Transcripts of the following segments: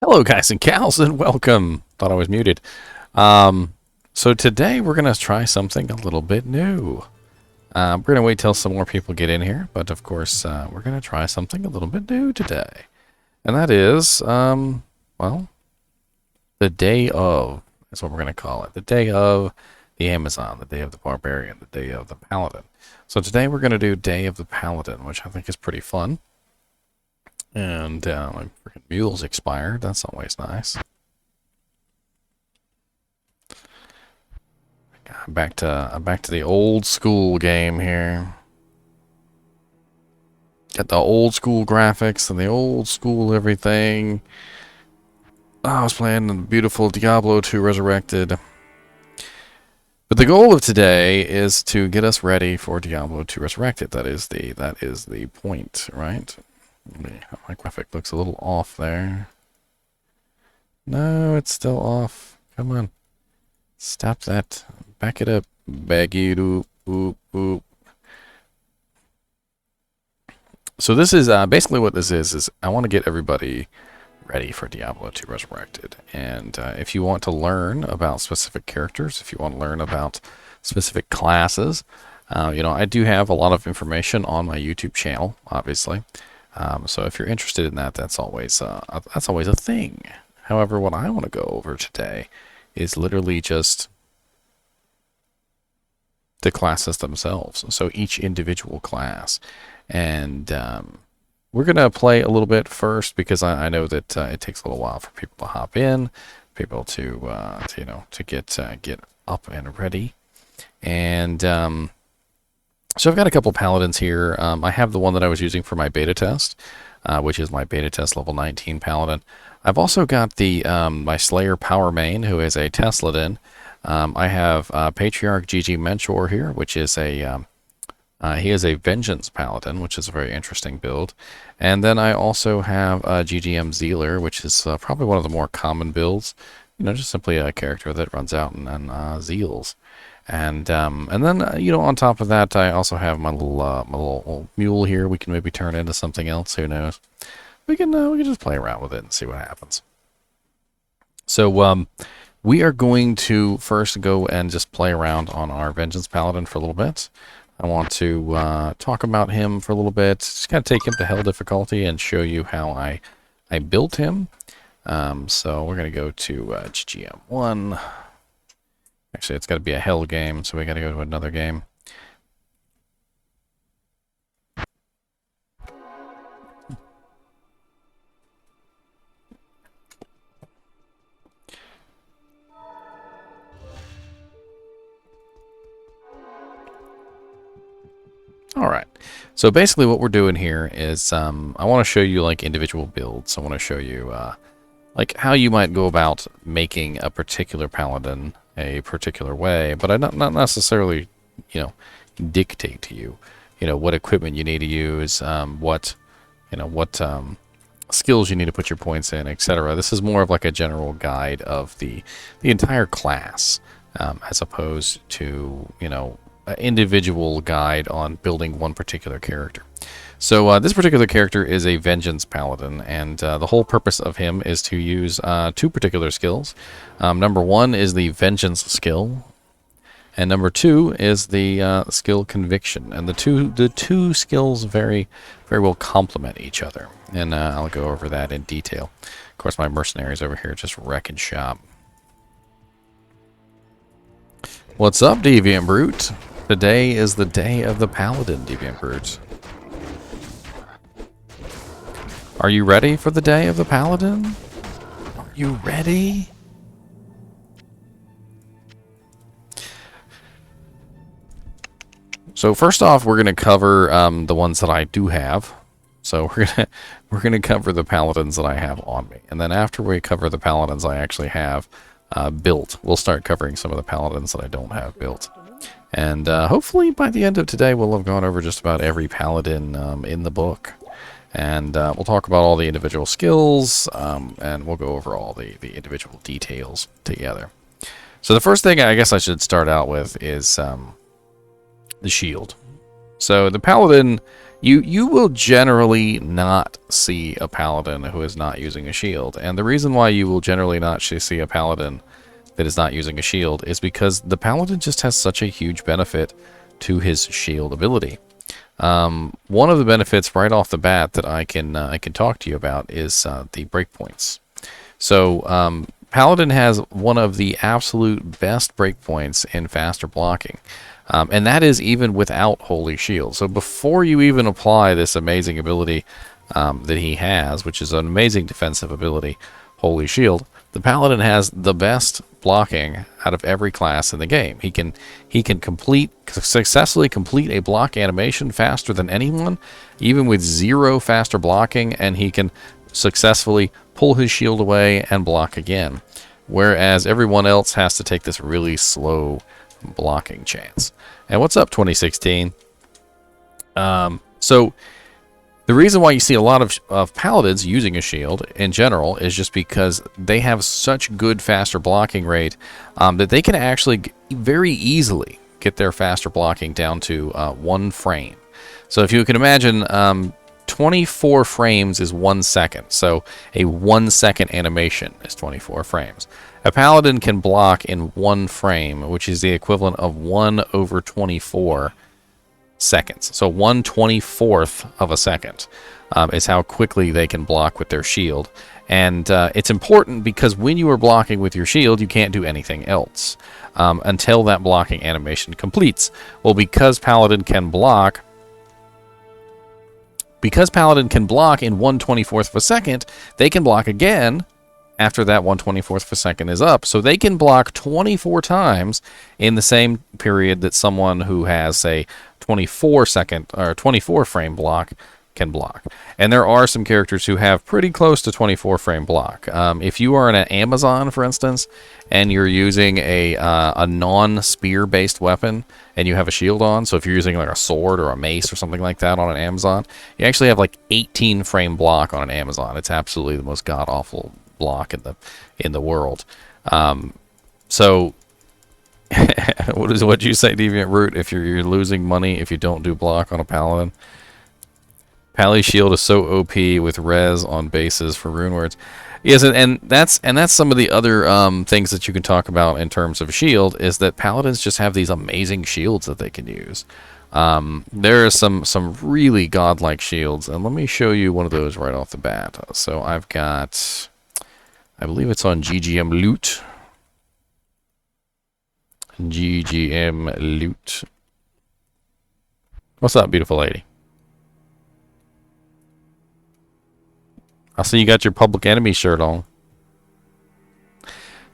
Hello, guys and gals, and welcome. Thought I was muted. So today we're gonna try something a little bit new. We're gonna wait till some more people get in here, but of course, we're gonna try something a little bit new today, and that is, well, the day of. That's what we're gonna call it. The day of the Amazon, the day of the Barbarian, the day of the Paladin. So today we're gonna do Day of the Paladin, which I think is pretty fun. And my freaking mule's expired. That's always nice. I'm back to the old school game here. Got the old school graphics and the old school everything. Oh, I was playing the beautiful Diablo 2 Resurrected. But the goal of today is to get us ready for Diablo 2 Resurrected. That is the point, right? My graphic looks a little off there. No, it's still off. Come on. Stop that. Back it up. Back it up. Oop, oop. So this is basically what this is I want to get everybody ready for Diablo 2 Resurrected. And if you want to learn about specific characters, if you want to learn about specific classes, I do have a lot of information on my YouTube channel, obviously. So if you're interested in that, that's always a thing. However, what I want to go over today is literally just the classes themselves. So each individual class. And we're going to play a little bit first because I know that it takes a little while for people to hop in, people to get up and ready. And so I've got a couple paladins here. I have the one that I was using for my beta test, which is my beta test level 19 paladin. I've also got the my Slayer Power Main, who is a Tesladin. I have Patriarch GG Mentor here, which is he is a Vengeance Paladin, which is a very interesting build. And then I also have GGM Zealer, which is probably one of the more common builds. Just simply a character that runs out and zeals. And then on top of that, I also have my little mule here. We can maybe turn into something else. Who knows? We can just play around with it and see what happens. So we are going to first go and just play around on our Vengeance Paladin for a little bit. I want to talk about him for a little bit. Just kind of take him to hell difficulty and show you how I built him. So we're going to go to GGM1. Actually, it's got to be a hell game, so we got to go to another game. All right. So basically what we're doing here is I want to show you like individual builds. I want to show you like how you might go about making a particular paladin a particular way, but I not necessarily, dictate to you, what equipment you need to use, what skills you need to put your points in, etc. This is more of like a general guide of the entire class, as opposed to, an individual guide on building one particular character. So this particular character is a Vengeance Paladin, and the whole purpose of him is to use two particular skills. Number one is the Vengeance skill, and number two is the skill Conviction. And the two skills very well complement each other, and I'll go over that in detail. Of course, my mercenaries over here just wrecking shop. What's up, Deviant Brute? Today is the day of the Paladin, Deviant Brute. Are you ready for the day of the Paladin? Are you ready? So first off, we're going to cover the ones that I do have. So we're gonna cover the paladins that I have on me, and then after we cover the paladins I actually have built, we'll start covering some of the paladins that I don't have built. And hopefully by the end of today, we'll have gone over just about every paladin in the book. And we'll talk about all the individual skills, and we'll go over all the individual details together. So the first thing I guess I should start out with is the shield. So the Paladin, you will generally not see a Paladin who is not using a shield. And the reason why you will generally not see a Paladin that is not using a shield is because the Paladin just has such a huge benefit to his shield ability. One of the benefits right off the bat that I can talk to you about is the breakpoints. So Paladin has one of the absolute best breakpoints in faster blocking. And that is even without Holy Shield. So before you even apply this amazing ability that he has, which is an amazing defensive ability, Holy Shield, the Paladin has the best blocking out of every class in the game. He can successfully complete a block animation faster than anyone, even with 0 faster blocking, and he can successfully pull his shield away and block again. Whereas everyone else has to take this really slow blocking chance. And what's up, 2016? So the reason why you see a lot of paladins using a shield in general is just because they have such good faster blocking rate that they can actually very easily get their faster blocking down to 1 frame. So if you can imagine, 24 frames is 1 second. So a 1 second animation is 24 frames. A paladin can block in 1 frame, which is the equivalent of 1/24 seconds. So 1/24th of a second is how quickly they can block with their shield. And it's important because when you are blocking with your shield, you can't do anything else until that blocking animation completes. Well, because Paladin can block in 1/24th of a second, they can block again after that 1/24th of a second is up. So they can block 24 times in the same period that someone who has, say, 24 second or 24 frame block can block. And there are some characters who have pretty close to 24 frame block. If you are in an Amazon, for instance, and you're using a non-spear based weapon and you have a shield on, so if you're using like a sword or a mace or something like that on an Amazon, you actually have like 18 frame block on an Amazon. It's absolutely the most god-awful block in the world. So what you say, Deviant Root? If you're losing money if you don't do block on a paladin. Pally Shield is so OP with res on bases for rune words. Yes, and that's some of the other things that you can talk about in terms of shield is that paladins just have these amazing shields that they can use. There are some really godlike shields, and let me show you one of those right off the bat. So I've got, I believe it's on GGM Loot. GGM Loot. What's up, beautiful lady? I see you got your Public Enemy shirt on.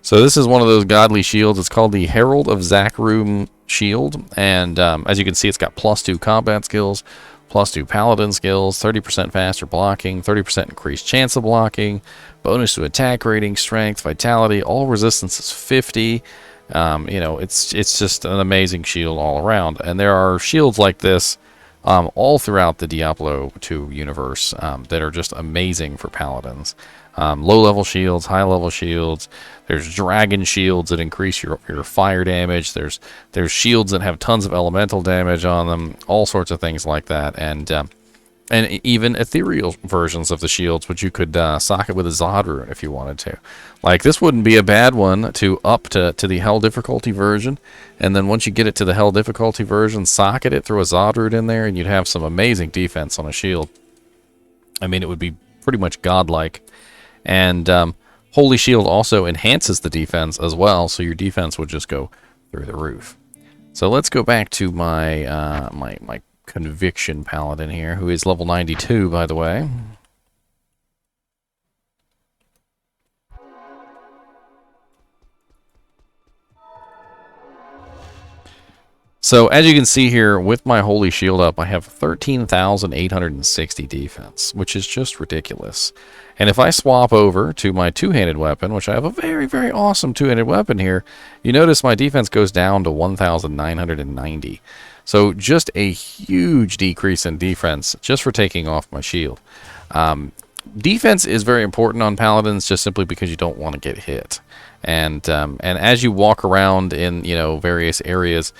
So this is one of those godly shields. It's called the Herald of Zakrum shield. And as you can see, it's got +2 combat skills, +2 paladin skills, 30% faster blocking, 30% increased chance of blocking, bonus to attack rating, strength, vitality, all resistance is 50. You know, it's just an amazing shield all around. And there are shields like this all throughout the Diablo 2 universe that are just amazing for paladins. Low-level shields, high-level shields. There's dragon shields that increase your fire damage. There's shields that have tons of elemental damage on them. All sorts of things like that. And even ethereal versions of the shields, which you could socket with a Zod rune if you wanted to. Like, this wouldn't be a bad one to up to the Hell difficulty version. And then once you get it to the Hell difficulty version, socket it, throw a Zod rune in there, and you'd have some amazing defense on a shield. I mean, it would be pretty much godlike. And Holy Shield also enhances the defense as well, so your defense would just go through the roof. So let's go back to my my Conviction Paladin here, who is level 92, by the way. So as you can see here, with my Holy Shield up, I have 13,860 defense, which is just ridiculous. And if I swap over to my two-handed weapon, which I have a very, very awesome two-handed weapon here, you notice my defense goes down to 1,990. So just a huge decrease in defense just for taking off my shield. defense is very important on paladins, just simply because you don't want to get hit. And as you walk around in various areas,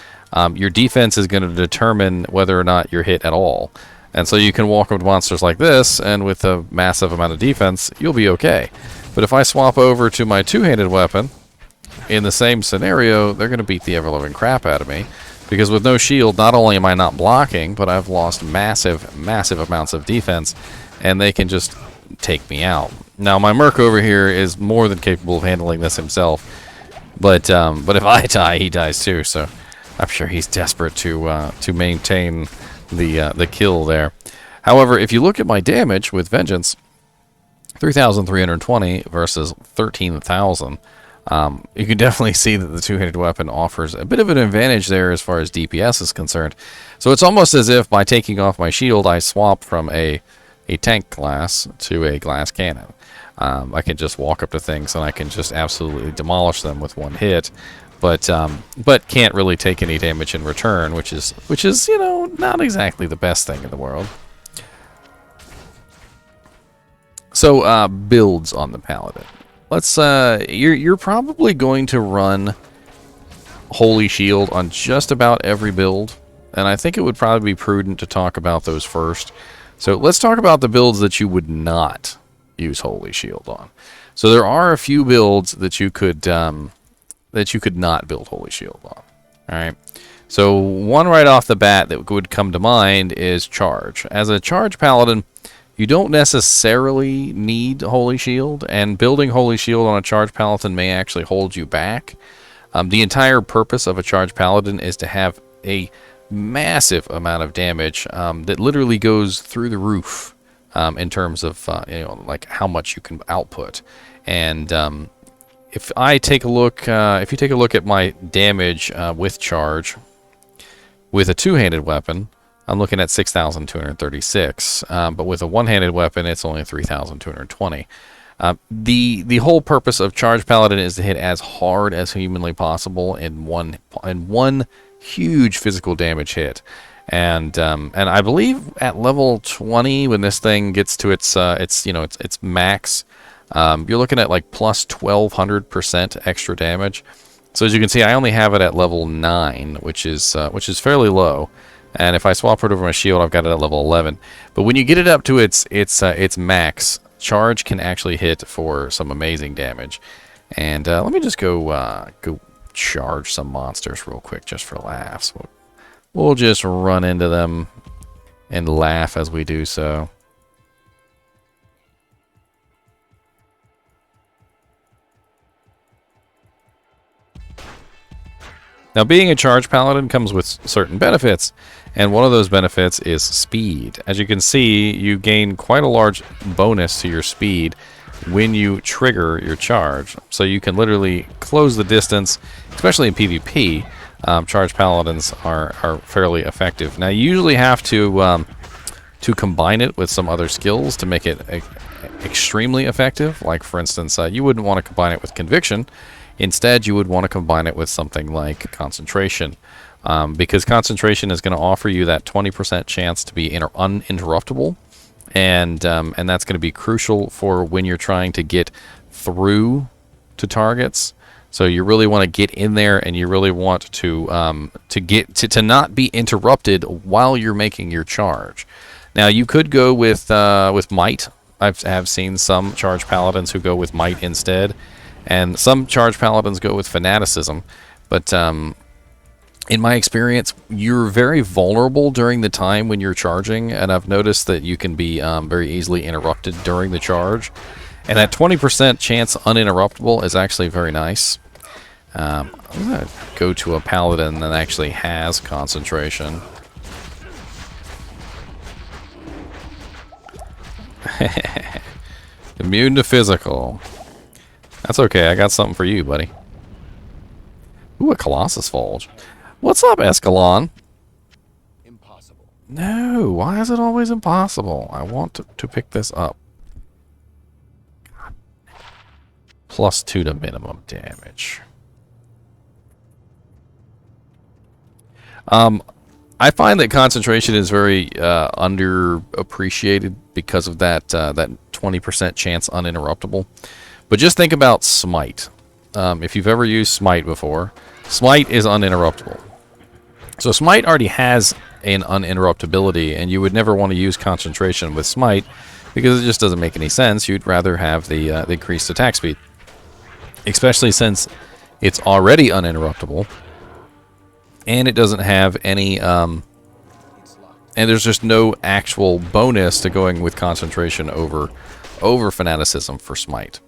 your defense is going to determine whether or not you're hit at all. And so you can walk up to monsters like this, and with a massive amount of defense, you'll be okay. But if I swap over to my two-handed weapon, in the same scenario, they're going to beat the ever-loving crap out of me. Because with no shield, not only am I not blocking, but I've lost massive, massive amounts of defense, and they can just take me out. Now, my merc over here is more than capable of handling this himself. But if I die, he dies too, so I'm sure he's desperate to maintain the kill there. However, if you look at my damage with Vengeance, 3,320 versus 13,000, you can definitely see that the two-handed weapon offers a bit of an advantage there as far as DPS is concerned. So it's almost as if by taking off my shield, I swap from a tank class to a glass cannon. I can just walk up to things and I can just absolutely demolish them with one hit. But can't really take any damage in return, which is not exactly the best thing in the world. So builds on the Paladin. Let's you're probably going to run Holy Shield on just about every build, and I think it would probably be prudent to talk about those first. So let's talk about the builds that you would not use Holy Shield on. So there are a few builds that you could not build Holy Shield on. All right. So one right off the bat that would come to mind is Charge. As a Charge Paladin, you don't necessarily need Holy Shield, and building Holy Shield on a Charge Paladin may actually hold you back. The entire purpose of a Charge Paladin is to have a massive amount of damage that literally goes through the roof in terms of like how much you can output. And if you take a look at my damage with Charge with a two-handed weapon, I'm looking at 6,236, but with a one-handed weapon, it's only 3,220. The whole purpose of Charge Paladin is to hit as hard as humanly possible in one huge physical damage hit, and I believe at level 20, when this thing gets to its max, you're looking at like plus 1,200% extra damage. So as you can see, I only have it at level 9, which is fairly low. And if I swap it over my shield, I've got it at level 11. But when you get it up to its max, Charge can actually hit for some amazing damage. And let me just go charge some monsters real quick, just for laughs. We'll just run into them and laugh as we do so. Now, being a Charge Paladin comes with certain benefits, and one of those benefits is speed. As you can see, you gain quite a large bonus to your speed when you trigger your charge. So you can literally close the distance, especially in PvP. Charge Paladins are fairly effective. Now, you usually have to combine it with some other skills to make it extremely effective. Like, for instance, you wouldn't want to combine it with Conviction. Instead, you would want to combine it with something like Concentration, because Concentration is going to offer you that 20% chance to be uninterruptible, and that's going to be crucial for when you're trying to get through to targets. So you really want to get in there, and you really want to not be interrupted while you're making your charge. Now, you could go with Might. I've seen some Charge Paladins who go with Might instead. And some Charge Paladins go with Fanaticism, but in my experience, you're very vulnerable during the time when you're charging, and I've noticed that you can be very easily interrupted during the charge. And that 20% chance uninterruptible is actually very nice. I'm going to go to a Paladin that actually has Concentration. Immune to physical. That's okay, I got something for you, buddy. Ooh, a Colossus Fulge. What's up, Escalon? Impossible. No, why is it always impossible? I want to pick this up. God. +2 to minimum damage. I find that concentration is very underappreciated because of that 20% chance uninterruptible. But just think about Smite. If you've ever used Smite before, Smite is uninterruptible. So Smite already has an uninterruptibility, and you would never want to use concentration with Smite because it just doesn't make any sense. You'd rather have the increased attack speed, especially since it's already uninterruptible, and it doesn't have any, and there's just no actual bonus to going with concentration over fanaticism for Smite.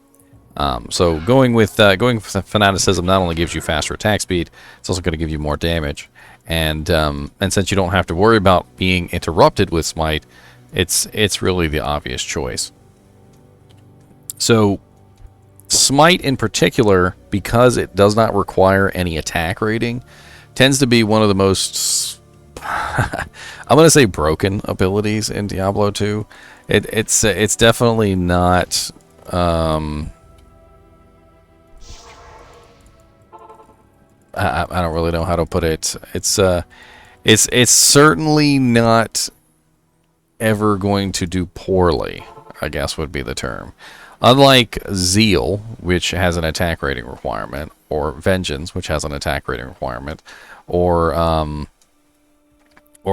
So going with fanaticism not only gives you faster attack speed, it's also going to give you more damage. And since you don't have to worry about being interrupted with Smite, it's really the obvious choice. So Smite in particular, because it does not require any attack rating, tends to be one of the most I'm going to say broken abilities in Diablo 2. It's definitely not I don't really know how to put it. It's certainly not ever going to do poorly, I guess would be the term. Unlike Zeal, which has an attack rating requirement, or Vengeance, which has an attack rating requirement, or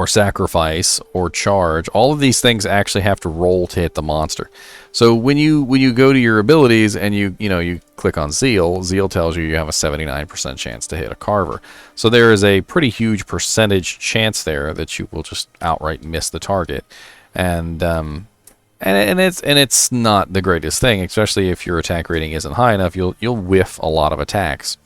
Sacrifice, or Charge, all of these things actually have to roll to hit the monster. So when you go to your abilities and you click on Zeal, Zeal tells you have a 79% chance to hit a Carver. So there is a pretty huge percentage chance there that you will just outright miss the target, and it's not the greatest thing, especially if your attack rating isn't high enough. You'll whiff a lot of attacks.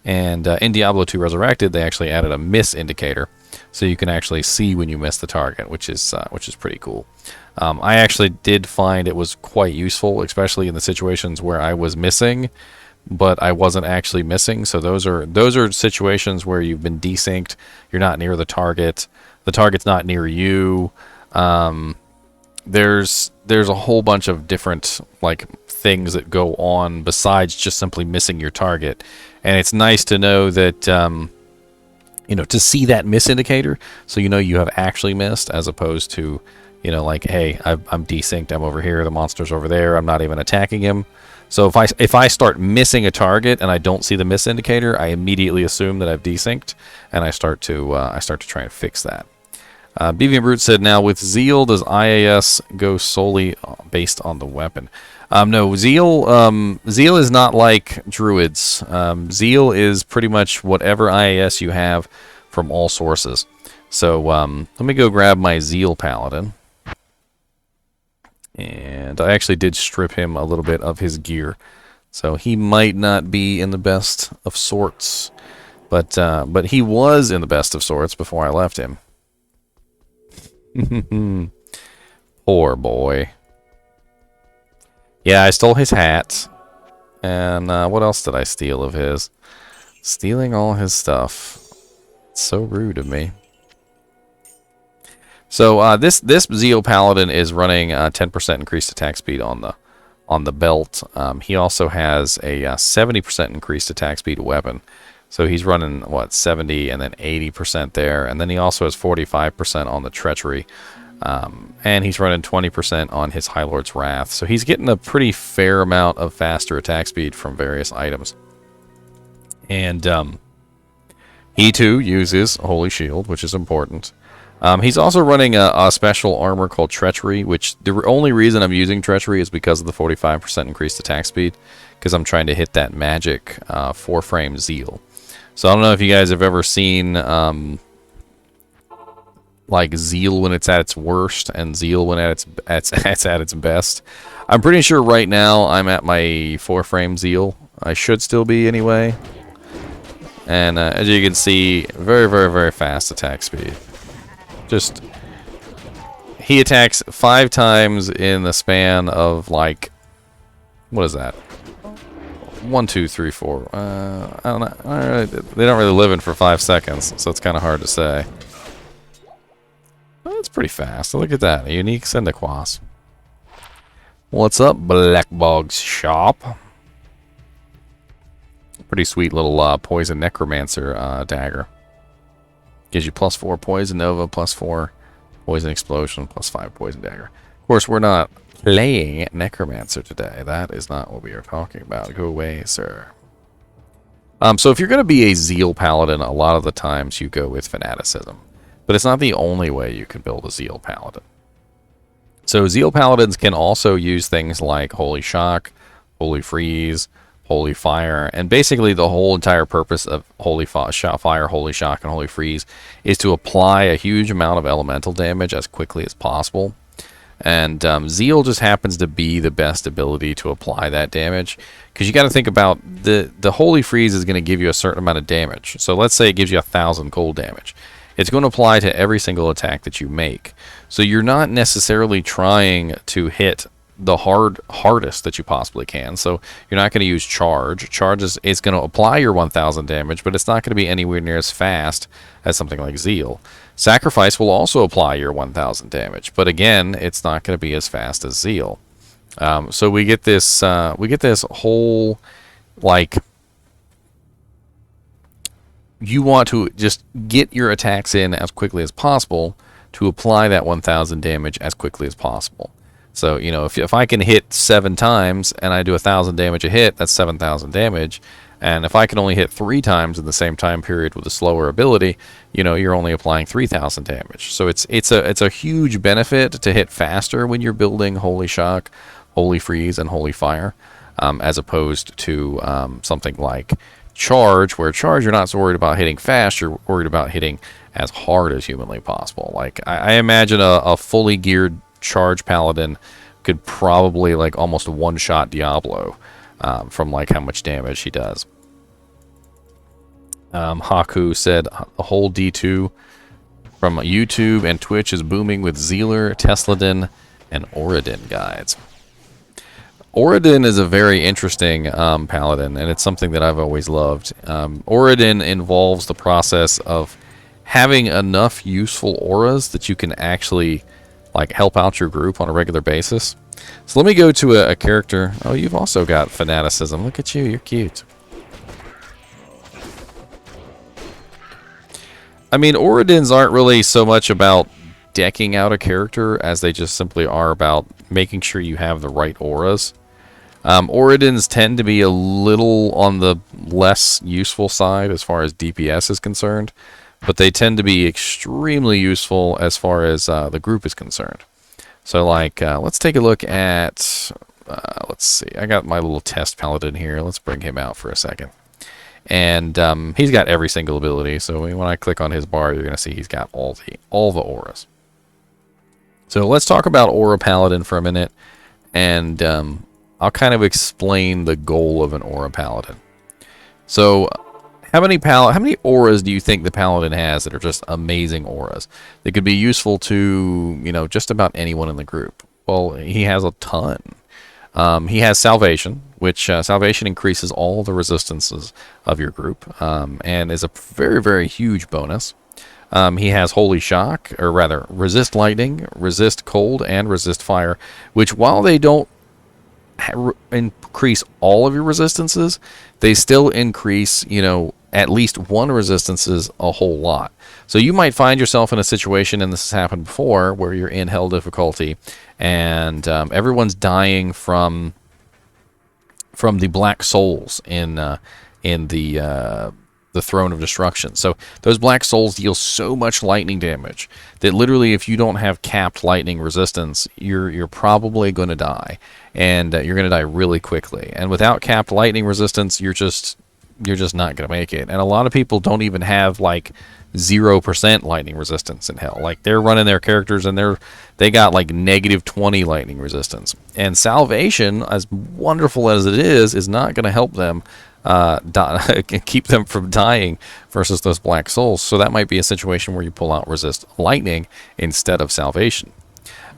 And in Diablo 2 Resurrected, they actually added a miss indicator, so you can actually see when you miss the target, which is pretty cool. I actually did find it was quite useful, especially in the situations where I was missing, but I wasn't actually missing. So those are situations where you've been desynced, you're not near the target's not near you. There's a whole bunch of different things that go on besides just simply missing your target, and it's nice to know that to see that miss indicator, so you have actually missed, as opposed to hey, I'm desynced, I'm over here, the monster's over there, I'm not even attacking him. So if I start missing a target and I don't see the miss indicator, I immediately assume that I've desynced, and I start to try and fix that. BV Brute said, now with Zeal, does IAS go solely based on the weapon? No, Zeal is not like Druids. Zeal is pretty much whatever IAS you have from all sources. So let me go grab my Zeal Paladin. And I actually did strip him a little bit of his gear. So he might not be in the best of sorts. But he was in the best of sorts before I left him. Poor boy. Yeah, I stole his hat. And what else did I steal of his? Stealing all his stuff. It's so rude of me. So this Zeal Paladin is running 10% increased attack speed on the belt. He also has a 70% increased attack speed weapon. So he's running, 70 and then 80% there. And then he also has 45% on the Treachery. And he's running 20% on his High Lord's Wrath. So he's getting a pretty fair amount of faster attack speed from various items. And he too uses Holy Shield, which is important. He's also running a special armor called Treachery, which the only reason I'm using Treachery is because of the 45% increased attack speed, because I'm trying to hit that magic 4-frame Zeal. So I don't know if you guys have ever seen Zeal when it's at its worst and Zeal when it's at its best. I'm pretty sure right now I'm at my 4-frame Zeal. I should still be anyway. And as you can see, very, very, very fast attack speed. He attacks 5 times in the span of what is that? 1, 2, 3, 4. I don't know. They don't really live in for 5 seconds, so it's kind of hard to say. Well, it's pretty fast. Look at that. A unique Syndiquas. What's up, Blackbog's shop? Pretty sweet little poison necromancer dagger. Gives you +4 poison nova, +4 poison explosion, +5 poison dagger. Of course, we're not playing Necromancer today. That is not what we are talking about. Go away, sir. So if you're going to be a Zeal Paladin, a lot of the times you go with Fanaticism. But it's not the only way you can build a Zeal Paladin. So Zeal Paladins can also use things like Holy Shock, Holy Freeze, Holy Fire, and basically the whole entire purpose of Holy Fire, Holy Shock, and Holy Freeze is to apply a huge amount of elemental damage as quickly as possible. And Zeal just happens to be the best ability to apply that damage, because you got to think about the Holy Freeze is going to give you a certain amount of damage. So let's say it gives you 1,000 cold damage. It's going to apply to every single attack that you make. So you're not necessarily trying to hit the hardest that you possibly can. So you're not going to use Charge. Charge is going to apply your 1,000 damage, but it's not going to be anywhere near as fast as something like Zeal. Sacrifice will also apply your 1,000 damage, but again, it's not going to be as fast as Zeal. So we get this whole, like, you want to just get your attacks in as quickly as possible to apply that 1,000 damage as quickly as possible. So, you know, if I can hit 7 times and I do 1,000 damage a hit, that's 7,000 damage. And if I can only hit 3 times in the same time period with a slower ability, you know, you're only applying 3,000 damage. So it's a huge benefit to hit faster when you're building Holy Shock, Holy Freeze, and Holy Fire, as opposed to something like Charge, where Charge you're not so worried about hitting fast, you're worried about hitting as hard as humanly possible. Like, I imagine a fully geared Charge Paladin could probably, like, almost one-shot Diablo from, like, how much damage he does. Haku said a whole D2 from YouTube and Twitch is booming with Zealer, Tesladin, and Oradin guides. Oradin is a very interesting paladin, and it's something that I've always loved. Oradin involves the process of having enough useful auras that you can actually, like, help out your group on a regular basis. So let me go to a character. Oh, you've also got Fanaticism. Look at you. You're cute. I mean, Oradins aren't really so much about decking out a character as they just simply are about making sure you have the right auras. Oradins tend to be a little on the less useful side as far as DPS is concerned, but they tend to be extremely useful as far as the group is concerned. So, like, let's take a look at, let's see, I got my little test paladin here. Let's bring him out for a second. And he's got every single ability, so when I click on his bar, you're going to see he's got all the auras. So let's talk about Aura Paladin for a minute, and I'll kind of explain the goal of an Aura Paladin. So how many auras do you think the Paladin has that are just amazing auras that could be useful to, you know, just about anyone in the group? Well, he has a ton. He has Salvation, which Salvation increases all the resistances of your group, and is a very, very huge bonus. He has Holy Shock, or rather, Resist Lightning, Resist Cold, and Resist Fire, which, while they don't increase all of your resistances, they still increase, you know, at least one resistances a whole lot. So you might find yourself in a situation, and this has happened before, where you're in hell difficulty, and everyone's dying from the Black Souls in the Throne of Destruction. So those Black Souls deal so much lightning damage that literally, if you don't have capped lightning resistance, you're probably going to die, and you're going to die really quickly. And without capped lightning resistance, you're just not going to make it. And a lot of people don't even have, like, 0% lightning resistance in hell. Like, they're running their characters and they got like -20 lightning resistance. And Salvation, as wonderful as it is not going to help them keep them from dying versus those Black Souls. So that might be a situation where you pull out Resist Lightning instead of Salvation.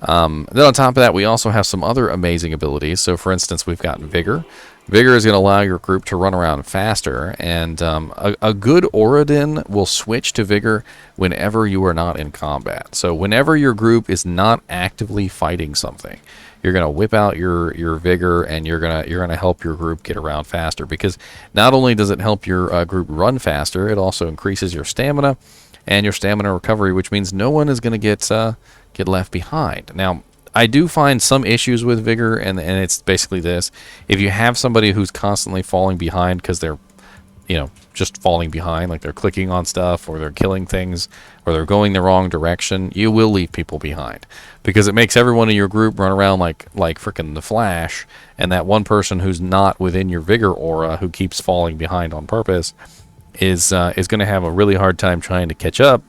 Then on top of that, we also have some other amazing abilities. So for instance, we've got Vigor. Vigor is going to allow your group to run around faster, and a good Oradin will switch to Vigor whenever you are not in combat. So whenever your group is not actively fighting something, you're going to whip out your Vigor, and you're going to help your group get around faster, because not only does it help your group run faster, it also increases your stamina, and your stamina recovery, which means no one is going to get left behind. Now, I do find some issues with vigor, and it's basically this: if you have somebody who's constantly falling behind because they're, just falling behind, like they're clicking on stuff or they're killing things or they're going the wrong direction, you will leave people behind, because it makes everyone in your group run around like freaking the Flash, and that one person who's not within your vigor aura, who keeps falling behind on purpose, is going to have a really hard time trying to catch up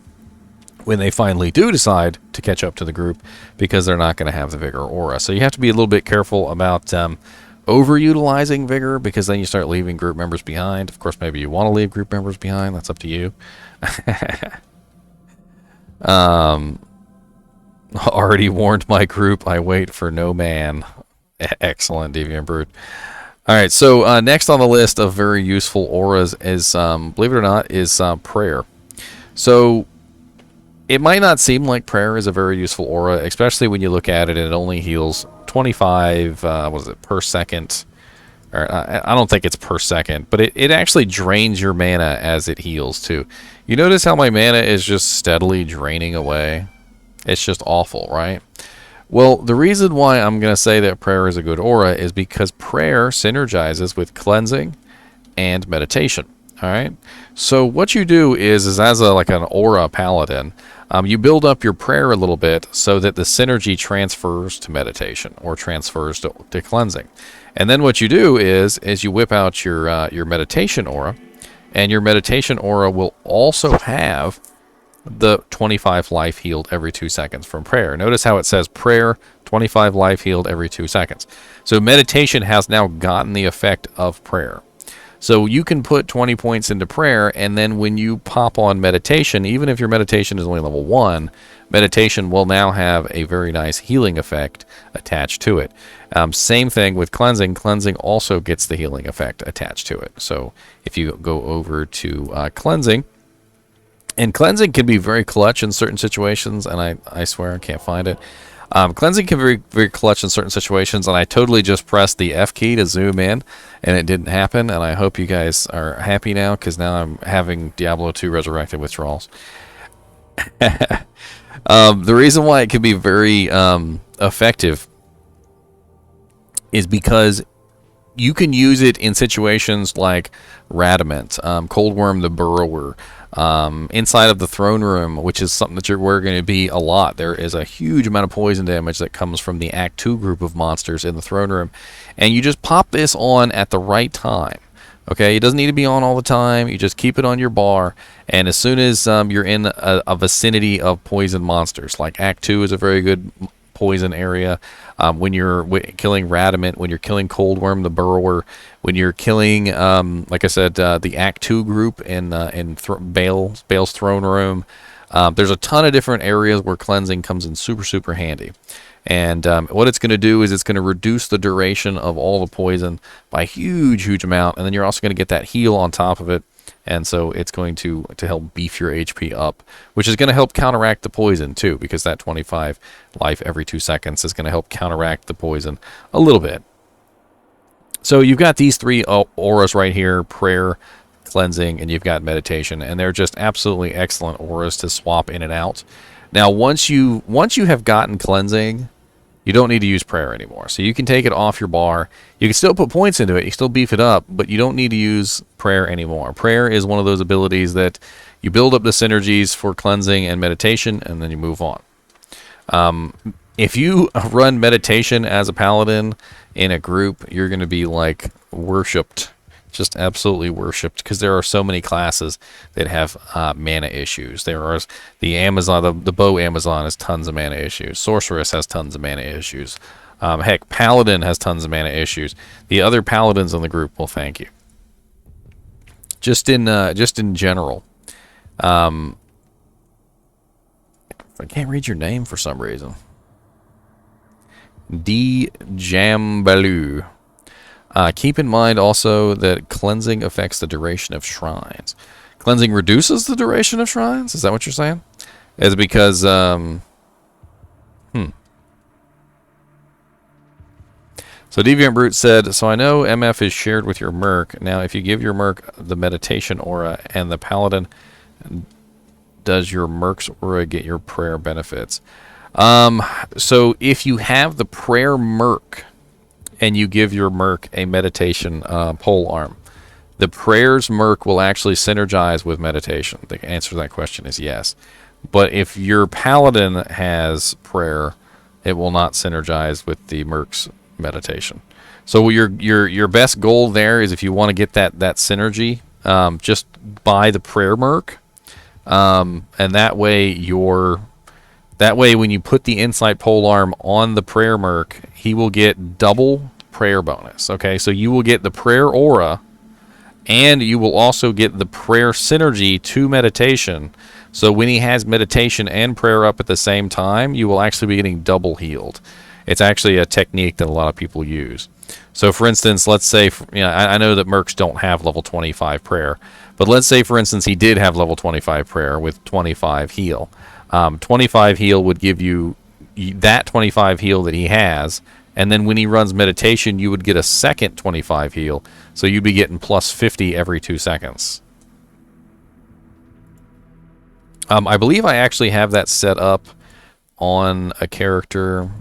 when they finally do decide to catch up to the group, because they're not going to have the vigor aura. So you have to be a little bit careful about overutilizing vigor, because then you start leaving group members behind. Of course, maybe you want to leave group members behind. That's up to you. Already warned my group. I wait for no man. Excellent, Deviant Brute. All right, so next on the list of very useful auras is, believe it or not, is prayer. So it might not seem like prayer is a very useful aura, especially when you look at it and it only heals 25, per second? Or, I don't think it's per second, but it actually drains your mana as it heals too. You notice how my mana is just steadily draining away? It's just awful, right? Well, the reason why I'm going to say that prayer is a good aura is because prayer synergizes with cleansing and meditation. All right. So what you do is as like an aura paladin, you build up your prayer a little bit so that the synergy transfers to meditation or transfers to cleansing. And then what you do is you whip out your meditation aura, and your meditation aura will also have the 25 life healed every 2 seconds from prayer. Notice how it says prayer, 25 life healed every 2 seconds. So meditation has now gotten the effect of prayer. So you can put 20 points into prayer, and then when you pop on meditation, even if your meditation is only level 1, meditation will now have a very nice healing effect attached to it. Same thing with cleansing. Cleansing also gets the healing effect attached to it. So if you go over to cleansing, and cleansing can be very clutch in certain situations, and I swear I can't find it. Cleansing can be very, very clutch in certain situations, and I totally just pressed the F key to zoom in, and it didn't happen, and I hope you guys are happy now, because now I'm having Diablo 2 Resurrected withdrawals. The reason why it can be very effective is because you can use it in situations like Radamant, Coldworm the Burrower, inside of the throne room, which is something that we're going to be a lot. There is a huge amount of poison damage that comes from the Act 2 group of monsters in the throne room, and you just pop this on at the right time. Okay, it doesn't need to be on all the time. You just keep it on your bar, and as soon as you're in a vicinity of poison monsters, like Act 2 is a very good poison area. When you're killing Radamant, when you're killing Coldworm the Burrower, when you're killing, like I said, the Act 2 group in Bale's throne room, there's a ton of different areas where cleansing comes in super, super handy. And what it's going to do is it's going to reduce the duration of all the poison by a huge, huge amount, and then you're also going to get that heal on top of it. And so it's going to help beef your HP up, which is going to help counteract the poison too, because that 25 life every 2 seconds is going to help counteract the poison a little bit. So you've got these three auras right here: prayer, cleansing, and you've got meditation, and they're just absolutely excellent auras to swap in and out. Now, once you have gotten cleansing, you don't need to use prayer anymore. So you can take it off your bar. You can still put points into it. You still beef it up, but you don't need to use prayer anymore. Prayer is one of those abilities that you build up the synergies for cleansing and meditation, and then you move on. If you run meditation as a paladin in a group, you're going to be like worshipped, just absolutely worshipped, because there are so many classes that have mana issues. There are the Amazon, the bow Amazon has tons of mana issues. Sorceress has tons of mana issues. Heck, Paladin has tons of mana issues. The other paladins in the group will thank you. Just in general. I can't read your name for some reason. D Jambaloo. Keep in mind also that cleansing affects the duration of shrines. Cleansing reduces the duration of shrines? Is that what you're saying? Is it because, So Deviant Brute said, so I know MF is shared with your Merc. Now, if you give your Merc the meditation aura and the Paladin does your Merc's aura get your prayer benefits? So if you have the prayer Merc and you give your Merc a meditation pole arm, the prayer's Merc will actually synergize with meditation. The answer to that question is yes. But if your Paladin has prayer, it will not synergize with the Merc's meditation. So your best goal there is, if you want to get that synergy, just buy the prayer Merc, and that way when you put the insight polearm on the prayer Merc, he will get double prayer bonus. Okay, so you will get the prayer aura, and you will also get the prayer synergy to meditation. So when he has meditation and prayer up at the same time, you will actually be getting double healed. It's actually a technique that a lot of people use. So for instance, let's say, I know that Mercs don't have level 25 prayer, but let's say, for instance, he did have level 25 prayer with 25 heal. 25 heal would give you that 25 heal that he has, and then when he runs meditation, you would get a second 25 heal, so you'd be getting plus 50 every 2 seconds. I believe I actually have that set up on a character.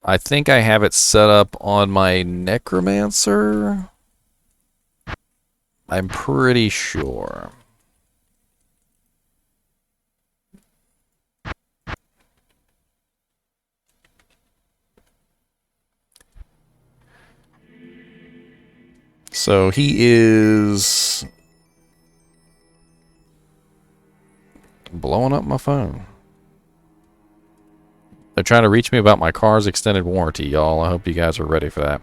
I think I have it set up on my Necromancer. I'm pretty sure. So he is blowing up my phone. They're trying to reach me about my car's extended warranty, y'all. I hope you guys are ready for that.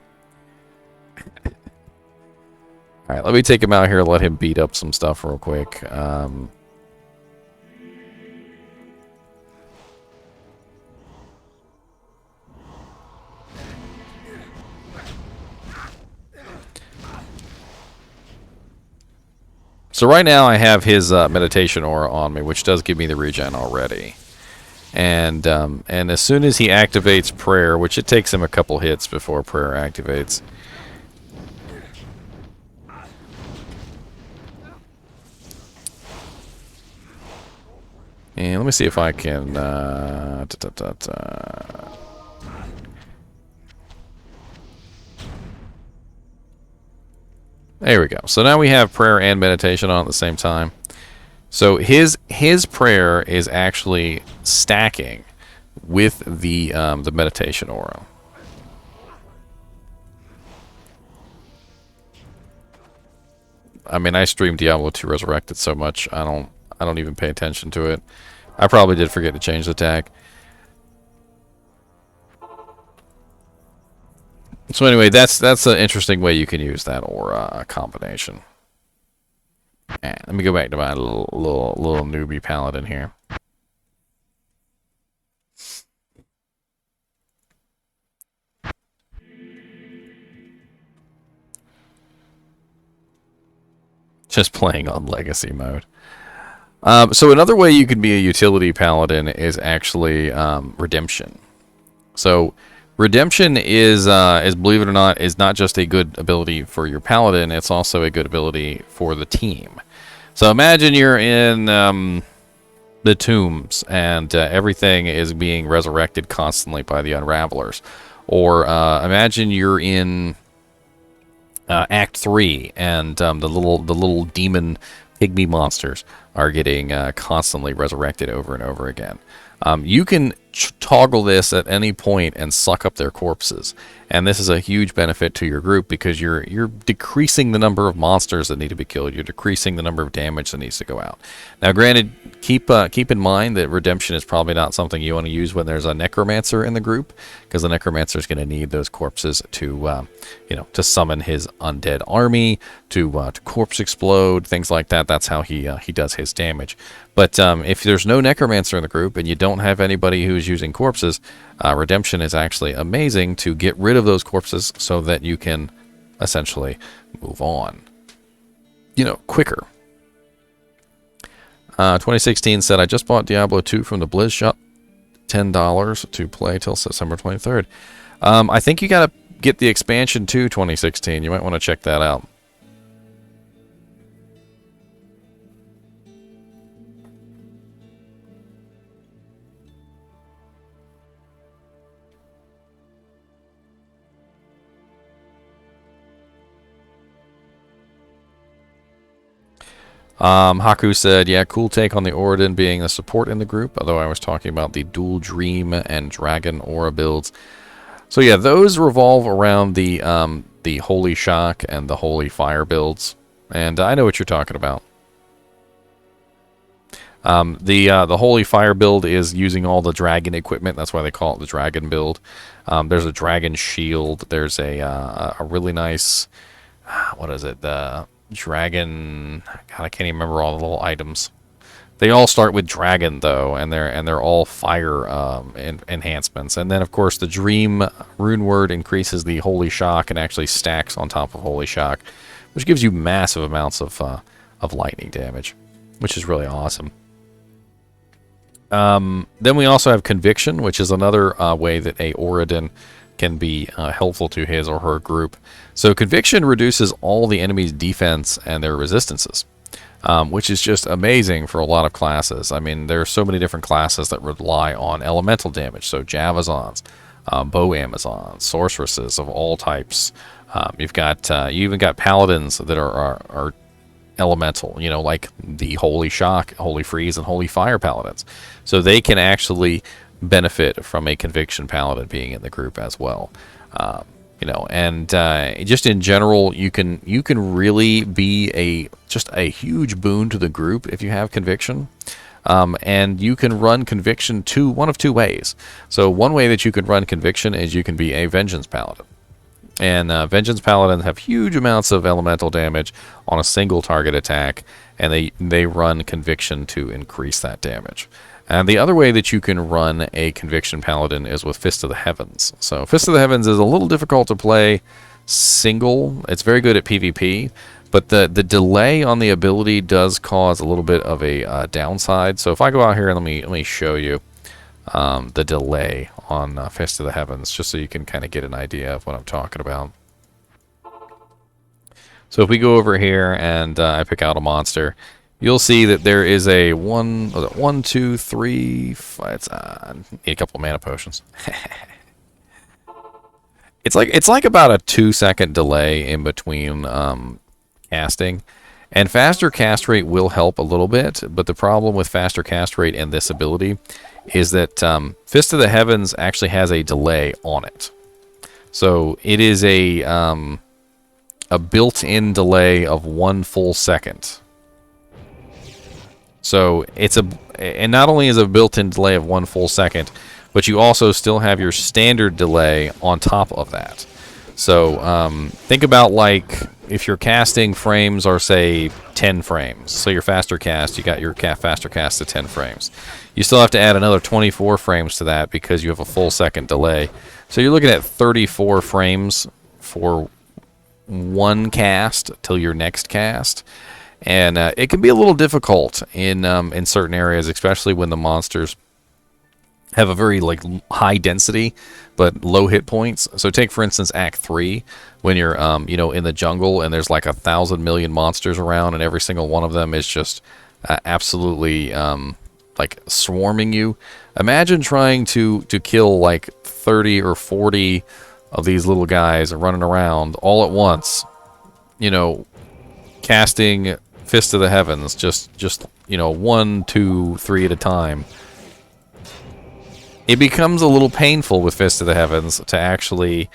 Alright, let me take him out here and let him beat up some stuff real quick. So right now I have his meditation aura on me, which does give me the regen already. And as soon as he activates prayer, which it takes him a couple hits before prayer activates. And let me see if I can... There we go. So now we have prayer and meditation on at the same time. So his prayer is actually stacking with the meditation aura. I mean, I streamed Diablo 2 Resurrected so much I don't even pay attention to it. I probably did forget to change the tag. So anyway, that's an interesting way you can use that aura combination. And let me go back to my little newbie paladin here. Just playing on legacy mode. So another way you can be a utility paladin is actually redemption. So redemption is believe it or not, is not just a good ability for your paladin, it's also a good ability for the team. So imagine you're in the tombs and everything is being resurrected constantly by the unravelers. Or imagine you're in Act 3 and the little demon pygmy monsters are getting constantly resurrected over and over again. You can toggle this at any point and suck up their corpses, and this is a huge benefit to your group because you're decreasing the number of monsters that need to be killed. You're decreasing the number of damage that needs to go out. Now, granted, keep in mind that redemption is probably not something you want to use when there's a Necromancer in the group, because the Necromancer is going to need those corpses to to summon his undead army, to corpse explode, things like that. That's how he does his damage. But if there's no Necromancer in the group and you don't have anybody who's using corpses, redemption is actually amazing to get rid of those corpses so that you can essentially move on, quicker. 2016 said, I just bought Diablo 2 from the Blizz shop, $10 to play till September 23rd. I think you got to get the expansion to 2016. You might want to check that out. Haku said, yeah, cool take on the Oradin being a support in the group, although I was talking about the dual Dream and Dragon Aura builds. So yeah, those revolve around the Holy Shock and the Holy Fire builds, and I know what you're talking about. The Holy Fire build is using all the dragon equipment. That's why they call it the dragon build. There's a dragon shield. There's a really nice, what is it? The dragon. God, I can't even remember all the little items. They all start with dragon though, and they're all fire enhancements. And then of course the Dream rune word increases the Holy Shock and actually stacks on top of Holy Shock, which gives you massive amounts of lightning damage, which is really awesome. Then we also have Conviction, which is another way that a Oradin can be helpful to his or her group. So Conviction reduces all the enemy's defense and their resistances, which is just amazing for a lot of classes. I mean, there are so many different classes that rely on elemental damage. So Javazons, Bow Amazons, Sorceresses of all types. You even got Paladins that are elemental, you know, like the Holy Shock, Holy Freeze, and Holy Fire Paladins. So they can actually benefit from a Conviction Paladin being in the group as well. You know, and just in general, you can really be just a huge boon to the group if you have Conviction. And you can run Conviction one of two ways. So one way that you can run Conviction is you can be a Vengeance Paladin. And Vengeance Paladins have huge amounts of elemental damage on a single target attack, and they run Conviction to increase that damage. And the other way that you can run a Conviction Paladin is with Fist of the Heavens. So Fist of the Heavens is a little difficult to play single. It's very good at PvP, but the delay on the ability does cause a little bit of a downside. So if I go out here and let me show you the delay on Fist of the Heavens, just so you can kind of get an idea of what I'm talking about. So if we go over here and I pick out a monster, you'll see that there is a 1, 2, 3, 5, need a couple of mana potions. It's like about a 2-second delay in between casting. And faster cast rate will help a little bit, but the problem with faster cast rate and this ability is that Fist of the Heavens actually has a delay on it. So it is a built-in delay of 1 full second. So and not only is it a built-in delay of 1 full second, but you also still have your standard delay on top of that. So think about like if your casting frames are, say, 10 frames. So your faster cast, you got your faster cast to 10 frames. You still have to add another 24 frames to that because you have a full second delay. So you're looking at 34 frames for one cast till your next cast. And it can be a little difficult in certain areas, especially when the monsters have a very high density but low hit points. So take for instance Act 3 when you're in the jungle and there's like 1,000 million monsters around and every single one of them is just absolutely swarming you. Imagine trying to kill like 30 or 40 of these little guys running around all at once, casting Fist of the Heavens just 1, 2, 3 at a time. It becomes a little painful with Fist of the Heavens to actually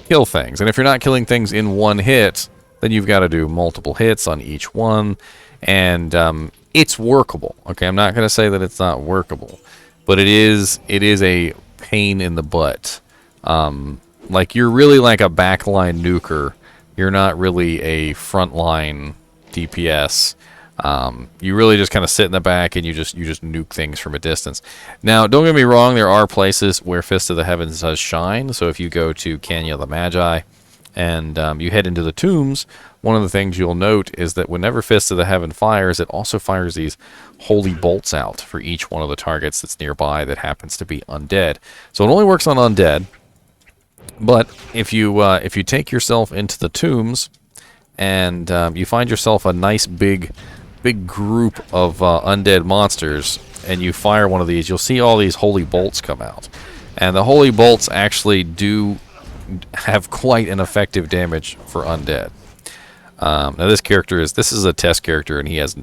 kill things. And if you're not killing things in one hit, then you've got to do multiple hits on each one. And it's workable. Okay, I'm not going to say that it's not workable. But it is a pain in the butt. You're really like a backline nuker. You're not really a frontline DPS. You really just kind of sit in the back and you just nuke things from a distance. Now, don't get me wrong, there are places where Fist of the Heavens does shine. So if you go to Canyon of the Magi and you head into the tombs, one of the things you'll note is that whenever Fist of the Heaven fires, it also fires these holy bolts out for each one of the targets that's nearby that happens to be undead. So it only works on undead. But if you take yourself into the tombs and you find yourself a nice big group of undead monsters and you fire one of these, you'll see all these holy bolts come out. And the holy bolts actually do have quite an effective damage for undead. Now this is a test character, and he has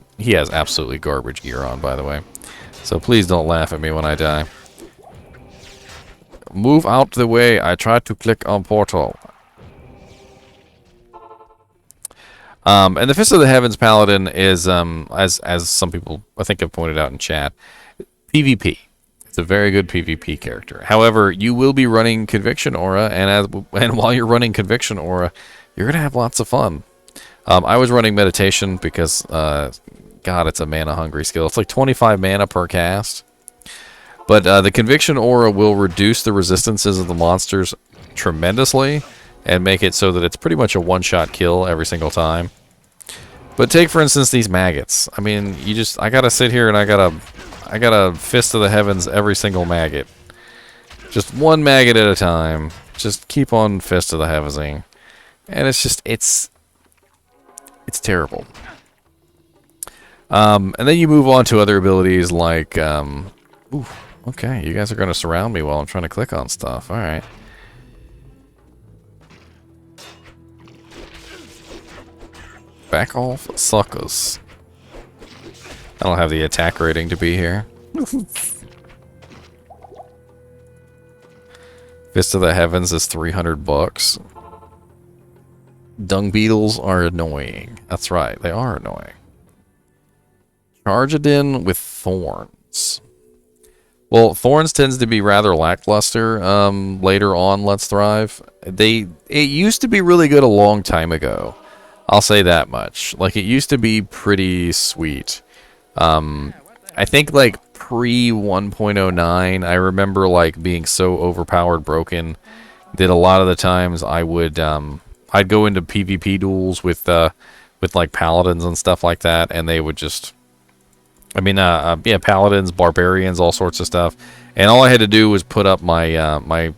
absolutely garbage gear on, by the way. So please don't laugh at me when I die. Move out the way. I tried to click on portal. And the Fist of the Heavens Paladin is, as some people I think have pointed out in chat, PvP. It's a very good PvP character. However, you will be running Conviction Aura, and while you're running Conviction Aura, you're gonna have lots of fun. I was running Meditation because, God, it's a mana-hungry skill. It's like 25 mana per cast. But the Conviction Aura will reduce the resistances of the monsters tremendously and make it so that it's pretty much a one-shot kill every single time. But take, for instance, these maggots. I mean, I gotta sit here and I gotta Fist of the Heavens every single maggot. Just one maggot at a time. Just keep on Fist of the Heavensing. And it's just, it's terrible. And then you move on to other abilities like, ooh, okay, you guys are going to surround me while I'm trying to click on stuff. All right. Back off, suckers. I don't have the attack rating to be here. Fist of the Heavens is $300. Dung beetles are annoying. That's right, they are annoying. Hammerdin with Thorns. Well, Thorns tends to be rather lackluster later on Let's Thrive. It used to be really good a long time ago. I'll say that much. Like, it used to be pretty sweet. I think, like, pre 1.09, I remember, like, being so overpowered broken that a lot of the times I would, I'd go into PvP duels with like, paladins and stuff like that, and they would just... I mean, yeah, paladins, barbarians, all sorts of stuff. And all I had to do was put up my my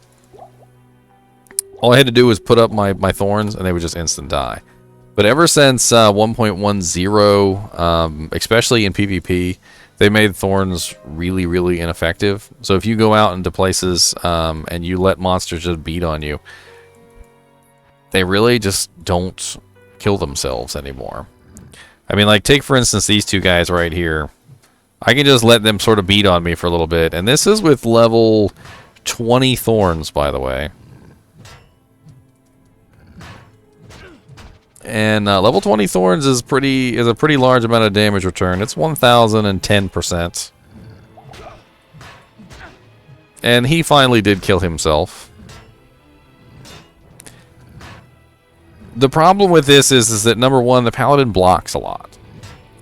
thorns, and they would just instant die. But ever since 1.10, especially in PvP, they made thorns really, really ineffective. So if you go out into places and you let monsters just beat on you, they really just don't kill themselves anymore. I mean, like, take for instance these two guys right here. I can just let them sort of beat on me for a little bit. And this is with level 20 thorns, by the way. And level 20 thorns is a pretty large amount of damage return. It's 1,010%. And he finally did kill himself. The problem with this is that, number one, the paladin blocks a lot.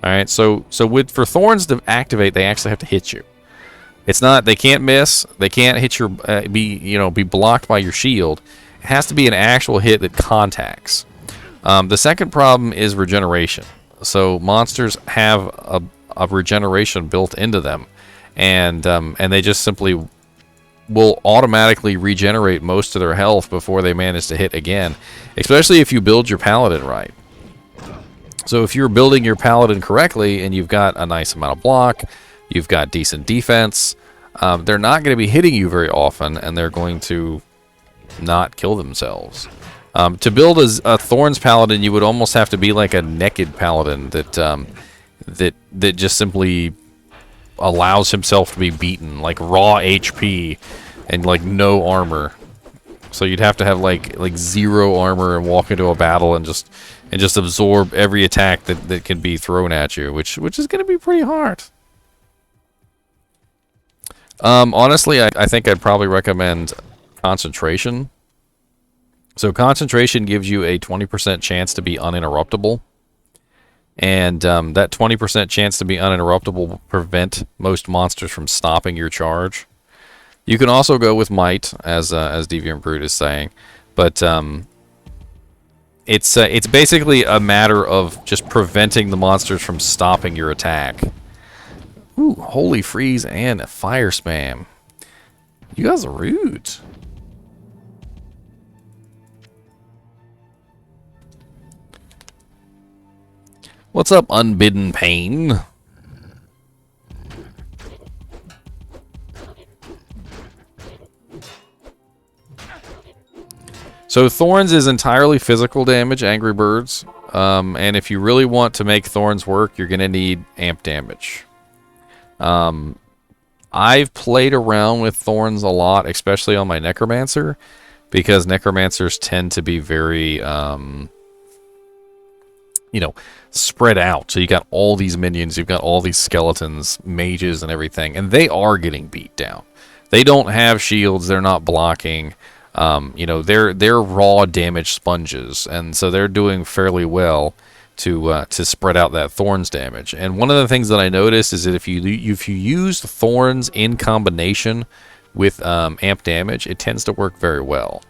All right, so for thorns to activate, they actually have to hit you. It's not, they can't miss, they can't hit your be blocked by your shield. It has to be an actual hit that contacts. The second problem is regeneration. So monsters have a regeneration built into them, and they just simply will automatically regenerate most of their health before they manage to hit again, especially if you build your paladin right. So if you're building your paladin correctly and you've got a nice amount of block, you've got decent defense, they're not going to be hitting you very often, and they're going to not kill themselves. To build a Thorns paladin, you would almost have to be like a naked paladin that just simply allows himself to be beaten, like raw HP and like no armor. So you'd have to have like 0 armor and walk into a battle and just absorb every attack that can be thrown at you, which is going to be pretty hard. Honestly, I think I'd probably recommend concentration. So concentration gives you a 20% chance to be uninterruptible. And that 20% chance to be uninterruptible will prevent most monsters from stopping your charge. You can also go with Might, as Deviant Brute is saying, but it's basically a matter of just preventing the monsters from stopping your attack. Ooh, Holy Freeze and Fire Spam. You guys are rude. What's up, Unbidden Pain? So Thorns is entirely physical damage, Angry Birds. And if you really want to make Thorns work, you're going to need amp damage. I've played around with Thorns a lot, especially on my Necromancer, because Necromancers tend to be very, you know, spread out. So you got all these minions, you've got all these skeletons, mages, and everything, and they are getting beat down. They don't have shields, they're not blocking. You know, they're raw damage sponges, and so they're doing fairly well to spread out that Thorns damage. And one of the things that I noticed is that if you use Thorns in combination with amp damage, it tends to work very well.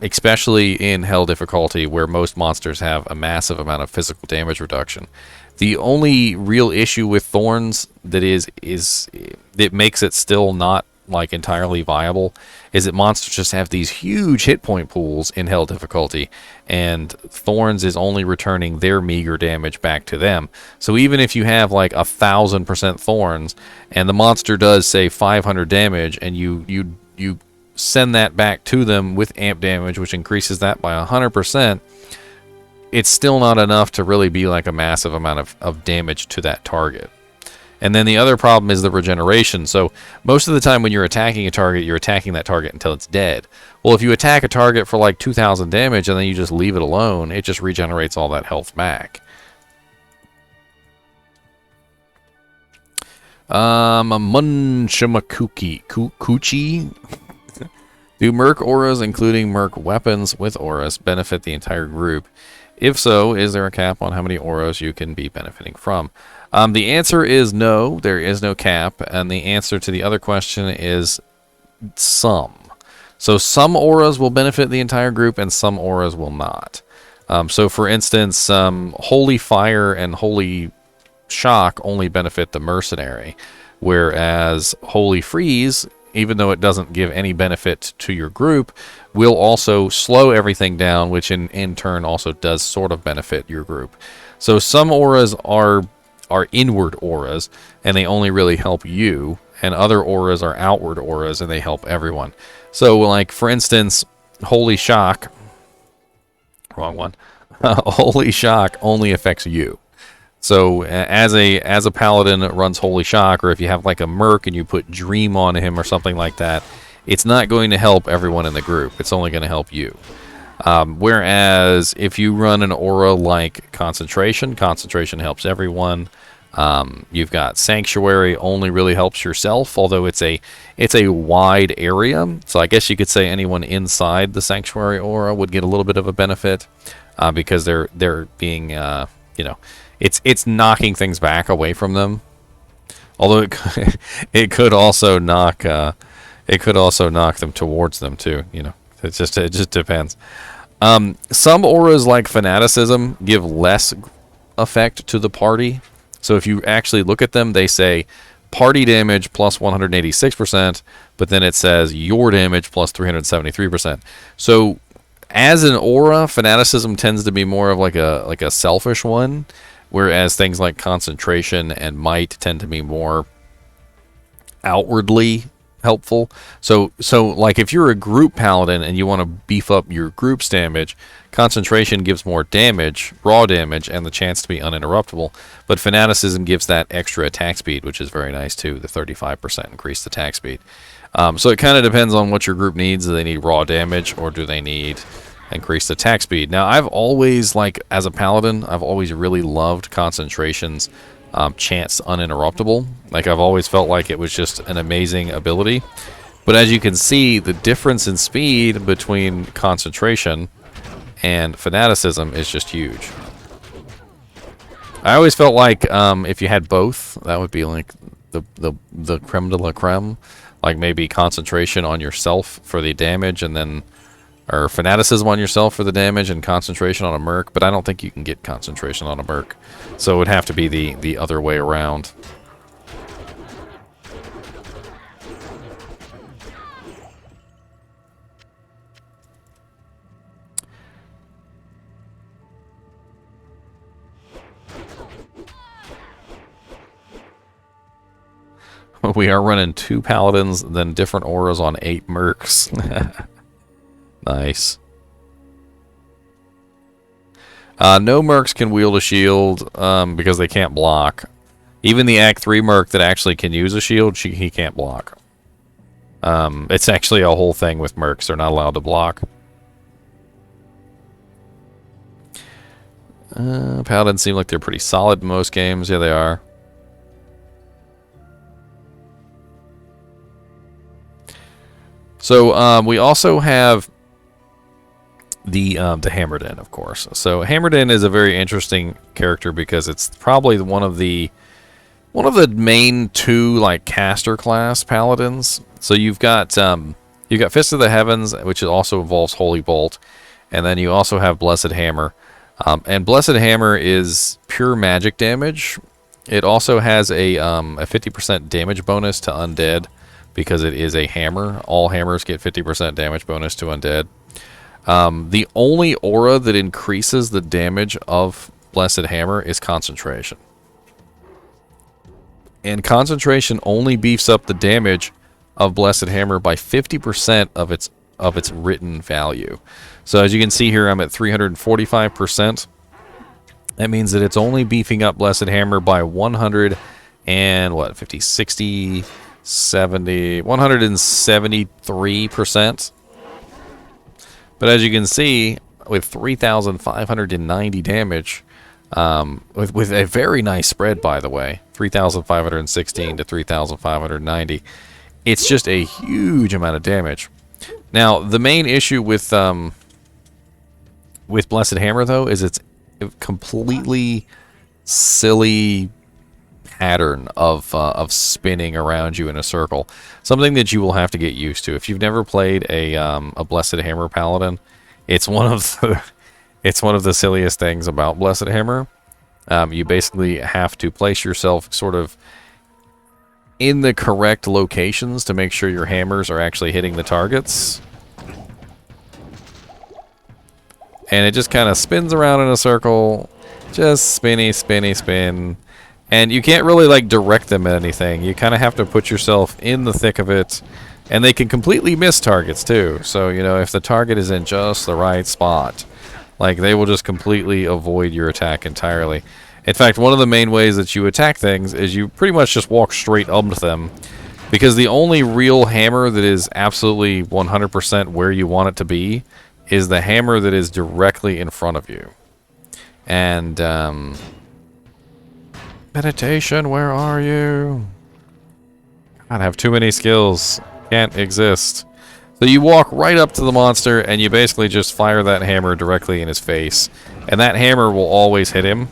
Especially in Hell difficulty, where most monsters have a massive amount of physical damage reduction. The only real issue with Thorns that is it makes it still not like entirely viable is that monsters just have these huge hit point pools in Hell difficulty, and Thorns is only returning their meager damage back to them. So even if you have like 1,000% Thorns and the monster does say 500 damage, and you send that back to them with amp damage, which increases that by 100%, it's still not enough to really be like a massive amount of damage to that target. And then the other problem is the regeneration. So most of the time when you're attacking a target, you're attacking that target until it's dead. Well, if you attack a target for like 2,000 damage and then you just leave it alone, it just regenerates all that health back. Munchamakuki Kuchi. Do Merc auras, including Merc weapons with auras, benefit the entire group? If so, is there a cap on how many auras you can be benefiting from? The answer is no, there is no cap, and the answer to the other question is some. So some auras will benefit the entire group, and some auras will not. So for instance, Holy Fire and Holy Shock only benefit the Mercenary, whereas Holy Freeze, even though it doesn't give any benefit to your group, will also slow everything down, which in turn also does sort of benefit your group. So some auras are inward auras, and they only really help you, and other auras are outward auras, and they help everyone. So, like, for instance, Holy Shock, wrong one, Holy Shock only affects you. So, as a paladin that runs Holy Shock, or if you have, like, a merc and you put Dream on him or something like that, it's not going to help everyone in the group. It's only going to help you. Whereas if you run an aura like Concentration helps everyone. You've got Sanctuary, only really helps yourself, although it's a wide area. So I guess you could say anyone inside the Sanctuary aura would get a little bit of a benefit because they're being you know, it's knocking things back away from them. Although it could also knock them towards them too. You know, it just depends. Some auras like Fanaticism give less effect to the party. So if you actually look at them, they say party damage plus 186%, but then it says your damage plus 373%. So as an aura, Fanaticism tends to be more of like a selfish one, whereas things like Concentration and Might tend to be more outwardly helpful. So like if you're a group paladin and you want to beef up your group's damage, Concentration gives more damage, raw damage, and the chance to be uninterruptible. But Fanaticism gives that extra attack speed, which is very nice too, the 35% increased attack speed. So it kind of depends on what your group needs. Do they need raw damage, or do they need increased attack speed? Now, I've always, like, as a paladin, I've always really loved Concentration's chance uninterruptible. Like, I've always felt like it was just an amazing ability. But as you can see, the difference in speed between Concentration and Fanaticism is just huge. I always felt like if you had both, that would be like the creme de la creme. Like maybe Concentration on yourself for the damage, and then, or Fanaticism on yourself for the damage, and Concentration on a merc. But I don't think you can get Concentration on a merc, so it would have to be the other way around. We are running 2 paladins, then different auras on 8 mercs. Nice. No mercs can wield a shield because they can't block. Even the Act 3 merc that actually can use a shield, he can't block. It's actually a whole thing with mercs. They're not allowed to block. Paladins seem like they're pretty solid in most games. Yeah, they are. So we also have the Hammerdin, of course. So Hammerdin is a very interesting character because it's probably one of the main two like caster class paladins. So you've got Fist of the Heavens, which also involves Holy Bolt, and then you also have Blessed Hammer. And Blessed Hammer is pure magic damage. It also has a 50% damage bonus to undead because it is a hammer. All hammers get 50% damage bonus to undead. The only aura that increases the damage of Blessed Hammer is Concentration. And Concentration only beefs up the damage of Blessed Hammer by 50% of its written value. So as you can see here, I'm at 345%. That means that it's only beefing up Blessed Hammer by 100 and what, 50, 60, 70, 173%. But as you can see, with 3,590 damage, with a very nice spread, by the way, 3,516 to 3,590, it's just a huge amount of damage. Now, the main issue with Blessed Hammer, though, is it's a completely silly pattern of spinning around you in a circle. Something that you will have to get used to. If you've never played a Blessed Hammer Paladin, it's one of the silliest things about Blessed Hammer. You basically have to place yourself sort of in the correct locations to make sure your hammers are actually hitting the targets. And it just kind of spins around in a circle. Just spinny, spinny, spin. And you can't really like direct them at anything. You kind of have to put yourself in the thick of it. And they can completely miss targets too. So, you know, if the target is in just the right spot, like they will just completely avoid your attack entirely. In fact, one of the main ways that you attack things is you pretty much just walk straight up to them. Because the only real hammer that is absolutely 100% where you want it to be is the hammer that is directly in front of you. And, meditation, where are you? God, I have too many skills. Can't exist. So you walk right up to the monster and you basically just fire that hammer directly in his face. And that hammer will always hit him.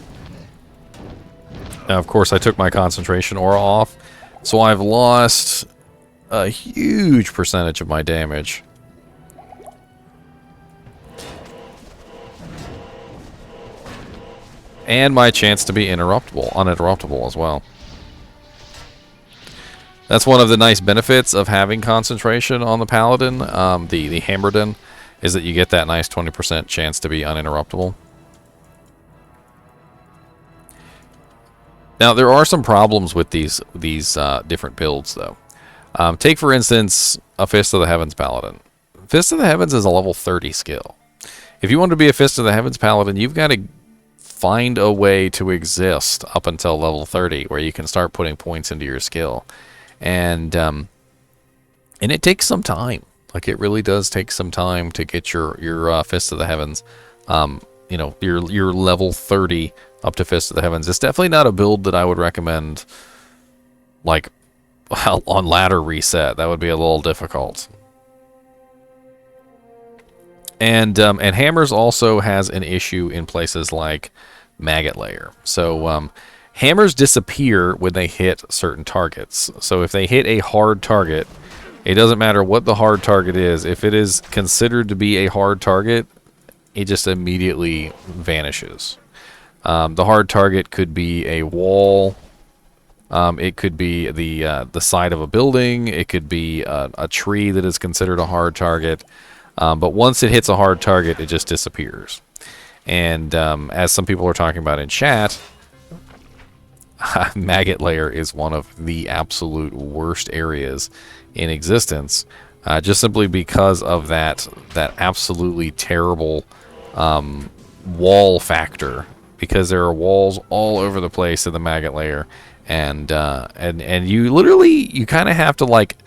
Now, of course, I took my concentration aura off. So I've lost a huge percentage of my damage. And my chance to be uninterruptible as well. That's one of the nice benefits of having concentration on the Paladin, the Hammerdin, is that you get that nice 20% chance to be uninterruptible. Now, there are some problems with these different builds, though. Take, for instance, a Fist of the Heavens Paladin. Fist of the Heavens is a level 30 skill. If you want to be a Fist of the Heavens Paladin, you've got to find a way to exist up until level 30, where you can start putting points into your skill. And it takes some time. Like, it really does take some time to get your Fist of the Heavens, you know, your level 30 up to Fist of the Heavens. It's definitely not a build that I would recommend, like, on ladder reset. That would be a little difficult. And Hammers also has an issue in places like Maggot Layer. So Hammers disappear when they hit certain targets. So if they hit a hard target, it doesn't matter what the hard target is. If it is considered to be a hard target, it just immediately vanishes. The hard target could be a wall. It could be the side of a building. It could be a tree that is considered a hard target. But once it hits a hard target, it just disappears. And as some people are talking about in chat, Maggot Layer is one of the absolute worst areas in existence, just simply because of that absolutely terrible wall factor, because there are walls all over the place in the maggot layer, and you literally, you kind of have to like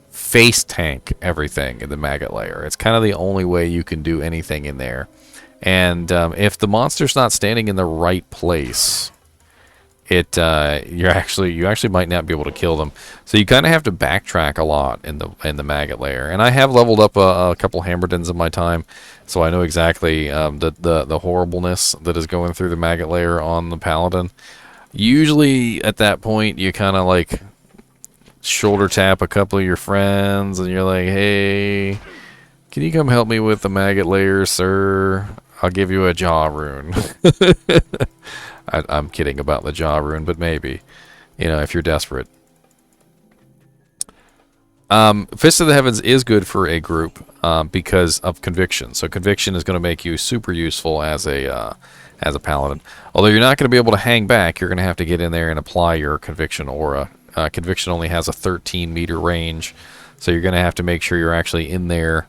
face tank everything in the maggot layer. It's kind of the only way you can do anything in there. And if the monster's not standing in the right place, you actually might not be able to kill them. So you kind of have to backtrack a lot in the maggot layer. And I have leveled up a couple hammerdins in my time, so I know exactly the horribleness that is going through the maggot layer on the paladin. Usually at that point, you kind of like shoulder tap a couple of your friends, and you're like, "Hey, can you come help me with the maggot layer, sir? I'll give you a jaw rune." I'm kidding about the jaw rune, but maybe, if you're desperate. Fist of the Heavens is good for a group because of conviction. So conviction is going to make you super useful as a paladin. Although you're not going to be able to hang back, you're going to have to get in there and apply your conviction aura. Conviction only has a 13-meter range, so you're going to have to make sure you're actually in there,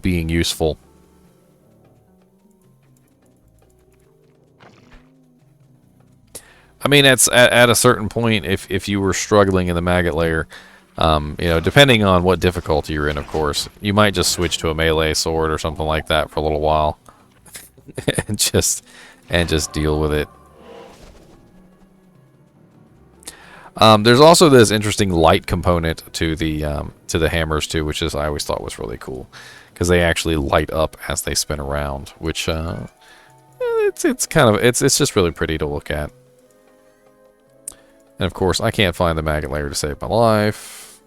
being useful. I mean, at a certain point, if you were struggling in the maggot layer, depending on what difficulty you're in, of course, you might just switch to a melee sword or something like that for a little while, and just deal with it. There's also this interesting light component to the hammers too, which I always thought was really cool, because they actually light up as they spin around, which it's just really pretty to look at. And of course, I can't find the maggot layer to save my life.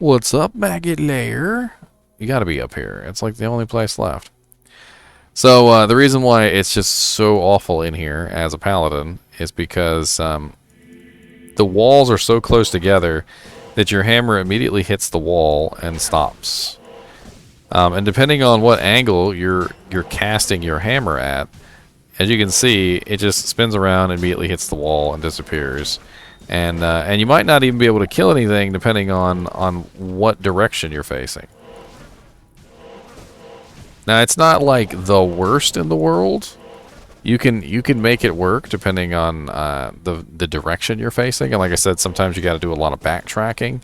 What's up, maggot layer? You gotta be up here. It's like the only place left. So, the reason why it's just so awful in here as a paladin is because the walls are so close together that your hammer immediately hits the wall and stops. And depending on what angle you're casting your hammer at, as you can see, it just spins around, immediately hits the wall, and disappears. And you might not even be able to kill anything depending on what direction you're facing. Now, it's not like the worst in the world. You can make it work depending on the direction you're facing. And like I said, sometimes you got to do a lot of backtracking.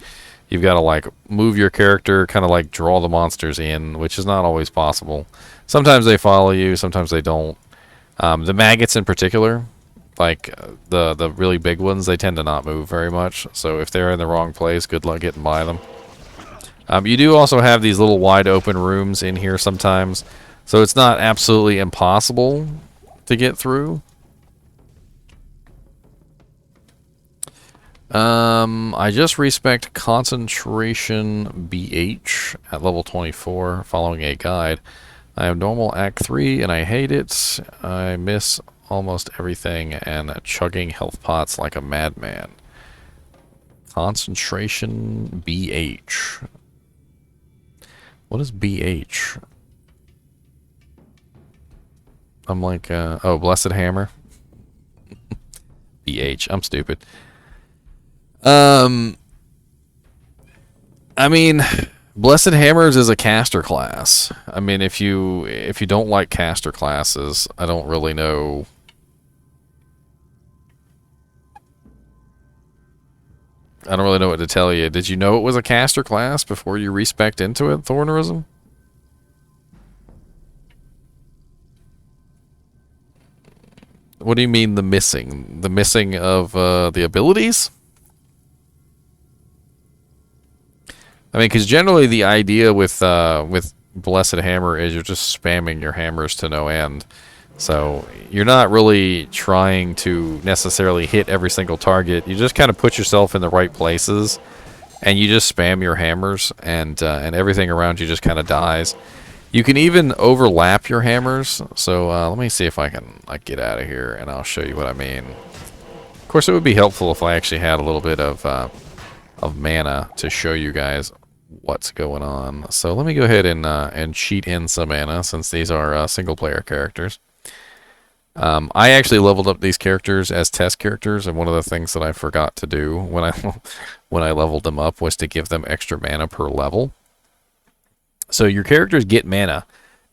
You've got to like move your character, kind of like draw the monsters in, which is not always possible. Sometimes they follow you, sometimes they don't. The maggots in particular, like the really big ones, they tend to not move very much. So if they're in the wrong place, good luck getting by them. You do also have these little wide open rooms in here sometimes, so it's not absolutely impossible to get through. I just respect concentration BH at level 24 following a guide. I have normal Act 3 and I hate it. I miss almost everything and chugging health pots like a madman. Concentration BH. What is BH? I'm like, oh, Blessed Hammer. BH. I'm stupid. I mean, Blessed Hammers is a caster class. I mean, if you don't like caster classes, I don't really know. I don't really know what to tell you. Did you know it was a caster class before you respect into it, Thornerism? What do you mean the missing? The missing of the abilities? I mean, because generally the idea with Blessed Hammer is you're just spamming your hammers to no end. So you're not really trying to necessarily hit every single target. You just kind of put yourself in the right places, and you just spam your hammers, and everything around you just kind of dies. You can even overlap your hammers. So let me see if I can get out of here, and I'll show you what I mean. Of course, it would be helpful if I actually had a little bit of mana to show you guys what's going on. So let me go ahead and cheat in some mana, since these are single player characters. I actually leveled up these characters as test characters, and one of the things that I forgot to do when I when I leveled them up was to give them extra mana per level. So your characters get mana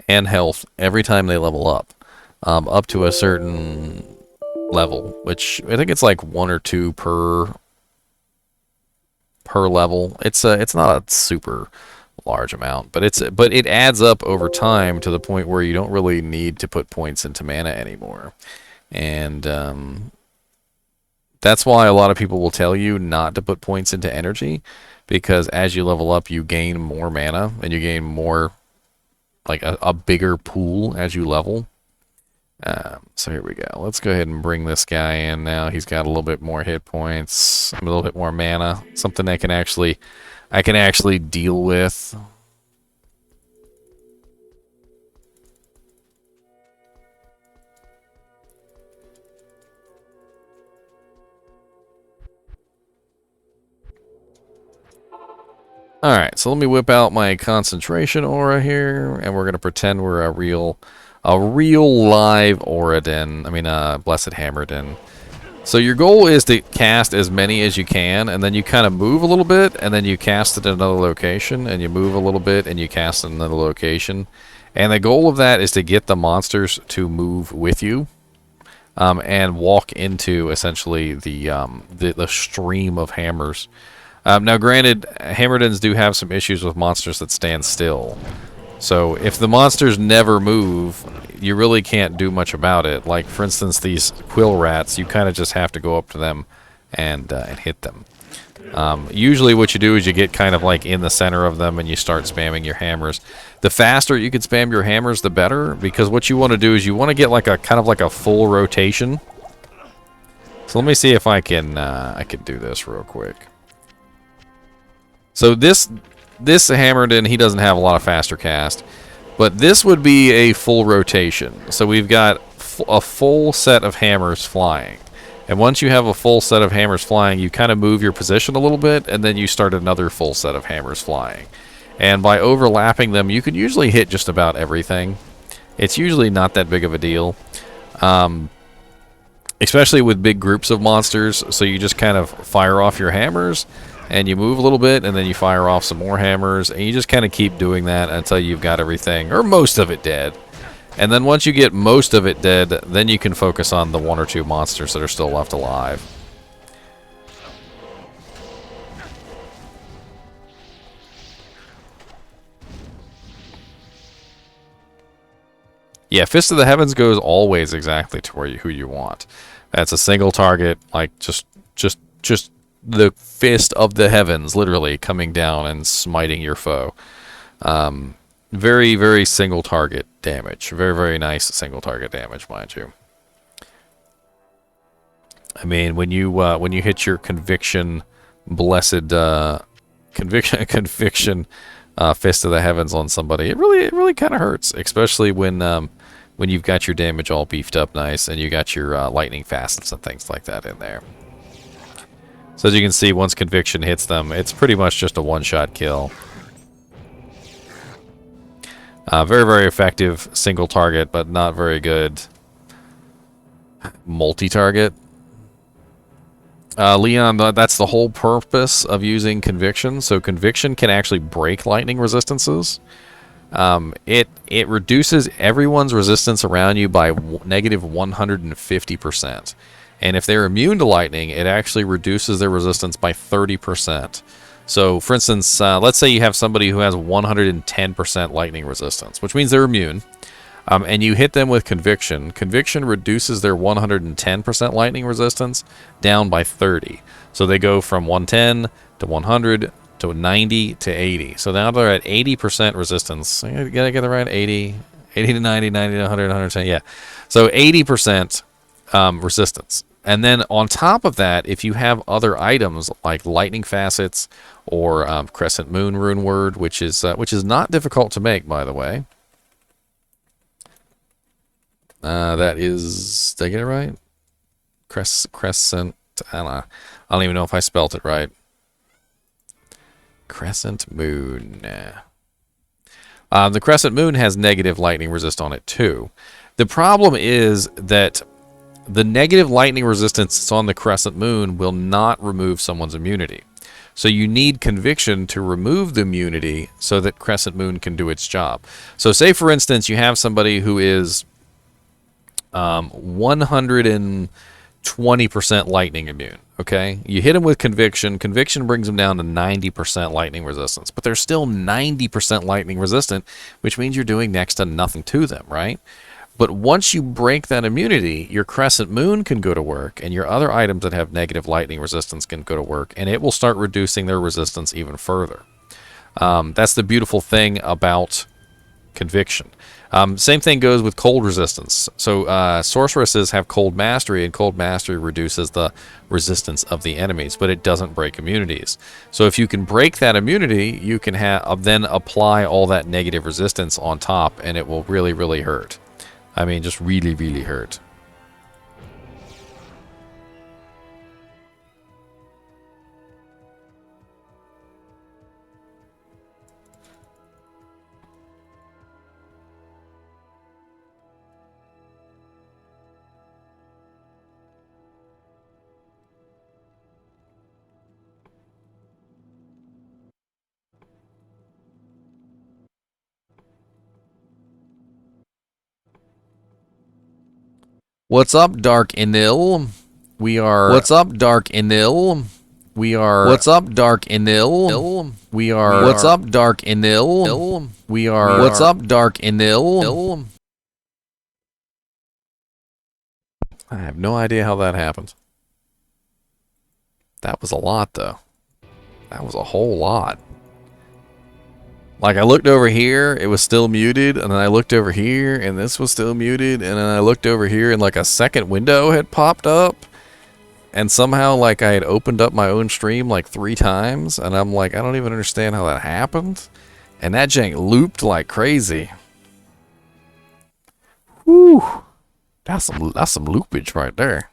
and health every time they level up to a certain level, which I think it's like 1 or 2 per level. It's not a super large amount, but it adds up over time to the point where you don't really need to put points into mana anymore. And that's why a lot of people will tell you not to put points into energy, because as you level up, you gain more mana and you gain more, like a bigger pool as you level. So here we go. Let's go ahead and bring this guy in now. He's got a little bit more hit points, a little bit more mana, something I can actually deal with. Alright, so let me whip out my concentration aura here, and we're going to pretend we're a real live Auradin. I mean, Blessed Hammerdin. So your goal is to cast as many as you can, and then you kind of move a little bit, and then you cast it at another location, and you move a little bit, and you cast it at another location. And the goal of that is to get the monsters to move with you, and walk into, essentially, the stream of hammers. Now, granted, Hammerdins do have some issues with monsters that stand still. So if the monsters never move, you really can't do much about it. Like, for instance, these quill rats, you kind of just have to go up to them and hit them. Usually what you do is you get kind of like in the center of them and you start spamming your hammers. The faster you can spam your hammers, the better, because what you want to do is you want to get like a kind of like a full rotation. So let me see if I can do this real quick. So this Hammerdin, he doesn't have a lot of faster cast, but this would be a full rotation. So we've got a full set of hammers flying. And once you have a full set of hammers flying, you kind of move your position a little bit, and then you start another full set of hammers flying. And by overlapping them, you can usually hit just about everything. It's usually not that big of a deal. Especially with big groups of monsters, so you just kind of fire off your hammers, and you move a little bit, and then you fire off some more hammers, and you just kind of keep doing that until you've got everything, or most of it, dead. And then once you get most of it dead, then you can focus on the 1 or 2 monsters that are still left alive. Yeah, Fist of the Heavens goes always exactly to who you want. That's a single target, like just the Fist of the Heavens, literally coming down and smiting your foe. Very, very single target damage. Very, very nice single target damage, mind you. I mean, when you hit your conviction, blessed conviction Fist of the Heavens on somebody, it really kind of hurts, especially when you've got your damage all beefed up nice and you got your lightning facets and things like that in there. So as you can see, once conviction hits them, it's pretty much just a one-shot kill. Very, very effective single target, but not very good multi-target. Leon, that's the whole purpose of using conviction. So conviction can actually break lightning resistances. It reduces everyone's resistance around you by negative 150%. And if they're immune to lightning, it actually reduces their resistance by 30%. So, for instance, let's say you have somebody who has 110% lightning resistance, which means they're immune, and you hit them with conviction. Conviction reduces their 110% lightning resistance down by 30. So they go from 110 to 100 to 90 to 80. So now they're at 80% resistance. You gotta get it right. 80 to 90, 90 to 100, 110. Yeah. So 80% resistance. And then on top of that, if you have other items like lightning facets or crescent moon rune word, which is not difficult to make, by the way. That is, did I get it right? Crescent. I don't even know if I spelt it right. Crescent moon. The Crescent Moon has negative lightning resist on it too. The problem is that the negative lightning resistance that's on the Crescent Moon will not remove someone's immunity. So you need Conviction to remove the immunity so that Crescent Moon can do its job. So say, for instance, you have somebody who is 120% lightning immune. Okay, you hit them with Conviction. Conviction brings them down to 90% lightning resistance, but they're still 90% lightning resistant, which means you're doing next to nothing to them, right? But once you break that immunity, your Crescent Moon can go to work, and your other items that have negative lightning resistance can go to work, and it will start reducing their resistance even further. That's the beautiful thing about Conviction. Same thing goes with cold resistance. So sorceresses have cold mastery, and cold mastery reduces the resistance of the enemies, but it doesn't break immunities. So if you can break that immunity, you can then apply all that negative resistance on top, and it will really, really hurt. I mean, just really, really hurt. What's up, Dark Enil? We are. What's up, Dark Enil? We are. What's up, Dark Enil? We are. What's up, Dark Enil? We are. What's up, Dark Enil? I have no idea how that happened. That was a lot, though. That was a whole lot. Like, I looked over here, it was still muted, and then I looked over here, and this was still muted, and then I looked over here, and like a second window had popped up, and somehow, like, I had opened up my own stream like 3 times, and I'm like, I don't even understand how that happened, and that jank looped like crazy. Whew. That's some loopage right there.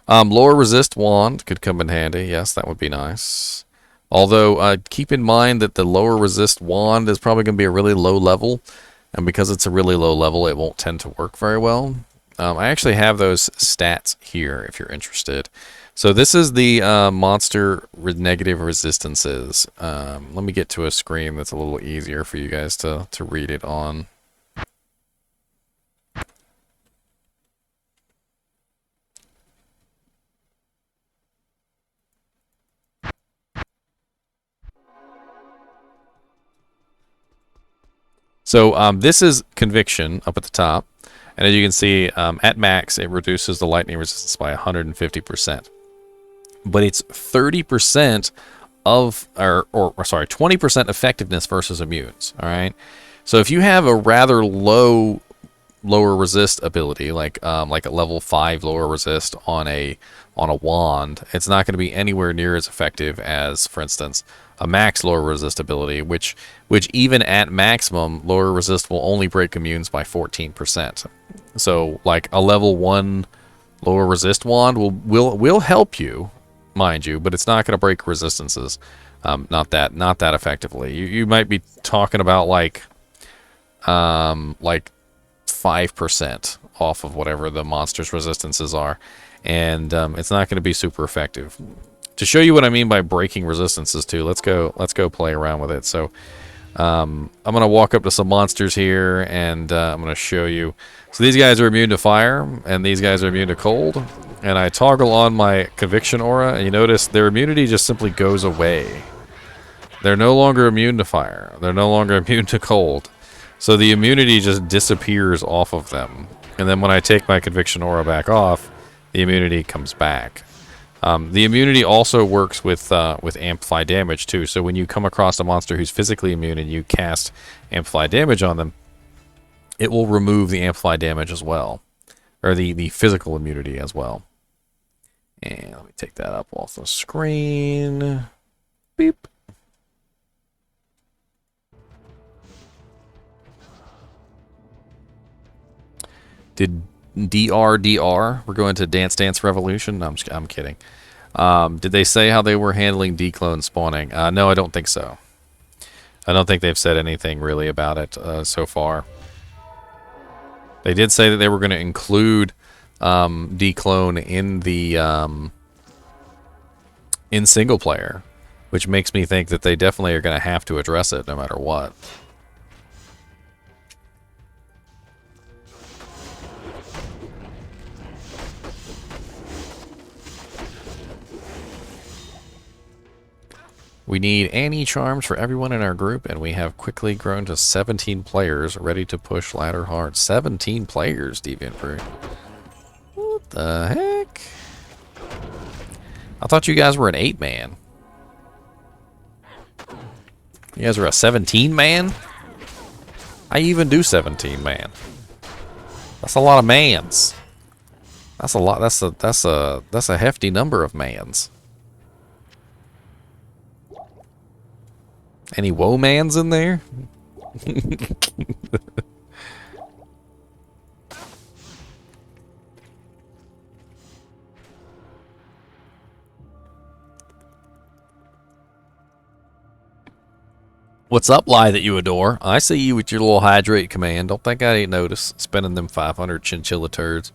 Lower resist wand could come in handy. Yes, that would be nice. Although, keep in mind that the lower resist wand is probably going to be a really low level. And because it's a really low level, it won't tend to work very well. I actually have those stats here if you're interested. So this is the monster negative resistances. Let me get to a screen that's a little easier for you guys to read it on. So this is Conviction up at the top. And as you can see, at max, it reduces the lightning resistance by 150%. But it's 30% of, or sorry, 20% effectiveness versus immunes, all right? So if you have a rather lower resist ability, like a level 5 lower resist on a wand, it's not going to be anywhere near as effective as, for instance, a max lower resist ability, which even at maximum, lower resist will only break immunes by 14%. So like a level 1 lower resist wand will help you, mind you, but it's not going to break resistances, not that effectively. You might be talking about like 5% off of whatever the monster's resistances are, and it's not going to be super effective. To show you what I mean by breaking resistances too, let's go play around with it. So I'm gonna walk up to some monsters here, and I'm gonna show you. So these guys are immune to fire, and these guys are immune to cold. And I toggle on my Conviction aura, and you notice their immunity just simply goes away. They're no longer immune to fire. They're no longer immune to cold. So the immunity just disappears off of them. And then when I take my Conviction aura back off, the immunity comes back. The immunity also works with amplify damage too. So when you come across a monster who's physically immune and you cast amplify damage on them, it will remove the amplify damage as well, or the physical immunity as well. And let me take that up off the screen. Beep. Did DRDR? We're going to Dance Dance Revolution? No, I'm kidding. Did they say how they were handling declone spawning? No, I don't think so. I don't think they've said anything really about it so far. They did say that they were going to include declone in the in single player, which makes me think that they definitely are going to have to address it no matter what. We need anti-charms for everyone in our group, and we have quickly grown to 17 players ready to push ladder hard. 17 players, Deviant Brew. What the heck? I thought you guys were an 8-man. You guys are a 17-man? I even do 17-man. That's a lot of mans. That's a lot. That's a hefty number of mans. Any woe-mans in there? What's up, lie that you adore? I see you with your little hydrate command. Don't think I ain't noticed. Spending them 500 chinchilla turds.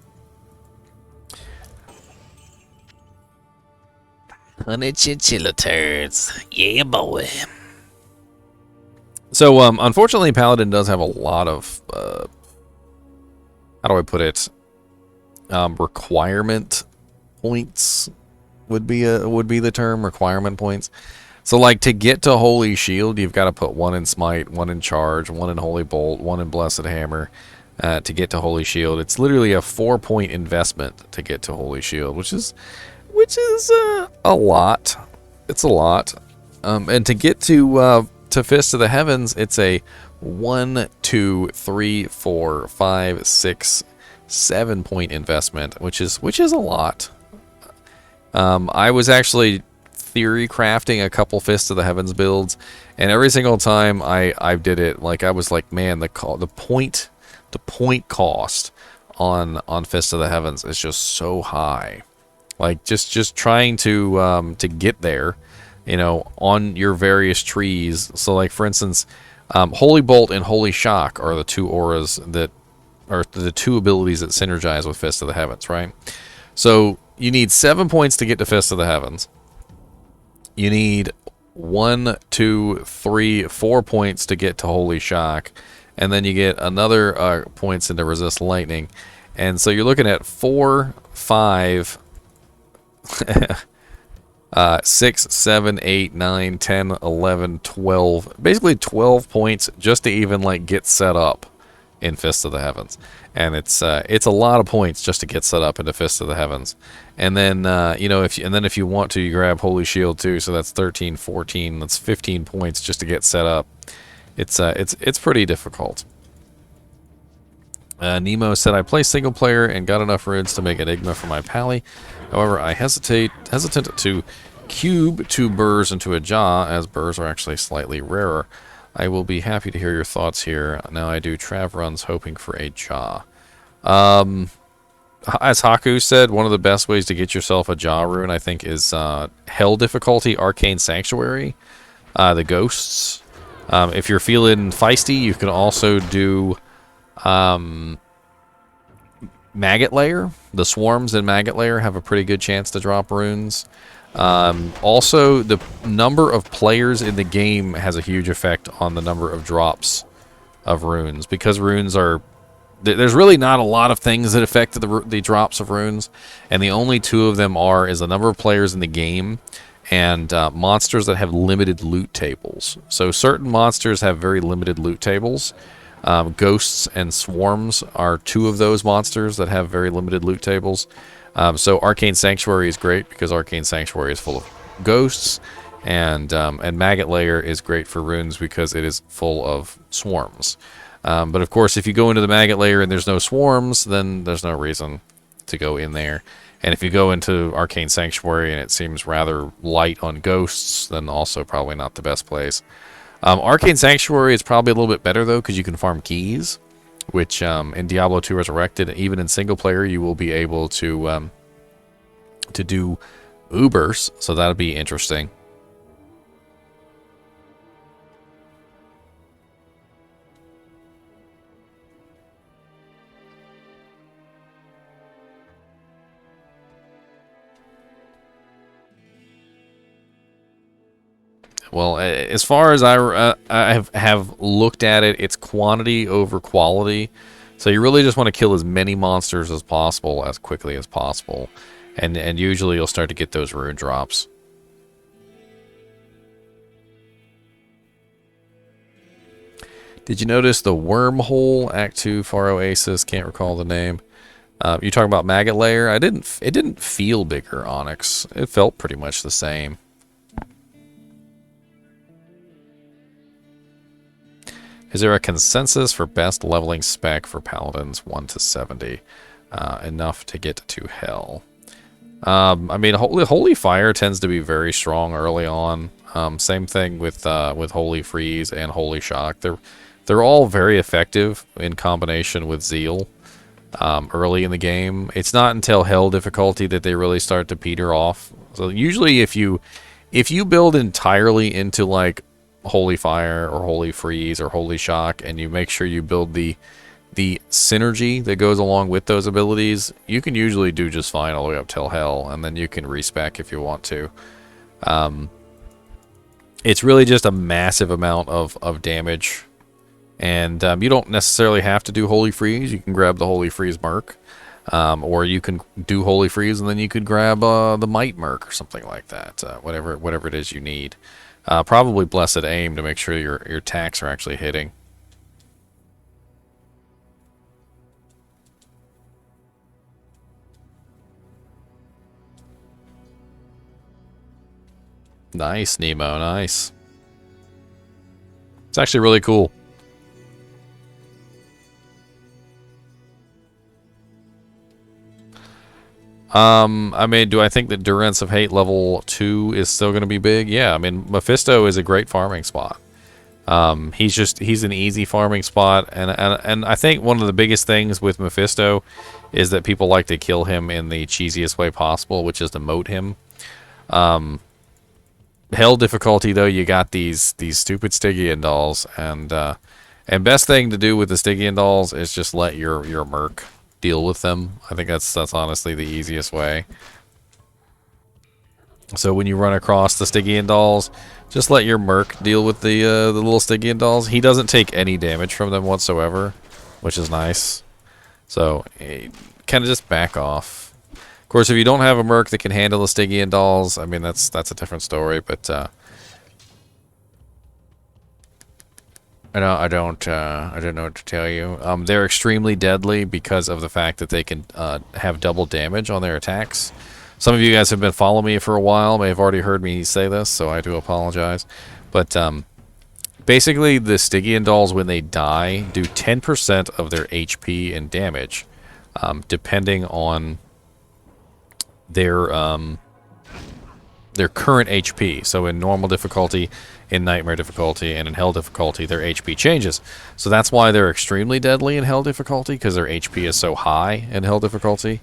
100 chinchilla turds. Yeah, boy. So, unfortunately, Paladin does have a lot of, how do I put it? Requirement points would be the term. Requirement points. So, like, to get to Holy Shield, you've got to put 1 in Smite, 1 in Charge, 1 in Holy Bolt, 1 in Blessed Hammer to get to Holy Shield. It's literally a 4-point investment to get to Holy Shield, which is a lot. It's a lot. And to get to Fist of the Heavens, it's a 1, 2, 3, 4, 5, 6, 7-point investment, which is a lot. I was actually theory crafting a couple Fist of the Heavens builds, and every single time I did it, like I was like, man, the point cost on Fist of the Heavens is just so high. Like just trying to get there, you know, on your various trees. So like for instance, Holy Bolt and Holy Shock are the two auras that are the two abilities that synergize with Fist of the Heavens, right? So you need 7 points to get to Fist of the Heavens. You need 1, 2, 3, 4 points to get to Holy Shock, and then you get another points into Resist Lightning, and so you're looking at 4, 5. 6, 7, 8, 9, 10, 11, 12. Basically 12 points just to even like get set up in Fist of the Heavens. And it's a lot of points just to get set up into Fist of the Heavens. And then you know, if you want to, you grab Holy Shield too, so that's 13, 14, that's 15 points just to get set up. It's pretty difficult. Nemo said, I play single player and got enough runes to make Enigma for my pally. However, I hesitant to cube 2 burrs into a jaw, as burrs are actually slightly rarer. I will be happy to hear your thoughts here. Now I do trav runs hoping for a jaw. As Haku said, one of the best ways to get yourself a jaw rune, I think, is Hell difficulty, Arcane Sanctuary, the Ghosts. If you're feeling feisty, you can also do Maggot Layer. The Swarms in Maggot Layer have a pretty good chance to drop runes. Also, the number of players in the game has a huge effect on the number of drops of runes, because runes are... There's really not a lot of things that affect the drops of runes, and the only 2 of them is the number of players in the game and monsters that have limited loot tables. So certain monsters have very limited loot tables. Ghosts and Swarms are 2 of those monsters that have very limited loot tables. So Arcane Sanctuary is great because Arcane Sanctuary is full of ghosts, and Maggot Layer is great for runes because it is full of swarms. But of course, if you go into the Maggot Layer and there's no swarms, then there's no reason to go in there. And if you go into Arcane Sanctuary and it seems rather light on ghosts, then also probably not the best place. Arcane Sanctuary is probably a little bit better, though, because you can farm keys, which in Diablo 2 Resurrected, even in single player, you will be able to do Ubers, so that'll be interesting. Well, as far as I have looked at it, it's quantity over quality. So you really just want to kill as many monsters as possible, as quickly as possible. And usually you'll start to get those rune drops. Did you notice the wormhole Act 2 Far Oasis? Can't recall the name. You talking about Maggot Layer? It didn't feel bigger, Onyx. It felt pretty much the same. Is there a consensus for best leveling spec for Paladins 1 to 70? Enough to get to hell. I mean, Holy Fire tends to be very strong early on. Same thing with Holy Freeze and Holy Shock. They're all very effective in combination with Zeal early in the game. It's not until Hell difficulty that they really start to peter off. So usually if you build entirely into like Holy Fire or Holy Freeze or Holy Shock, and you make sure you build the synergy that goes along with those abilities, you can usually do just fine all the way up till Hell, and then you can respec if you want to. It's really just a massive amount of damage, and you don't necessarily have to do Holy Freeze. You can grab the Holy Freeze Merc, or you can do Holy Freeze and then you could grab the Might Merc or something like that, whatever it is you need. Probably Blessed Aim to make sure your attacks are actually hitting. Nice, Nemo, nice. It's actually really cool. I mean, do I think that Durance of Hate level 2 is still going to be big? Yeah, I mean, Mephisto is a great farming spot. He's an easy farming spot, and I think one of the biggest things with Mephisto is that people like to kill him in the cheesiest way possible, which is to moat him. Hell difficulty, though, you got these stupid Stygian Dolls, and best thing to do with the Stygian Dolls is just let your merc deal with them. I think that's honestly the easiest way. So when you run across the Stygian Dolls, just let your merc deal with the little Stygian Dolls. He doesn't take any damage from them whatsoever, which is nice. So kind of just back off. Of course, if you don't have a merc that can handle the Stygian Dolls, I mean that's a different story. But I don't know what to tell you. They're extremely deadly because of the fact that they can have double damage on their attacks. Some of you guys have been following me for a while, may have already heard me say this, so I do apologize. But basically, the Stygian Dolls, when they die, do 10% of their HP and damage, depending on their current HP. So in normal difficulty, in nightmare difficulty, and in hell difficulty, their HP changes. So that's why they're extremely deadly in hell difficulty, because their HP is so high in hell difficulty.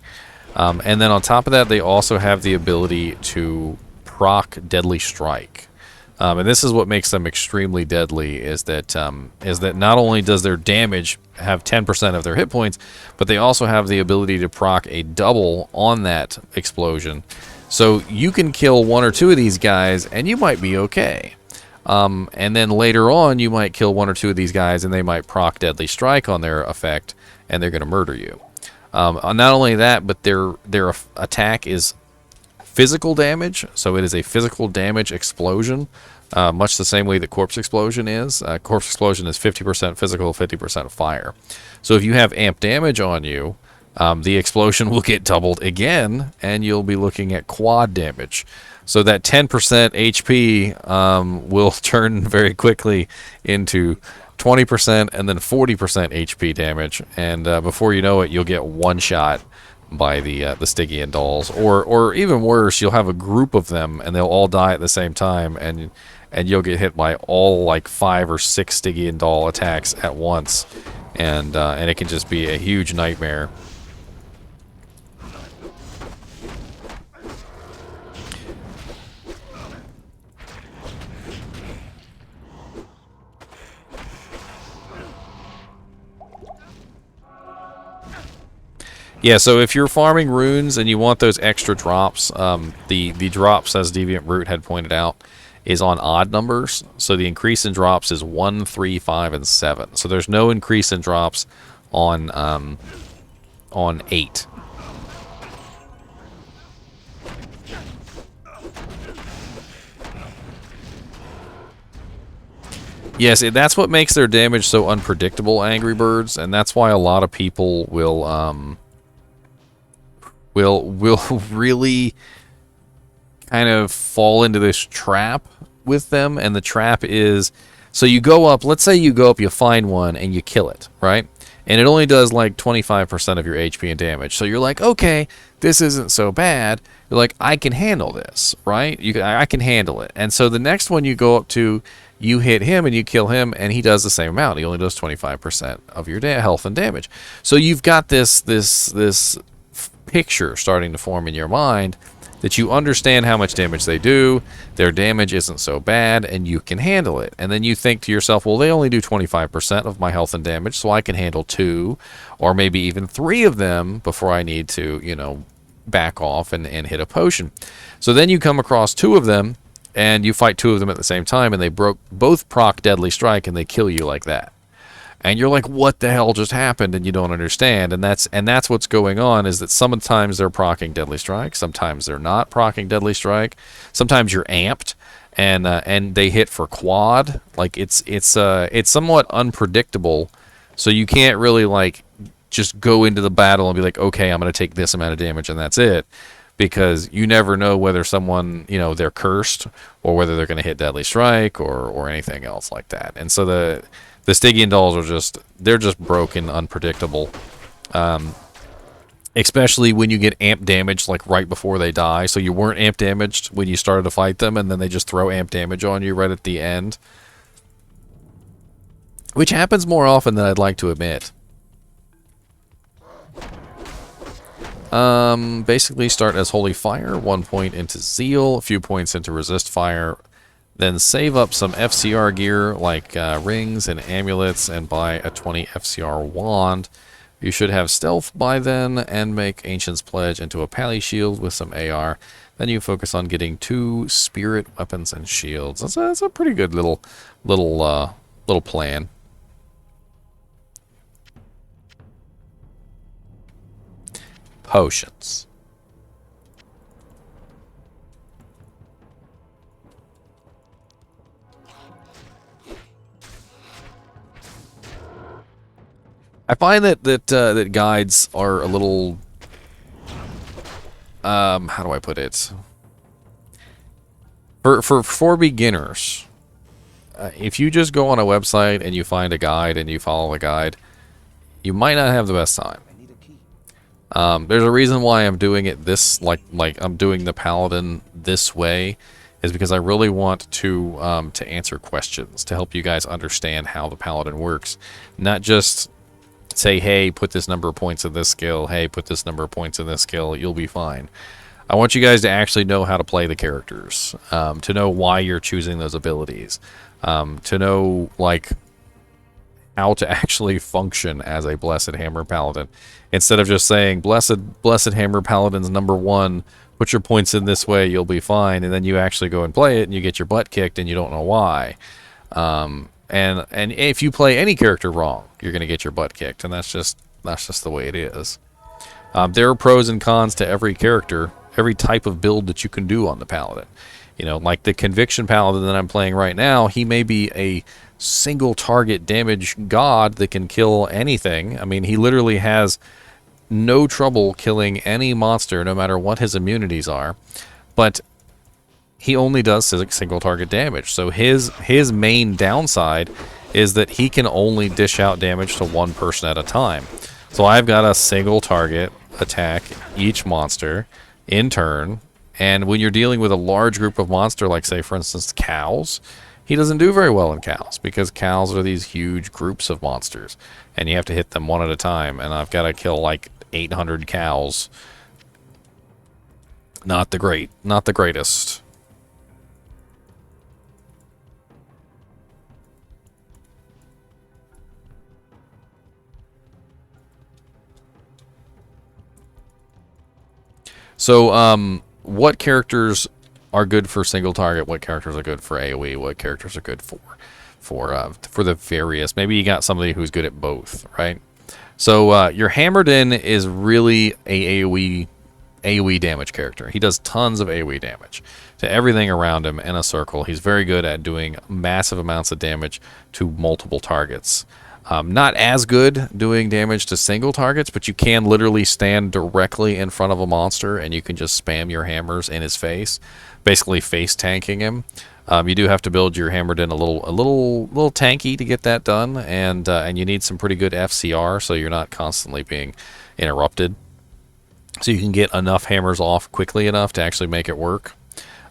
And then on top of that, they also have the ability to proc Deadly Strike. And this is what makes them extremely deadly, is that not only does their damage have 10% of their hit points, but they also have the ability to proc a double on that explosion. So you can kill one or two of these guys, and you might be okay. And then later on, you might kill one or two of these guys, and they might proc Deadly Strike on their effect, and they're going to murder you. Not only that, but their attack is physical damage, so it is a physical damage explosion, much the same way that Corpse Explosion is. Corpse Explosion is 50% physical, 50% fire. So if you have amp damage on you, the explosion will get doubled again, and you'll be looking at quad damage. So that 10% HP will turn very quickly into 20% and then 40% HP damage, and before you know it, you'll get one shot by the Stygian Dolls, or even worse, you'll have a group of them and they'll all die at the same time, and you'll get hit by all like 5 or 6 Stygian Doll attacks at once, and it can just be a huge nightmare. Yeah, so if you're farming runes and you want those extra drops, the drops, as Deviant Root had pointed out, is on odd numbers. So the increase in drops is 1, 3, 5, and 7. So there's no increase in drops on 8. Yes, that's what makes their damage so unpredictable, Angry Birds, and that's why a lot of people will really kind of fall into this trap with them. And the trap is, so you go up, let's say you go up, you find one and you kill it, right? And it only does like 25% of your HP and damage. So you're like, okay, this isn't so bad. You're like, I can handle this, right? I can handle it. And so the next one you go up to, you hit him and you kill him, and he does the same amount. He only does 25% of your health and damage. So you've got this picture starting to form in your mind that you understand how much damage they do, their damage isn't so bad, and you can handle it. And then you think to yourself, well, they only do 25% of my health and damage, so I can handle 2 or maybe even 3 of them before I need to, you know, back off and hit a potion. So then you come across 2 of them, and you fight 2 of them at the same time, and they both proc Deadly Strike, and they kill you like that. And you're like, what the hell just happened? And you don't understand. And that's what's going on, is that sometimes they're proccing Deadly Strike, sometimes they're not proccing Deadly Strike, sometimes you're amped and they hit for quad. Like it's somewhat unpredictable, so you can't really like just go into the battle and be like, okay, I'm going to take this amount of damage and that's it, because you never know whether someone, you know, they're cursed or whether they're going to hit Deadly Strike or anything else like that. And so the Stygian Dolls are they're just broken, unpredictable. Especially when you get amp damage like right before they die. So you weren't amp damaged when you started to fight them, and then they just throw amp damage on you right at the end. Which happens more often than I'd like to admit. Basically start as Holy Fire, 1 point into Zeal, a few points into Resist Fire, then save up some FCR gear like rings and amulets and buy a 20 FCR wand. You should have stealth by then and make Ancient's Pledge into a pally shield with some AR. Then you focus on getting 2 spirit weapons and shields. That's a pretty good little plan. Potions. I find that guides are a little, how do I put it? For beginners, if you just go on a website and you find a guide and you follow the guide, you might not have the best time. There's a reason why I'm doing it this, like I'm doing the Paladin this way, is because I really want to answer questions, to help you guys understand how the Paladin works, not just say, hey, put this number of points in this skill, hey, put this number of points in this skill, you'll be fine. I want you guys to actually know how to play the characters, to know why you're choosing those abilities, to know, like, how to actually function as a Blessed Hammer Paladin. Instead of just saying, Blessed Hammer Paladin's number 1, put your points in this way, you'll be fine, and then you actually go and play it, and you get your butt kicked, and you don't know why. And if you play any character wrong, you're going to get your butt kicked, and that's just the way it is. There are pros and cons to every character, every type of build that you can do on the Paladin. You know, like the Conviction Paladin that I'm playing right now, he may be a single target damage god that can kill anything. I mean, he literally has no trouble killing any monster, no matter what his immunities are. But he only does single target damage. So his main downside is that he can only dish out damage to one person at a time. So I've got a single target attack each monster in turn. And when you're dealing with a large group of monster, like say for instance cows, he doesn't do very well in cows, because cows are these huge groups of monsters and you have to hit them one at a time, and I've got to kill like 800 cows. Not the greatest. So, what characters are good for single target? What characters are good for AoE? What characters are good for the various? Maybe you got somebody who's good at both, right? So your Hammerdin is really a AoE damage character. He does tons of AoE damage to everything around him in a circle. He's very good at doing massive amounts of damage to multiple targets. Not as good doing damage to single targets, but you can literally stand directly in front of a monster and you can just spam your hammers in his face, basically face tanking him. You do have to build your Hammerdin a little tanky to get that done, and you need some pretty good FCR so you're not constantly being interrupted. So you can get enough hammers off quickly enough to actually make it work.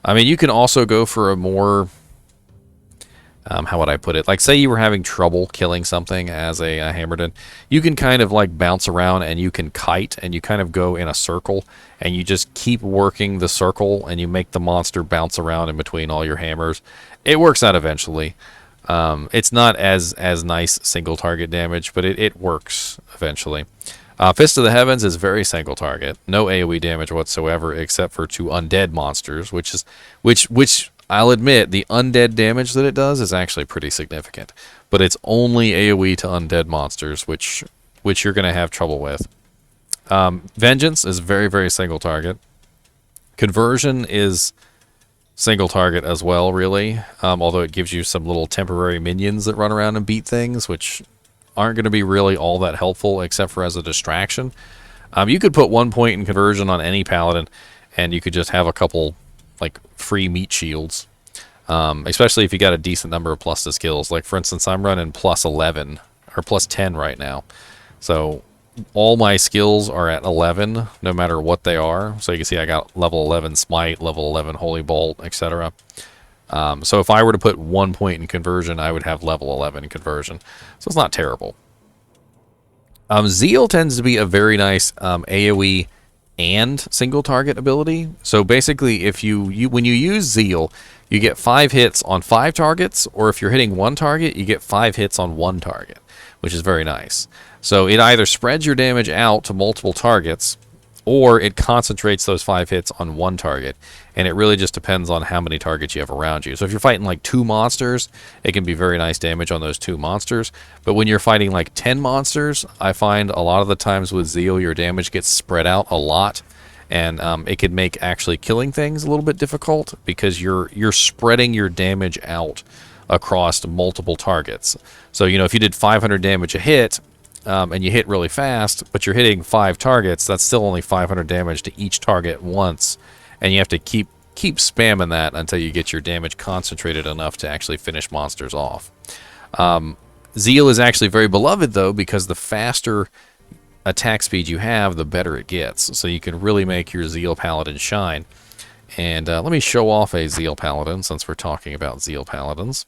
I mean, you can also go for a more how would I put it? Like, say you were having trouble killing something as a Hammerdin, you can kind of like bounce around and you can kite and you kind of go in a circle and you just keep working the circle and you make the monster bounce around in between all your hammers. It works out eventually. It's not as nice single target damage, but it works eventually. Fist of the Heavens is very single target, no AoE damage whatsoever, except for to undead monsters, which I'll admit the undead damage that it does is actually pretty significant, but it's only AoE to undead monsters, which you're going to have trouble with. Vengeance is very single target. Conversion is single target as well, really, although it gives you some little temporary minions that run around and beat things, which aren't going to be really all that helpful except for as a distraction. You could put 1 point in conversion on any paladin and you could just have a couple like free meat shields, especially if you got a decent number of plus to skills. Like for instance, I'm running plus 11 or plus 10 right now, so all my skills are at 11 no matter what they are. So you can see I got level 11 Smite, level 11 Holy Bolt, etc. So if I were to put 1 point in conversion, I would have level 11 conversion. So it's not terrible. Zeal tends to be a very nice AoE and single target ability. So basically, if when you use Zeal, you get 5 hits on 5 targets, or if you're hitting 1 target, you get 5 hits on 1 target, which is very nice. So it either spreads your damage out to multiple targets, or it concentrates those 5 hits on 1 target, and it really just depends on how many targets you have around you. So if you're fighting like 2 monsters, it can be very nice damage on those 2 monsters, but when you're fighting like 10 monsters, I find a lot of the times with Zeal, your damage gets spread out a lot, and it can make actually killing things a little bit difficult, because you're spreading your damage out across multiple targets. So, you know, if you did 500 damage a hit, and you hit really fast, but you're hitting 5 targets, that's still only 500 damage to each target once, and you have to keep spamming that until you get your damage concentrated enough to actually finish monsters off. Zeal is actually very beloved, though, because the faster attack speed you have, the better it gets, so you can really make your Zeal Paladin shine. And let me show off a Zeal Paladin, since we're talking about Zeal Paladins.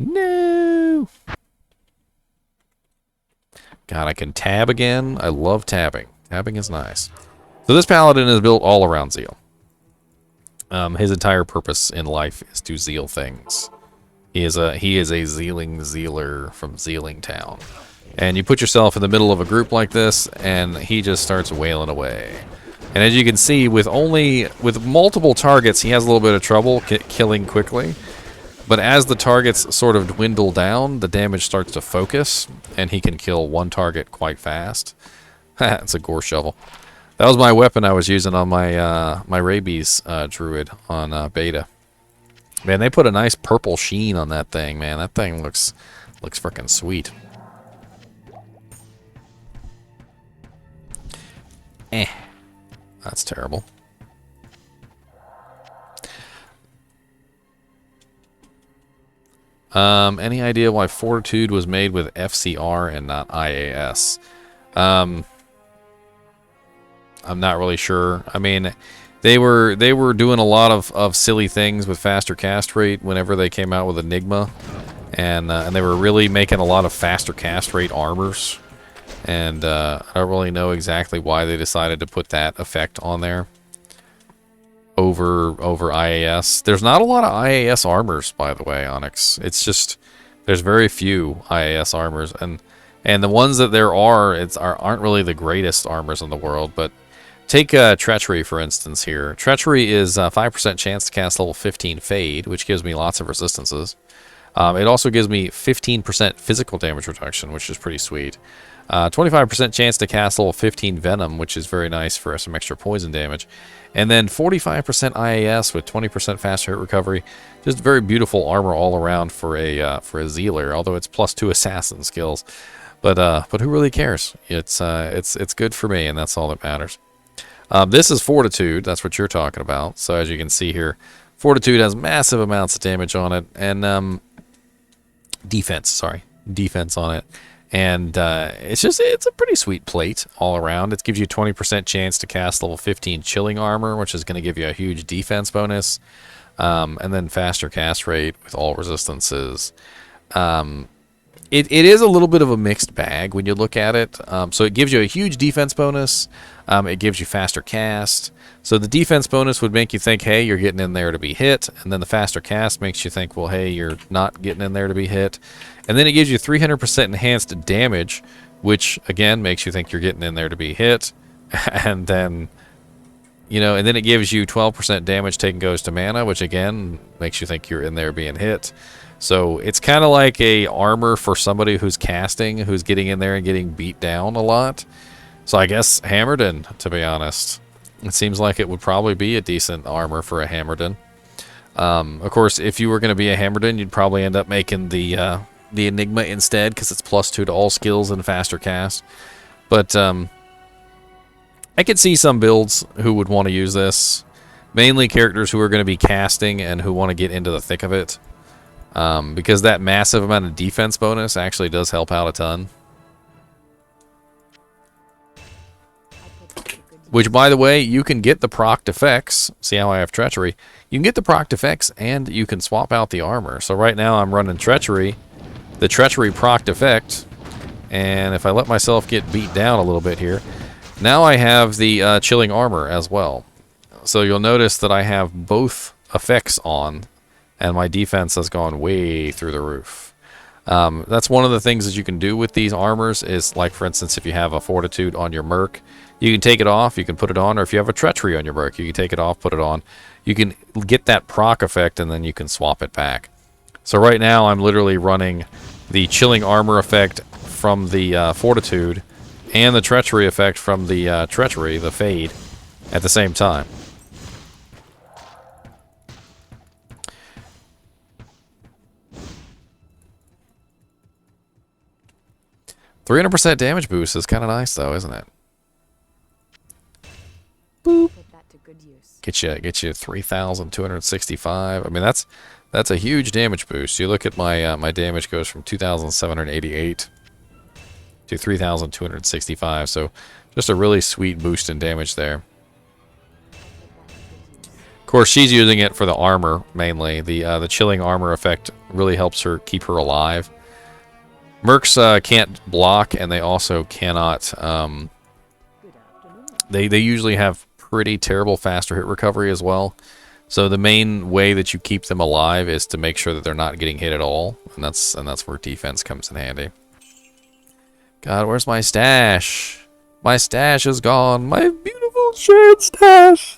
No! God, I can tab again. I love tabbing. Tabbing is nice. So this paladin is built all around Zeal. His entire purpose in life is to Zeal things. He is a Zealing Zealer from Zealing Town. And you put yourself in the middle of a group like this, and he just starts wailing away. And as you can see, with multiple targets, he has a little bit of trouble killing quickly. But as the targets sort of dwindle down, the damage starts to focus, and he can kill 1 target quite fast. It's a gore shovel. That was my weapon I was using on my my rabies druid on beta. Man, they put a nice purple sheen on that thing, man. That thing looks freaking sweet. That's terrible. Any idea why Fortitude was made with FCR and not IAS? I'm not really sure. I mean, they were doing a lot of silly things with faster cast rate whenever they came out with Enigma, and they were really making a lot of faster cast rate armors, and I don't really know exactly why they decided to put that effect on there over IAS. There's not a lot of IAS armors, by the way, Onyx. It's just there's very few IAS armors, and And the ones that there are, aren't really the greatest armors in the world. But take Treachery, for instance, here. Treachery is a 5% chance to cast level 15 Fade, which gives me lots of resistances. It also gives me 15% physical damage reduction, which is pretty sweet. 25% chance to cast level 15 Venom, which is very nice for some extra poison damage. And then 45% IAS with 20% faster hit recovery. Just very beautiful armor all around for a Zealer, although it's +2 assassin skills. But who really cares? It's good for me, and that's all that matters. This is Fortitude. That's what you're talking about. So as you can see here, Fortitude has massive amounts of damage on it, and defense on it. And it's a pretty sweet plate all around. It gives you 20% chance to cast level 15 Chilling Armor, which is going to give you a huge defense bonus. And then faster cast rate with all resistances. It is a little bit of a mixed bag when you look at it. So it gives you a huge defense bonus. It gives you faster cast. So the defense bonus would make you think, hey, you're getting in there to be hit. And then the faster cast makes you think, well, hey, you're not getting in there to be hit. And then it gives you 300% enhanced damage, which, again, makes you think you're getting in there to be hit. And then, and then it gives you 12% damage taken goes to mana, which, again, makes you think you're in there being hit. So it's kind of like a armor for somebody who's casting, who's getting in there and getting beat down a lot. So I guess Hammerdin, to be honest. It seems like it would probably be a decent armor for a Hammerdin. Of course, if you were going to be a Hammerdin, you'd probably end up making the Enigma instead, because it's +2 to all skills and faster cast. But I could see some builds who would want to use this. Mainly characters who are going to be casting and who want to get into the thick of it. Because that massive amount of defense bonus actually does help out a ton. Which, by the way, you can get the procced effects. See how I have Treachery? You can get the procced effects, and you can swap out the armor. So right now I'm running Treachery, the Treachery procced effect, and if I let myself get beat down a little bit here, now I have the Chilling Armor as well. So you'll notice that I have both effects on, and my defense has gone way through the roof. That's one of the things that you can do with these armors is, like, for instance, if you have a Fortitude on your Merc, you can take it off, you can put it on, or if you have a Treachery on your Merc, you can take it off, put it on. You can get that proc effect, and then you can swap it back. So right now, I'm literally running the Chilling Armor effect from the Fortitude and the Treachery effect from the Treachery, the Fade, at the same time. %300 damage boost is kind of nice, though, isn't it? Boop. Put that to good use. Get you 3,265. I mean, that's a huge damage boost. You look at my my damage goes from 2,788 to 3,265. So just a really sweet boost in damage there. Of course, she's using it for the armor mainly. The Chilling Armor effect really helps her keep her alive. Mercs can't block, and they also cannot. They usually have pretty terrible faster hit recovery as well. So the main way that you keep them alive is to make sure that they're not getting hit at all, and that's where defense comes in handy. God, where's my stash? My stash is gone. My beautiful shared stash.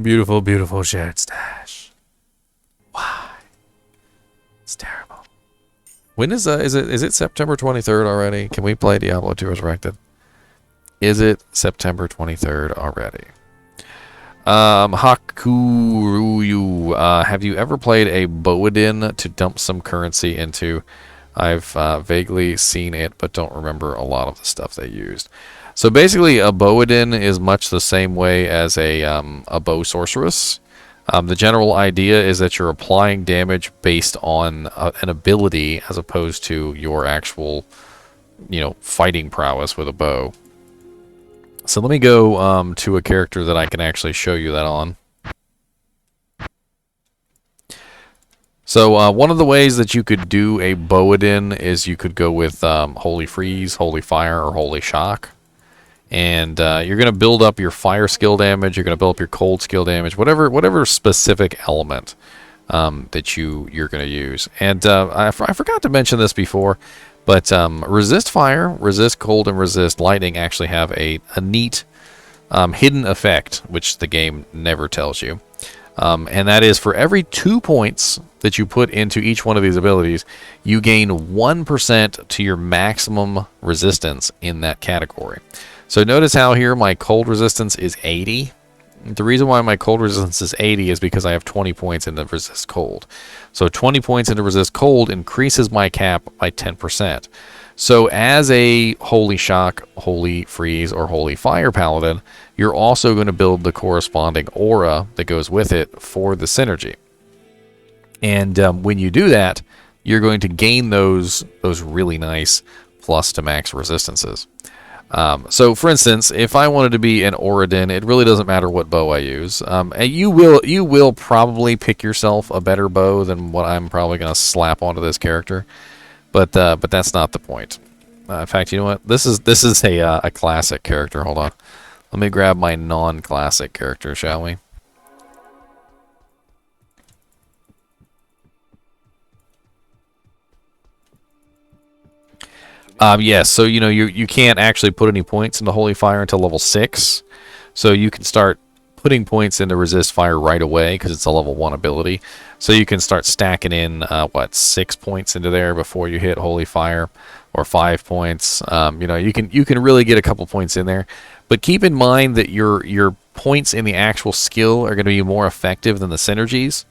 Beautiful, beautiful shared stash. Why? It's terrible. When is it September 23rd already? Can we play Diablo 2 Resurrected? Is it September 23rd already? Hakuruyu, have you ever played a Paladin to dump some currency into? I've vaguely seen it, but don't remember a lot of the stuff they used. So basically, a Paladin is much the same way as a bow sorceress. The general idea is that you're applying damage based on an ability as opposed to your actual, fighting prowess with a bow. So let me go to a character that I can actually show you that on. So one of the ways that you could do a Paladin is you could go with Holy Freeze, Holy Fire, or Holy Shock. And you're going to build up your fire skill damage, you're going to build up your cold skill damage, whatever specific element that you're going to use. And I forgot to mention this before, but resist fire, resist cold, and resist lightning actually have a neat hidden effect, which the game never tells you. And that is for every 2 points that you put into each one of these abilities, you gain 1% to your maximum resistance in that category. So notice how here my cold resistance is 80. The reason why my cold resistance is 80 is because I have 20 points into resist cold. So 20 points into resist cold increases my cap by 10%. So as a Holy Shock, Holy Freeze, or Holy Fire Paladin, you're also going to build the corresponding aura that goes with it for the synergy. And when you do that, you're going to gain those really nice plus to max resistances. So for instance, if I wanted to be an Auradin, it really doesn't matter what bow I use. And you will probably pick yourself a better bow than what I'm probably going to slap onto this character. But that's not the point. In fact, you know what? This is a classic character. Hold on. Let me grab my non-classic character, shall we? Yes, so you can't actually put any points into Holy Fire until level 6. So you can start putting points into Resist Fire right away because it's a level 1 ability. So you can start stacking in 6 points into there before you hit Holy Fire, or 5 points. You can really get a couple points in there, but keep in mind that your points in the actual skill are going to be more effective than the synergies.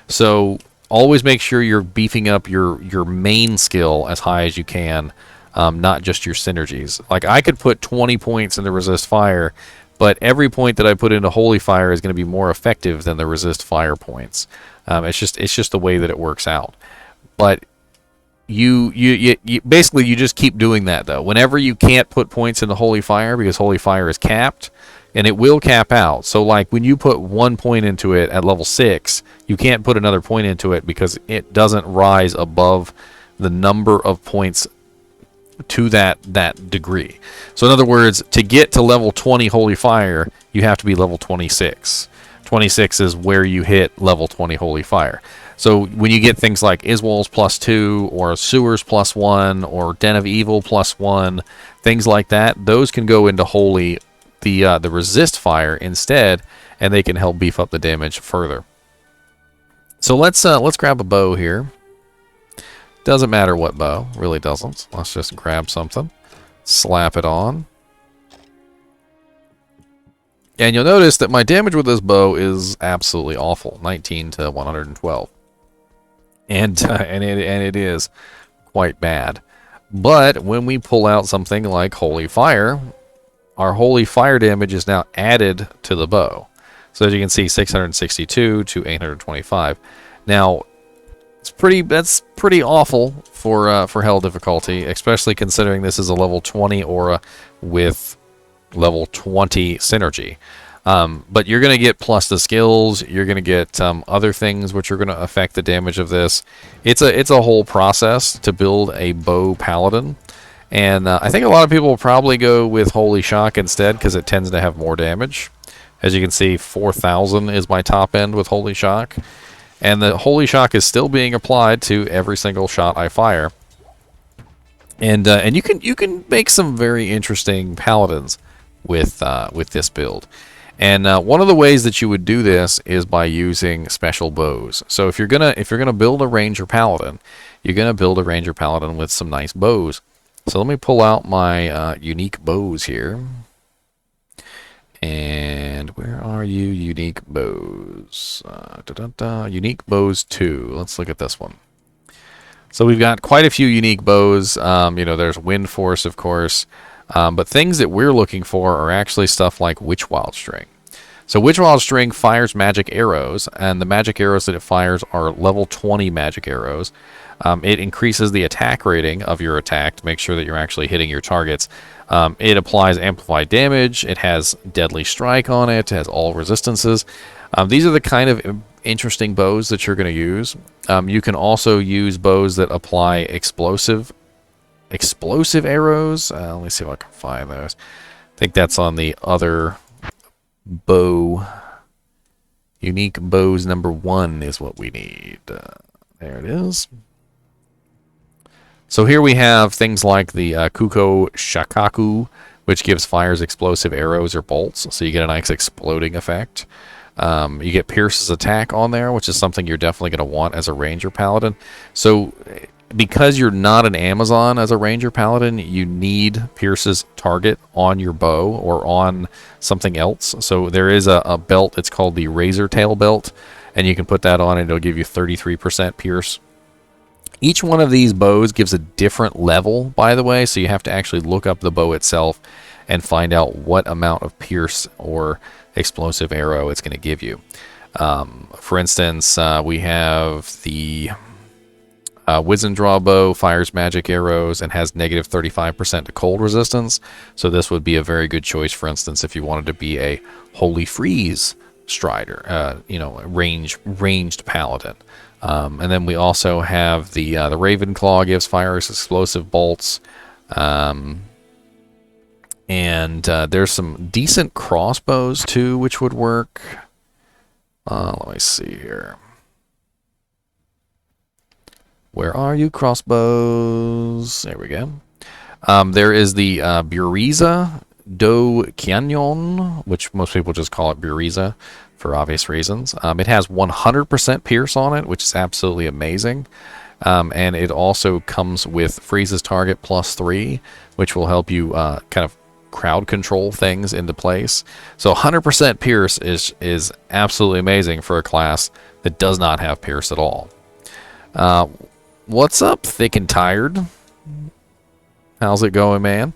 So always make sure you're beefing up your main skill as high as you can. Not just your synergies. Like I could put 20 points into Resist Fire, but every point that I put into Holy Fire is going to be more effective than the Resist Fire points. It's just the way that it works out. But you basically you just keep doing that though. Whenever you can't put points into Holy Fire because Holy Fire is capped, and it will cap out. So like when you put 1 point into it at level 6, you can't put another point into it because it doesn't rise above the number of points to that degree. So in other words, to get to level 20 Holy Fire, you have to be level 26. 26 is where you hit level 20 Holy Fire. So when you get things like Iswol's +2 or Sewers +1 or Den of Evil +1, things like that, those can go into Holy the Resist Fire instead, and they can help beef up the damage further. So let's grab a bow here. Doesn't matter what bow, really doesn't. Let's just grab something, slap it on. And you'll notice that my damage with this bow is absolutely awful, 19 to 112. And it is quite bad. But when we pull out something like Holy Fire, our Holy Fire damage is now added to the bow. So as you can see, 662 to 825. Now, that's pretty awful for hell difficulty, especially considering this is a level 20 aura with level 20 synergy. But you're going to get plus the skills. You're going to get other things which are going to affect the damage of this. It's a whole process to build a bow paladin, and I think a lot of people will probably go with Holy Shock instead because it tends to have more damage. As you can see, 4,000 is my top end with Holy Shock. And the Holy Shock is still being applied to every single shot I fire. And you can make some very interesting paladins with this build. And one of the ways that you would do this is by using special bows. So if you're gonna build a ranger paladin, you're gonna build a ranger paladin with some nice bows. So let me pull out my unique bows here. And where are you, unique bows? Unique bows 2. Let's look at this one. So we've got quite a few unique bows. There's Wind Force, of course. But things that we're looking for are actually stuff like Witch Wild String. So Witch Wild String fires magic arrows, and the magic arrows that it fires are level 20 magic arrows. It increases the attack rating of your attack to make sure that you're actually hitting your targets. It applies amplified damage. It has Deadly Strike on it. It has all resistances. These are the kind of interesting bows that you're going to use. You can also use bows that apply explosive arrows. Let me see if I can find those. I think that's on the other bow Unique bows number 1 is what we need. There it is. So here we have things like the Kuko Shakaku, which gives fires explosive arrows or bolts, so you get a nice exploding effect. You get Pierce's attack on there, which is something you're definitely going to want as a ranger paladin. So because you're not an Amazon as a ranger paladin, you need Pierce's target on your bow or on something else. So there is a belt, it's called the Razor Tail belt, and you can put that on and it'll give you 33% Pierce. Each one of these bows gives a different level, by the way, so you have to actually look up the bow itself and find out what amount of pierce or explosive arrow it's going to give you. For instance, we have the Wizendraw bow, fires magic arrows, and has negative 35% to cold resistance, so this would be a very good choice, for instance, if you wanted to be a Holy Freeze Strider, ranged paladin. And then we also have the Ravenclaw gives fires explosive bolts. And there's some decent crossbows too, which would work. Let me see here. Where are you, crossbows? There we go. There is the Buriza do Canyon, which most people just call it Buriza for obvious reasons. It has 100% pierce on it, which is absolutely amazing. And it also comes with freezes target +3, which will help you kind of crowd control things into place. So 100% pierce is absolutely amazing for a class that does not have pierce at all. What's up, thick and tired? How's it going, man?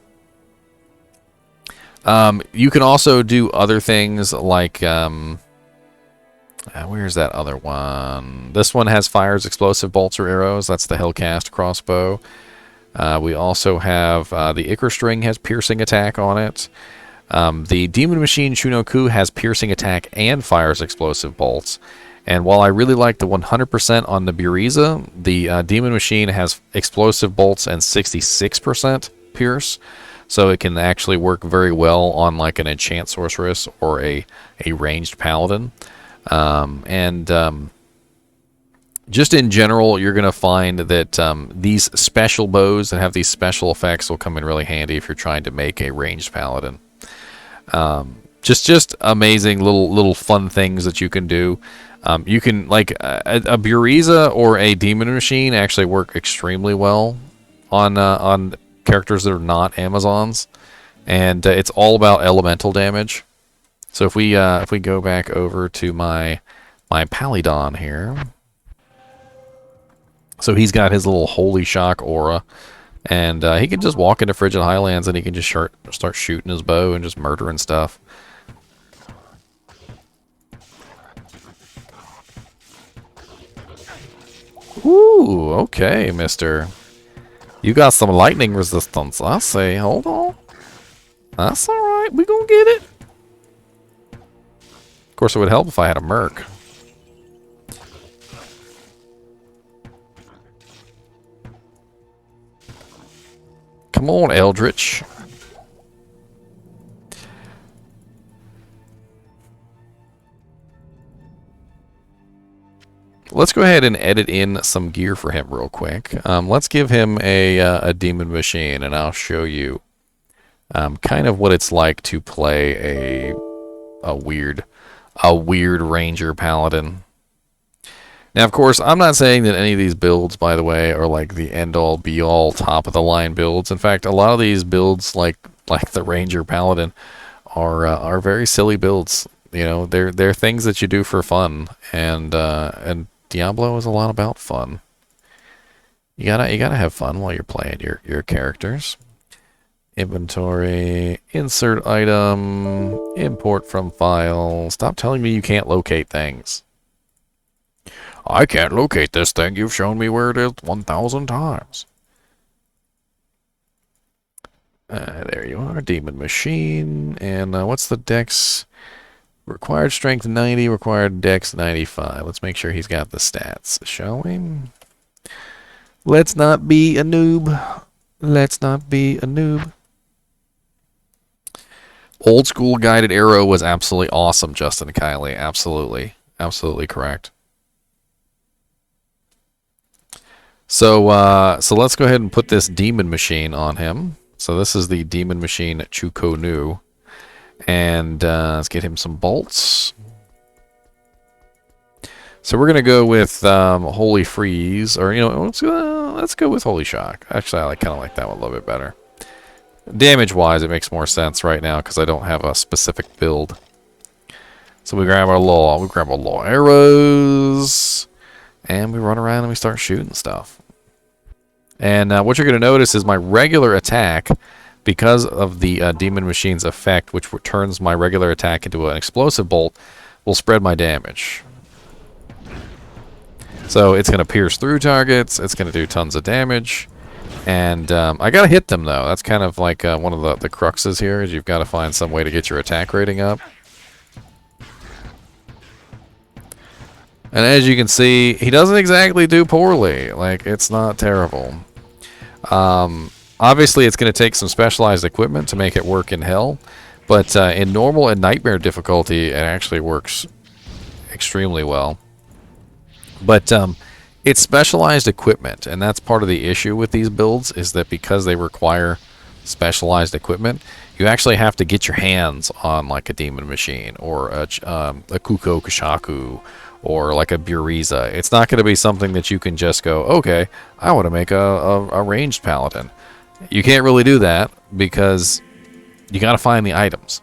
You can also do other things like where's that other one? This one has fires explosive bolts or arrows. That's the Hellcast crossbow. We also have the Ichor string has piercing attack on it. The Demon Machine Shunoku has piercing attack and fires explosive bolts. And while I really like the 100% on the Buriza, the Demon Machine has explosive bolts and 66% pierce. So it can actually work very well on like an enchant sorceress or a ranged paladin. Just in general, you're going to find that these special bows that have these special effects will come in really handy if you're trying to make a ranged paladin. Just amazing little fun things that you can do. You can, like, a Buriza or a Demon Machine actually work extremely well on characters that are not Amazons, and it's all about elemental damage. So if we go back over to my Paladin here, so he's got his little holy shock aura, and he can just walk into Frigid Highlands and he can just start shooting his bow and just murdering stuff. Ooh, okay, mister. You got some lightning resistance, I say. Hold on. That's alright, we gonna get it. Of course, it would help if I had a merc. Come on, Eldritch. Let's go ahead and edit in some gear for him real quick. Let's give him a Demon Machine, and I'll show you kind of what it's like to play a weird Ranger Paladin. Now, of course, I'm not saying that any of these builds, by the way, are like the end-all, be-all, top-of-the-line builds. In fact, a lot of these builds, like the Ranger Paladin, are very silly builds. You know, they're things that you do for fun, and Diablo is a lot about fun. You gotta have fun while you're playing your characters. Inventory, insert item, import from file. Stop telling me you can't locate things. I can't locate this thing. You've shown me where it is 1,000 times. There you are, Demon Machine. And what's the dex? Required strength 90, required dex 95. Let's make sure he's got the stats, shall we? Let's not be a noob. Let's not be a noob. Old school guided arrow was absolutely awesome, Justin Kiley. Absolutely. Absolutely correct. So, so let's go ahead and put this demon machine on him. So this is the demon machine Chukonu. And let's get him some bolts. So we're going to go with Holy Freeze. Or, you know, let's go with Holy Shock. Actually, I kind of like that one a little bit better. Damage-wise, it makes more sense right now because I don't have a specific build. So we grab our little arrows. And we run around and we start shooting stuff. And what you're going to notice is my regular attack, because of the Demon Machine's effect, which turns my regular attack into an explosive bolt, will spread my damage. So it's going to pierce through targets, it's going to do tons of damage, and I got to hit them though. That's kind of like one of the cruxes here, is you've got to find some way to get your attack rating up. And as you can see, he doesn't exactly do poorly. Like, it's not terrible. Obviously, it's going to take some specialized equipment to make it work in hell. But in normal and nightmare difficulty, it actually works extremely well. But it's specialized equipment, and that's part of the issue with these builds, is that because they require specialized equipment, you actually have to get your hands on like a demon machine or a Kuko Kashaku or like a Buriza. It's not going to be something that you can just go, okay, I want to make a ranged paladin. You can't really do that because you got to find the items.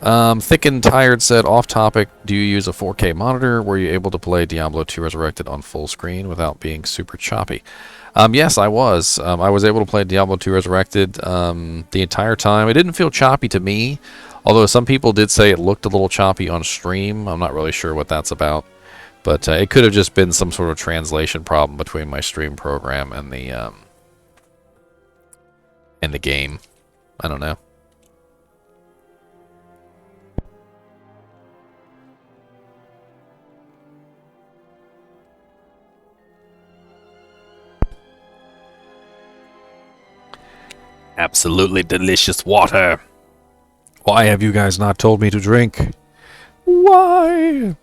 Thick and Tired said, off topic, do you use a 4K monitor? Were you able to play Diablo 2 Resurrected on full screen without being super choppy? Yes, I was. I was able to play Diablo 2 Resurrected the entire time. It didn't feel choppy to me, although some people did say it looked a little choppy on stream. I'm not really sure what that's about. But it could have just been some sort of translation problem between my stream program and the game. I don't know. Absolutely delicious water. Why have you guys not told me to drink? Why?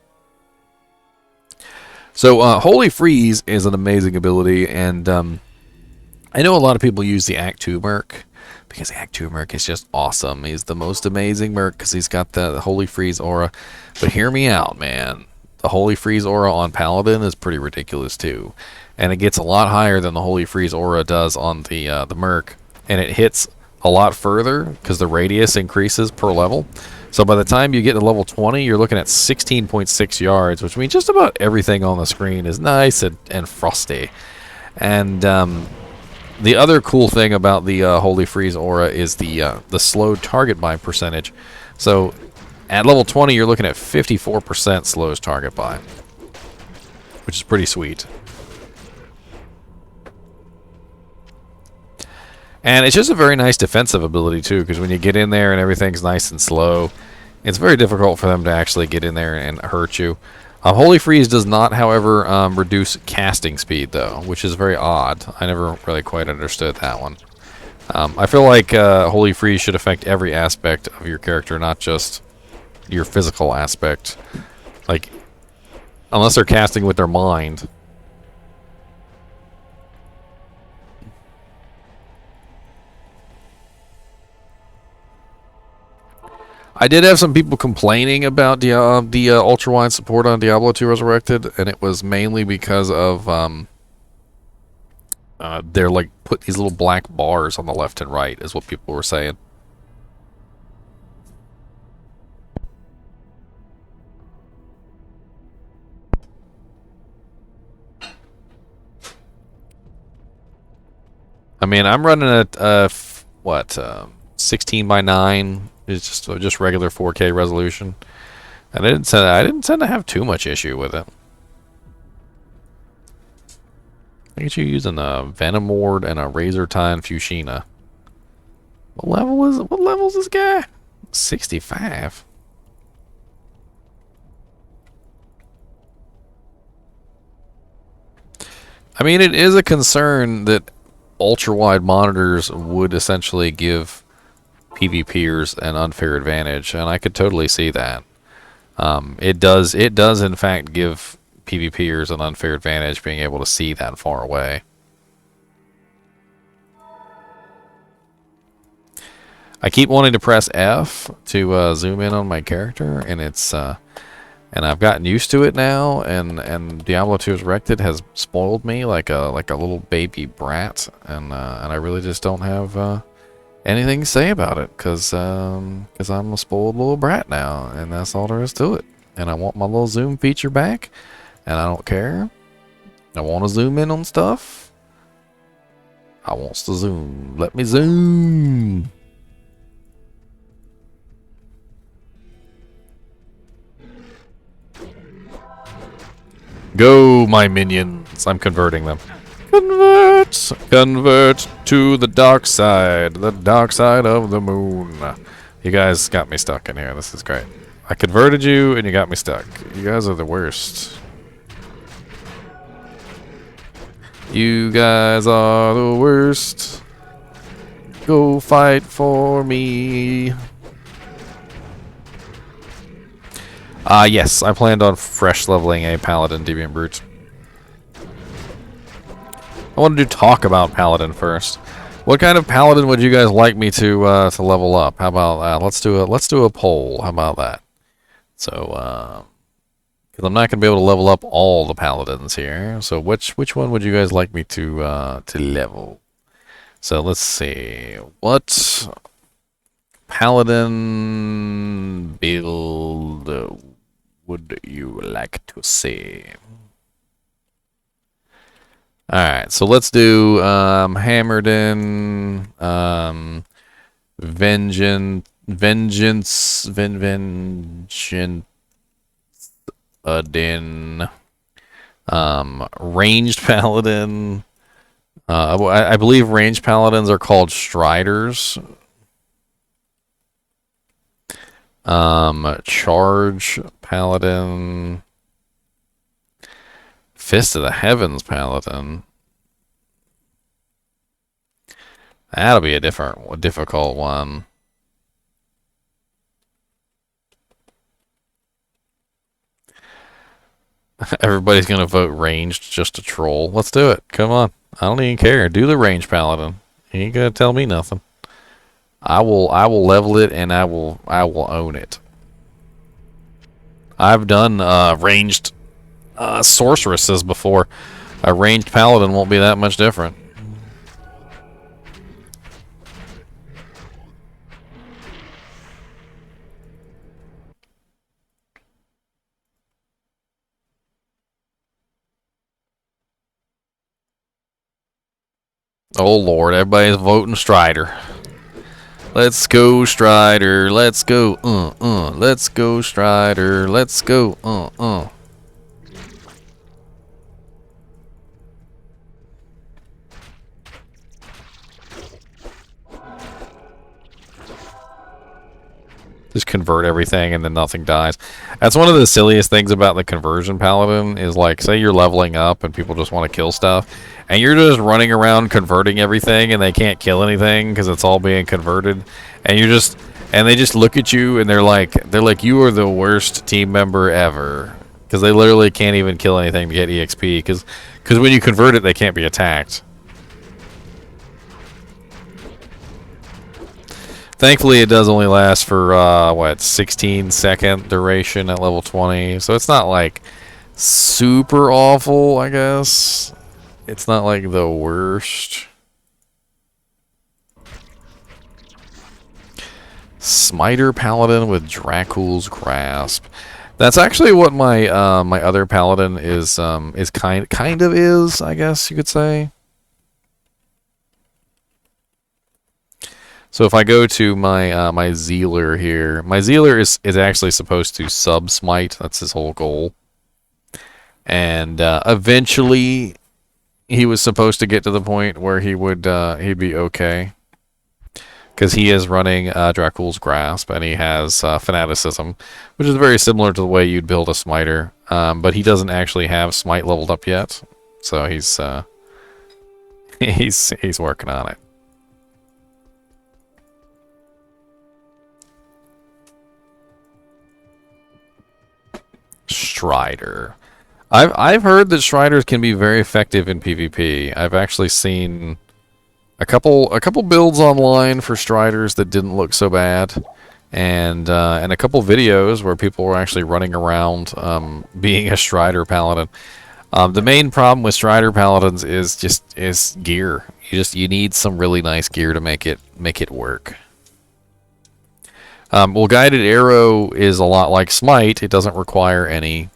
So, Holy Freeze is an amazing ability, and I know a lot of people use the Act 2 Merc, because the Act 2 Merc is just awesome. He's the most amazing Merc, because he's got the Holy Freeze aura. But hear me out, man. The Holy Freeze aura on Paladin is pretty ridiculous, too. And it gets a lot higher than the Holy Freeze aura does on the Merc. And it hits a lot further because the radius increases per level. So by the time you get to level 20, you're looking at 16.6 yards, which means just about everything on the screen is nice and frosty. And the other cool thing about the Holy Freeze aura is the slowed target buy percentage. So at level 20, you're looking at 54% slows target buy, which is pretty sweet. And it's just a very nice defensive ability, too, because when you get in there and everything's nice and slow, it's very difficult for them to actually get in there and hurt you. Holy Freeze does not, however, reduce casting speed, though, which is very odd. I never really quite understood that one. I feel like Holy Freeze should affect every aspect of your character, not just your physical aspect. Like, unless they're casting with their mind. I did have some people complaining about the ultra-wide support on Diablo 2 Resurrected, and it was mainly because of they're like put these little black bars on the left and right, is what people were saying. I mean, I'm running at what 16 by 9. It's just regular 4K resolution, and I didn't tend to have too much issue with it. Look at you using a Venom Ward and a Razor Tine Fushina. What level is this guy? 65. I mean, it is a concern that ultra-wide monitors would essentially give PvPers an unfair advantage, and I could totally see that. It does in fact give PvPers an unfair advantage being able to see that far away. I keep wanting to press F to zoom in on my character, and and I've gotten used to it now. And Diablo 2 Resurrected has spoiled me like a little baby brat, and I really just don't have anything to say about it, because I'm a spoiled little brat now, and that's all there is to it. And I want my little zoom feature back, and I don't care. I want to zoom in on stuff. I wants to zoom. Let me zoom. Go, my minions. I'm converting them. Convert! Convert to the dark side of the moon. You guys got me stuck in here. This is great. I converted you, and you got me stuck. You guys are the worst. You guys are the worst. Go fight for me. Yes, I planned on fresh leveling a Paladin Deviant Brute. I wanted to talk about Paladin first. What kind of Paladin would you guys like me to level up? How about that? Let's do a poll. How about that? So, because I'm not gonna be able to level up all the Paladins here. So which one would you guys like me to level? So let's see. What Paladin build would you like to see? Alright, so let's do Hammerdin, Vengeance, Adin, Ranged Paladin. I believe ranged Paladins are called Striders. Charge Paladin. Fist of the Heavens Paladin. That'll be a difficult one. Everybody's gonna vote ranged just to troll. Let's do it. Come on. I don't even care. Do the ranged Paladin. You ain't gonna tell me nothing. I will level it, and I will own it. I've done ranged sorceresses before. A ranged paladin won't be that much different. Oh lord, everybody's voting Strider. Let's go Strider, let's go, let's go Strider, let's go, Just convert everything and then nothing dies. That's one of the silliest things about the conversion paladin is, like, say you're leveling up and people just want to kill stuff, and you're just running around converting everything and they can't kill anything because it's all being converted, and they just look at you and they're like you are the worst team member ever, because they literally can't even kill anything to get EXP, because when you convert it they can't be attacked. Thankfully, it does only last for, 16-second duration at level 20. So it's not, like, super awful, I guess. It's not, like, the worst. Smiter Paladin with Dracul's Grasp. That's actually what my my other Paladin is kind of is, I guess you could say. So if I go to my my Zealer here, my Zealer is actually supposed to sub-smite. That's his whole goal. And eventually, he was supposed to get to the point where he would he'd be okay, because he is running Dracul's Grasp, and he has Fanaticism, which is very similar to the way you'd build a Smiter. But he doesn't actually have Smite leveled up yet, so he's he's working on it. Strider. I've heard that Striders can be very effective in PvP. I've actually seen a couple builds online for Striders that didn't look so bad, and a couple videos where people were actually running around being a Strider Paladin. The main problem with Strider Paladins is gear. You need some really nice gear to make it work. Well, Guided Arrow is a lot like Smite. It doesn't require any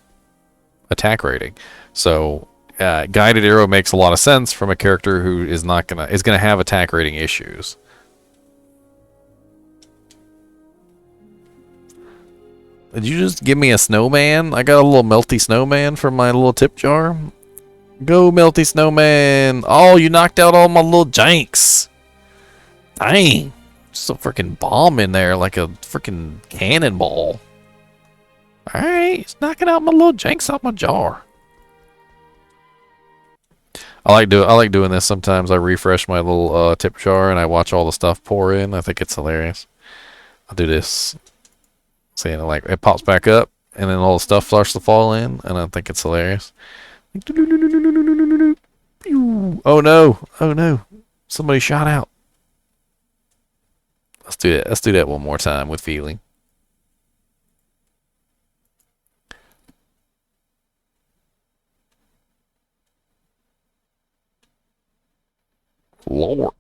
attack rating, so Guided Arrow makes a lot of sense from a character who is gonna have attack rating issues. Did you just give me a snowman? I got a little melty snowman from my little tip jar. Go, melty snowman! Oh, you knocked out all my little janks. Dang. Just a freaking bomb in there, like a freaking cannonball. Alright, it's knocking out my little janks out my jar. I like doing this sometimes. I refresh my little tip jar and I watch all the stuff pour in. I think it's hilarious. I'll do this. See, like it pops back up and then all the stuff starts to fall in, and I think it's hilarious. Oh no! Oh no! Somebody shot out. Let's do that. Let's do that one more time with feeling. Lord.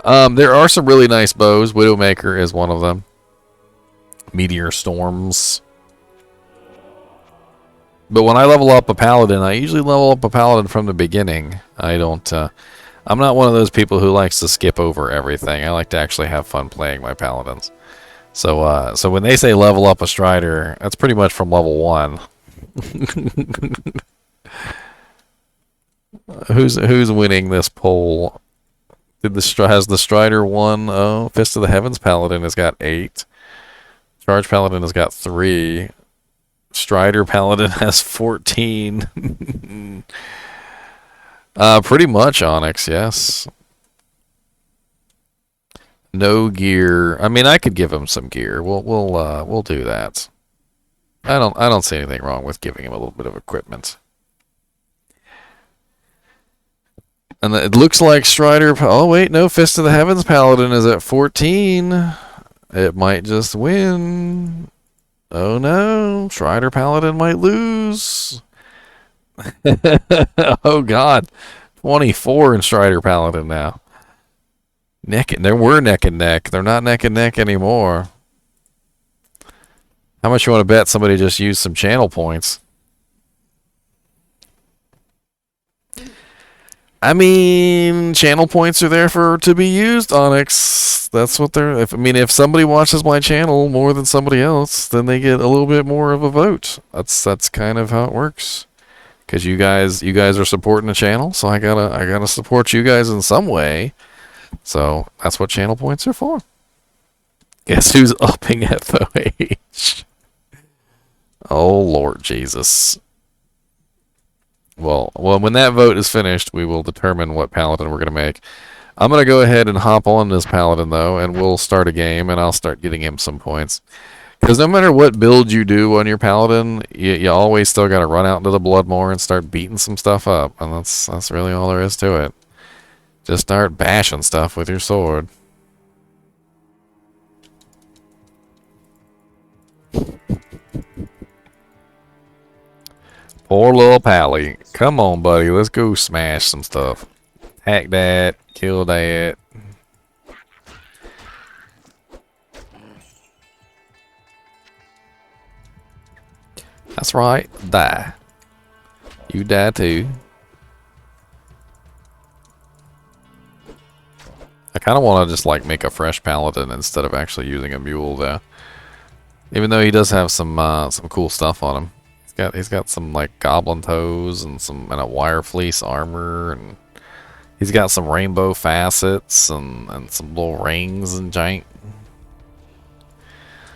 There are some really nice bows. Widowmaker is one of them. Meteor Storms. But when I level up a Paladin, I usually level up a Paladin from the beginning. I don't, I'm not one of those people who likes to skip over everything. I like to actually have fun playing my Paladins. So when they say level up a Strider, that's pretty much from level 1. Who's winning this poll? Has the Strider won? Oh, Fist of the Heavens Paladin has got 8. Charge Paladin has got 3. Strider Paladin has 14. Pretty much Onyx, yes. No gear. I mean, I could give him some gear. We'll do that. I don't see anything wrong with giving him a little bit of equipment. And it looks like Strider... Oh, wait, no. Fist of the Heavens Paladin is at 14. It might just win. Oh, no. Strider Paladin might lose. Oh, God. 24 in Strider Paladin now. They were neck and neck. They're not neck and neck anymore. How much you want to bet somebody just used some channel points? I mean, channel points are there to be used, Onyx. That's what they're... if somebody watches my channel more than somebody else, then they get a little bit more of a vote. That's kind of how it works. Because you guys are supporting the channel, so I gotta support you guys in some way. So that's what channel points are for. Guess who's upping FOH? Oh, Lord Jesus. Well, when that vote is finished, we will determine what Paladin we're going to make. I'm going to go ahead and hop on this Paladin, though, and we'll start a game, and I'll start getting him some points. Because no matter what build you do on your Paladin, you always still got to run out into the Bloodmoor and start beating some stuff up. And that's really all there is to it. Just start bashing stuff with your sword. Poor little Pally. Come on, buddy. Let's go smash some stuff. Hack that. Kill that. That's right. Die. You die too. I kind of want to just like make a fresh Paladin instead of actually using a mule though. Even though he does have some cool stuff on him. He's got some like goblin toes and a wire fleece armor, and he's got some rainbow facets and some little rings and giant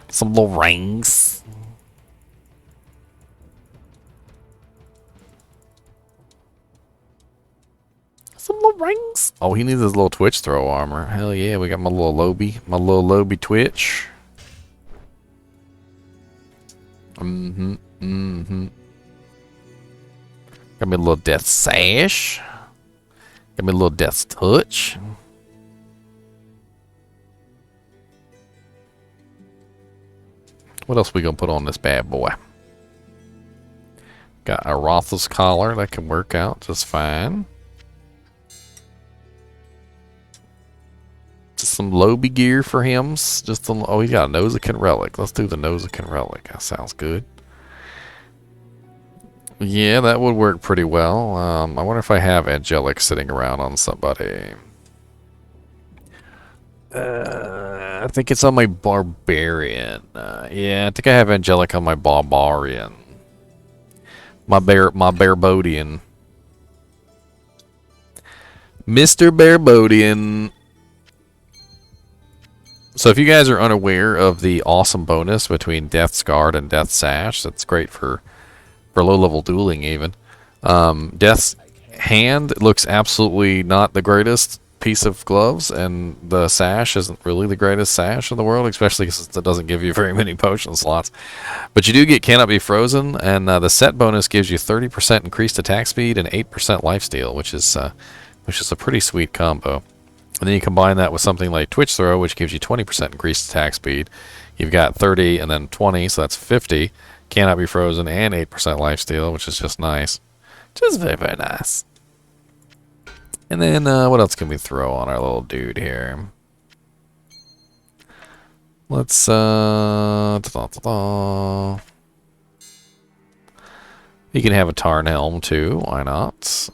some little rings. Some little rings. Oh, he needs his little twitch throw armor. Hell yeah, we got my little Lobby twitch. Mm-hmm. Got me a little death sash. Got me a little death touch. What else we gonna put on this bad boy? Got a Rotha's collar that can work out just fine. Just some Lobby gear for him. Oh, he got a Nosekin relic. Let's do the Nosekin relic. That sounds good. Yeah, that would work pretty well. I wonder if I have Angelic sitting around on somebody. I think it's on my Barbarian. Yeah, I think I have Angelic on my Barbarian. My Barbodian. Mr. Barbodian. So if you guys are unaware of the awesome bonus between Death's Guard and Death's Sash, that's great for low-level dueling even. Death's Hand looks absolutely not the greatest piece of gloves, and the sash isn't really the greatest sash in the world, especially since it doesn't give you very many potion slots. But you do get Cannot Be Frozen, and the set bonus gives you 30% increased attack speed and 8% lifesteal, which is a pretty sweet combo. And then you combine that with something like Twitch Throw, which gives you 20% increased attack speed. You've got 30 and then 20, so that's 50. Cannot Be Frozen and 8% lifesteal, which is just nice. Just very, very nice. And then what else can we throw on our little dude here? Let's He can have a Tarn Helm too. Why not?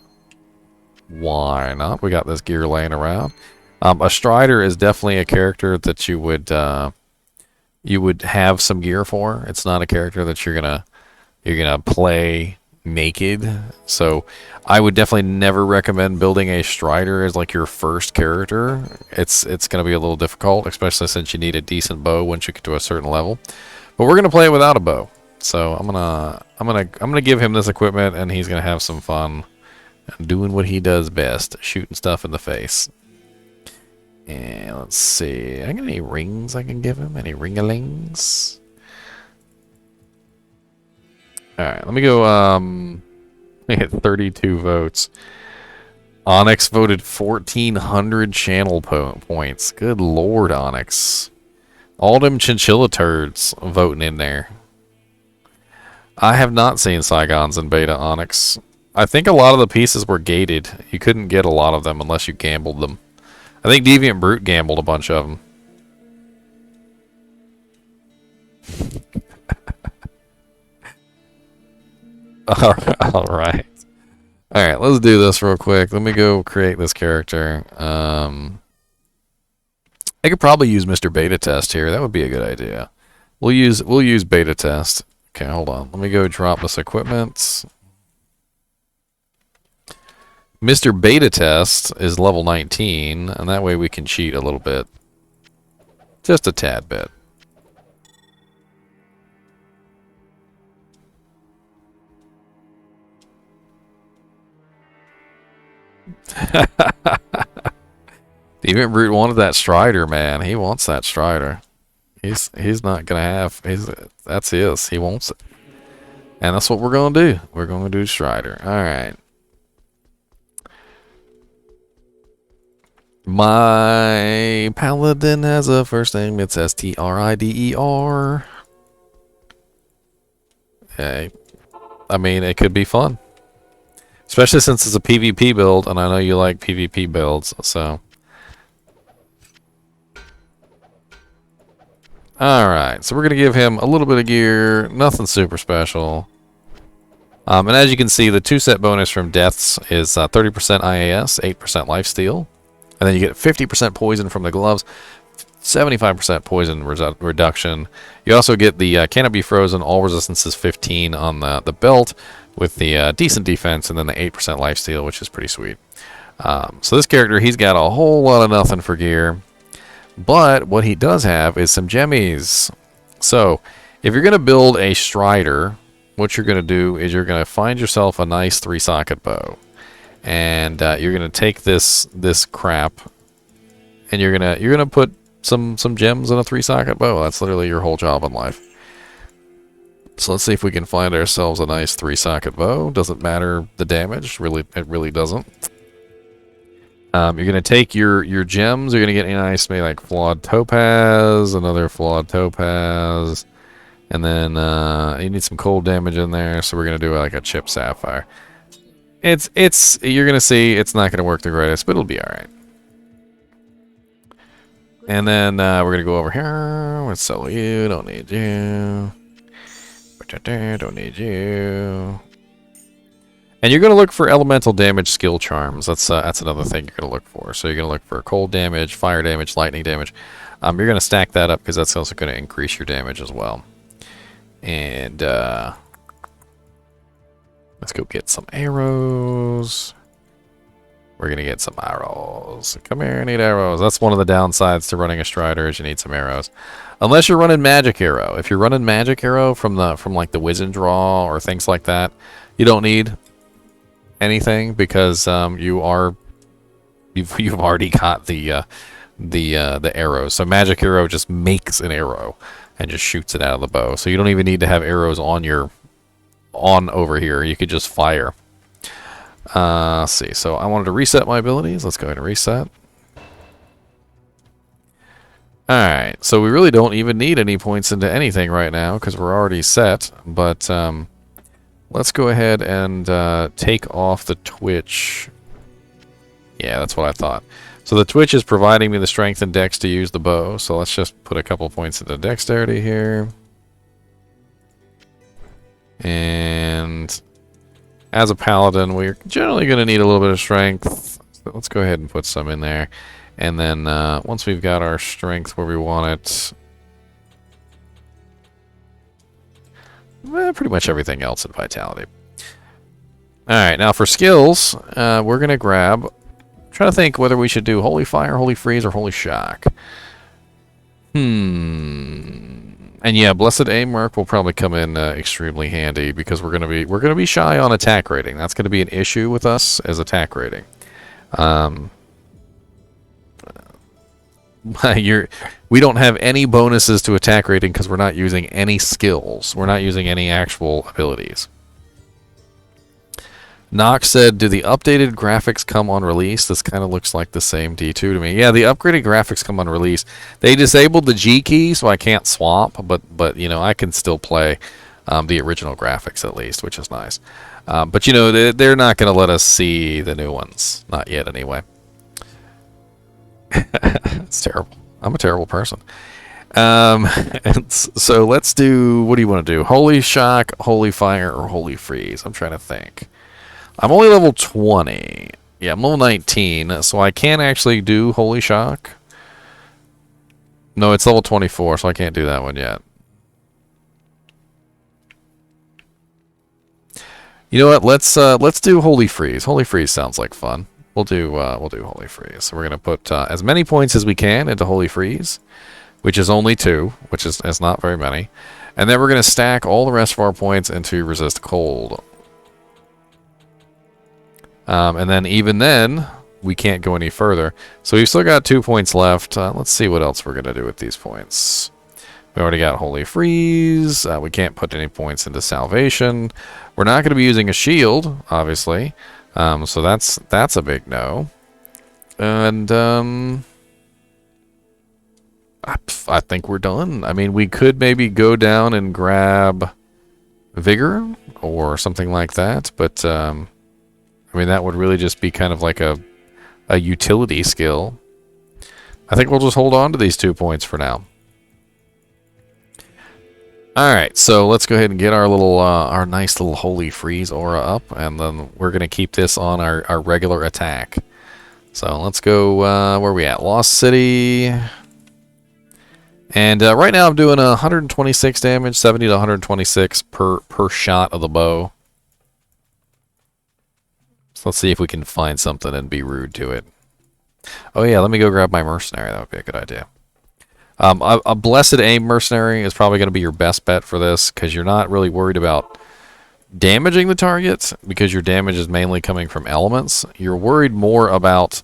Why not? We got this gear laying around. A Strider is definitely a character that you would have some gear for. It's not a character that you're gonna play naked. So I would definitely never recommend building a Strider as like your first character. It's gonna be a little difficult, especially since you need a decent bow once you get to a certain level. But we're gonna play it without a bow. So I'm gonna give him this equipment, and he's gonna have some fun doing what he does best, shooting stuff in the face. And let's see. I got any rings I can give him? Any ringalings? Alright, let me go, I hit 32 votes. Onyx voted 1,400 channel points. Good lord, Onyx. All them Chinchilla turds voting in there. I have not seen Saigons in beta, Onyx. I think a lot of the pieces were gated. You couldn't get a lot of them unless you gambled them. I think Deviant Brute gambled a bunch of them. Alright. Alright, let's do this real quick. Let me go create this character. I could probably use Mr. Beta Test here. That would be a good idea. We'll use Beta Test. Okay, hold on. Let me go drop this equipment. Mr. Beta Test is level 19, and that way we can cheat a little bit. Just a tad bit. Deviant Brute wanted that Strider, man. He wants that Strider. He's not gonna have. That's his. He wants it, and that's what we're gonna do. We're gonna do Strider. All right. My Paladin has a first name. It's Strider. Okay. I mean, it could be fun. Especially since it's a PvP build, and I know you like PvP builds, so. Alright, so we're going to give him a little bit of gear, nothing super special. And as you can see, the 2-set bonus from Deaths is 30% IAS, 8% lifesteal. And then you get 50% poison from the gloves, 75% poison reduction. You also get the Cannot Be Frozen, all resistances 15 on the belt, with the decent defense, and then the 8% lifesteal, which is pretty sweet. So this character, he's got a whole lot of nothing for gear. But what he does have is some jemmies. So if you're going to build a Strider, what you're going to do is you're going to find yourself a nice 3-socket bow. And you're gonna take this crap, and you're gonna put some gems in a 3-socket bow. That's literally your whole job in life. So let's see if we can find ourselves a nice 3-socket bow. Doesn't matter the damage, really, it really doesn't. You're gonna take your gems. You're gonna get a nice, maybe like flawed topaz, another flawed topaz, and then you need some cold damage in there. So we're gonna do like a chip sapphire. You're gonna see it's not gonna work the greatest, but it'll be all right. And then we're gonna go over here. Let's sell you. Don't need you. Don't need you. And you're going to look for elemental damage skill charms. That's another thing you're going to look for. So you're going to look for cold damage, fire damage, lightning damage. You're going to stack that up because that's also going to increase your damage as well. And let's go get some arrows. We're going to get some arrows. Come here, I need arrows. That's one of the downsides to running a Strider is you need some arrows. Unless you're running Magic Arrow. If you're running Magic Arrow from like the Wizened Draw or things like that, you don't need anything because you've already got the arrows. So Magic Arrow just makes an arrow and just shoots it out of the bow. So you don't even need to have arrows on over here. You could just fire. Let's see. So I wanted to reset my abilities. Let's go ahead and reset. Alright, so we really don't even need any points into anything right now because we're already set, but let's go ahead and take off the Twitch. Yeah, that's what I thought. So the Twitch is providing me the strength and dex to use the bow, so let's just put a couple points into dexterity here. And as a paladin, we're generally going to need a little bit of strength, so let's go ahead and put some in there. And then once we've got our strength where we want it, pretty much everything else in vitality. Alright, now for skills, we're going to grab... I'm trying to think whether we should do Holy Fire, Holy Freeze, or Holy Shock. And yeah, Blessed Aim Mark will probably come in extremely handy because we're gonna be shy on attack rating. That's going to be an issue with us as attack rating. We don't have any bonuses to attack rating because we're not using any skills. We're not using any actual abilities. Nox said, do the updated graphics come on release? This kind of looks like the same D2 to me. Yeah, the upgraded graphics come on release. They disabled the G key, so I can't swap, but you know, I can still play the original graphics at least, which is nice. But you know, they're not going to let us see the new ones. Not yet, anyway. It's terrible. I'm a terrible person. So let's do, what do you want to do? Holy Shock, Holy Fire, or Holy Freeze? I'm trying to think. I'm only level 20. Yeah, I'm level 19, so I can't actually do Holy Shock. No, it's level 24, so I can't do that one yet. You know what? Let's do Holy Freeze. Holy Freeze sounds like fun. We'll do Holy Freeze. So we're gonna put as many points as we can into Holy Freeze, which is only 2, which is not very many, and then we're gonna stack all the rest of our points into Resist Cold. And then even then, we can't go any further. So we've still got 2 points left. Let's see what else we're gonna do with these points. We already got Holy Freeze. We can't put any points into Salvation. We're not gonna be using a shield, obviously. So that's a big no. And I think we're done. I mean, we could maybe go down and grab Vigor or something like that, but I mean, that would really just be kind of like a utility skill. I think we'll just hold on to these 2 points for now. Alright, so let's go ahead and get our little, our nice little Holy Freeze aura up, and then we're going to keep this on our regular attack. So let's go, where are we at? Lost City. And right now I'm doing 126 damage, 70 to 126 per shot of the bow. So let's see if we can find something and be rude to it. Oh yeah, let me go grab my mercenary. That would be a good idea. A Blessed Aim mercenary is probably going to be your best bet for this because you're not really worried about damaging the target because your damage is mainly coming from elements. You're worried more about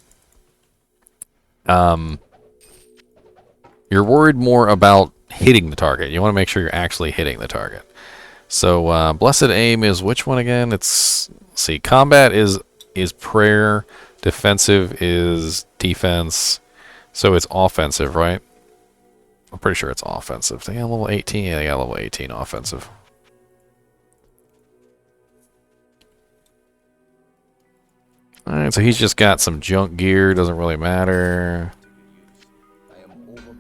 hitting the target. You want to make sure you're actually hitting the target. So blessed aim is which one again? It's, let's see, combat is prayer, defensive is defense, so it's offensive, right? I'm pretty sure it's offensive. They got level 18. Yeah, they got level 18 offensive. Alright, so he's just got some junk gear. Doesn't really matter.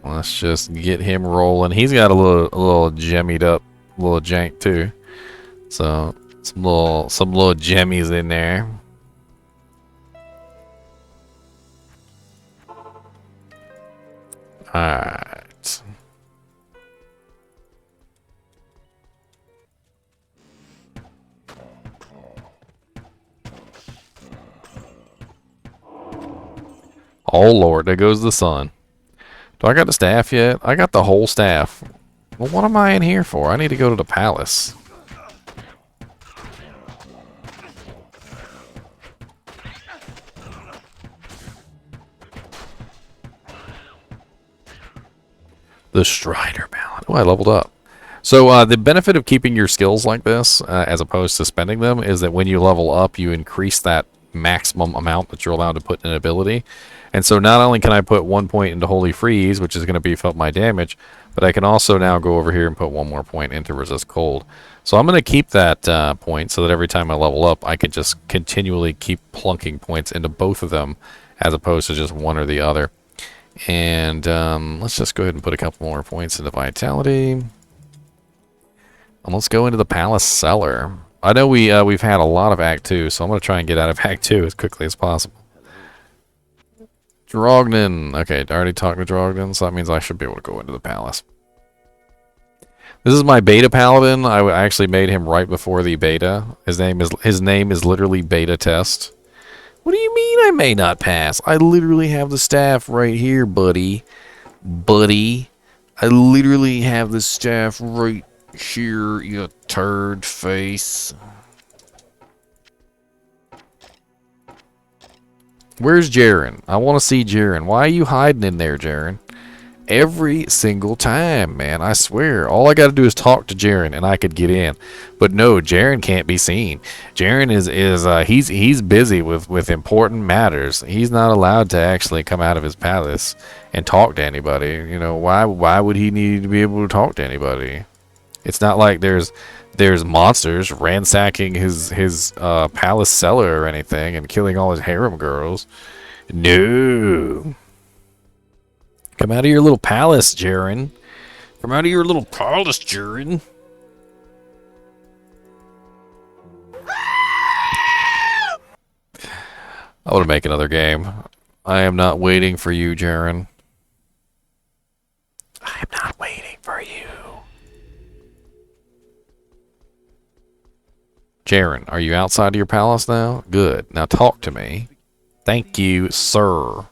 Let's just get him rolling. He's got a little gemmied up, little jank too. So some little gemmies in there. Alright. Oh Lord, there goes the sun. Do I got the staff yet? I got the whole staff. Well, what am I in here for? I need to go to the palace. The Strider Paladin. Oh, I leveled up. So the benefit of keeping your skills like this, as opposed to spending them, is that when you level up, you increase that maximum amount that you're allowed to put in an ability. And so not only can I put 1 point into Holy Freeze, which is going to beef up my damage, but I can also now go over here and put 1 more point into Resist Cold. So I'm going to keep that point so that every time I level up, I can just continually keep plunking points into both of them, as opposed to just one or the other. And let's just go ahead and put a couple more points into Vitality. And let's go into the Palace Cellar. I know we've had a lot of Act 2, so I'm going to try and get out of Act 2 as quickly as possible. Drognin. Okay, I already talked to Drognin, so that means I should be able to go into the palace. This is my beta paladin. I actually made him right before the beta. His name is literally Beta Test. What do you mean I may not pass? I literally have the staff right here, buddy. Buddy. I literally have the staff right here, you turd face. Where's Jaren? I want to see Jaren. Why are you hiding in there, Jaren? Every single time, man. I swear. All I got to do is talk to Jaren and I could get in. But no, Jaren can't be seen. Jaren he's busy with important matters. He's not allowed to actually come out of his palace and talk to anybody. You know, why would he need to be able to talk to anybody? It's not like there's monsters ransacking his palace cellar or anything and killing all his harem girls. No. Come out of your little palace, Jaren. Come out of your little palace, Jaren. I want to make another game. I am not waiting for you, Jaren. I am not waiting for you. Jaren, are you outside of your palace now? Good. Now talk to me. Thank you, sir.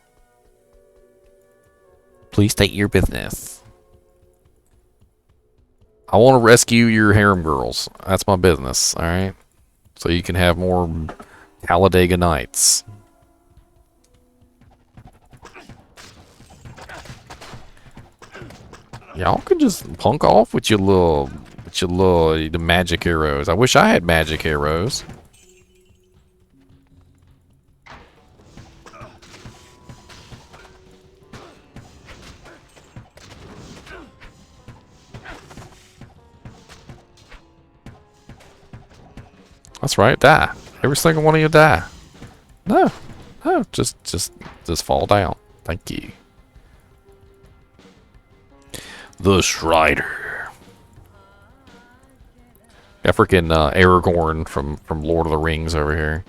Please state your business. I want to rescue your harem girls. That's my business, alright? So you can have more Talladega nights. Y'all can just punk off with your little the magic arrows. I wish I had magic arrows. That's right, die. Every single one of you die. No. No, just fall down. Thank you. The Strider. Got freaking Aragorn from Lord of the Rings over here.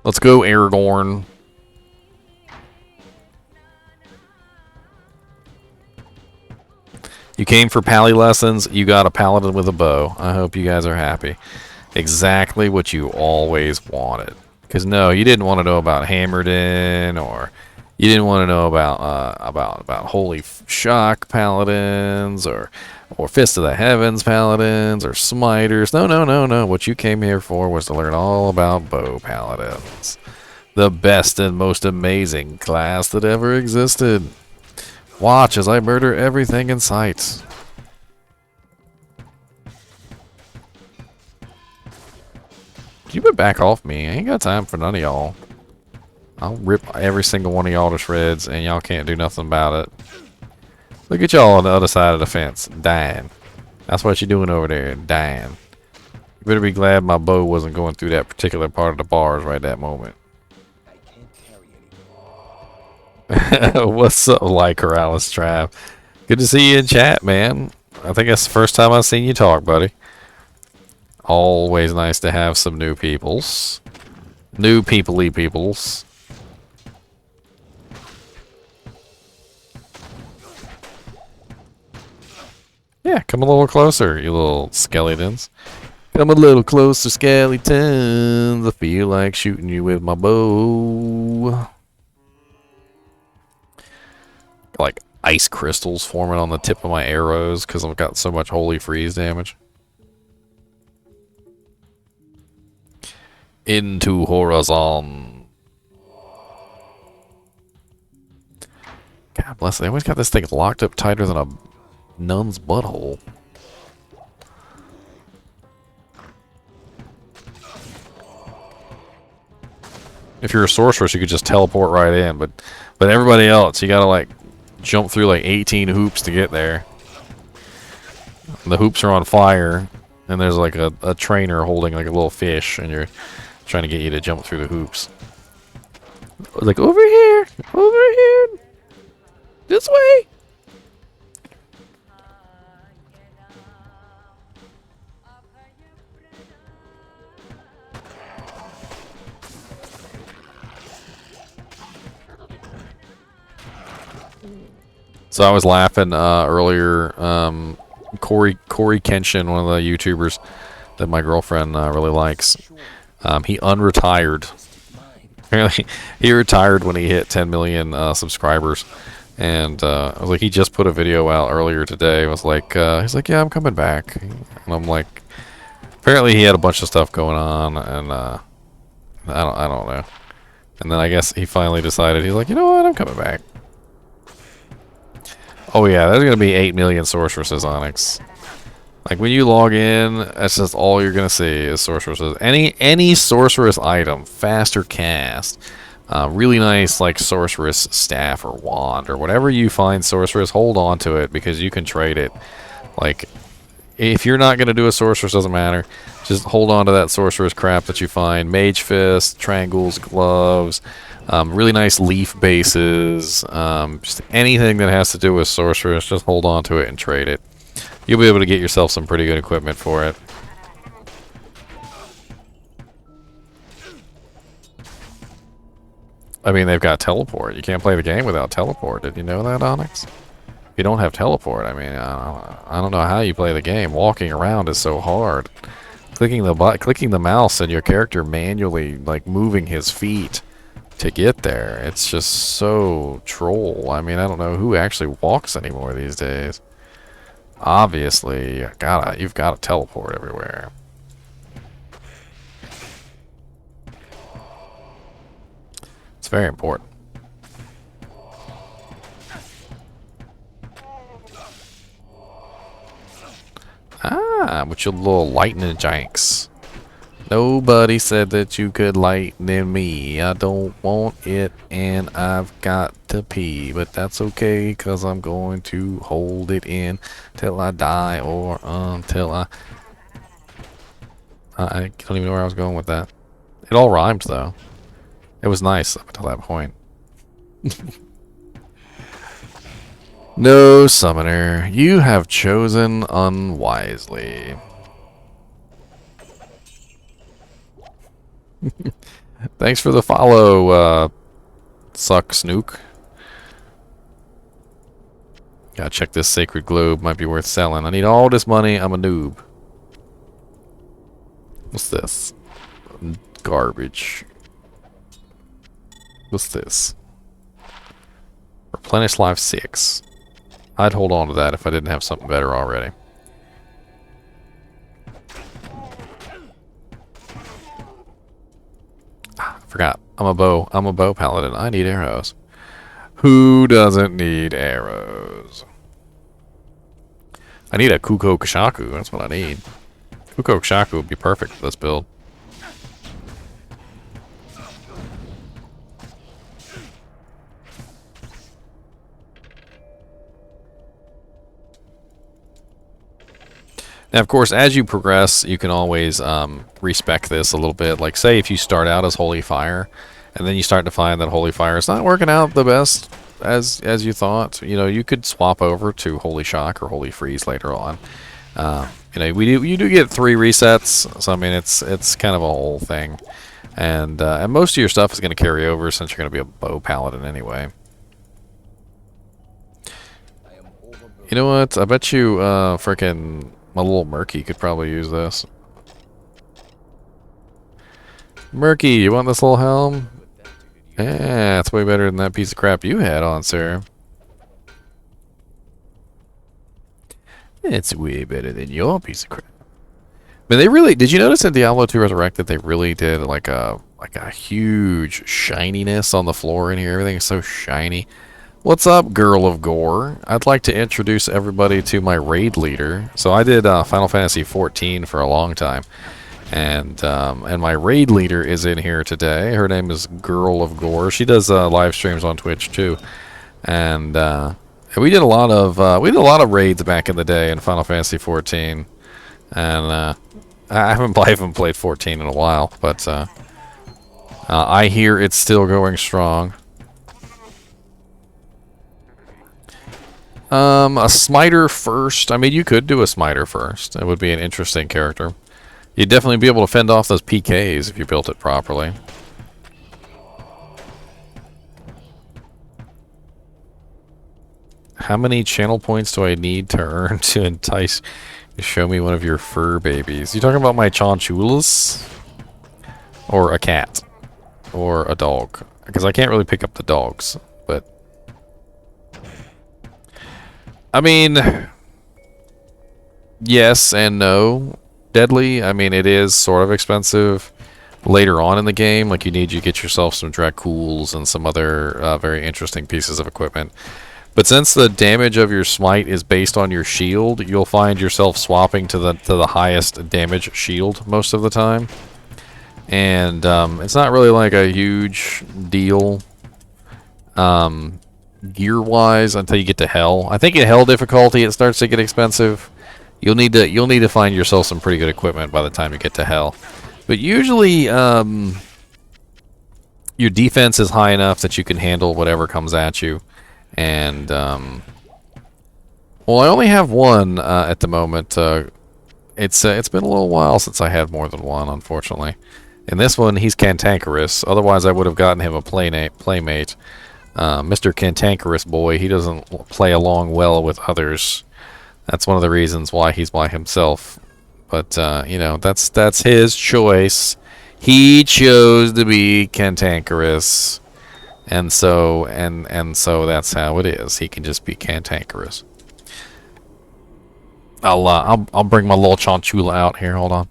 Let's go, Aragorn. You came for pally lessons. You got a paladin with a bow. I hope you guys are happy. Exactly what you always wanted. Because no, you didn't want to know about Hammerdin, or you didn't want to know about Holy Shock Paladins, or Fist of the Heavens Paladins, or Smiters. No, no, no, no. What you came here for was to learn all about Bow Paladins. The best and most amazing class that ever existed. Watch as I murder everything in sight. You better back off me. I ain't got time for none of y'all. I'll rip every single one of y'all to shreds, and y'all can't do nothing about it. Look at y'all on the other side of the fence, dying. That's what you're doing over there, dying. You better be glad my bow wasn't going through that particular part of the bars right that moment. I can't carry anymore. What's up, like Corrales Trav? Good to see you in chat, man. I think that's the first time I've seen you talk, buddy. Always nice to have some new peoples. New peoply peoples. Yeah, come a little closer, you little skeletons. Come a little closer, skeletons. I feel like shooting you with my bow. Like ice crystals forming on the tip of my arrows because I've got so much holy freeze damage. Into Horizon. God bless it. They always got this thing locked up tighter than a nun's butthole. If you're a sorceress, you could just teleport right in, but everybody else, you gotta like jump through like 18 hoops to get there. The hoops are on fire, and there's like a trainer holding like a little fish, and you're trying to get you to jump through the hoops. Like, over here! Over here! This way! So I was laughing earlier. Corey Kenshin, one of the YouTubers that my girlfriend really likes, he unretired. Apparently, he retired when he hit 10 million subscribers, and I was like, he just put a video out earlier today. I was like, he's like, yeah, I'm coming back, and I'm like, apparently he had a bunch of stuff going on, and I don't know. And then I guess he finally decided, he's like, you know what, I'm coming back. Oh yeah, there's gonna be 8 million sorceresses, Onyx. Like when you log in, that's just all you're gonna see is sorceresses. Any sorceress item, faster cast, really nice like sorceress staff or wand or whatever you find sorceress, hold on to it because you can trade it. Like if you're not gonna do a sorceress, doesn't matter. Just hold on to that sorceress crap that you find. Mage fist, triangles, gloves. Really nice leaf bases, just anything that has to do with sorceress, just hold on to it and trade it. You'll be able to get yourself some pretty good equipment for it. I mean, they've got teleport. You can't play the game without teleport. Did you know that, Onyx? If you don't have teleport, I mean, I don't know how you play the game. Walking around is so hard. Clicking the mouse and your character manually, like, moving his feet to get there. It's just so troll. I mean, I don't know who actually walks anymore these days. Obviously, you've got to teleport everywhere. It's very important. Ah, with your little lightning janks. Nobody said that you could lightning me. I don't want it, and I've got to pee. But that's okay, because I'm going to hold it in till I die or until I don't even know where I was going with that. It all rhymed, though. It was nice up until that point. No, summoner. You have chosen unwisely. Thanks for the follow, Suck Snook. Gotta check this sacred globe. Might be worth selling. I need all this money. I'm a noob. What's this? Garbage. What's this? Replenish life 6. I'd hold on to that if I didn't have something better already. Ah, I forgot. I'm a bow paladin. I need arrows. Who doesn't need arrows? I need a Kuko Kashaku. That's what I need. Kuko Kashaku would be perfect for this build. Now, of course, as you progress, you can always respec this a little bit. Like, say if you start out as Holy Fire, and then you start to find that Holy Fire is not working out the best as you thought. You know, you could swap over to Holy Shock or Holy Freeze later on. You know, you do get 3 resets, so I mean it's kind of a whole thing, and most of your stuff is going to carry over since you're going to be a bow paladin anyway. You know what? I bet you frickin' my little Murky could probably use this. Murky, you want this little helm? Yeah, it's way better than that piece of crap you had on, sir. It's way better than your piece of crap. But they really did. You notice in Diablo 2 Resurrected they really did like a huge shininess on the floor in here. Everything is so shiny. What's up, girl of gore? I'd like to introduce everybody to my raid leader. So I did Final Fantasy XIV for a long time, and my raid leader is in here today. Her name is Girl of Gore. She does live streams on Twitch too, and we did a lot of raids back in the day in Final Fantasy XIV, and I haven't played 14 in a while, but I hear it's still going strong. A smiter first. I mean, you could do a smiter first. It would be an interesting character. You'd definitely be able to fend off those PKs if you built it properly. How many channel points do I need to earn to entice you to show me one of your fur babies? You talking about my Chinchillas? Or a cat? Or a dog? Because I can't really pick up the dogs, but... I mean... Yes and no. Deadly, I mean, it is sort of expensive later on in the game. Like, you need to get yourself some Dracools and some other very interesting pieces of equipment. But since the damage of your smite is based on your shield, you'll find yourself swapping to the highest damage shield most of the time. And it's not really like a huge deal gear-wise until you get to Hell. I think in Hell difficulty it starts to get expensive. You'll need to find yourself some pretty good equipment by the time you get to Hell. But usually your defense is high enough that you can handle whatever comes at you. And well, I only have one at the moment. It's been a little while since I had more than one, unfortunately. In this one, he's cantankerous. Otherwise, I would have gotten him a playmate. Mr. Cantankerous Boy, he doesn't play along well with others. That's one of the reasons why he's by himself. But you know, that's his choice. He chose to be cantankerous, and so that's how it is. He can just be cantankerous. I'll bring my little Chinchilla out here. Hold on.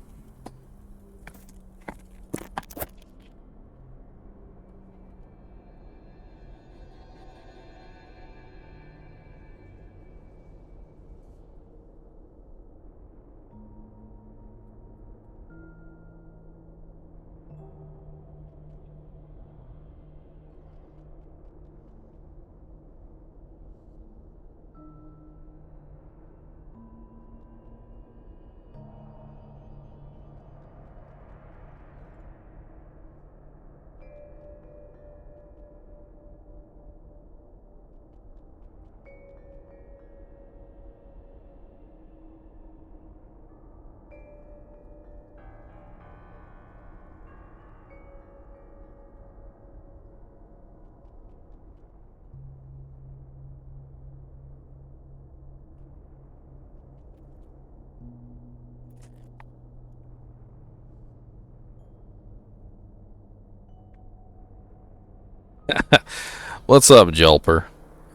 What's up, Jelper?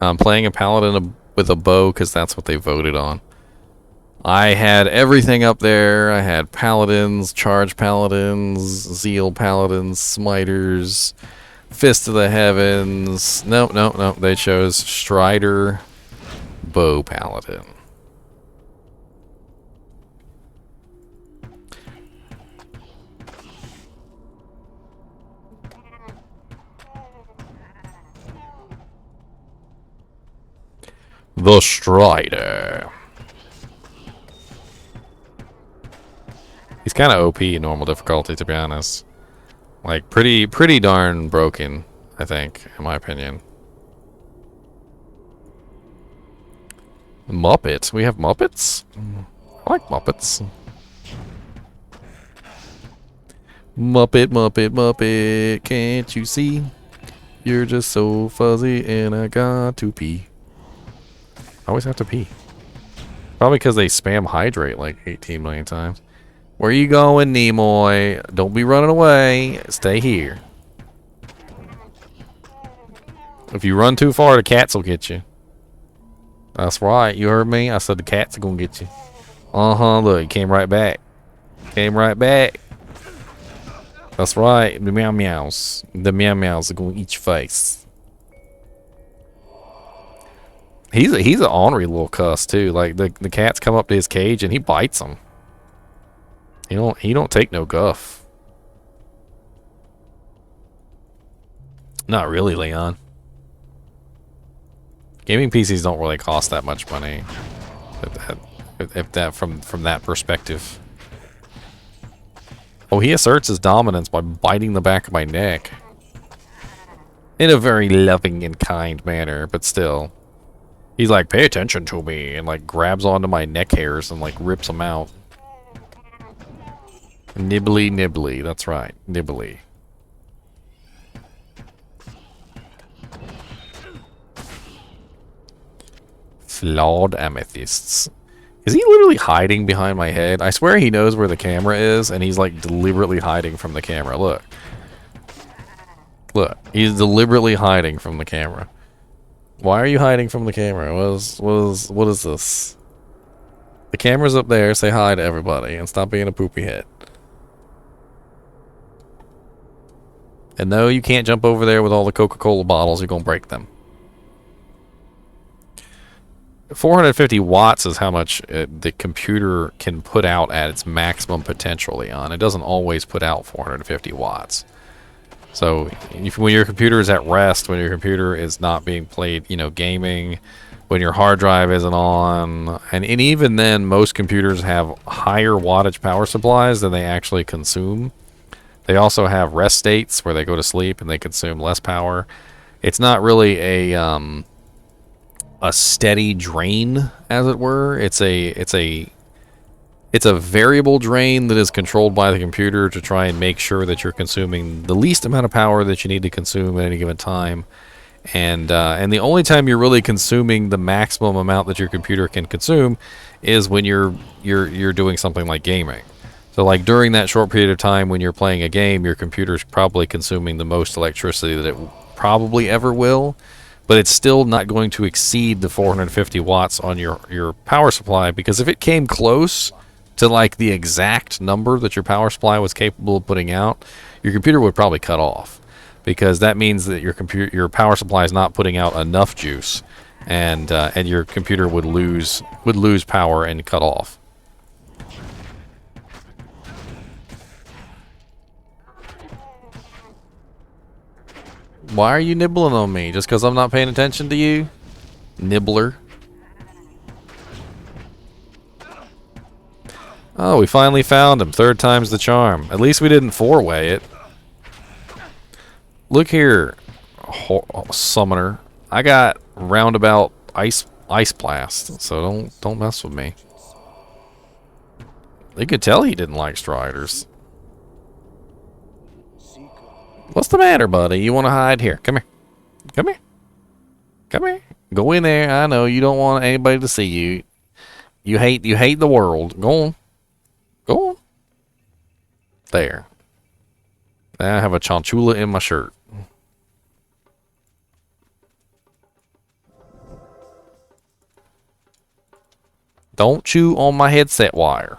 I'm playing a paladin with a bow because that's what they voted on. I had everything up there. I had paladins, charge paladins, zeal paladins, smiters, fist of the heavens. Nope, nope, nope. They chose strider, bow paladin. The strider. He's kind of OP in normal difficulty, to be honest. Like, pretty darn broken, I think, in my opinion. Muppets? We have Muppets? I like Muppets. Muppet, Muppet, Muppet, can't you see? You're just so fuzzy and I got to pee. I always have to pee. Probably because they spam hydrate like 18 million times. Where you going, Nimoy? Don't be running away. Stay here. If you run too far, the cats will get you. That's right. You heard me? I said the cats are going to get you. Uh-huh. Look, he came right back. Came right back. That's right. The meow meows. The meow meows are going to eat your face. He's an ornery little cuss, too. Like, the cats come up to his cage and he bites them. He don't take no guff. Not really, Leon. Gaming PCs don't really cost that much money. If that from that perspective. Oh, he asserts his dominance by biting the back of my neck. In a very loving and kind manner, but still. He's like, pay attention to me, and like grabs onto my neck hairs and like rips them out. Nibbly, nibbly. That's right. Nibbly. Flawed amethysts. Is he literally hiding behind my head? I swear he knows where the camera is, and he's like deliberately hiding from the camera. Look. Look. He's deliberately hiding from the camera. Why are you hiding from the camera? What is this? The camera's up there. Say hi to everybody and stop being a poopy head. And no, you can't jump over there with all the Coca-Cola bottles. You're going to break them. 450 watts is how much the computer can put out at its maximum potential, Leon. It doesn't always put out 450 watts. So when your computer is at rest, when your computer is not being played, you know, gaming, when your hard drive isn't on, and even then, most computers have higher wattage power supplies than they actually consume. They also have rest states where they go to sleep and they consume less power. It's not really a steady drain, as it were. It's a variable drain that is controlled by the computer to try and make sure that you're consuming the least amount of power that you need to consume at any given time. And the only time you're really consuming the maximum amount that your computer can consume is when you're doing something like gaming. So like during that short period of time when you're playing a game, your computer's probably consuming the most electricity that it probably ever will, but it's still not going to exceed the 450 watts on your power supply, because if it came close to like the exact number that your power supply was capable of putting out, your computer would probably cut off, because that means that your power supply is not putting out enough juice, and your computer would lose power and cut off. Why are you nibbling on me? Just because I'm not paying attention to you? Nibbler. Oh, we finally found him. Third time's the charm. At least we didn't four-way it. Look here, summoner. I got roundabout ice blast, so don't mess with me. You could tell he didn't like striders. What's the matter, buddy? You want to hide? Here, come here. Come here. Come here. Go in there. I know you don't want anybody to see you. You hate the world. Go on. Go on. There. Now I have a Chinchilla in my shirt. Don't chew on my headset wire.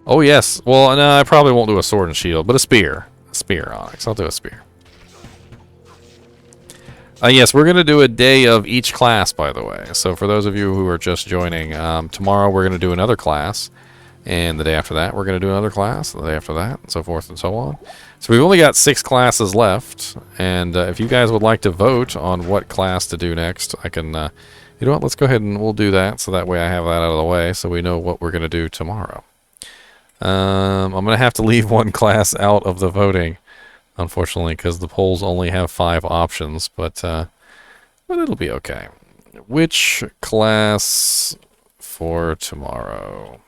Oh, yes. Well, no, I probably won't do a sword and shield, but a spear. A spear, Onyx. I'll do a spear. Yes, we're going to do a day of each class, by the way. So for those of you who are just joining, tomorrow we're going to do another class. And the day after that, we're going to do another class. And the day after that, and so forth and so on. So we've only got 6 classes left. And if you guys would like to vote on what class to do next, I can... you know what? Let's go ahead and we'll do that. So that way I have that out of the way. So we know what we're going to do tomorrow. I'm going to have to leave one class out of the voting, unfortunately, because the polls only have 5 options. But it'll be okay. Which class for tomorrow?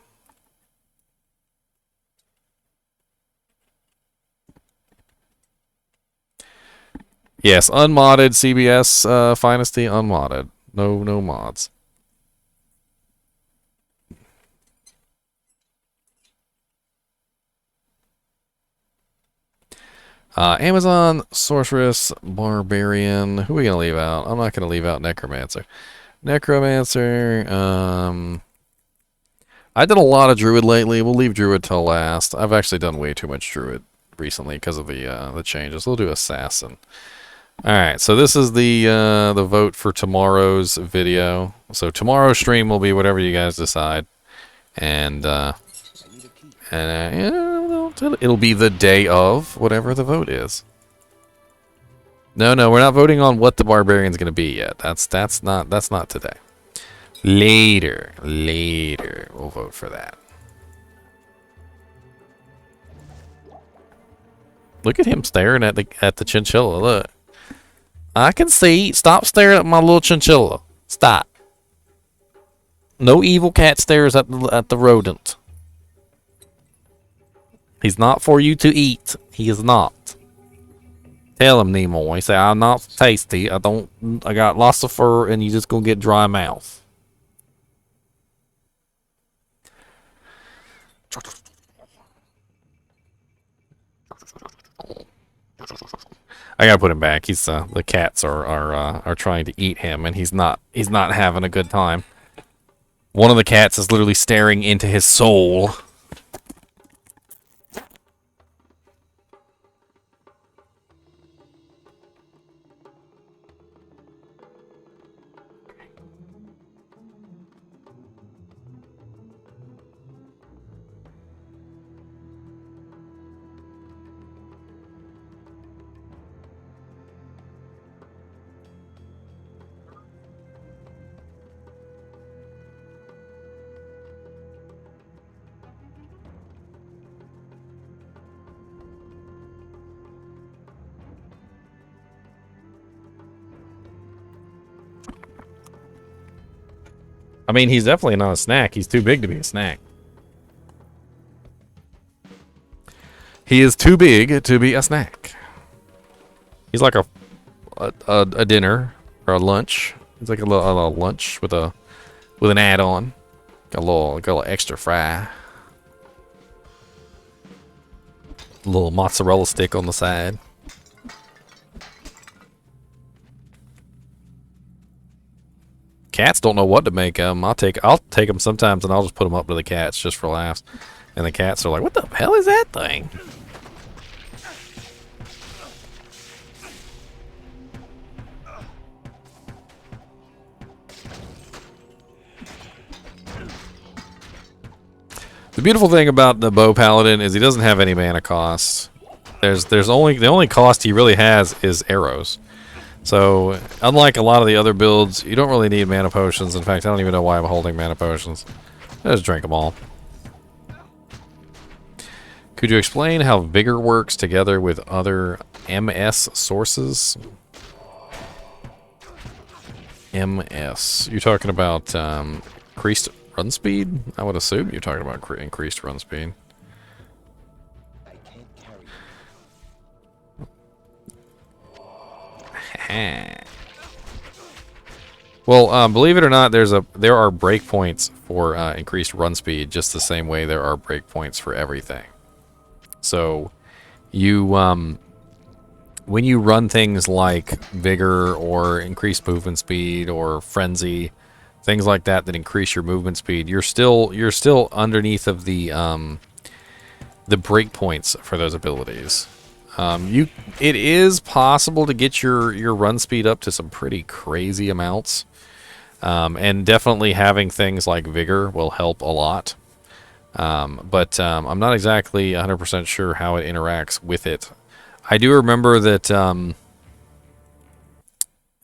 Yes, unmodded CBS Finasty, unmodded. No mods. Amazon, Sorceress, Barbarian. Who are we going to leave out? I'm not going to leave out Necromancer. Necromancer. I did a lot of Druid lately. We'll leave Druid till last. I've actually done way too much Druid recently because of the changes. We'll do Assassin. Alright, so this is the vote for tomorrow's video. So tomorrow's stream will be whatever you guys decide. And, it'll be the day of whatever the vote is. No, we're not voting on what the barbarian's going to be yet. That's not today. Later we'll vote for that. Look at him staring at the chinchilla. Look. I can see. Stop staring at my little chinchilla. Stop. No evil cat stares at the rodent. He's not for you to eat. He is not. Tell him, Nemo. He say, I'm not tasty. I got lots of fur and you just gonna get dry mouth. I gotta put him back. He's the cats are trying to eat him, and he's not having a good time. One of the cats is literally staring into his soul. I mean, he's definitely not a snack. He's too big to be a snack. He is too big to be a snack. He's like a dinner or a lunch. It's like a little lunch with an add-on. Got a little extra fry. A little mozzarella stick on the side. Cats don't know what to make them. I'll take them sometimes and I'll just put them up to the cats just for laughs. And the cats are like, what the hell is that thing? The beautiful thing about the bow paladin is he doesn't have any mana cost. The only cost he really has is arrows. So, unlike a lot of the other builds, you don't really need mana potions. In fact, I don't even know why I'm holding mana potions. I just drink them all. Could you explain how Vigor works together with other MS sources? MS. You're talking about increased run speed? I would assume you're talking about increased run speed. Well, believe it or not, there are breakpoints for increased run speed, just the same way there are breakpoints for everything. So you when you run things like vigor or increased movement speed or frenzy, things like that that increase your movement speed, you're still underneath of the breakpoints for those abilities. It is possible to get your run speed up to some pretty crazy amounts. And definitely having things like vigor will help a lot. But I'm not exactly 100% sure how it interacts with it. I do remember that.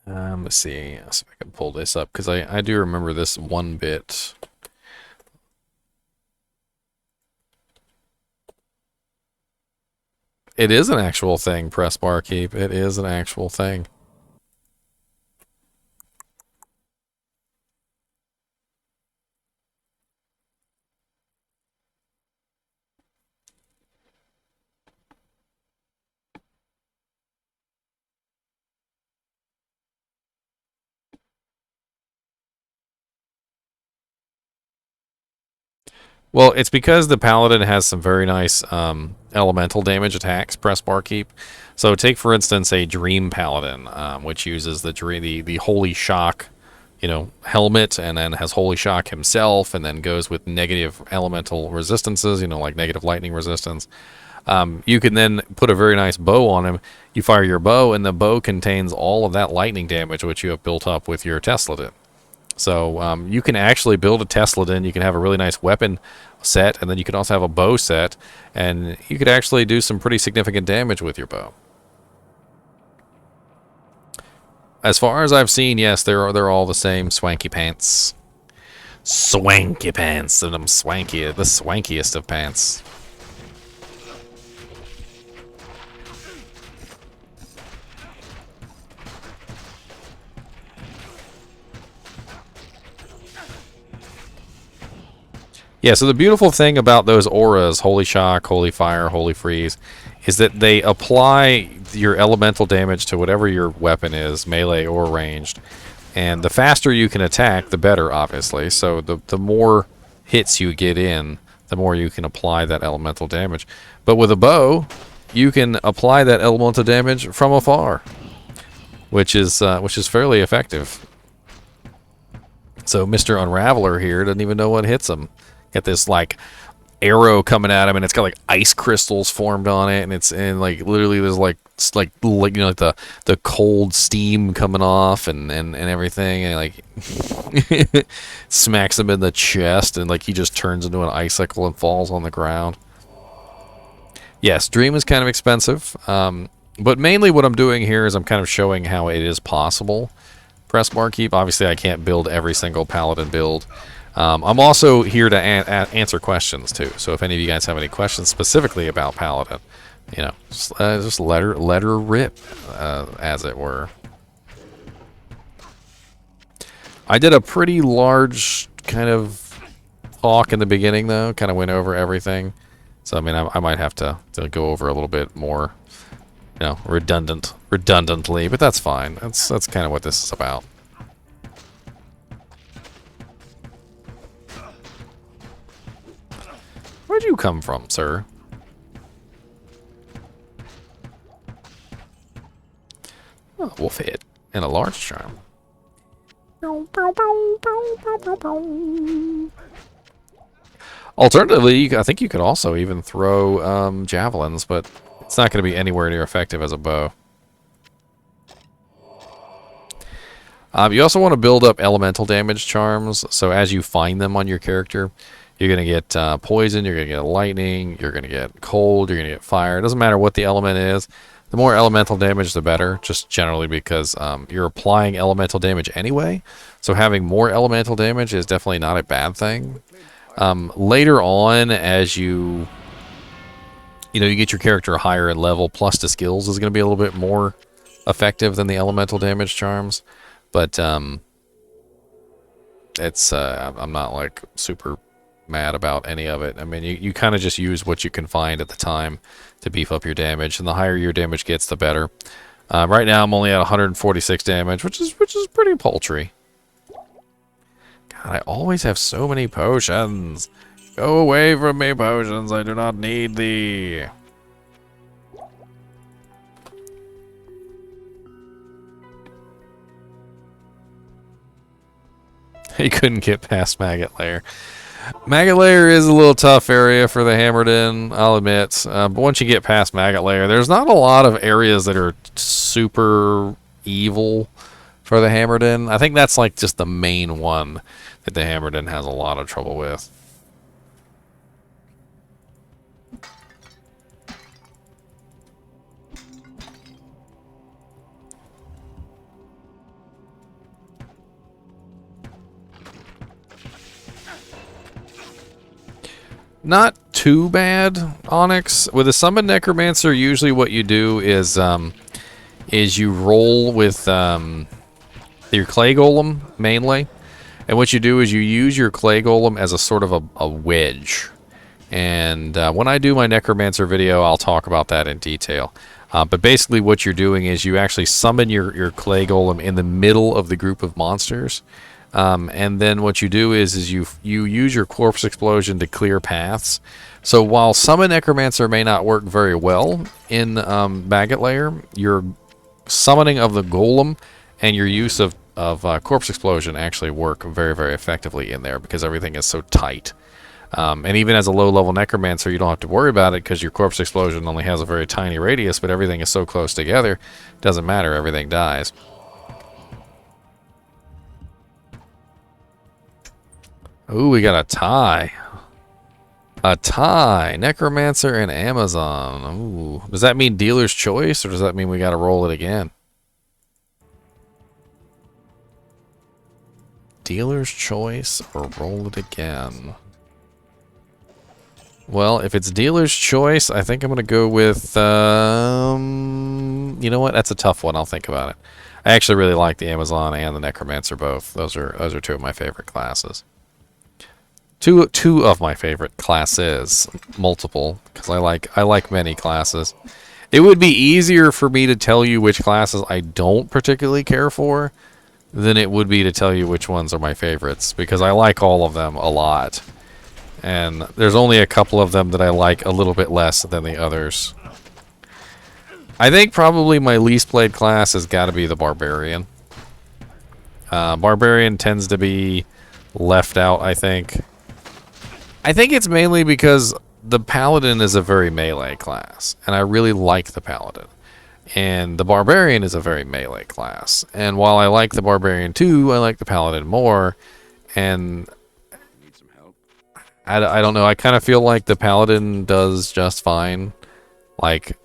Let's see. Let's see if I can pull this up because I do remember this one bit. It is an actual thing, press bar keep. It is an actual thing. Well, it's because the Paladin has some very nice elemental damage attacks, press bar keep. So take, for instance, a Dream Paladin, which uses the Holy Shock, helmet, and then has Holy Shock himself, and then goes with negative elemental resistances, like negative lightning resistance. You can then put a very nice bow on him. You fire your bow, and the bow contains all of that lightning damage which you have built up with your Tesladin. So you can actually build a Tesladin. You can have a really nice weapon set, and then you can also have a bow set, and you could actually do some pretty significant damage with your bow. As far as I've seen, yes, they're all the same swanky pants. Swanky pants, and them swanky, the swankiest of pants. Yeah, so the beautiful thing about those auras, Holy Shock, Holy Fire, Holy Freeze, is that they apply your elemental damage to whatever your weapon is, melee or ranged. And the faster you can attack, the better, obviously. So the more hits you get in, the more you can apply that elemental damage. But with a bow, you can apply that elemental damage from afar, which is fairly effective. So Mr. Unraveler here doesn't even know what hits him. Got this like arrow coming at him, and it's got like ice crystals formed on it, and like literally there's like the cold steam coming off and everything, and like smacks him in the chest, and like he just turns into an icicle and falls on the ground. Yes, Dream is kind of expensive, but mainly what I'm doing here is I'm kind of showing how it is possible. Press bar keep. Obviously, I can't build every single Paladin build. I'm also here to answer questions too. So if any of you guys have any questions specifically about Paladin, just let her rip, as it were. I did a pretty large kind of talk in the beginning, though. Kind of went over everything. So I mean, I might have to go over a little bit more, redundantly, but that's fine. That's kind of what this is about. Where'd you come from, sir? Oh, wolf head and a large charm. Alternatively, I think you could also even throw javelins, but it's not going to be anywhere near effective as a bow. You also want to build up elemental damage charms, so as you find them on your character, you're going to get poison, you're going to get lightning, you're going to get cold, you're going to get fire. It doesn't matter what the element is. The more elemental damage, the better, just generally because you're applying elemental damage anyway. So having more elemental damage is definitely not a bad thing. Later on, as you get your character higher in level, plus the skills is going to be a little bit more effective than the elemental damage charms. But it's I'm not like super mad about any of it. I mean, you kind of just use what you can find at the time to beef up your damage, and the higher your damage gets, the better. Right now I'm only at 146 damage, which is pretty paltry. God, I always have so many potions. Go away from me, potions. I do not need thee. He couldn't get past Maggot Lair. Maggot Lair is a little tough area for the Hammerdin, I'll admit. But once you get past Maggot Lair, there's not a lot of areas that are super evil for the Hammerdin. I think that's like just the main one that the Hammerdin has a lot of trouble with. Not too bad, Onyx. With a Summon Necromancer, usually what you do is you roll with your Clay Golem, mainly. And what you do is you use your Clay Golem as a sort of a wedge. And when I do my Necromancer video, I'll talk about that in detail. But basically what you're doing is you actually summon your Clay Golem in the middle of the group of monsters. And then what you do is you use your Corpse Explosion to clear paths. So while Summon Necromancer may not work very well in Maggot Lair, your summoning of the Golem and your use of Corpse Explosion actually work very, very effectively in there because everything is so tight. And even as a low-level Necromancer, you don't have to worry about it because your Corpse Explosion only has a very tiny radius, but everything is so close together, doesn't matter, everything dies. Ooh, we got a tie. A tie. Necromancer and Amazon. Ooh. Does that mean dealer's choice, or does that mean we gotta roll it again? Dealer's choice or roll it again? Well, if it's dealer's choice, I think I'm gonna go with, you know what? That's a tough one. I'll think about it. I actually really like the Amazon and the Necromancer both. Those are two of my favorite classes. Two of my favorite classes, multiple, because I like many classes. It would be easier for me to tell you which classes I don't particularly care for than it would be to tell you which ones are my favorites, because I like all of them a lot. And there's only a couple of them that I like a little bit less than the others. I think probably my least played class has got to be the Barbarian. Barbarian tends to be left out, I think. I think it's mainly because the Paladin is a very melee class, and I really like the Paladin. And the Barbarian is a very melee class. And while I like the Barbarian too, I like the Paladin more. And Need some help? I don't know, I kind of feel like the Paladin does just fine. Like,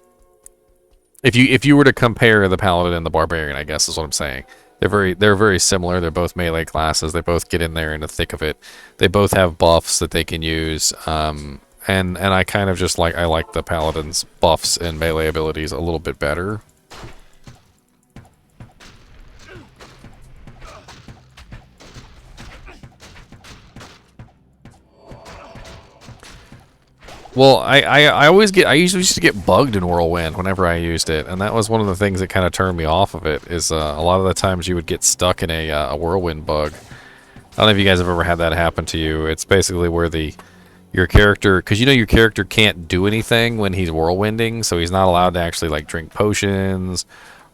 if you were to compare the Paladin and the Barbarian, I guess is what I'm saying. They're very similar. They're both melee classes. They both get in there in the thick of it. They both have buffs that they can use. And I kind of just I like the Paladin's buffs and melee abilities a little bit better. Well, I usually used to get bugged in Whirlwind whenever I used it, and that was one of the things that kind of turned me off of it, is a lot of the times you would get stuck in a Whirlwind bug. I don't know if you guys have ever had that happen to you. It's basically where your character, because your character can't do anything when he's whirlwinding, so he's not allowed to actually like drink potions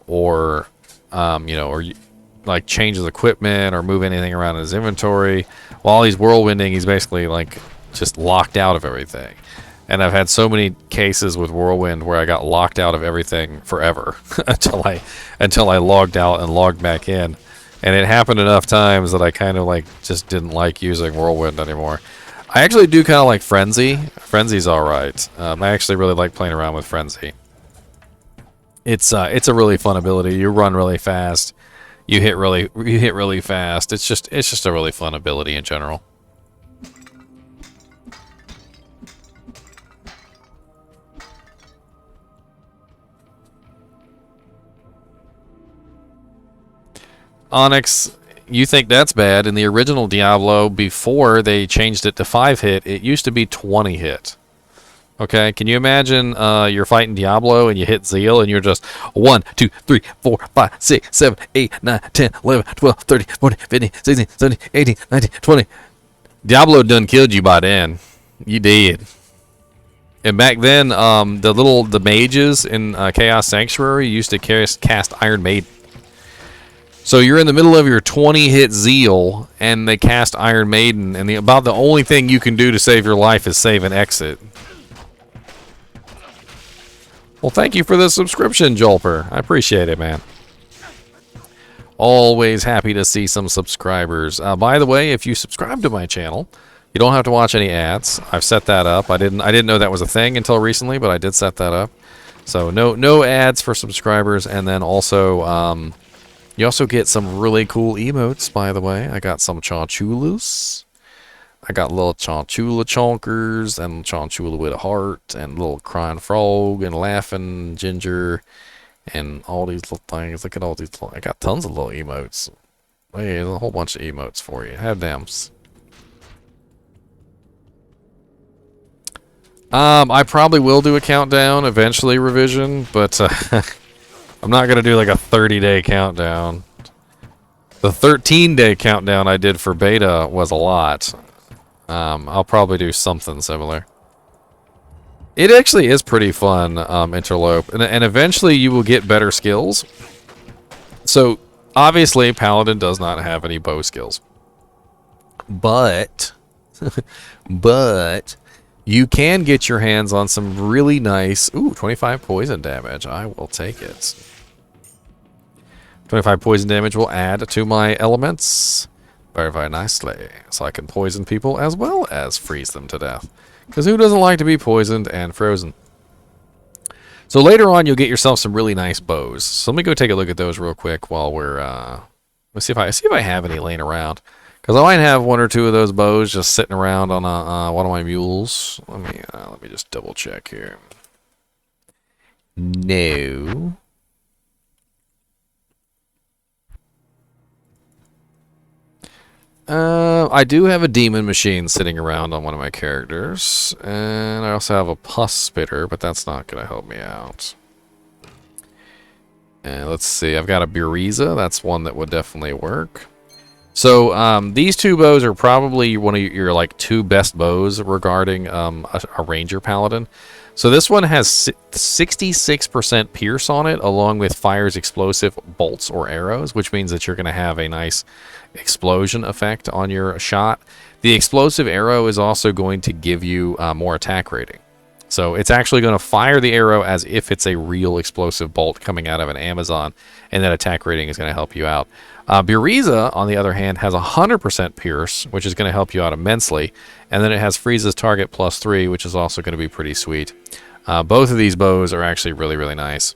or like change his equipment or move anything around in his inventory. While he's whirlwinding, he's basically like just locked out of everything. And I've had so many cases with Whirlwind where I got locked out of everything forever until I logged out and logged back in. And it happened enough times that I kind of just didn't like using Whirlwind anymore. I actually do kind of like Frenzy. Frenzy's alright. I actually really like playing around with Frenzy. It's a really fun ability. You run really fast. You hit really fast. It's just a really fun ability in general. Onyx, you think that's bad. In the original Diablo, before they changed it to 5 hit, it used to be 20 hit. Okay, can you imagine you're fighting Diablo and you hit Zeal and you're just 1, 2, 3, 4, 5, 6, 7, 8, 9, 10, 11, 12, 13, 14, 15, 16, 17, 18, 19, 20. Diablo done killed you by then. You did. And back then, the mages in Chaos Sanctuary used to cast Iron Maiden. So you're in the middle of your 20-hit Zeal, and they cast Iron Maiden, and about the only thing you can do to save your life is save and exit. Well, thank you for the subscription, Jolper. I appreciate it, man. Always happy to see some subscribers. By the way, if you subscribe to my channel, you don't have to watch any ads. I've set that up. I didn't know that was a thing until recently, but I did set that up. So no ads for subscribers, and then also you also get some really cool emotes. By the way, I got some Chinchillas. I got little Chinchilla chonkers and Chinchilla with a heart and little crying frog and laughing ginger and all these little things. Look at all these. I got tons of little emotes. Hey, there's a whole bunch of emotes for you. Have them. I probably will do a countdown eventually, revision, but I'm not gonna do like a 30-day countdown. The 13-day countdown I did for beta was a lot. I'll probably do something similar. It actually is pretty fun, Interlope, and eventually you will get better skills. So obviously, Paladin does not have any bow skills, but you can get your hands on some really nice. Ooh, 25 poison damage. I will take it. 25 poison damage will add to my elements very, very nicely, so I can poison people as well as freeze them to death. Because who doesn't like to be poisoned and frozen? So later on, you'll get yourself some really nice bows. So let me go take a look at those real quick while we're. Let's see if I have any laying around. Because I might have one or two of those bows just sitting around on one of my mules. Let me just double check here. No. I do have a demon machine sitting around on one of my characters, and I also have a pus spitter, but that's not going to help me out. And let's see, I've got a Buriza. That's one that would definitely work. So these two bows are probably one of your like two best bows regarding a ranger paladin. So this one has 66% pierce on it, along with fires explosive bolts or arrows, which means that you're going to have a nice explosion effect on your shot. The explosive arrow is also going to give you more attack rating. So it's actually going to fire the arrow as if it's a real explosive bolt coming out of an Amazon, and that attack rating is going to help you out. Buriza, on the other hand, has 100% pierce, which is going to help you out immensely, and then it has freezes target +3, which is also going to be pretty sweet. Both of these bows are actually really, really nice.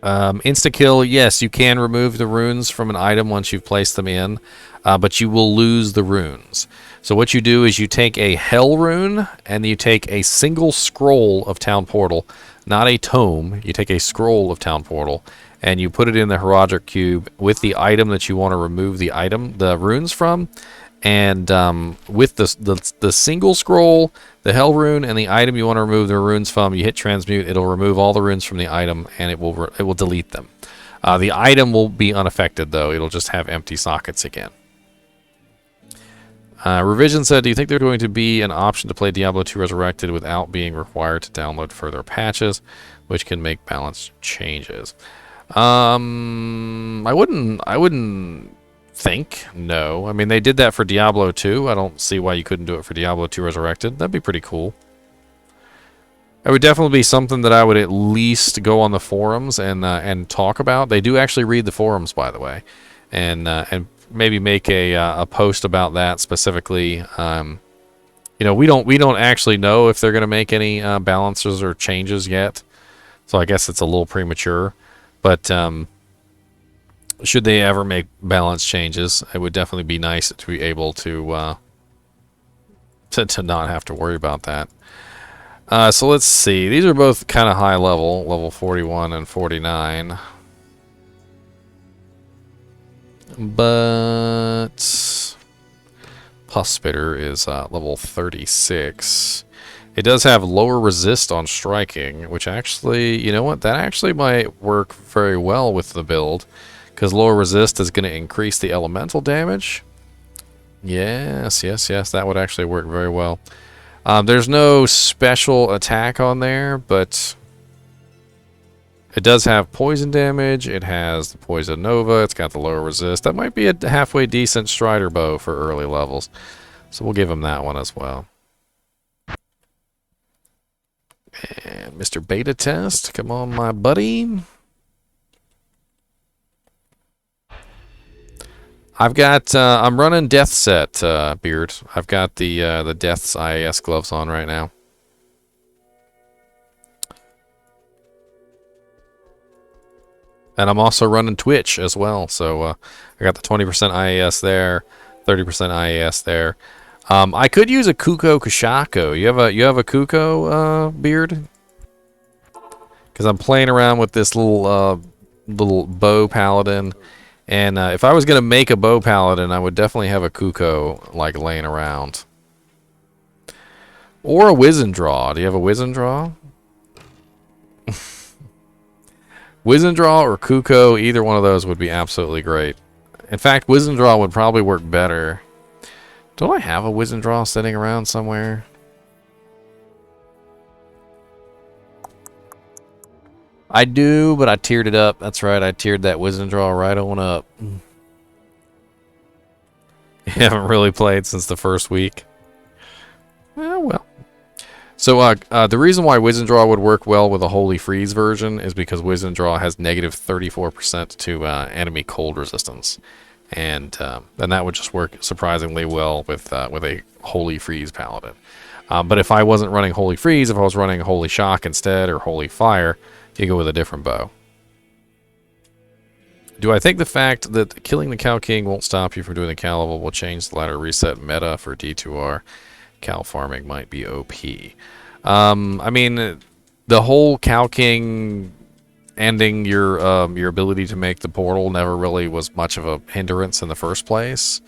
Insta-kill, yes, you can remove the runes from an item once you've placed them in, but you will lose the runes. So what you do is you take a Hell rune, and you take a single scroll of Town Portal, not a tome. You take a scroll of Town Portal, and you put it in the Herodic Cube with the item that you want to remove the runes from, and with the single scroll, the Hell rune, and the item you want to remove the runes from, you hit transmute. It'll remove all the runes from the item, and it will delete them. The item will be unaffected though. It'll just have empty sockets again. Revision said, do you think there's going to be an option to play Diablo 2 Resurrected without being required to download further patches, which can make balance changes? I wouldn't think, no. I mean, they did that for Diablo 2. I don't see why you couldn't do it for Diablo 2 Resurrected. That'd be pretty cool. It would definitely be something that I would at least go on the forums and talk about. They do actually read the forums, by the way, and maybe make a post about that specifically. You know, we don't actually know if they're going to make any balances or changes yet, so I guess it's a little premature. But should they ever make balance changes, it would definitely be nice to be able to not have to worry about that. So let's see. These are both kind of high level 41 and 49. But Pus Spitter is level 36. It does have lower resist on striking, which actually, you know what, that actually might work very well with the build, because lower resist is going to increase the elemental damage. Yes, yes, yes, that would actually work very well. There's no special attack on there, but it does have poison damage. It has the poison nova. It's got the lower resist. That might be a halfway decent strider bow for early levels, so we'll give him that one as well. And Mr. Beta Test, come on, my buddy. I've got, I'm running Death Set, Beard. I've got the Death's IAS gloves on right now. And I'm also running Twitch as well, so I got the 20% IAS there, 30% IAS there. I could use a Kuko Kashako. You have a Kuko, Beard? Because I'm playing around with this little bow paladin. And if I was going to make a bow paladin, I would definitely have a Kuko, like, laying around. Or a Wizendraw. Do you have a Wizendraw? Wizendraw or Kuko, either one of those would be absolutely great. In fact, Wizendraw would probably work better. Don't I have a Wizendraw sitting around somewhere? I do, but I tiered it up. That's right, I tiered that Wizendraw right on up. You haven't really played since the first week. Well. So the reason why Wizendraw would work well with a Holy Freeze version is because Wizendraw has negative 34% to enemy cold resistance. And that would just work surprisingly well with a Holy Freeze paladin. But if I wasn't running Holy Freeze, if I was running Holy Shock instead or Holy Fire, you go with a different bow. Do I think the fact that killing the Cow King won't stop you from doing the Cow level will change the ladder reset meta for D2R? Cow farming might be OP. I mean, the whole Cow King ending your ability to make the portal never really was much of a hindrance in the first place.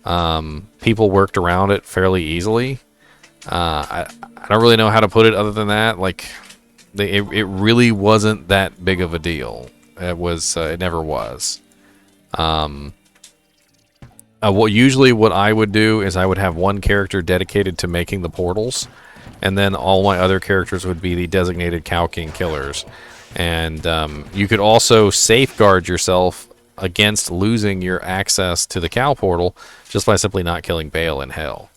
People worked around it fairly easily. I don't really know how to put it other than that. Like, it really wasn't that big of a deal. It never was. What I would do is I would have one character dedicated to making the portals, and then all my other characters would be the designated Cow King killers. And you could also safeguard yourself against losing your access to the Cow portal just by simply not killing Baal in Hell,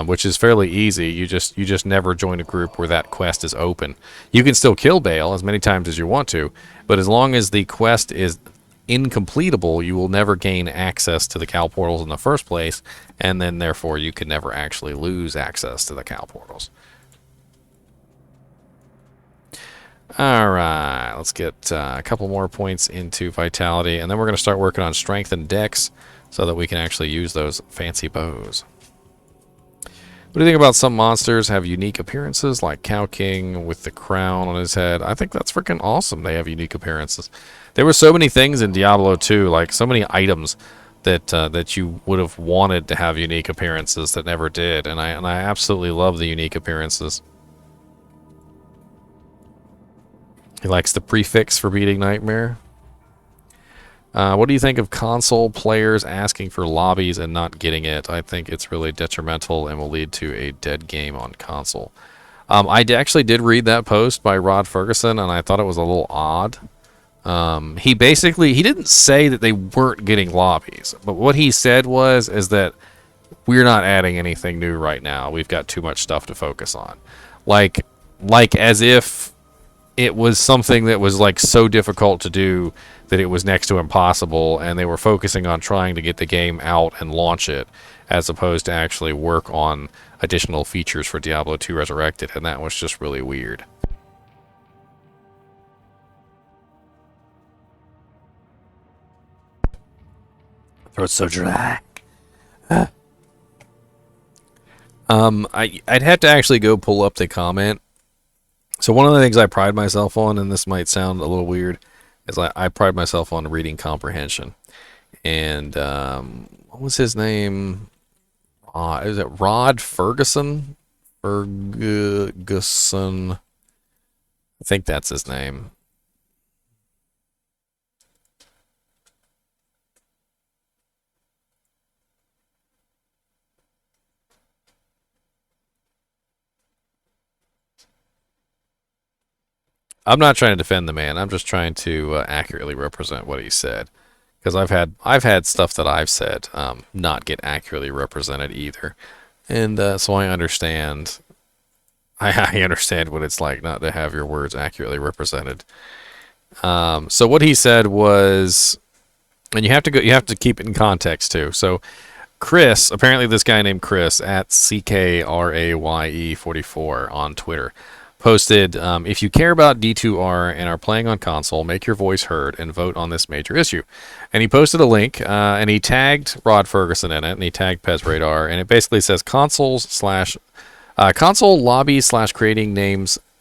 which is fairly easy. You just never join a group where that quest is open. You can still kill Baal as many times as you want to, but as long as the quest is incompletable, you will never gain access to the Cow portals in the first place, and then therefore you can never actually lose access to the Cow portals. Alright, let's get a couple more points into Vitality, and then we're going to start working on Strength and Dex so that we can actually use those fancy bows. What do you think about some monsters have unique appearances, like Cow King with the crown on his head? I think that's freaking awesome they have unique appearances. There were so many things in Diablo 2, like so many items that you would have wanted to have unique appearances that never did, and I absolutely love the unique appearances. He likes the prefix for beating Nightmare. What do you think of console players asking for lobbies and not getting it? I think it's really detrimental and will lead to a dead game on console. I actually did read that post by Rod Ferguson, and I thought it was a little odd. He didn't say that they weren't getting lobbies, but what he said is that we're not adding anything new right now. We've got too much stuff to focus on. Like as if it was something that was like so difficult to do that it was next to impossible, and they were focusing on trying to get the game out and launch it, as opposed to actually work on additional features for Diablo 2 Resurrected, and that was just really weird. Throat's so dry. I'd have to actually go pull up the comment. So one of the things I pride myself on, and this might sound a little weird, is I pride myself on reading comprehension. And what was his name? Is it Rod Ferguson? Ferguson. I think that's his name. I'm not trying to defend the man. I'm just trying to accurately represent what he said, because I've had stuff that I've said not get accurately represented either, and so I understand. I understand what it's like not to have your words accurately represented. So what he said was, and you have to keep it in context too. So Chris, apparently this guy named Chris at CKRAYE44 on Twitter posted, if you care about D2R and are playing on console, make your voice heard and vote on this major issue. And he posted a link, and he tagged Rod Ferguson in it, and he tagged Pez Radar, and it basically says console lobby / creating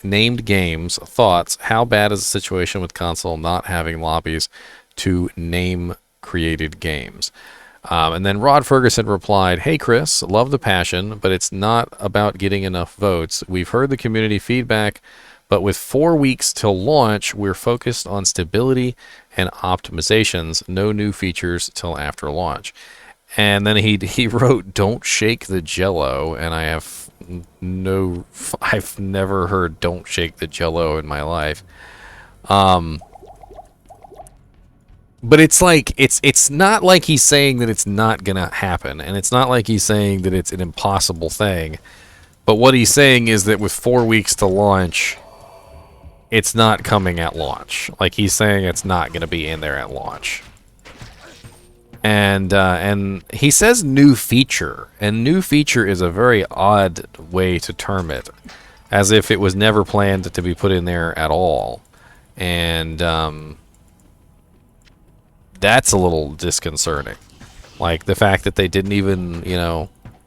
named games thoughts. How bad is the situation with console not having lobbies to name created games? And then Rod Ferguson replied, "Hey Chris, love the passion, but it's not about getting enough votes. We've heard the community feedback, but with 4 weeks till launch, we're focused on stability and optimizations. No new features till after launch." And then he wrote, "Don't shake the jello," and I've never heard "don't shake the jello" in my life. But it's like it's not like he's saying that it's not gonna happen, and it's not like he's saying that it's an impossible thing. But what he's saying is that with 4 weeks to launch, it's not coming at launch. Like, he's saying it's not gonna be in there at launch. And he says new feature, and new feature is a very odd way to term it, as if it was never planned to be put in there at all. And that's a little disconcerting. Like, the fact that they didn't even,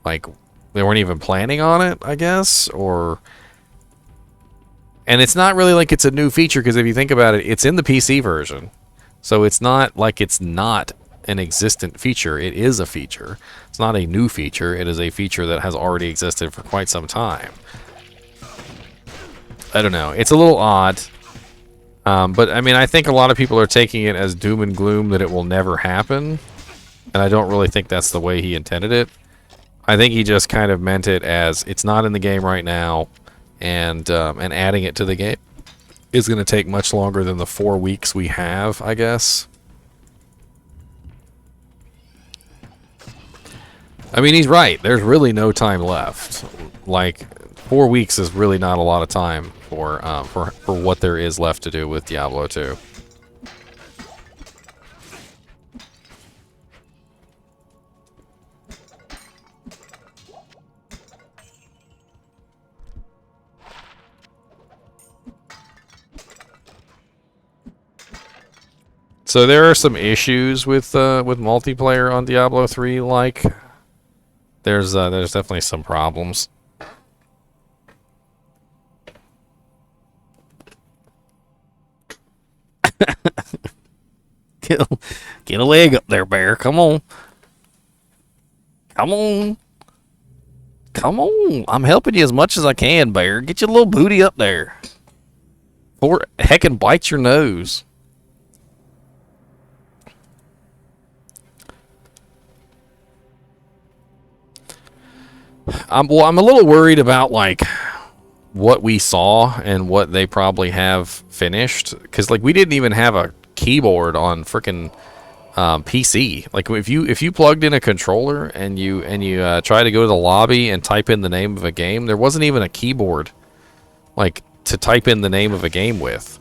like, they weren't even planning on it, I guess, or... And it's not really like it's a new feature, because if you think about it, it's in the PC version. So it's not like it's not an existent feature. It is a feature. It's not a new feature. It is a feature that has already existed for quite some time. I don't know. It's a little odd. But, I mean, I think a lot of people are taking it as doom and gloom that it will never happen. And I don't really think that's the way he intended it. I think he just kind of meant it as it's not in the game right now, and adding it to the game is going to take much longer than the 4 weeks we have, I guess. I mean, he's right. There's really no time left. Like, 4 weeks is really not a lot of time for what there is left to do with Diablo 2. So there are some issues with multiplayer on Diablo 3. Like, there's definitely some problems. Get a leg up there, bear. Come on. Come on. Come on. I'm helping you as much as I can, bear. Get your little booty up there. Or heckin' bite your nose. I'm a little worried about, like, what we saw and what they probably have finished, because, like, we didn't even have a keyboard on frickin' PC. Like, if you plugged in a controller and you try to go to the lobby and type in the name of a game, there wasn't even a keyboard, like, to type in the name of a game with.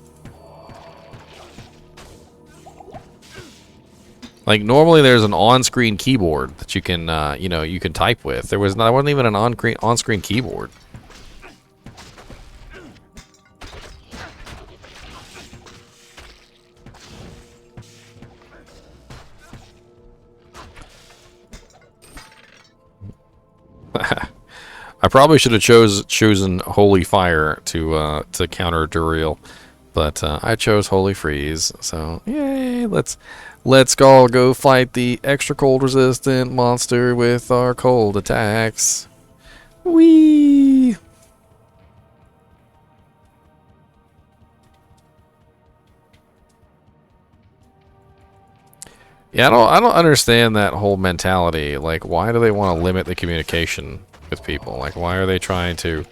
Like, normally there's an on-screen keyboard that you can, you can type with. There wasn't even an on-screen keyboard. I probably should have chosen Holy Fire to counter Duriel, but I chose Holy Freeze. So yay! Let's all go fight the extra cold resistant monster with our cold attacks. Whee! Yeah, I don't understand that whole mentality. Like, why do they want to limit the communication with people? Like, why are they trying to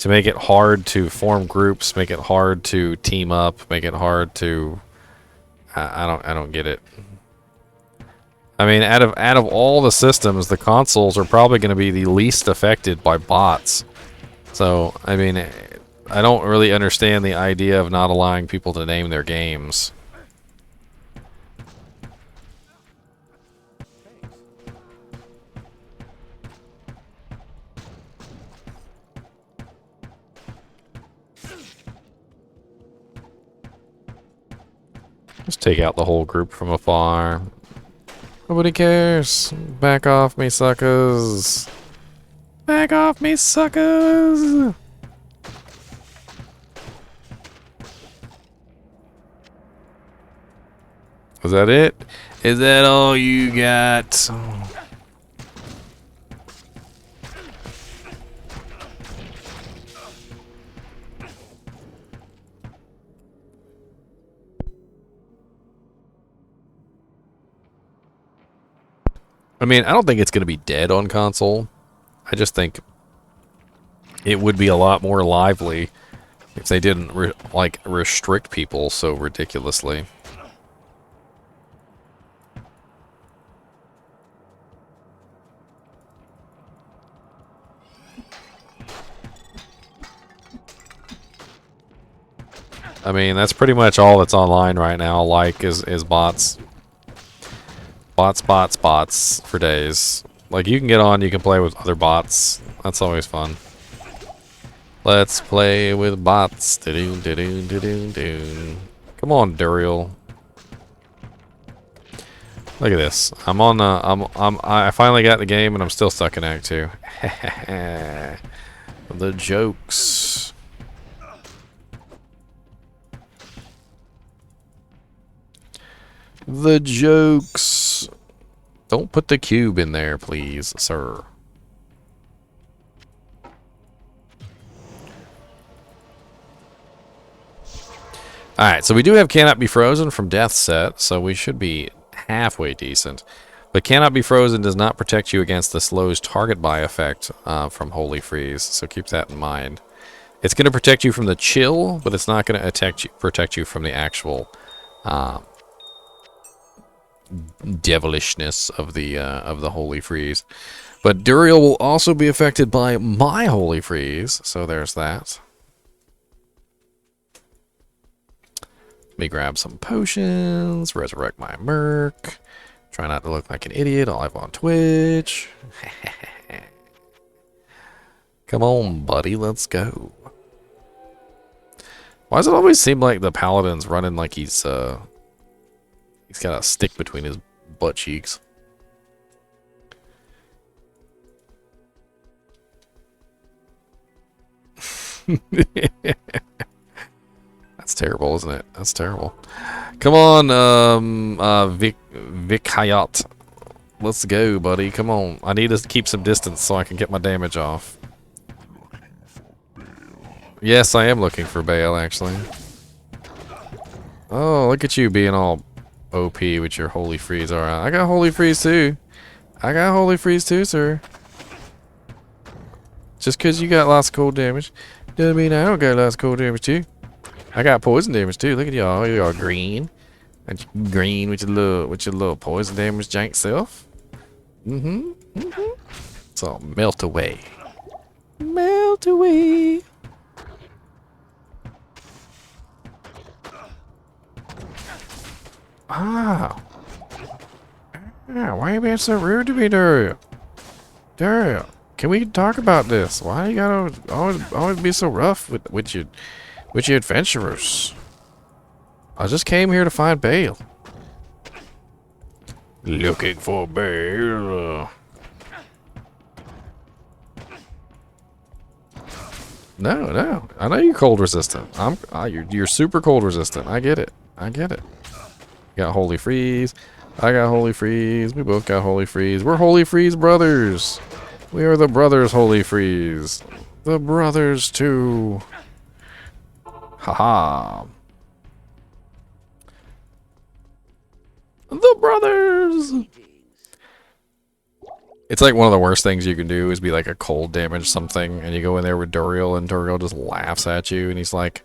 make it hard to form groups, make it hard to team up, make it hard to I don't get it. I mean, out of all the systems, the consoles are probably going to be the least affected by bots. So, I mean, I don't really understand the idea of not allowing people to name their games. Just take out the whole group from afar. Nobody cares. Back off me, suckers. Back off me, suckers. Was that it? Is that all you got? I mean, I don't think it's going to be dead on console. I just think it would be a lot more lively if they didn't restrict people so ridiculously. I mean, that's pretty much all that's online right now. Like, is bots. Bots for days. Like, you can get on, you can play with other bots. That's always fun. Let's play with bots. Come on, Duriel. Look at this. I'm on I finally got the game and I'm still stuck in Act 2. The jokes. The jokes. Don't put the cube in there, please, sir. Alright, so we do have Cannot Be Frozen from Death set, so we should be halfway decent. But Cannot Be Frozen does not protect you against the slows target buy effect from Holy Freeze, so keep that in mind. It's going to protect you from the chill, but it's not going to protect you from the actual devilishness of the Holy Freeze. But Duriel will also be affected by my Holy Freeze, so there's that. Let me grab some potions, resurrect my merc, try not to look like an idiot live on Twitch. Come on, buddy, let's go. Why does it always seem like the Paladin's running like he's got a stick between his butt cheeks? That's terrible, isn't it? That's terrible. Come on, Vikayat. Let's go, buddy. Come on. I need to keep some distance so I can get my damage off. Yes, I am looking for Bale, actually. Oh, look at you being all OP with your Holy Freeze. Alright, I got Holy Freeze too. I got Holy Freeze too, sir. Just because you got lots of cold damage doesn't mean I don't got lots of cold damage too. I got poison damage too. Look at y'all. Y'all green. Green with your little poison damage jank self. So melt away. Melt away. Ah. Why are you being so rude to me, Daryl? Daryl, can we talk about this? Why you gotta always be so rough with your adventurers? I just came here to find Bale. Looking for Bale. No. I know you're cold resistant. You're super cold resistant. I get it. You got Holy Freeze. I got Holy Freeze. We both got Holy Freeze. We're Holy Freeze brothers. We are the brothers, Holy Freeze. The brothers too. Haha. The brothers. It's like one of the worst things you can do is be like a cold damage something, and you go in there with Duriel, and Duriel just laughs at you, and he's like,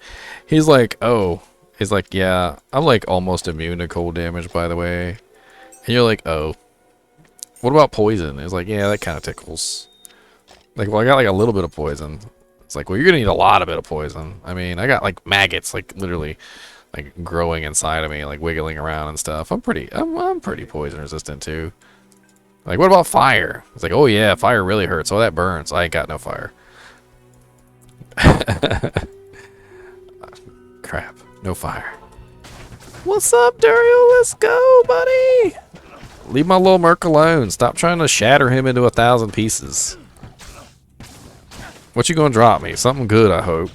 oh, he's like, yeah, I'm like almost immune to cold damage, by the way, and you're like, oh, what about poison? It's like, yeah, that kind of tickles. Like, well, I got like a little bit of poison. It's like, well, you're gonna need a lot of bit of poison. I mean, I got like maggots, like literally, like growing inside of me, like wiggling around and stuff. I'm pretty poison resistant too. Like, what about fire? It's like, oh yeah, fire really hurts. Oh, that burns. I ain't got no fire. Crap, no fire. What's up, Duriel? Let's go, buddy. Leave my little merc alone. Stop trying to shatter him into 1,000 pieces. What you gonna drop me? Something good, I hope.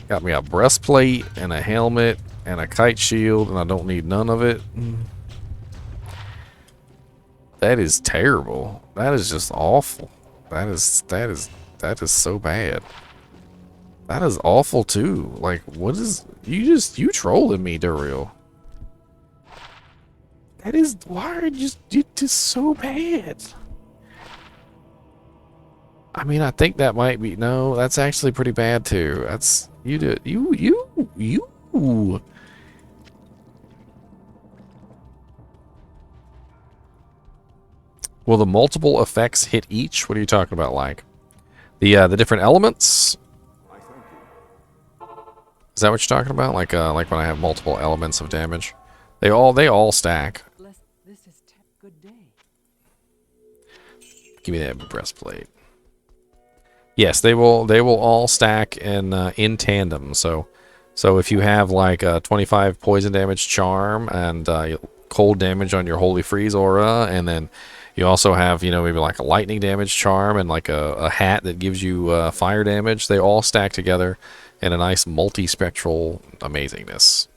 Got me a breastplate and a helmet and a kite shield, and I don't need none of it. That is terrible. That is just awful. That is so bad. That is awful too. Like, what is you trolling me, Duriel? That is why are you just so bad. I mean, I think that might be no. That's actually pretty bad too. That's you. Will the multiple effects hit each? What are you talking about, like? The different elements? Is that what you're talking about? Like when I have multiple elements of damage? They all stack. Give me that breastplate. Yes, they will all stack in tandem. So if you have like a 25 poison damage charm and cold damage on your Holy Freeze aura, and then you also have, you know, maybe like a lightning damage charm and like a hat that gives you fire damage. They all stack together in a nice multi-spectral amazingness.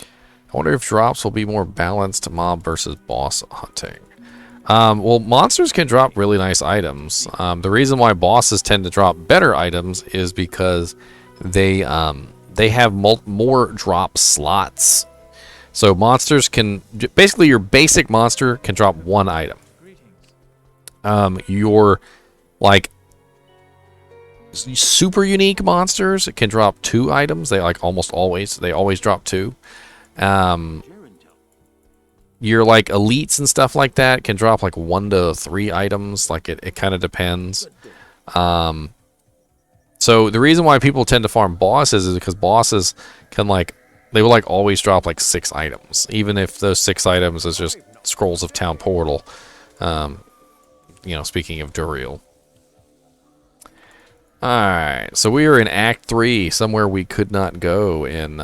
I wonder if drops will be more balanced mob versus boss hunting. Well, monsters can drop really nice items. The reason why bosses tend to drop better items is because they have more drop slots. So monsters can basically, your basic monster can drop one item. Your like super unique monsters can drop 2 items. They like almost always drop 2. Your like elites and stuff like that can drop like 1 to 3 items. Like it kind of depends. So the reason why people tend to farm bosses is because bosses can like, they will like always drop like 6 items, even if those 6 items is just scrolls of town portal. You know, speaking of Duriel. Alright, so we are in Act 3, somewhere we could not go in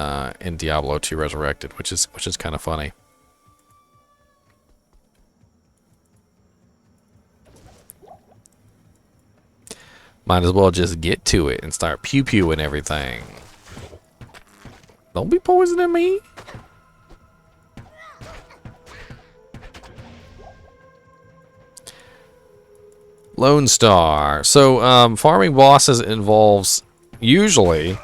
Diablo 2 Resurrected, which is kind of funny. Might as well just get to it and start pew-pewing everything. Don't be poisoning me. Lone Star. So, farming bosses involves usually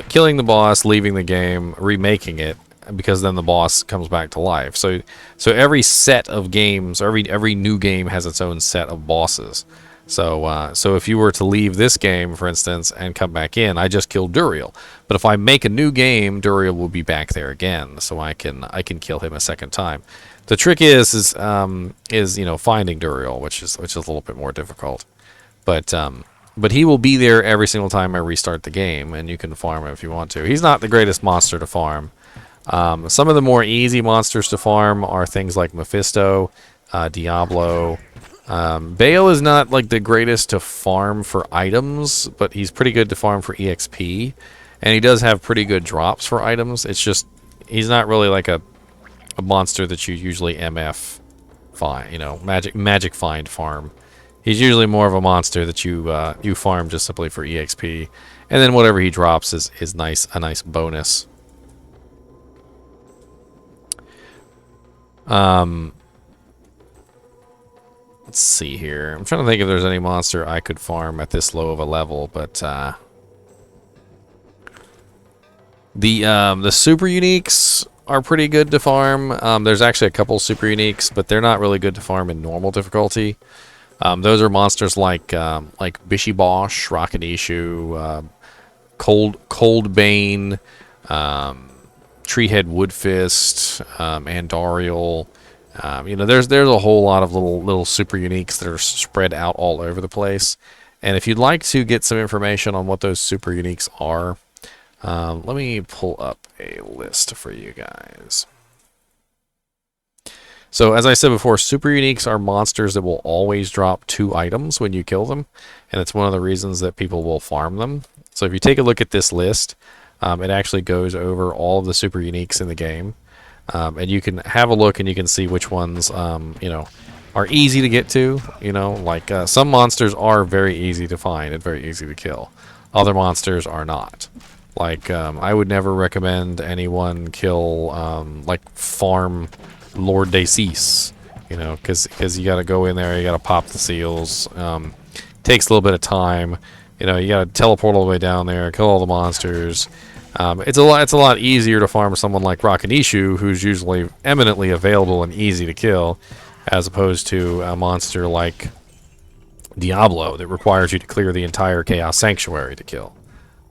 killing the boss, leaving the game, remaking it, because then the boss comes back to life. So every set of games, every new game has its own set of bosses. So if you were to leave this game, for instance, and come back in, I just killed Duriel. But if I make a new game, Duriel will be back there again, so I can kill him a second time. The trick is you know, finding Duriel, which is a little bit more difficult. But he will be there every single time I restart the game, and you can farm him if you want to. He's not the greatest monster to farm. Some of the more easy monsters to farm are things like Mephisto, Diablo. Baal is not like the greatest to farm for items, but he's pretty good to farm for EXP, and he does have pretty good drops for items. It's just he's not really like a monster that you usually MF find, you know, magic find farm. He's usually more of a monster that you farm just simply for EXP, and then whatever he drops is a nice bonus. let's see here. I'm trying to think if there's any monster I could farm at this low of a level, but the super uniques are pretty good to farm. There's actually a couple super uniques, but they're not really good to farm in normal difficulty. Those are monsters like Bishy Bosh, Rakanishu, Cold Bane, Treehead Woodfist, Andariel. You know, there's a whole lot of little super uniques that are spread out all over the place. And if you'd like to get some information on what those super uniques are, let me pull up a list for you guys. So as I said before, super uniques are monsters that will always drop 2 items when you kill them, and it's one of the reasons that people will farm them. So if you take a look at this list, it actually goes over all of the super uniques in the game, and you can have a look and you can see which ones you know, are easy to get to. You know, like some monsters are very easy to find and very easy to kill. Other monsters are not. Like I would never recommend anyone kill like farm Lord Decease, you know, because you got to go in there, you got to pop the seals. Takes a little bit of time, you know. You got to teleport all the way down there, kill all the monsters. It's a lot easier to farm someone like Rakanishu, who's usually eminently available and easy to kill, as opposed to a monster like Diablo that requires you to clear the entire Chaos Sanctuary to kill.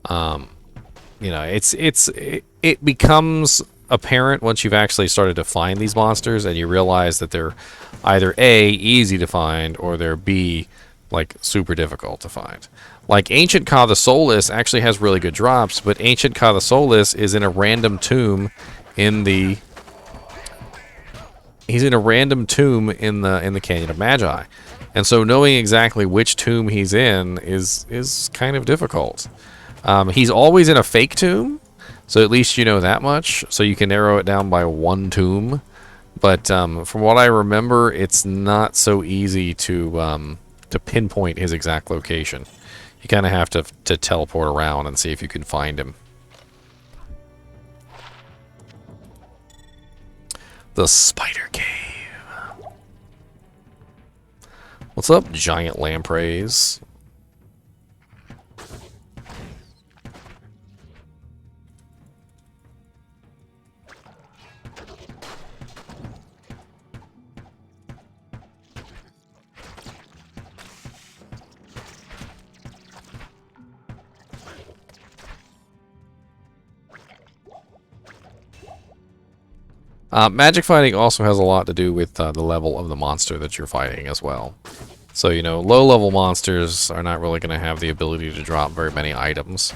You know, it becomes apparent once you've actually started to find these monsters and you realize that they're either A, easy to find, or they're B, like super difficult to find. Like Ancient Ka the Soulless actually has really good drops, but Ancient Ka the Soulless is in a random tomb in the Canyon of Magi. And so knowing exactly which tomb he's in is kind of difficult. He's always in a fake tomb, so at least you know that much, so you can narrow it down by 1 tomb. But from what I remember, it's not so easy to pinpoint his exact location. You kind of have to teleport around and see if you can find him. The Spider Cave. What's up, Giant Lampreys? Magic fighting also has a lot to do with the level of the monster that you're fighting as well. So, you know, low-level monsters are not really going to have the ability to drop very many items.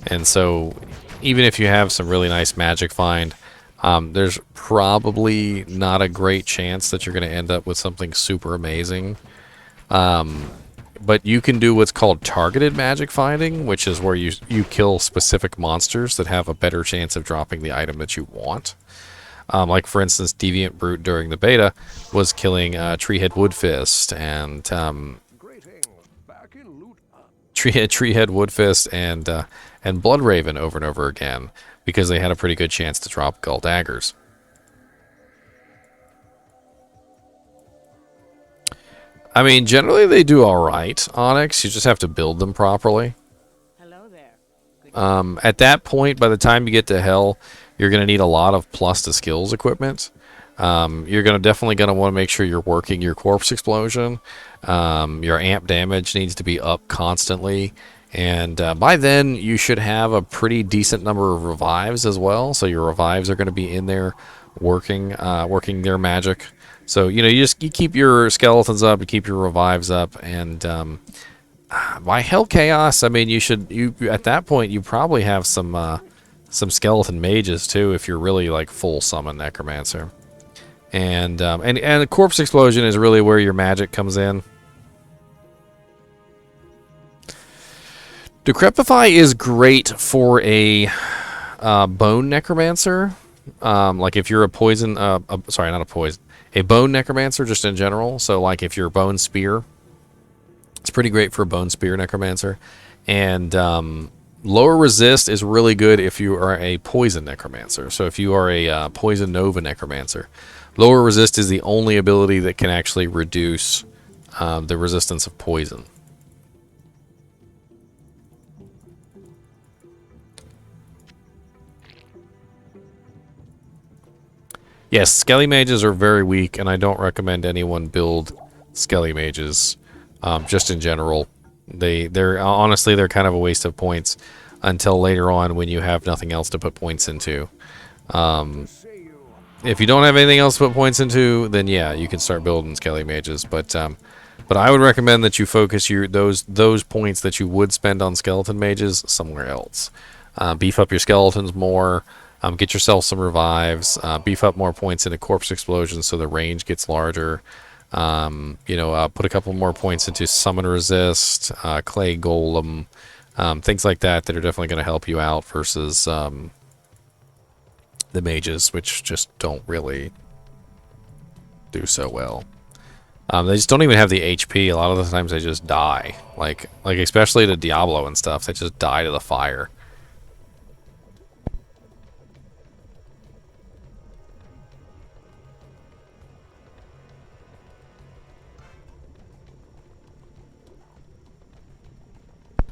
And so, even if you have some really nice magic find, there's probably not a great chance that you're going to end up with something super amazing. But you can do what's called targeted magic finding, which is where you kill specific monsters that have a better chance of dropping the item that you want. Like, for instance, Deviant Brute during the beta was killing Treehead Woodfist and Treehead Woodfist and Bloodraven over and over again because they had a pretty good chance to drop Gull Daggers. I mean, generally they do alright, Onyx. You just have to build them properly. Hello there. At that point, by the time you get to Hell, you're going to need a lot of plus to skills equipment. You're definitely going to want to make sure you're working your corpse explosion. Your amp damage needs to be up constantly. And by then, you should have a pretty decent number of revives as well. So your revives are going to be in there working their magic. So, you know, you keep your skeletons up, you keep your revives up, and by Hell Chaos, I mean, you at that point, you probably have some skeleton mages too if you're really like full summon Necromancer. And the corpse explosion is really where your magic comes in. Decrepify is great for a bone necromancer. Like if you're a poison, sorry, not a poison, a bone necromancer just in general. So like if you're bone spear, it's pretty great for a bone spear necromancer. And lower resist is really good if you are a poison necromancer. So if you are a poison nova necromancer, lower resist is the only ability that can actually reduce the resistance of poison. Yes, Skelly Mages are very weak, and I don't recommend anyone build Skelly Mages. Just in general, they're honestly they're kind of a waste of points until later on when you have nothing else to put points into. If you don't have anything else to put points into, then yeah, you can start building Skelly Mages. But I would recommend that you focus those points that you would spend on Skeleton Mages somewhere else. Beef up your skeletons more. Get yourself some revives. Beef up more points into corpse explosions so the range gets larger. Put a couple more points into summon resist, clay golem, things like that are definitely going to help you out versus the mages, which just don't really do so well. They just don't even have the HP. A lot of the times they just die. Like especially to Diablo and stuff, they just die to the fire.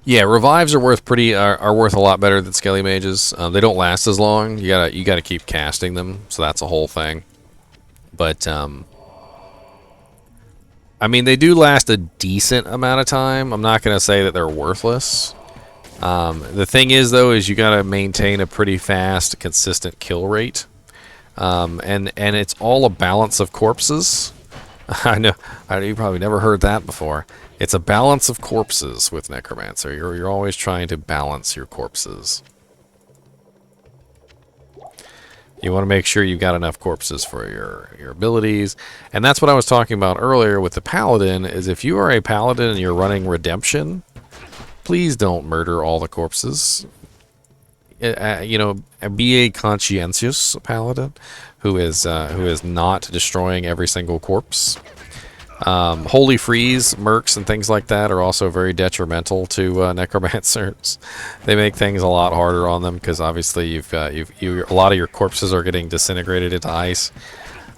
Yeah, revives are worth are worth a lot better than Skelly Mages. They don't last as long. You gotta keep casting them, so that's a whole thing. But I mean, they do last a decent amount of time. I'm not gonna say that they're worthless. The thing is, though, is you gotta maintain a pretty fast, consistent kill rate, and it's all a balance of corpses. I know you probably never heard that before. It's a balance of corpses with Necromancer. You're always trying to balance your corpses. You want to make sure you've got enough corpses for your abilities. And that's what I was talking about earlier with the Paladin, is if you are a Paladin and you're running Redemption, please don't murder all the corpses. Be a conscientious Paladin who is not destroying every single corpse. Holy Freeze, mercs, and things like that are also very detrimental to necromancers. They make things a lot harder on them because obviously a lot of your corpses are getting disintegrated into ice.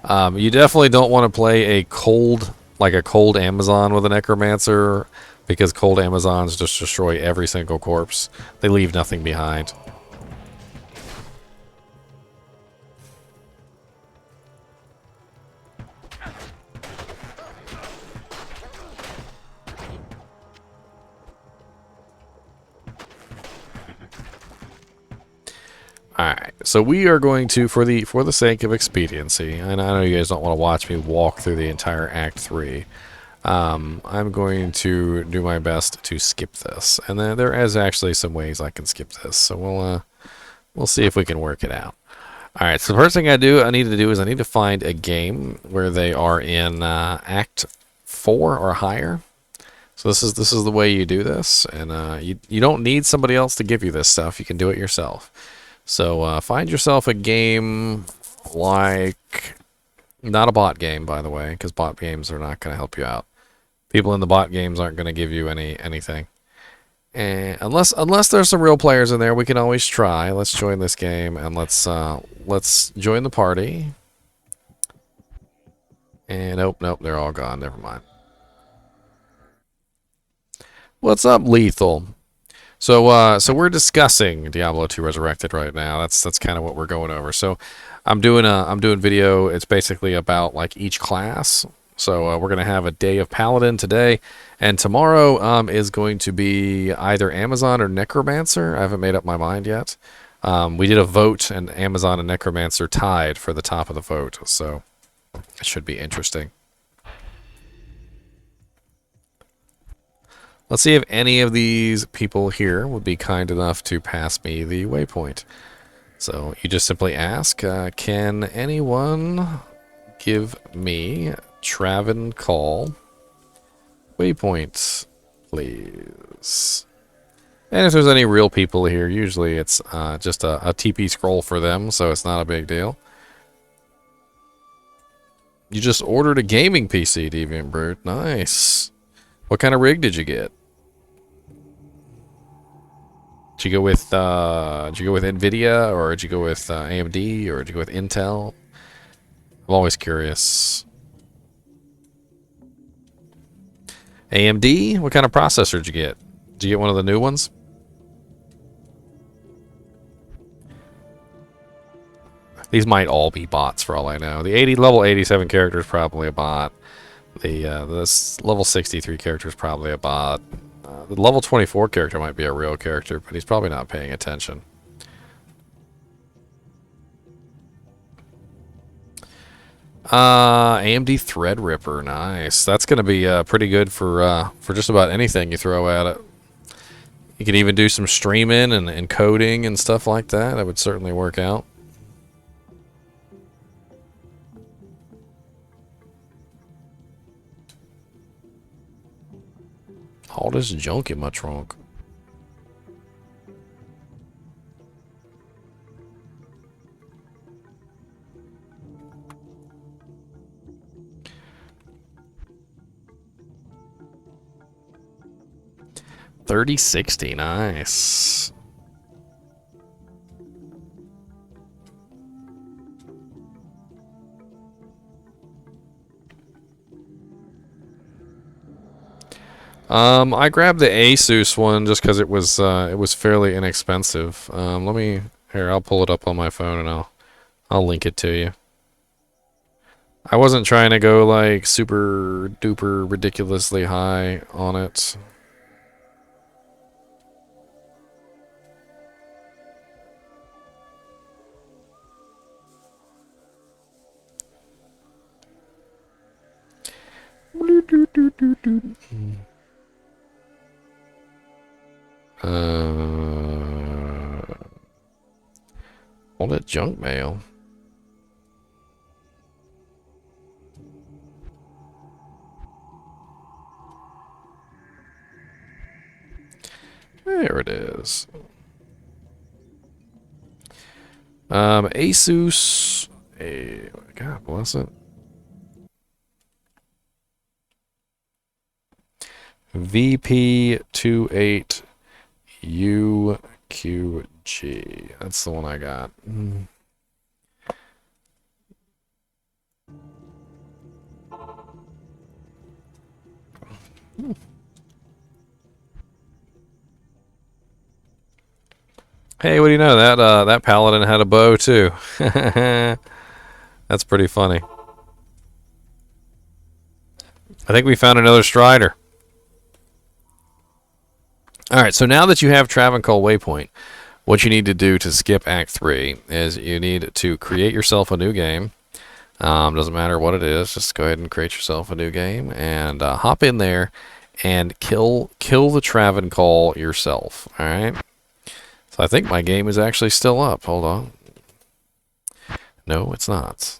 You definitely don't want to play a cold Amazon with a necromancer because cold Amazons just destroy every single corpse. They leave nothing behind. Alright, so we are going to, for the sake of expediency, and I know you guys don't want to watch me walk through the entire Act 3, I'm going to do my best to skip this. And then there is actually some ways I can skip this, so we'll see if we can work it out. Alright, so the first thing I need to do is I need to find a game where they are in Act 4 or higher. So this is the way you do this, and you don't need somebody else to give you this stuff. You can do it yourself. So find yourself a game like, not a bot game, by the way, because bot games are not going to help you out. People in the bot games aren't going to give you anything. And unless there's some real players in there, we can always try. Let's join this game and let's join the party. And nope, they're all gone. Never mind. What's up, Lethal? So we're discussing Diablo 2 Resurrected right now. That's kind of what we're going over. So I'm doing video. It's basically about like each class. So we're gonna have a day of Paladin today, and tomorrow is going to be either Amazon or Necromancer. I haven't made up my mind yet. We did a vote, and Amazon and Necromancer tied for the top of the vote. So it should be interesting. Let's see if any of these people here would be kind enough to pass me the waypoint. So you just simply ask, can anyone give me Travancore waypoint, please? And if there's any real people here, usually it's just a TP scroll for them, so it's not a big deal. You just ordered a gaming PC, Deviant Brute. Nice. What kind of rig did you get? Did you go with Nvidia, or did you go with AMD, or did you go with Intel? I'm always curious. AMD? What kind of processor did you get? Did you get one of the new ones? These might all be bots for all I know. The level 87 character is probably a bot. This level 63 character is probably a bot. The level 24 character might be a real character, but he's probably not paying attention. AMD Threadripper, nice. That's going to be pretty good for just about anything you throw at it. You can even do some streaming and coding and stuff like that. That would certainly work out. All this junk in my trunk. $30.60, nice. I grabbed the Asus one just because it was fairly inexpensive. I'll pull it up on my phone and I'll link it to you. I wasn't trying to go like super duper ridiculously high on it. All that junk mail. There it is. Asus. God bless it. VP28UQG. That's the one I got. Hey, what do you know? That Paladin had a bow too. That's pretty funny. I think we found another Strider. Alright, so now that you have Travancore Waypoint, what you need to do to skip Act 3 is you need to create yourself a new game. Doesn't matter what it is, just go ahead and create yourself a new game and hop in there and kill the Travancore yourself. Alright? So I think my game is actually still up. Hold on. No, it's not.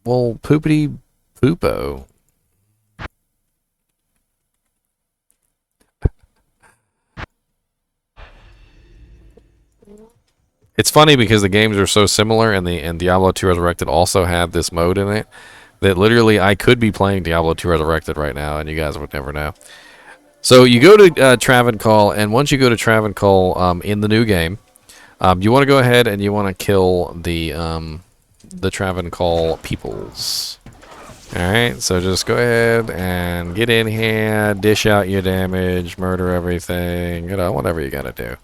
Well, poopity poopo. It's funny because the games are so similar, and Diablo 2 Resurrected also had this mode in it that literally I could be playing Diablo 2 Resurrected right now, and you guys would never know. So you go to Travancore, and once you go to Travancore in the new game, you want to go ahead and you want to kill the Travancore peoples. Alright, so just go ahead and get in here, dish out your damage, murder everything, you know, whatever you gotta do.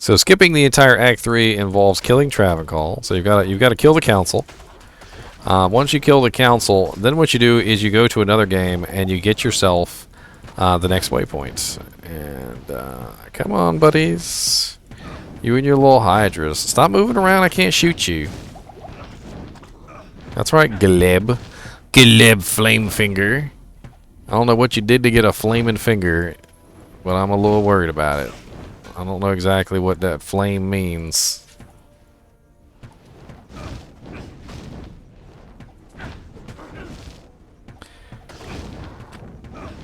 So skipping the entire Act 3 involves killing Travancore. So you've got to kill the council. Once you kill the council, then what you do is you go to another game and you get yourself the next waypoint. And come on, buddies, you and your little hydras, stop moving around. I can't shoot you. That's right, Gleb Flame Finger. I don't know what you did to get a flaming finger, but I'm a little worried about it. I don't know exactly what that flame means.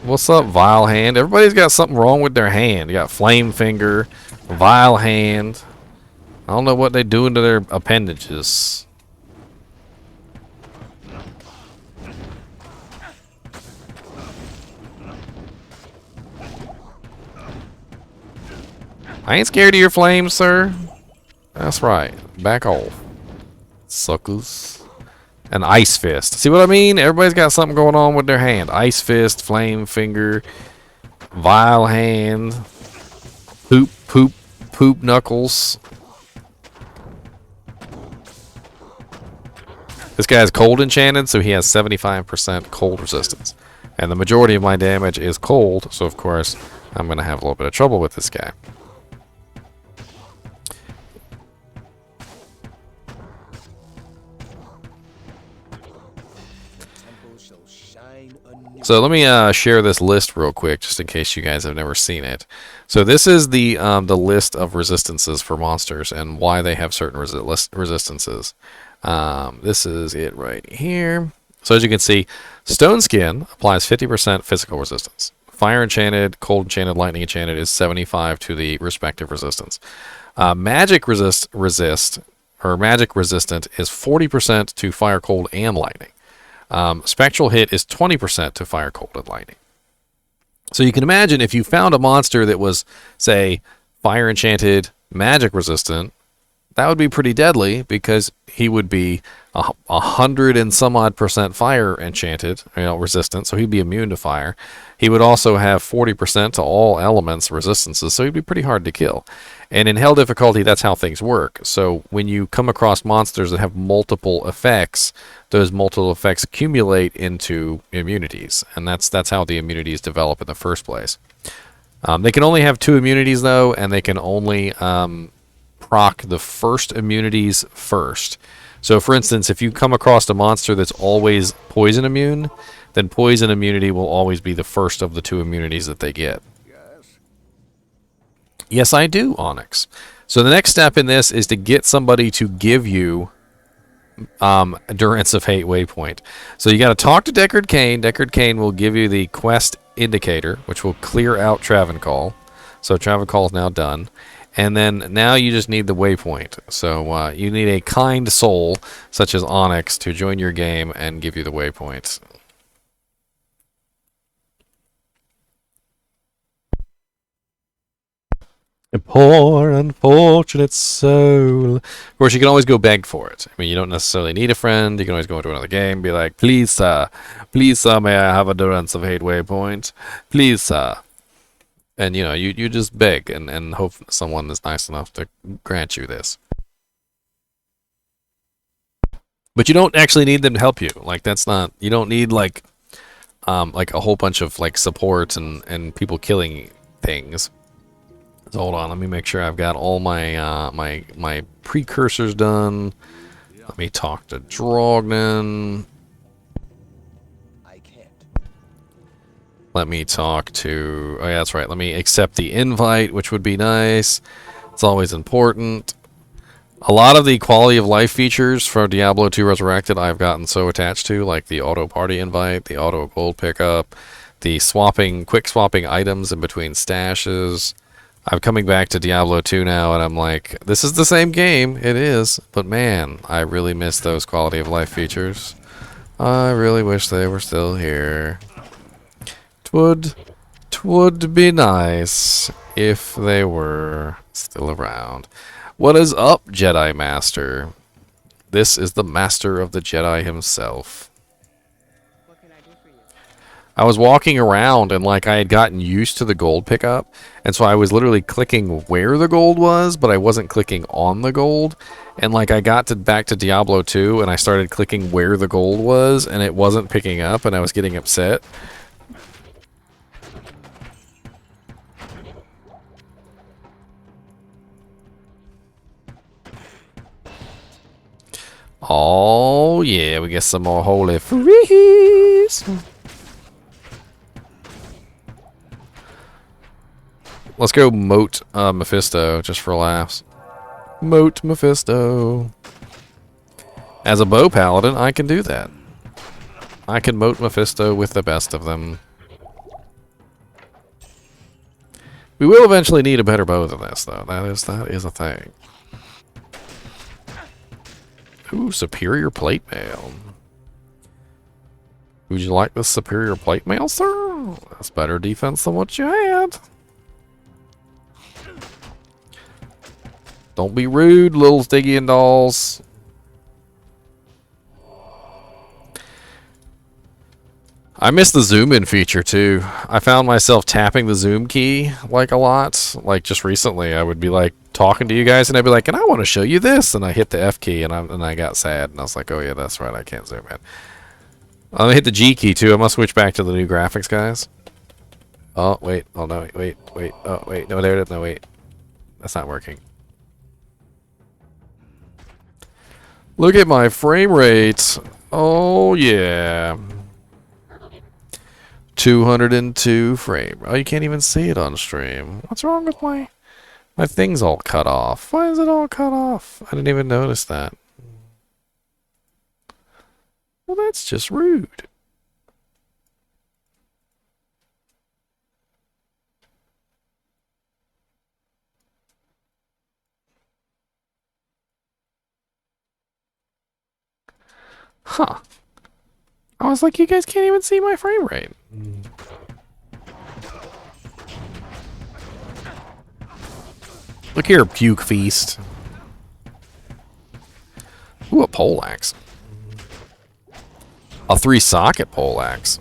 What's up, Vile Hand? Everybody's got something wrong with their hand. You got Flame Finger, Vile Hand. I don't know what they're doing to their appendages. I ain't scared of your flames, sir. That's right. Back off. Suckers. An ice fist. See what I mean? Everybody's got something going on with their hand. Ice fist, flame finger, vile hand, poop knuckles. This guy's cold enchanted, so he has 75% cold resistance. And the majority of my damage is cold, so of course I'm going to have a little bit of trouble with this guy. So let me share this list real quick, just in case you guys have never seen it. So this is the list of resistances for monsters and why they have certain resistances. This is it right here. So as you can see, Stone Skin applies 50% physical resistance. Fire Enchanted, Cold Enchanted, Lightning Enchanted is 75 to the respective resistance. Magic Magic Resistant is 40% to Fire, Cold, and Lightning. Spectral Hit is 20% to Fire, Cold, and Lightning. So you can imagine if you found a monster that was, say, Fire Enchanted, Magic Resistant, that would be pretty deadly because he would be 100 and some odd % fire enchanted, resistant, so he'd be immune to fire. He would also have 40% to all elements resistances, so he'd be pretty hard to kill. And in Hell difficulty, that's how things work. So when you come across monsters that have multiple effects, those multiple effects accumulate into immunities, and that's how the immunities develop in the first place. They can only have 2 immunities though, and they can only proc the first immunities first. So for instance, if you come across a monster that's always poison immune, then poison immunity will always be the first of the 2 immunities that they get. Yes, I do, Onyx. So the next step in this is to get somebody to give you Endurance of Hate waypoint. So you got to talk to Deckard Cain. Deckard Cain will give you the quest indicator, which will clear out Travancore. So Travancore is now done. And then now you just need the waypoint. So you need a kind soul, such as Onyx, to join your game and give you the waypoint. A poor, unfortunate soul. Of course, you can always go beg for it. I mean, you don't necessarily need a friend. You can always go into another game and be like, please, sir, may I have Endurance of Hate waypoint? Please, sir. And, you just beg and hope someone is nice enough to grant you this. But you don't actually need them to help you. Like, that's not... You don't need, like a whole bunch of, support and people killing things. So hold on, let me make sure I've got all my, my precursors done. Let me talk to Drognan. Let me talk to... Oh, yeah, that's right. Let me accept the invite, which would be nice. It's always important. A lot of the quality of life features for Diablo 2 Resurrected I've gotten so attached to, like the auto party invite, the auto gold pickup, the quick swapping items in between stashes. I'm coming back to Diablo 2 now, and I'm like, this is the same game. It is. But man, I really miss those quality of life features. I really wish they were still here. Twould be nice if they were still around. What is up, Jedi Master? This is the Master of the Jedi himself. What can I do for you? I was walking around and I had gotten used to the gold pickup, and so I was literally clicking where the gold was, but I wasn't clicking on the gold. And I got back to Diablo 2 and I started clicking where the gold was and it wasn't picking up and I was getting upset. Oh, yeah, we get some more holy freeze. Let's go moat Mephisto, just for laughs. Moat Mephisto. As a bow paladin, I can do that. I can moat Mephisto with the best of them. We will eventually need a better bow than this, though. That is a thing. Ooh, superior plate mail. Would you like this superior plate mail, sir? That's better defense than what you had. Don't be rude, little Stygian dolls. I miss the zoom in feature too. I found myself tapping the zoom key like a lot. Like just recently, I would be like talking to you guys and I'd be like, and I want to show you this. And I hit the F key and I got sad. And I was like, oh yeah, that's right. I can't zoom in. I'm gonna hit the G key too. I'm gonna switch back to the new graphics, guys. Oh, wait. Oh, no, wait. Oh, wait. No, there it is. No, wait. That's not working. Look at my frame rate. Oh, yeah. 202 frame. Oh, you can't even see it on stream. What's wrong with my thing's all cut off? Why is it all cut off? I didn't even notice that. Well, that's just rude. Huh. I was like, you guys can't even see my frame rate. Look here, puke feast. Ooh, a poleaxe. A 3-socket poleaxe.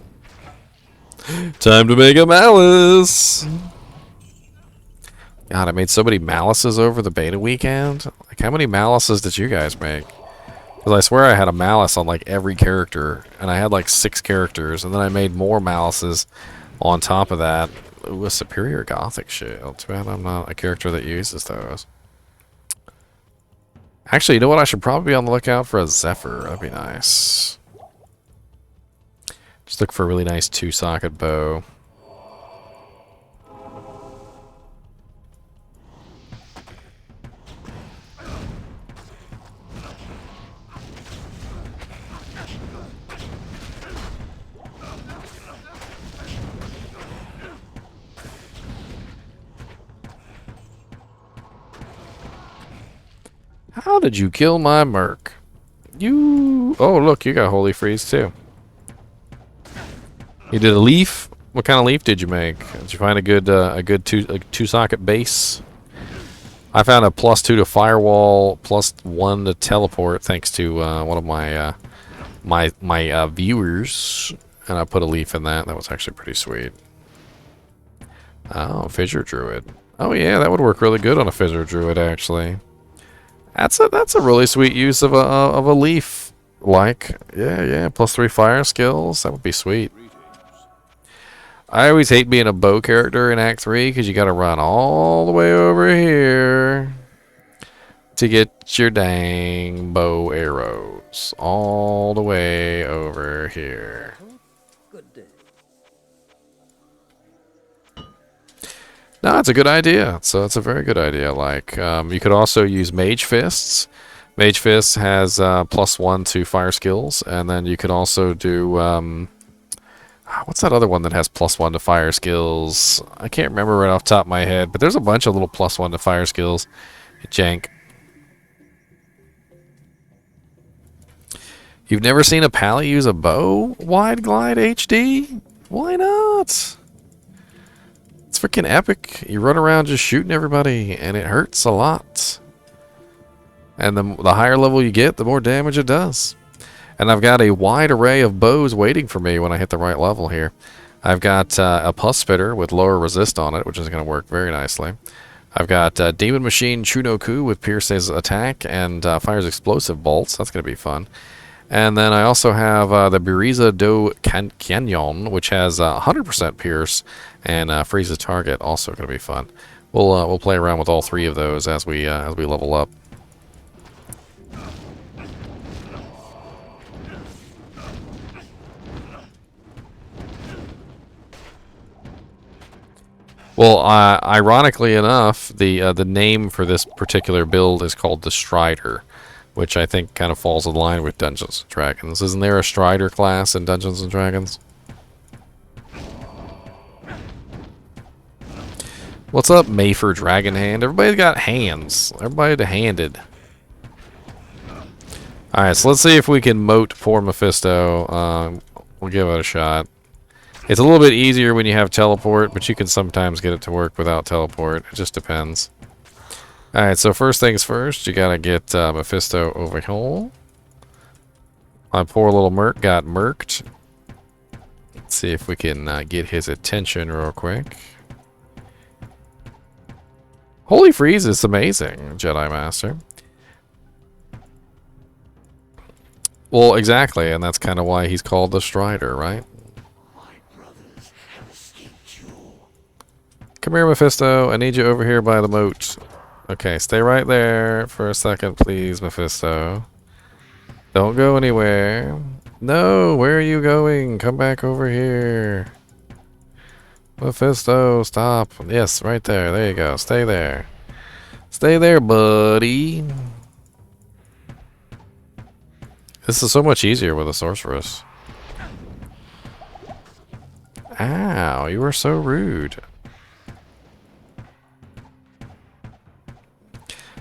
Time to make a malice. God, I made so many malices over the beta weekend. Like, how many malices did you guys make? Because I swear I had a malice on like every character, and I had like 6 characters, and then I made more malices on top of that. Ooh, a superior gothic shield. Too bad I'm not a character that uses those. Actually, you know what? I should probably be on the lookout for a Zephyr. That'd be nice. Just look for a really nice 2-socket bow. How did you kill my merc? You... Oh, look, you got Holy Freeze, too. You did a leaf? What kind of leaf did you make? Did you find a good 2-socket base? I found a +2 to firewall, +1 to teleport, thanks to one of my my viewers, and I put a leaf in that. That was actually pretty sweet. Oh, Fissure Druid. Oh yeah, that would work really good on a Fissure Druid, actually. That's a really sweet use of a leaf. Like, yeah, +3 fire skills. That would be sweet. I always hate being a bow character in Act 3 because you got to run all the way over here to get your dang bow arrows. All the way over here. No, it's a good idea. So it's a very good idea. Like, you could also use Mage Fists. Mage Fists has +1 to fire skills, and then you could also do what's that other one that has +1 to fire skills? I can't remember right off the top of my head, but there's a bunch of little +1 to fire skills. Jank. You've never seen a pally use a bow? Wide Glide HD? Why not? It's freaking epic. You run around just shooting everybody, and it hurts a lot. And the higher level you get, the more damage it does. And I've got a wide array of bows waiting for me when I hit the right level here. I've got a Pus Spitter with lower resist on it, which is going to work very nicely. I've got Demon Machine Chunoku with Pierce's attack and fires explosive bolts. That's going to be fun. And then I also have the Biriza Do Canyon, which has 100% Pierce and freezes target. Also going to be fun. We'll play around with all 3 of those as we level up. Well, ironically enough, the name for this particular build is called the Strider, which I think kind of falls in line with Dungeons and Dragons. Isn't there a Strider class in Dungeons and Dragons? What's up, Mayfer Dragonhand? Everybody's got hands. Everybody handed. Alright, so let's see if we can moat poor Mephisto. We'll give it a shot. It's a little bit easier when you have teleport, but you can sometimes get it to work without teleport. It just depends. Alright, so first things first, you gotta get Mephisto over here. My poor little merc got murked. Let's see if we can get his attention real quick. Holy Freeze is amazing, Jedi Master. Well, exactly, and that's kind of why he's called the Strider, right? Come here, Mephisto. I need you over here by the moat. Okay, stay right there for a second, please, Mephisto. Don't go anywhere. No, where are you going? Come back over here. Mephisto, stop. Yes, right there. There you go. Stay there. Stay there, buddy. This is so much easier with a sorceress. Ow, you are so rude.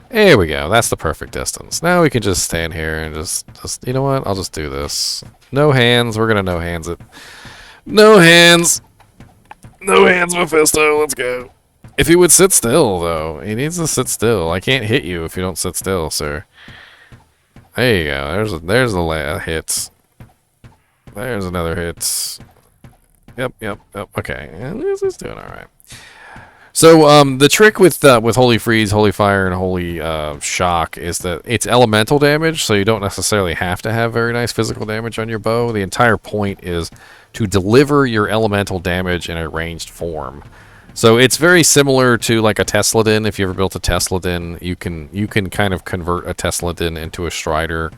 There we go. That's the perfect distance. Now we can just stand here and just you know what? I'll just do this. No hands. We're gonna no hands it. No hands. No hands, Mephisto. Let's go. If he would sit still, though. He needs to sit still. I can't hit you if you don't sit still, sir. There you go. There's a hit. There's another hit. Yep. Okay. And this is doing all right. So the trick with Holy Freeze, Holy Fire, and Holy Shock is that it's elemental damage, so you don't necessarily have to have very nice physical damage on your bow. The entire point is to deliver your elemental damage in a ranged form. So it's very similar to like a Tesladin. If you ever built a Tesladin, you can kind of convert a Tesladin into a Strider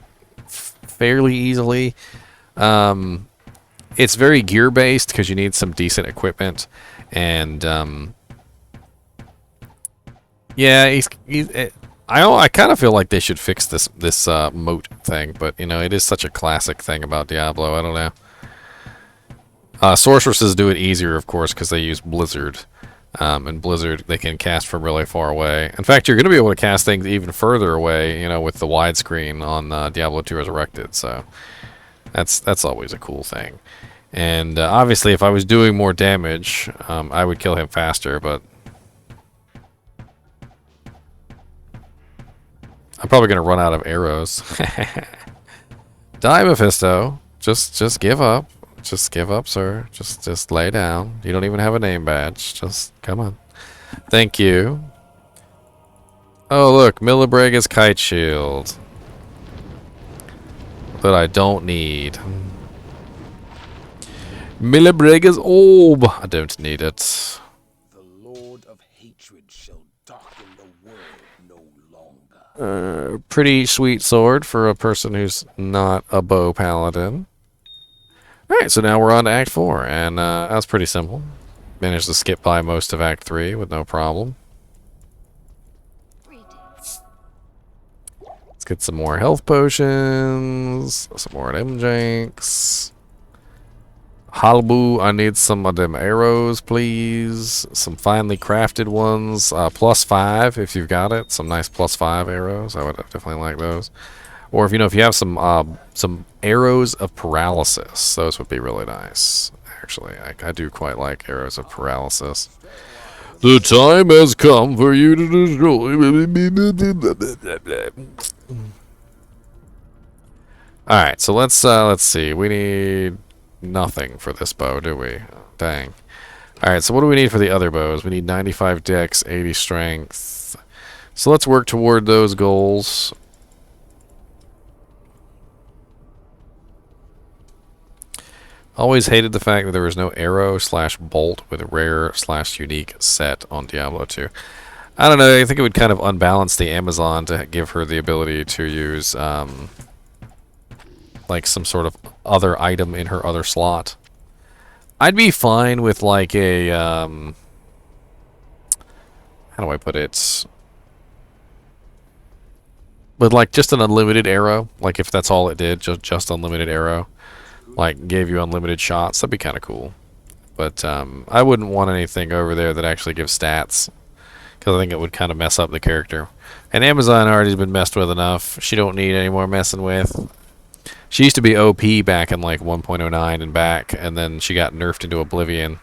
fairly easily. It's very gear based because you need some decent equipment, and yeah, I kind of feel like they should fix this moat thing, but you know, it is such a classic thing about Diablo. I don't know. Sorceresses do it easier, of course, because they use Blizzard. And Blizzard, they can cast from really far away. In fact, you're going to be able to cast things even further away, you know, with the widescreen on Diablo 2 Resurrected. So that's always a cool thing. And obviously, if I was doing more damage, I would kill him faster, but I'm probably going to run out of arrows. Die, Mephisto. Just give up. Just give up, sir. Just lay down. You don't even have a name badge. Just come on. Thank you. Oh, look. Millibrega's kite shield. That I don't need. Millibrega's orb. I don't need it. The Lord of Hatred shall darken the world no longer. Pretty sweet sword for a person who's not a bow paladin. Alright, so now we're on to Act 4, and that's pretty simple. Managed to skip by most of Act 3 with no problem. Let's get some more health potions, some more of them janks. Halbu, I need some of them arrows, please. Some finely crafted ones, +5 if you've got it. Some nice +5 arrows, I would definitely like those. Or if you have some arrows of paralysis, those would be really nice. Actually, I do quite like arrows of paralysis. The time has come for you to destroy. All right, so let's see. We need nothing for this bow, do we? Dang. All right, so what do we need for the other bows? We need 95 dex, 80 strength. So let's work toward those goals. Always hated the fact that there was no arrow/bolt with a rare/unique set on Diablo 2. I don't know, I think it would kind of unbalance the Amazon to give her the ability to use like some sort of other item in her other slot. I'd be fine with like a how do I put it? With like just an unlimited arrow, like if that's all it did, just unlimited arrow. Like, gave you unlimited shots, that'd be kind of cool. But I wouldn't want anything over there that actually gives stats, because I think it would kind of mess up the character. And Amazon already been messed with enough. She don't need any more messing with. She used to be OP back in like 1.09 and back, and then she got nerfed into oblivion.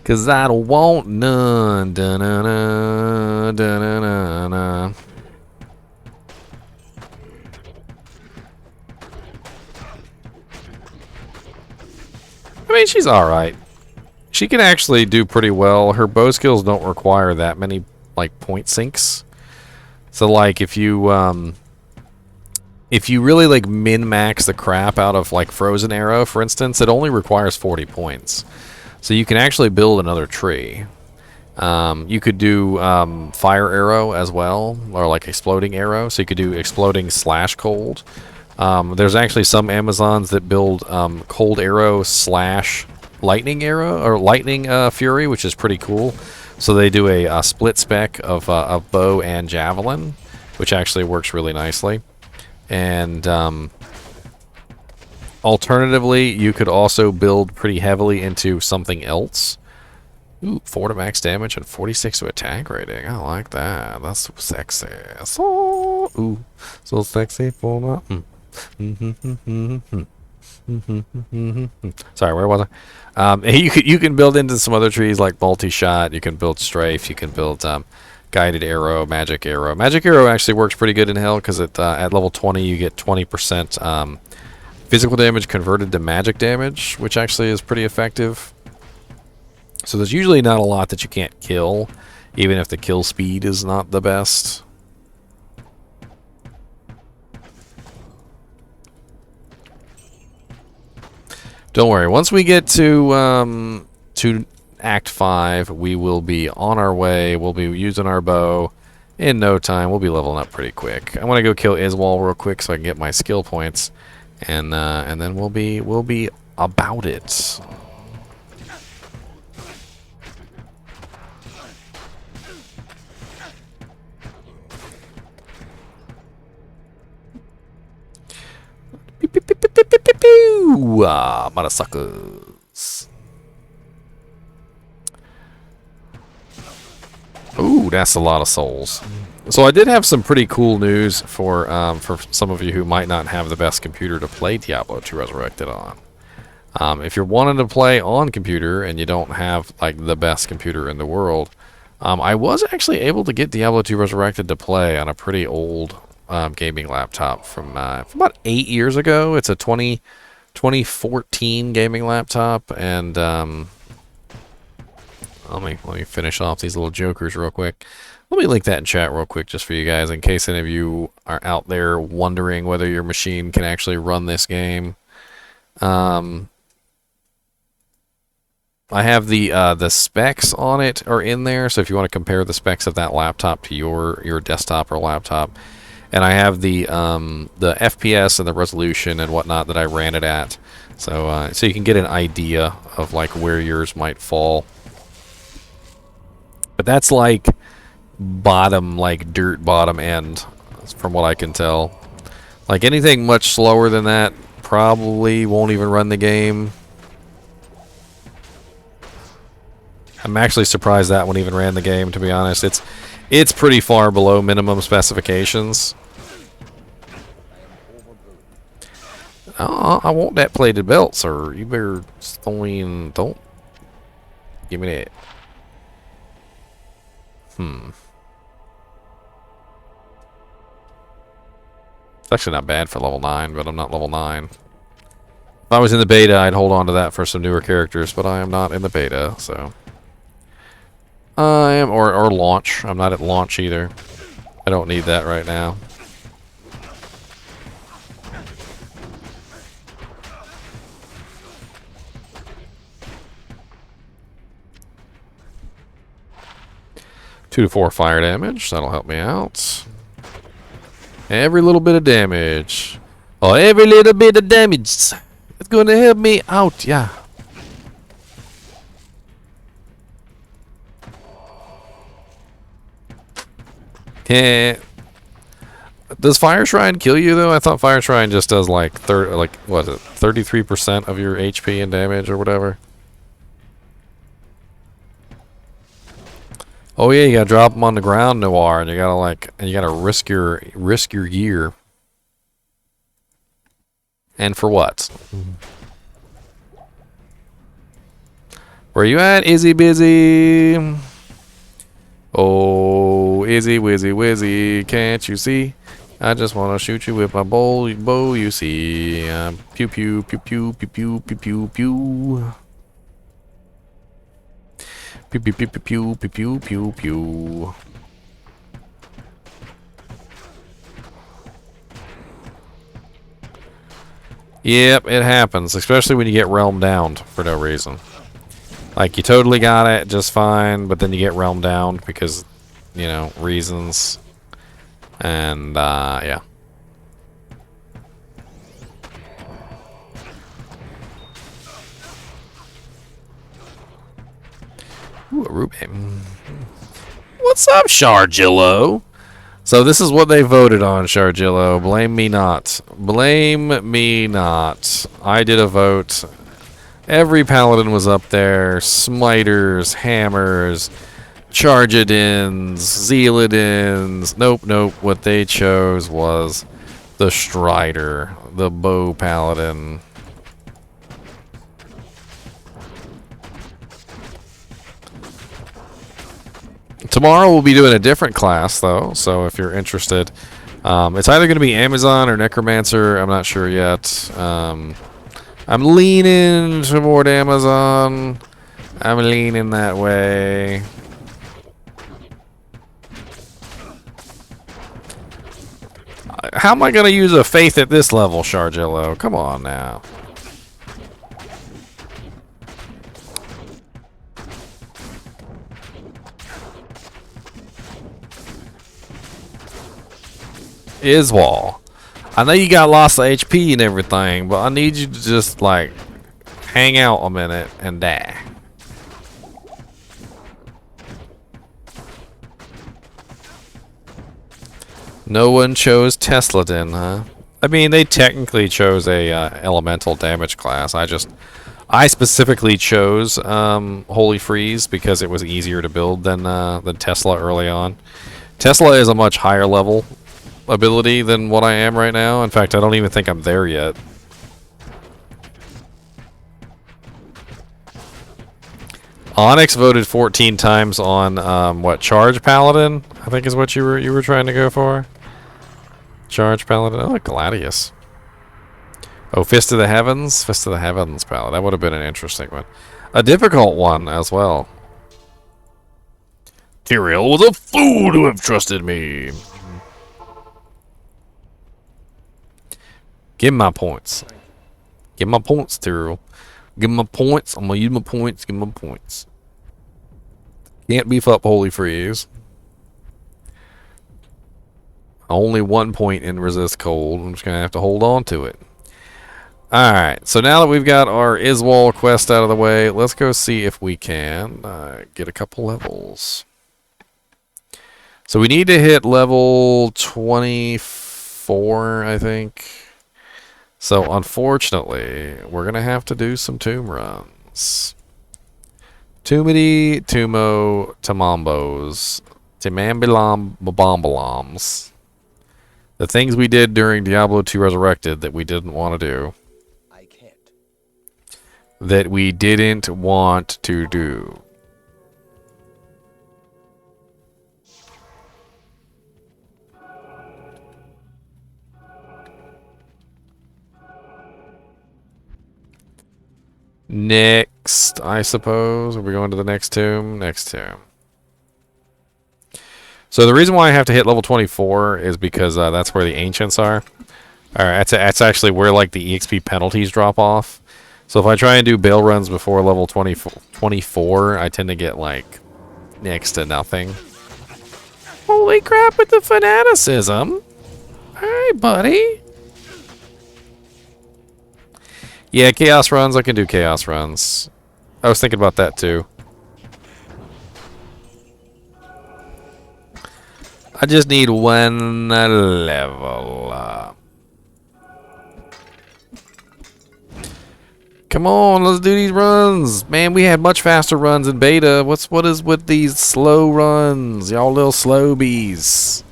'Cause I don't want none. Da-na-na, da-na-na-na. I mean, she's alright. She can actually do pretty well. Her bow skills don't require that many, like, point sinks. So, like, if you really, like, min-max the crap out of, like, Frozen Arrow, for instance, it only requires 40 points. So you can actually build another tree. You could do Fire Arrow as well, or, like, Exploding Arrow. So you could do Exploding / Cold. There's actually some Amazons that build Cold Arrow / Lightning Arrow, or Lightning Fury, which is pretty cool. So they do a split spec of bow and javelin, which actually works really nicely. And alternatively, you could also build pretty heavily into something else. Ooh, 4 to max damage and 46 to attack rating. I like that. That's so sexy. So, ooh, so sexy for my... Sorry, where was I? You can build into some other trees like multi-shot. You can build strafe. You can build guided arrow, magic arrow. Magic arrow actually works pretty good in hell because at level 20 you get 20% physical damage converted to magic damage, which actually is pretty effective. So there's usually not a lot that you can't kill, even if the kill speed is not the best. Don't worry. Once we get to Act 5, we will be on our way. We'll be using our bow in no time. We'll be leveling up pretty quick. I want to go kill Iswal real quick so I can get my skill points, and then we'll be about it. Mother suckers. Ooh, that's a lot of souls. So I did have some pretty cool news for some of you who might not have the best computer to play Diablo 2 Resurrected on. If you're wanting to play on computer and you don't have like the best computer in the world, I was actually able to get Diablo 2 Resurrected to play on a pretty old gaming laptop from about 8 years ago. It's a 2014 gaming laptop, and let me finish off these little jokers real quick. Let me link that in chat real quick just for you guys in case any of you are out there wondering whether your machine can actually run this game. I have the specs on it are in there, so if you want to compare the specs of that laptop to your desktop or laptop. And I have the FPS and the resolution and whatnot that I ran it at, so you can get an idea of like where yours might fall. But that's like bottom, like dirt bottom end, from what I can tell. Like anything much slower than that probably won't even run the game. I'm actually surprised that one even ran the game, to be honest. It's pretty far below minimum specifications. Oh, I want that plated belt, sir. You better don't give me that. It's actually not bad for level 9, but I'm not level 9. If I was in the beta, I'd hold on to that for some newer characters, but I am not in the beta, so I am, or launch. I'm not at launch either. I don't need that right now. Two to 4 fire damage. That'll help me out. Every little bit of damage. Oh, every little bit of damage. It's going to help me out, yeah. Yeah. Does Fire Shrine kill you though? I thought Fire Shrine just does like what is it, 33% of your HP and damage or whatever. Oh yeah, you gotta drop them on the ground, Noir, and you gotta risk your gear. And for what? Where you at, Izzy Busy? Oh, Izzy Wizzy Wizzy, can't you see? I just want to shoot you with my bow, you see. Pew pew pew pew pew pew pew pew pew. Pew pew pew pew pew pew pew pew pew. Yep, it happens, especially when you get realm downed for no reason. Like, you totally got it just fine, but then you get realm downed because, you know, reasons. And, yeah. Ooh, a Rune. What's up, Shargillo? So this is what they voted on, Shargillo. Blame me not. Blame me not. I did a vote. Every paladin was up there. Smiters, hammers, chargeadins, zealadins. Nope, nope. What they chose was the Strider, the bow paladin. Tomorrow we'll be doing a different class, though, so if you're interested. It's either going to be Amazon or Necromancer. I'm not sure yet. I'm leaning toward Amazon. I'm leaning that way. How am I going to use a faith at this level, Shargillo? Come on now. Iswal, I know you got lots of HP and everything, but I need you to just, like, hang out a minute and die. No one chose Paladin, huh? I mean, they technically chose a elemental damage class. I specifically chose Holy Freeze because it was easier to build than Tesla early on. Tesla is a much higher level ability than what I am right now. In fact, I don't even think I'm there yet. Onyx voted 14 times on what, Charge Paladin? I think is what you were trying to go for. Charge Paladin. Oh, Gladius. Oh, Fist of the Heavens? Fist of the Heavens Paladin. That would have been an interesting one. A difficult one as well. Tyrael was a fool to have trusted me. Give me my points. Give me my points, Tyrael. Give me my points. I'm gonna use my points. Give me my points. Can't beef up Holy Freeze. Only 1 point in Resist Cold. I'm just gonna have to hold on to it. Alright, so now that we've got our Iswal quest out of the way, let's go see if we can get a couple levels. So we need to hit level 24, I think. So, unfortunately, we're going to have to do some tomb runs. Toomity, Tumo, Tamambos, Timambilom, the things we did during Diablo 2 Resurrected that we didn't want to do. I can't. That we didn't want to do. Next, I suppose. Are we going to the next tomb? Next tomb. So the reason why I have to hit level 24 is because that's where the ancients are. Alright, that's actually where like the EXP penalties drop off. So if I try and do bail runs before level 24, I tend to get like next to nothing. Holy crap with the fanaticism. Alright, buddy. Yeah, chaos runs. I can do chaos runs. I was thinking about that too. I just need one level. Come on, let's do these runs. Man, we had much faster runs in beta. What is with these slow runs? Y'all little slowbies.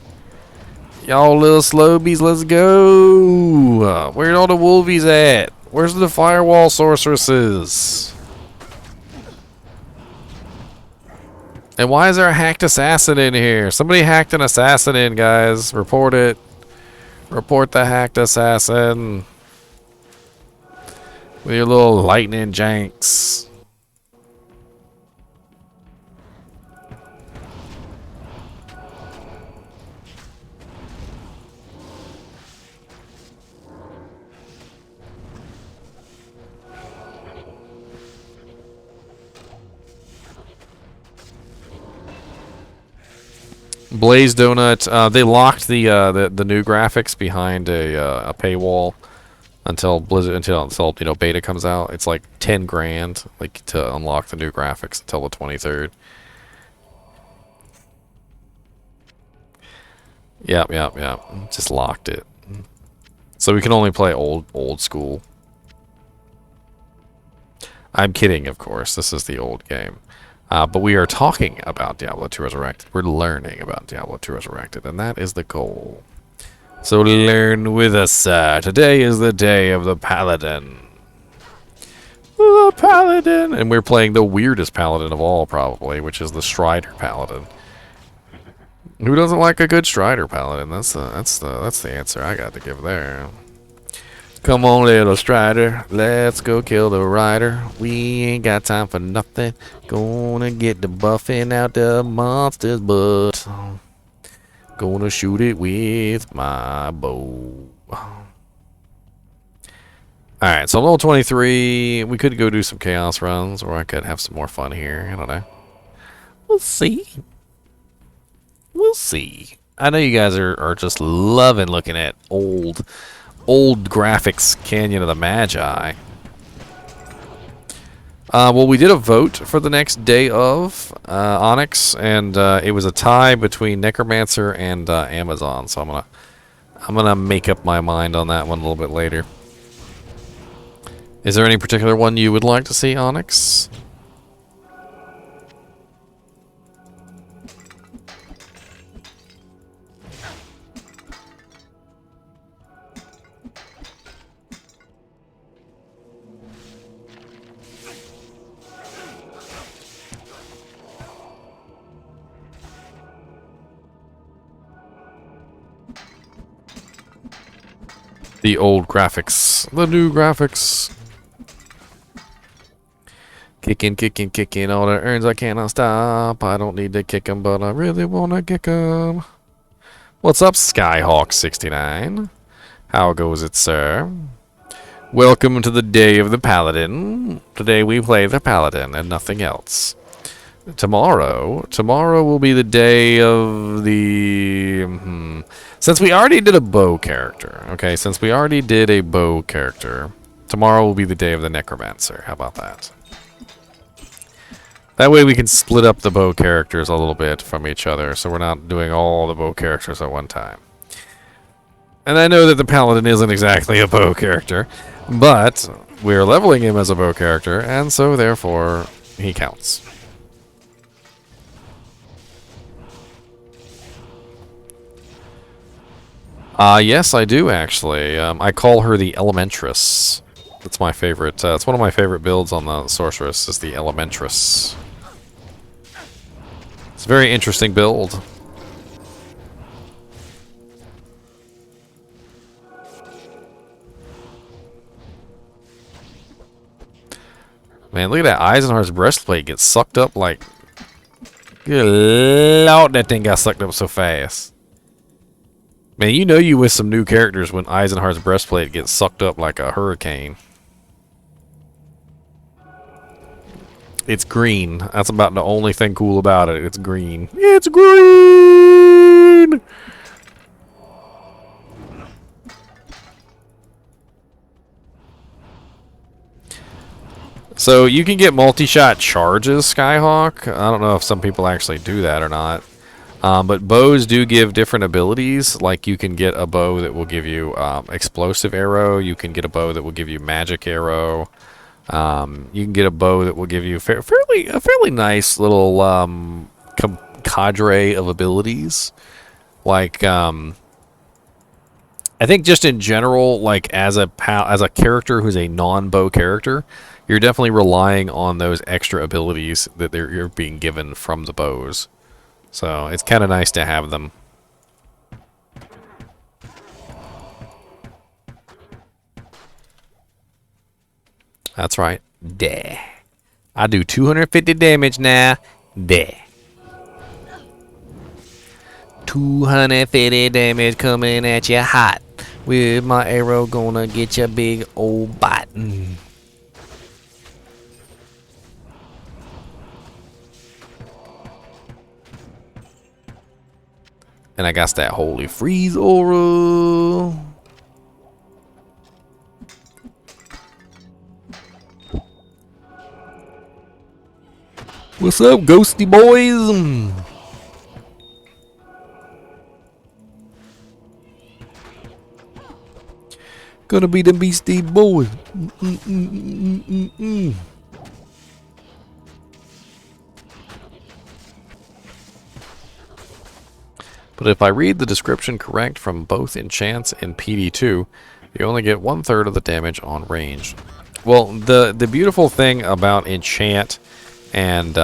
Y'all little slowbies, let's go. Where all the wolvies at? Where's the firewall sorceresses? And why is there a hacked assassin in here? Somebody hacked an assassin in, guys. Report it. Report the hacked assassin. With your little lightning janks. Blaze Donut. They locked the new graphics behind a paywall until beta comes out. It's like 10 grand like to unlock the new graphics until the 23rd. Yep. Just locked it. So we can only play old school. I'm kidding, of course. This is the old game. But we are talking about Diablo 2 Resurrected. We're learning about Diablo 2 Resurrected, and that is the goal. So learn with us. Today is the day of the Paladin. The Paladin! And we're playing the weirdest Paladin of all, probably, which is the Strider Paladin. Who doesn't like a good Strider Paladin? That's the answer I got to give there. Come on, little Strider, let's go kill the rider. We ain't got time for nothing. Gonna get the buffing out the monster's butt. Gonna shoot it with my bow. Alright, so level 23. We could go do some chaos runs, or I could have some more fun here. I don't know. We'll see. We'll see. I know you guys are just loving looking at old graphics Canyon of the Magi. Well, we did a vote for the next day of Onyx, and it was a tie between Necromancer and Amazon. So I'm gonna make up my mind on that one a little bit later. Is there any particular one you would like to see, Onyx? The old graphics. The new graphics. Kicking. All the urns I cannot stop. I don't need to kick 'em, but I really want to kick 'em. What's up, Skyhawk69? How goes it, sir? Welcome to the day of the Paladin. Today we play the Paladin and nothing else. Tomorrow will be the day of the... Since we already did a bow character, okay? Since we already did a bow character, tomorrow will be the day of the Necromancer. How about that? That way we can split up the bow characters a little bit from each other, so we're not doing all the bow characters at one time. And I know that the Paladin isn't exactly a bow character, but we're leveling him as a bow character, and so therefore he counts. Yes, I do actually. I call her the Elementress. That's my favorite. It's one of my favorite builds on the Sorceress, is the Elementress. It's a very interesting build. Man, look at that. Eisenhar's breastplate gets sucked up like... Good lord, that thing got sucked up so fast. Man, you know you with some new characters when Eisenhar's breastplate gets sucked up like a hurricane. It's green. That's about the only thing cool about it. It's green. It's green! So you can get multi-shot charges, Skyhawk. I don't know if some people actually do that or not. But bows do give different abilities. Like you can get a bow that will give you explosive arrow. You can get a bow that will give you magic arrow. You can get a bow that will give you a fairly nice little cadre of abilities. Like I think just in general, like as a character who's a non-bow character, you're definitely relying on those extra abilities that you're being given from the bows. So it's kind of nice to have them. That's right. Duh. I do 250 damage now. Duh. 250 damage coming at you hot. With my arrow gonna get you big old bite. And I got that holy freeze aura. What's up, ghosty boys? Gonna be the beastie boys. But if I read the description correct from both enchants and PD2, you only get 1/3 of the damage on range. Well, the beautiful thing about enchant and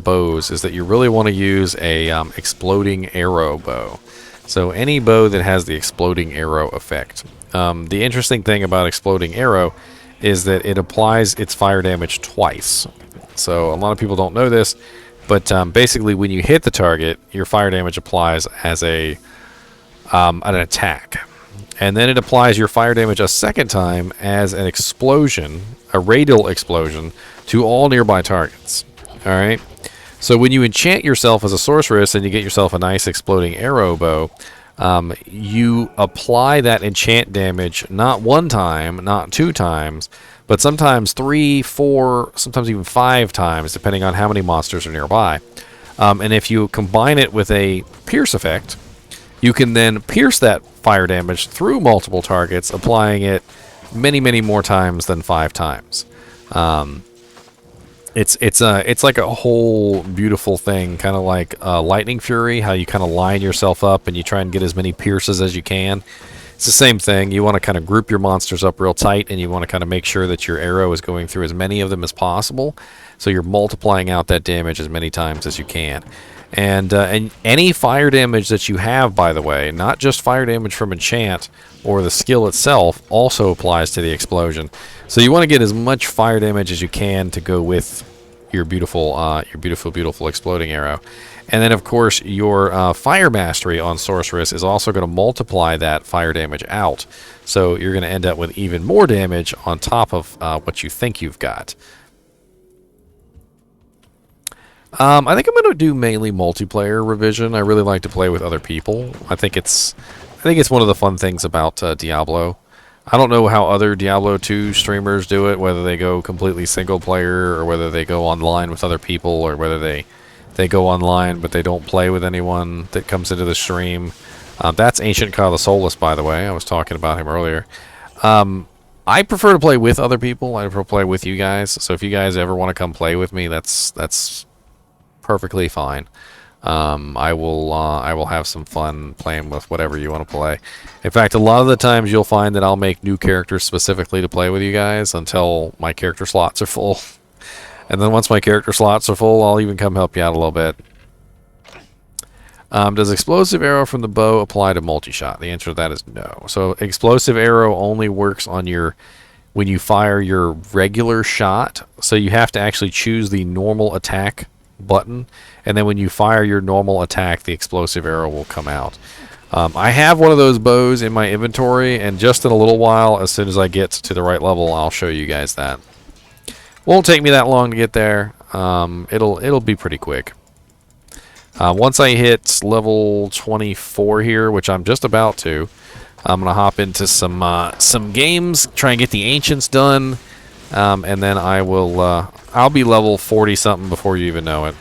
bows is that you really want to use a exploding arrow bow. So any bow that has the exploding arrow effect. The interesting thing about exploding arrow is that it applies its fire damage twice. So a lot of people don't know this, but basically when you hit the target, your fire damage applies as an attack. And then it applies your fire damage a second time as an explosion, a radial explosion, to all nearby targets. Alright? So when you enchant yourself as a sorceress and you get yourself a nice exploding arrow bow, you apply that enchant damage not one time, not 2 times, but sometimes 3, 4, sometimes even 5 times, depending on how many monsters are nearby. And if you combine it with a pierce effect, you can then pierce that fire damage through multiple targets, applying it many, many more times than 5 times. It's like a whole beautiful thing, kind of like Lightning Fury, how you kind of line yourself up and you try and get as many pierces as you can. It's the same thing. You want to kind of group your monsters up real tight, and you want to kind of make sure that your arrow is going through as many of them as possible, so you're multiplying out that damage as many times as you can. And any fire damage that you have, by the way, not just fire damage from enchant or the skill itself, also applies to the explosion. So you want to get as much fire damage as you can to go with your beautiful, beautiful exploding arrow. And then, of course, your fire mastery on sorceress is also going to multiply that fire damage out. So you're going to end up with even more damage on top of what you think you've got. I think I'm going to do mainly multiplayer revision. I really like to play with other people. I think it's one of the fun things about Diablo. I don't know how other Diablo 2 streamers do it, whether they go completely single player or whether they go online with other people, or whether they go online but they don't play with anyone that comes into the stream. That's Ancient God of the Soulless, by the way. I was talking about him earlier. I prefer to play with other people. I prefer to play with you guys. So if you guys ever want to come play with me, that's perfectly fine. I will have some fun playing with whatever you want to play. In fact, a lot of the times you'll find that I'll make new characters specifically to play with you guys until my character slots are full. And then once my character slots are full, I'll even come help you out a little bit. Does explosive arrow from the bow apply to multi-shot? The answer to that is no. So explosive arrow only works on when you fire your regular shot. So you have to actually choose the normal attack button, and then when you fire your normal attack, the explosive arrow will come out. I have one of those bows in my inventory, and just in a little while, as soon as I get to the right level, I'll show you guys that. Won't take me that long to get there. It'll be pretty quick. Once I hit level 24 here, which I'm just about to, I'm gonna hop into some games, try and get the ancients done, and then I'll be level 40 something before you even know it.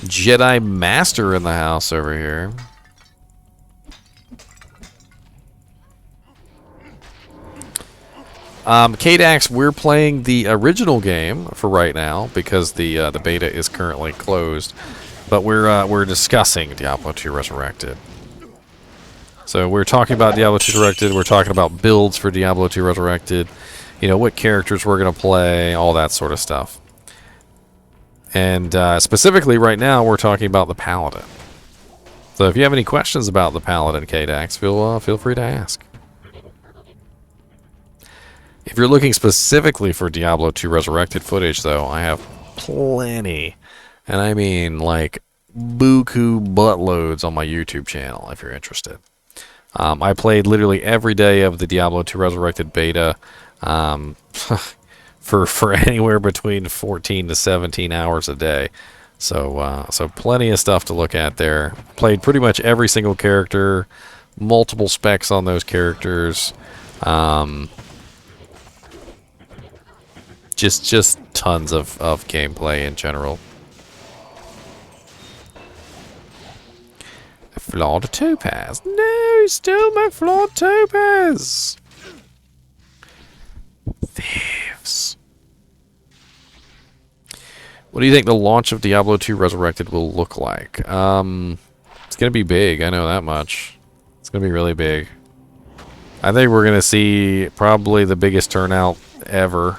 Jedi Master in the house over here. KDAX, we're playing the original game for right now because the beta is currently closed, but we're discussing Diablo 2 Resurrected. So we're talking about Diablo 2 Resurrected. We're talking about builds for Diablo 2 Resurrected. You know, what characters we're going to play, all that sort of stuff. And specifically right now, we're talking about the Paladin. So if you have any questions about the Paladin, KDAX, feel free to ask. If you're looking specifically for Diablo 2 Resurrected footage, though, I have plenty. And I mean, like, buku buttloads on my YouTube channel, if you're interested. I played literally every day of the Diablo 2 Resurrected beta for anywhere between 14 to 17 hours a day. So plenty of stuff to look at there. Played pretty much every single character, multiple specs on those characters. Just tons of gameplay in general. Flawed topaz. No, he stole my flawed topaz. Thieves. What do you think the launch of Diablo 2 Resurrected will look like? It's going to be big, I know that much. It's going to be really big. I think we're going to see probably the biggest turnout ever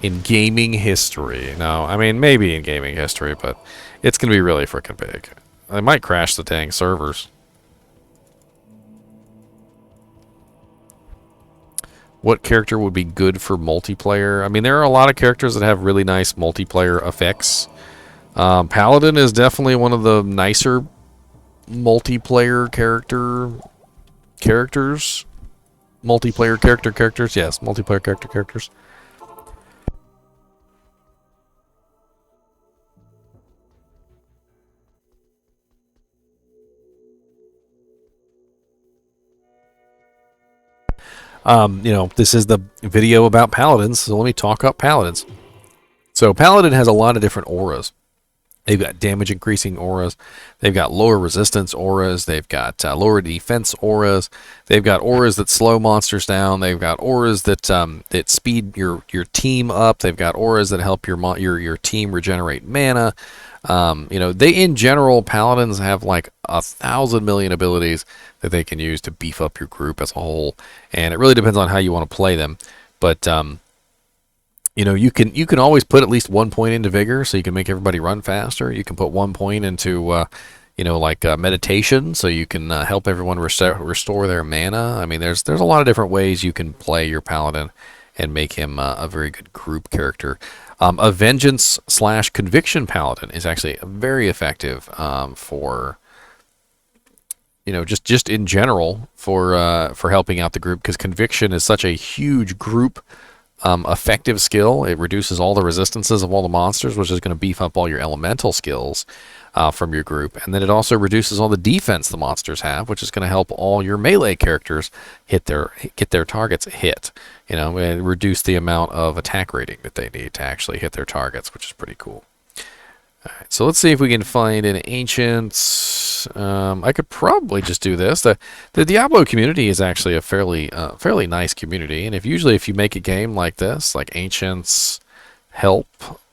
in gaming history. No, I mean, maybe in gaming history, but it's going to be really freaking big. They might crash the dang servers. What character would be good for multiplayer? I mean, there are a lot of characters that have really nice multiplayer effects. Paladin is definitely one of the nicer multiplayer characters. Multiplayer characters. Yes, multiplayer characters. You know, this is the video about paladins, so let me talk up paladins. So Paladin has a lot of different auras. They've got damage increasing auras. They've got lower resistance auras. They've got lower defense auras. They've got auras that slow monsters down. They've got auras that that speed your team up. They've got auras that help your team regenerate mana. You know, they in general, paladins have like 1,000 million abilities that they can use to beef up your group as a whole, and it really depends on how you want to play them. But you know, you can always put at least 1 point into vigor, so you can make everybody run faster. You can put 1 point into you know, like meditation, so you can help everyone restore their mana. I mean, there's a lot of different ways you can play your paladin and make him a very good group character. A vengeance / conviction paladin is actually very effective for, you know, just in general for helping out the group, because conviction is such a huge group effective skill. It reduces all the resistances of all the monsters, which is going to beef up all your elemental skills from your group, and then it also reduces all the defense the monsters have, which is going to help all your melee characters get their targets hit. You know, and reduce the amount of attack rating that they need to actually hit their targets, which is pretty cool. All right, so let's see if we can find an ancients. I could probably just do this. The Diablo community is actually a fairly nice community, and if you make a game like this, like ancients, help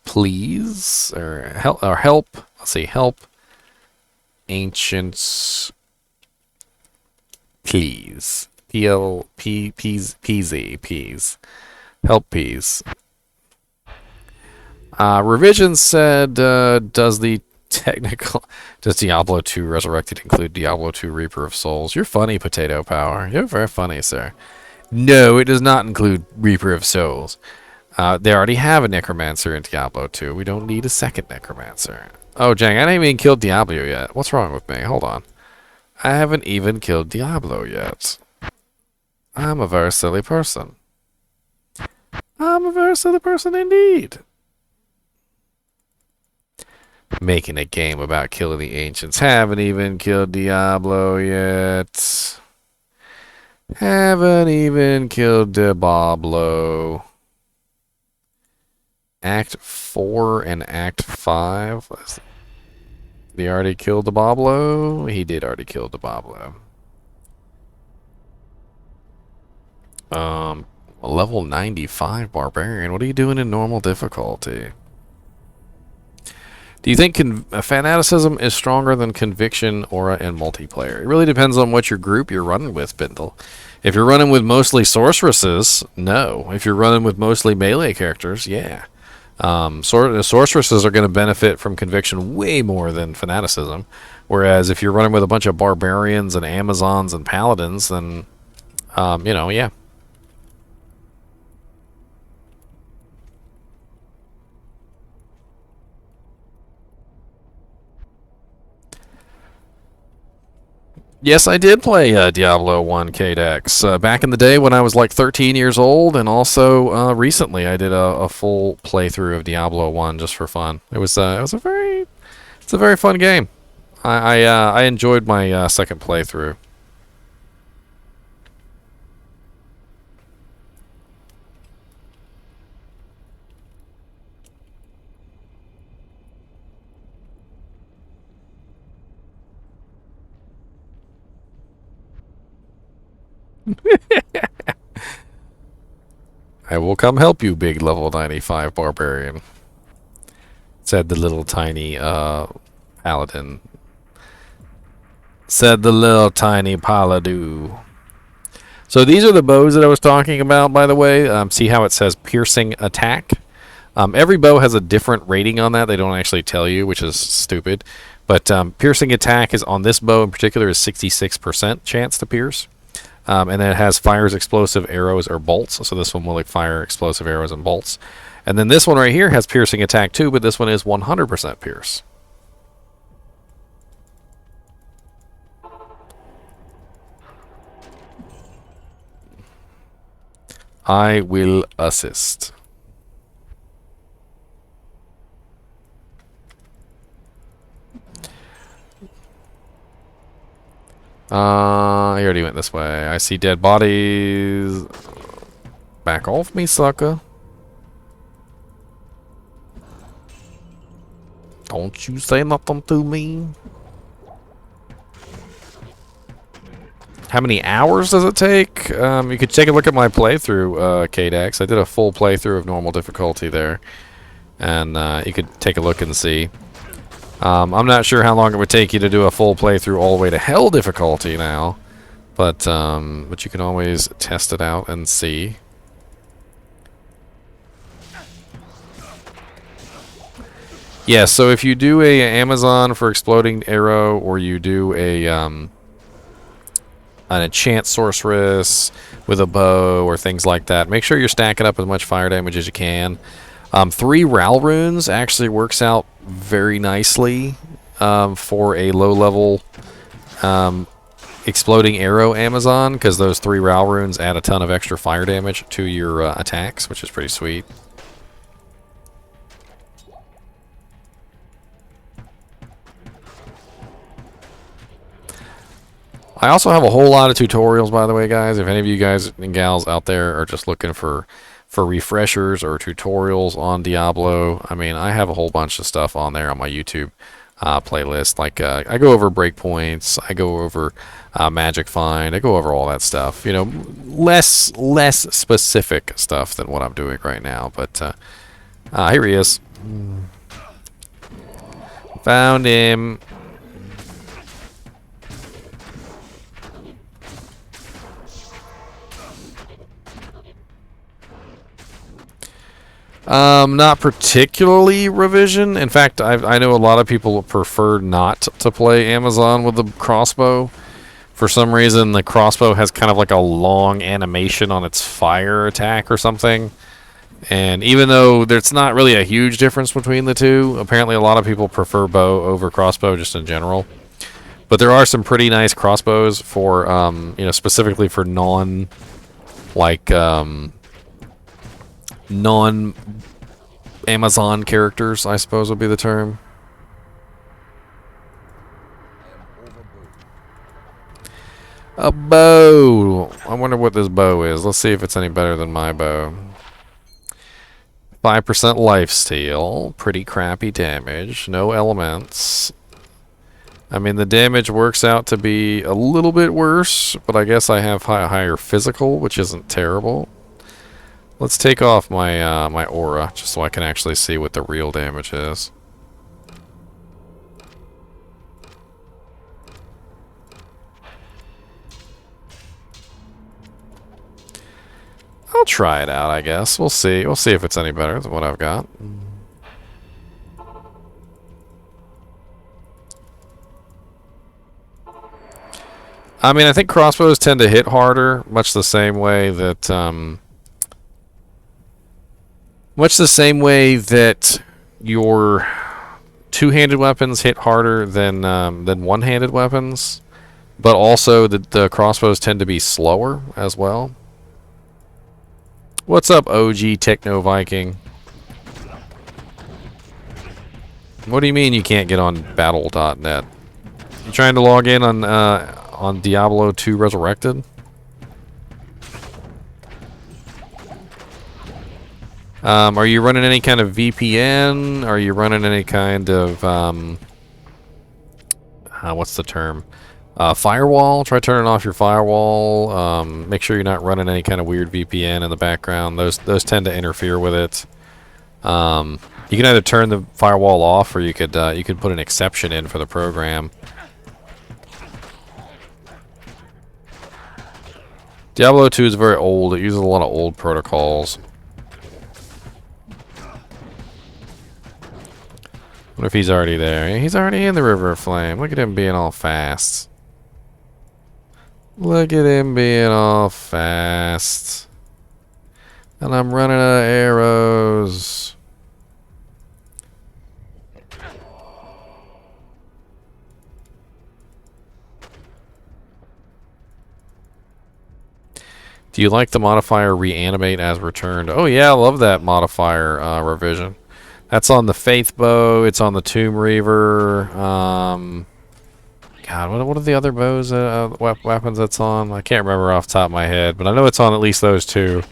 please, or help. Let's see, help ancients please. Peas. Help peas. Revision said, does Diablo 2 Resurrected include Diablo 2 Reaper of Souls? You're funny, Potato Power. You're very funny, sir. No, it does not include Reaper of Souls. They already have a Necromancer in Diablo 2. We don't need a second Necromancer. Oh, Jang, I haven't even killed Diablo yet. What's wrong with me? Hold on. I haven't even killed Diablo yet. I'm a very silly person. I'm a very silly person indeed. Making a game about killing the ancients. Haven't even killed Diablo yet. Haven't even killed Diablo. Act 4 and Act 5. Did he already kill Diablo? He did already kill Diablo. A level 95 barbarian. What are you doing in normal difficulty? Do you think fanaticism is stronger than conviction, aura, and multiplayer? It really depends on what your group you're running with, Bindle. If you're running with mostly sorceresses, no. If you're running with mostly melee characters, yeah. Sorceresses are going to benefit from conviction way more than fanaticism. Whereas if you're running with a bunch of barbarians and Amazons and paladins, then, yeah. Yes, I did play Diablo 1 KDEX back in the day when I was like 13 years old, and also recently I did a full playthrough of Diablo 1 just for fun. It's a very fun game. I enjoyed my second playthrough. I will come help you, big level 95 barbarian, said the little tiny paladin. Said the little tiny paladin. So these are the bows that I was talking about, by the way. See how it says piercing attack? Every bow has a different rating on that. They don't actually tell you, which is stupid. But piercing attack is on this bow in particular is 66% chance to pierce. And then it has fires explosive arrows or bolts. So this one will fire explosive arrows and bolts. And then this one right here has piercing attack too, but this one is 100% pierce. I will assist. I already went this way. I see dead bodies. Back off me, sucker. Don't you say nothing to me. How many hours does it take? You could take a look at my playthrough, KDEX. I did a full playthrough of normal difficulty there. And you could take a look and see. I'm not sure how long it would take you to do a full playthrough all the way to hell difficulty now. But you can always test it out and see. Yeah, so if you do a Amazon for exploding arrow, or you do an enchant sorceress with a bow or things like that, make sure you're stacking up as much fire damage as you can. 3 Ral runes actually works out very nicely for a low level exploding arrow Amazon, because those 3 Ral runes add a ton of extra fire damage to your attacks, which is pretty sweet. I also have a whole lot of tutorials, by the way, guys. If any of you guys and gals out there are just looking for refreshers or tutorials on Diablo, I mean, I have a whole bunch of stuff on there on my YouTube playlist. Like, I go over breakpoints, I go over magic find, I go over all that stuff. You know, less specific stuff than what I'm doing right now. But here he is. Found him. Not particularly revision. In fact, I know a lot of people prefer not to play Amazon with the crossbow. For some reason, the crossbow has kind of like a long animation on its fire attack or something. And even though there's not really a huge difference between the two, apparently a lot of people prefer bow over crossbow just in general. But there are some pretty nice crossbows for, specifically for non-Amazon characters, I suppose would be the term. A bow! I wonder what this bow is. Let's see if it's any better than my bow. 5% lifesteal. Pretty crappy damage. No elements. I mean, the damage works out to be a little bit worse, but I guess I have higher physical, which isn't terrible. Let's take off my my aura, just so I can actually see what the real damage is. I'll try it out, I guess. We'll see. We'll see if it's any better than what I've got. I mean, I think crossbows tend to hit harder, much the same way that your two-handed weapons hit harder than one-handed weapons, but also the crossbows tend to be slower as well. What's up, OG Techno Viking? What do you mean you can't get on battle.net? You trying to log in on Diablo 2 Resurrected? Are you running any kind of VPN? Are you running any kind of what's the term? Firewall? Try turning off your firewall. Make sure you're not running any kind of weird VPN in the background. Those tend to interfere with it. You can either turn the firewall off, or you could put an exception in for the program. Diablo 2 is very old. It uses a lot of old protocols. What if he's already there? He's already in the River of Flame. Look at him being all fast. Look at him being all fast. And I'm running out of arrows. Do you like the modifier reanimate as returned? Oh yeah, I love that modifier revision. That's on the Faith Bow. It's on the Tomb Reaver. God, what are the other bows, weapons that's on? I can't remember off the top of my head, but I know it's on at least those two.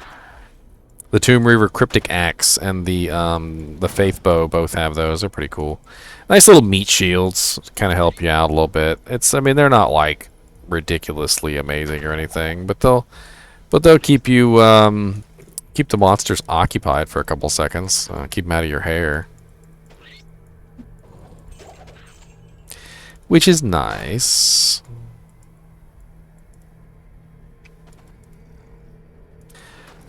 The Tomb Reaver Cryptic Axe and the Faith Bow both have those. They're pretty cool. Nice little meat shields. Kind of help you out a little bit. I mean, they're not like ridiculously amazing or anything, but they'll keep you keep the monsters occupied for a couple seconds. Keep them out of your hair. Which is nice.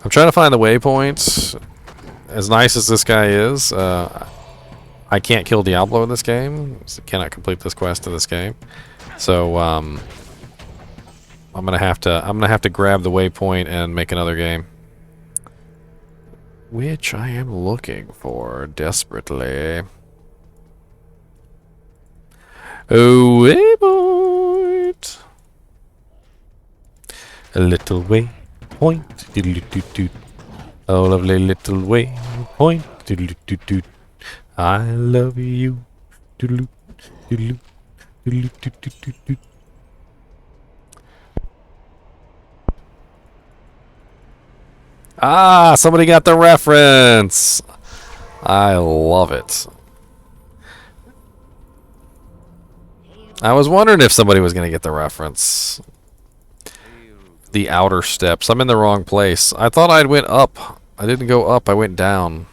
I'm trying to find the waypoints. As nice as this guy is, I can't kill Diablo in this game. So cannot complete this quest in this game. So I'm gonna have to grab the waypoint and make another game. Which I am looking for desperately. Oh, waypoint! A little waypoint. Doodle-doo-doo-doo. Oh, lovely little waypoint. Doodle-doo-doo-doo. I love you. Doodle-doo, doodle-doo, doodle-doo-doo-doo. Ah, somebody got the reference. I love it. I was wondering if somebody was going to get the reference. The outer steps. I'm in the wrong place. I thought I went up. I didn't go up. I went down.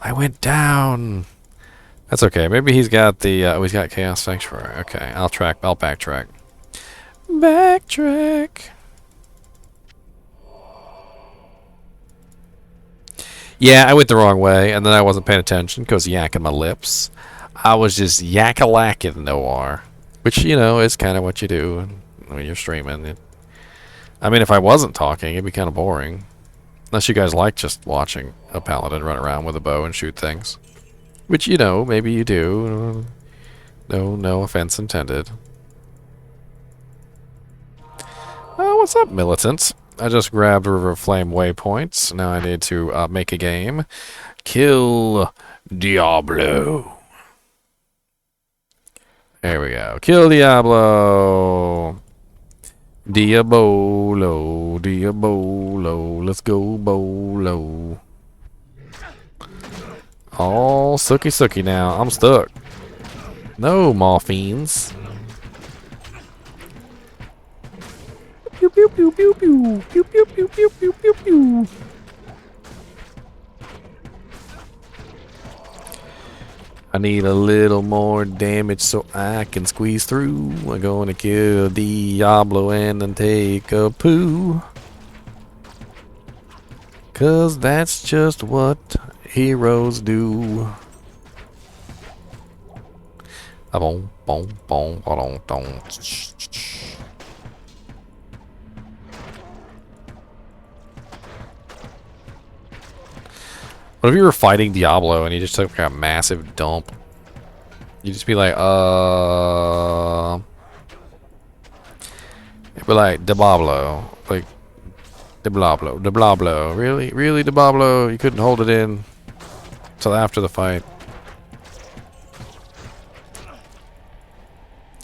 I went down. That's okay. Maybe he's got the... oh, he's got Chaos Sanctuary. Okay, I'll backtrack. Backtrack. Yeah, I went the wrong way, and then I wasn't paying attention because yakking my lips. I was just yak-a-lacking Noir, which, you know, is kind of what you do when you're streaming. I mean, if I wasn't talking, it'd be kind of boring. Unless you guys like just watching a paladin run around with a bow and shoot things. Which, you know, maybe you do. No offense intended. Oh, what's up, militants? I just grabbed River of Flame waypoints. Now I need to make a game. Kill Diablo. There we go. Kill Diablo. Diabolo. Let's go bolo. All sooky now. I'm stuck. No, morphines. Pew pew pew pew pew pew pew pew pew pew pew pew. I need a little more damage so I can squeeze through. We're gonna kill Diablo and then take a poo. 'Cause that's just what heroes do. Boom, boom, boom, boom, boom. What if you were fighting Diablo and you just took like a massive dump? You'd just be like, it'd be like, Diablo. Like, Diablo. Really, Diablo? You couldn't hold it in till after the fight.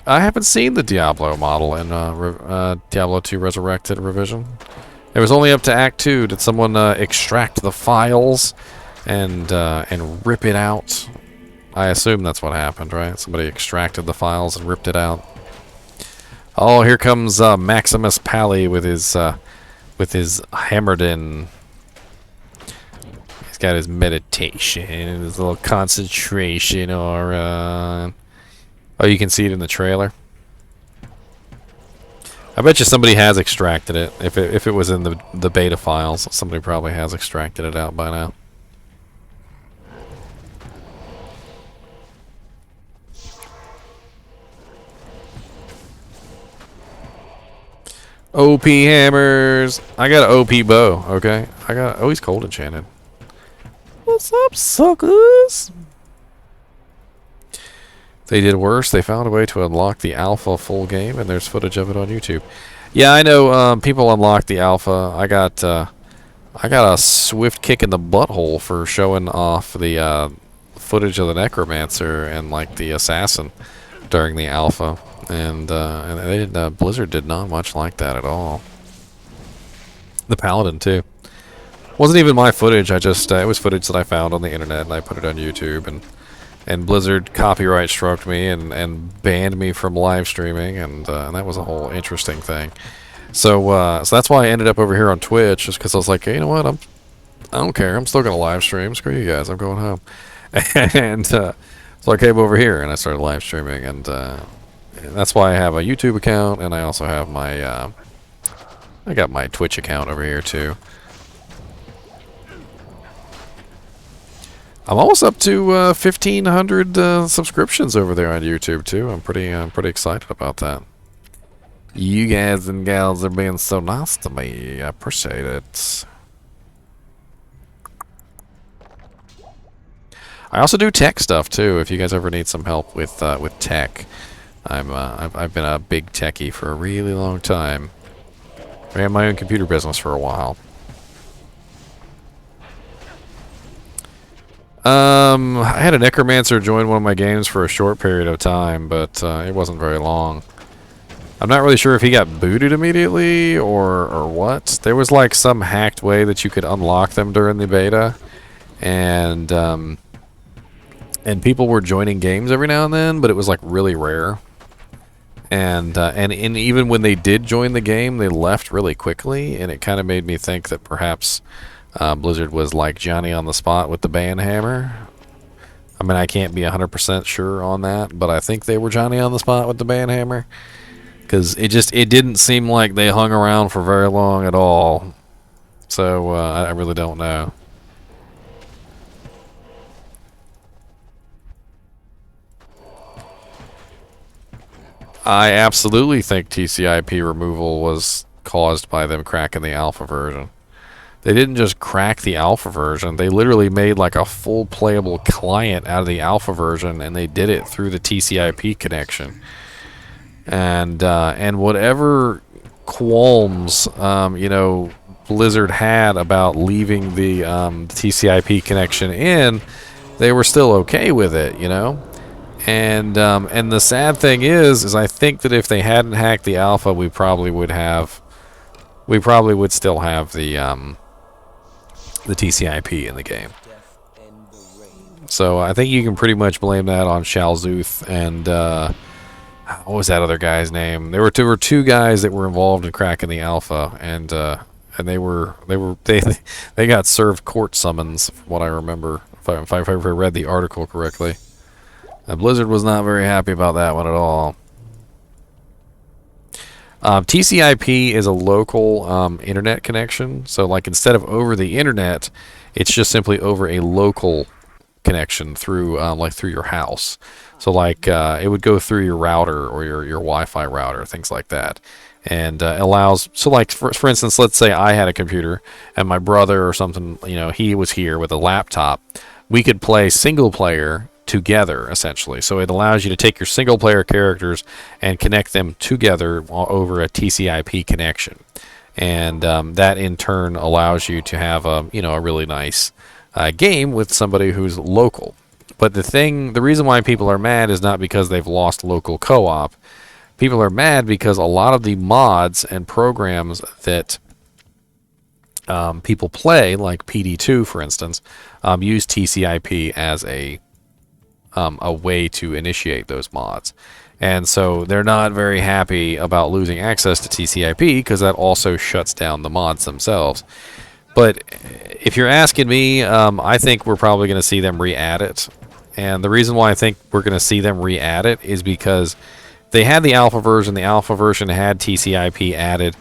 I haven't seen the Diablo model in Diablo 2 Resurrected revision. It was only up to Act 2. Did someone extract the files and rip it out? I assume that's what happened, right? Somebody extracted the files and ripped it out. Oh, here comes Maximus Pally with his Hammerdin. He's got his meditation and his little concentration aura. Oh, you can see it in the trailer. I bet you somebody has extracted it. If it was in the beta files, somebody probably has extracted it out by now. OP hammers. I got an OP bow. Okay, oh, he's cold enchanted. What's up, suckers? They did worse. They found a way to unlock the alpha full game, and there's footage of it on YouTube. Yeah, I know. People unlock the alpha. I got a swift kick in the butthole for showing off the footage of the Necromancer and like the assassin during the alpha, and they didn't. Blizzard did not much like that at all. The Paladin too. Wasn't even my footage. I just it was footage that I found on the internet, and I put it on YouTube, and Blizzard copyright stroked me and banned me from live streaming, and that was a whole interesting thing. So so that's why I ended up over here on Twitch, just because I was like, hey, you know what, I don't care, I'm still gonna live stream. Screw you guys, I'm going home. And so I came over here and I started live streaming, and that's why I have a YouTube account, and I also have my I got my Twitch account over here too. I'm almost up to 1,500 subscriptions over there on YouTube too. I'm pretty excited about that. You guys and gals are being so nice to me. I appreciate it. I also do tech stuff too. If you guys ever need some help with tech, I've been a big techie for a really long time. I had my own computer business for a while. I had a Necromancer join one of my games for a short period of time, but it wasn't very long. I'm not really sure if he got booted immediately or what. There was like some hacked way that you could unlock them during the beta, and people were joining games every now and then, but it was like really rare. And even when they did join the game, they left really quickly, and it kind of made me think that perhaps Blizzard was like Johnny on the spot with the ban hammer. I mean, I can't be 100% sure on that, but I think they were Johnny on the spot with the ban hammer, because it didn't seem like they hung around for very long at all. So I really don't know. I absolutely think TCIP removal was caused by them cracking the alpha version. They didn't just crack the alpha version, they literally made like a full playable client out of the alpha version, and they did it through the TCIP connection. And whatever qualms you know, Blizzard had about leaving the TCIP connection in, they were still okay with it, you know. And the sad thing is I think that if they hadn't hacked the alpha, we probably would still have the TCIP in the game. So I think you can pretty much blame that on Shalzuth and what was that other guy's name? There were two guys that were involved in cracking the alpha, and they got served court summons, from what I remember, if I read the article correctly. Blizzard was not very happy about that one at all. TCP is a local internet connection. So, like, instead of over the internet, it's just simply over a local connection through, like, through your house. So, like, it would go through your router or your Wi-Fi router, things like that, and allows. So, like, for instance, let's say I had a computer and my brother or something, you know, he was here with a laptop. We could play single player together essentially. So it allows you to take your single player characters and connect them together over a TCP connection, and that in turn allows you to have a a really nice game with somebody who's local. But the reason why people are mad is not because they've lost local co-op. People are mad because a lot of the mods and programs that people play, like PD2 for instance, use TCP as a way to initiate those mods. And so they're not very happy about losing access to TCP because that also shuts down the mods themselves. But if you're asking me, I think we're probably going to see them re-add it. And the reason why I think we're going to see them re-add it is because they had the alpha version. The alpha version had TCP added.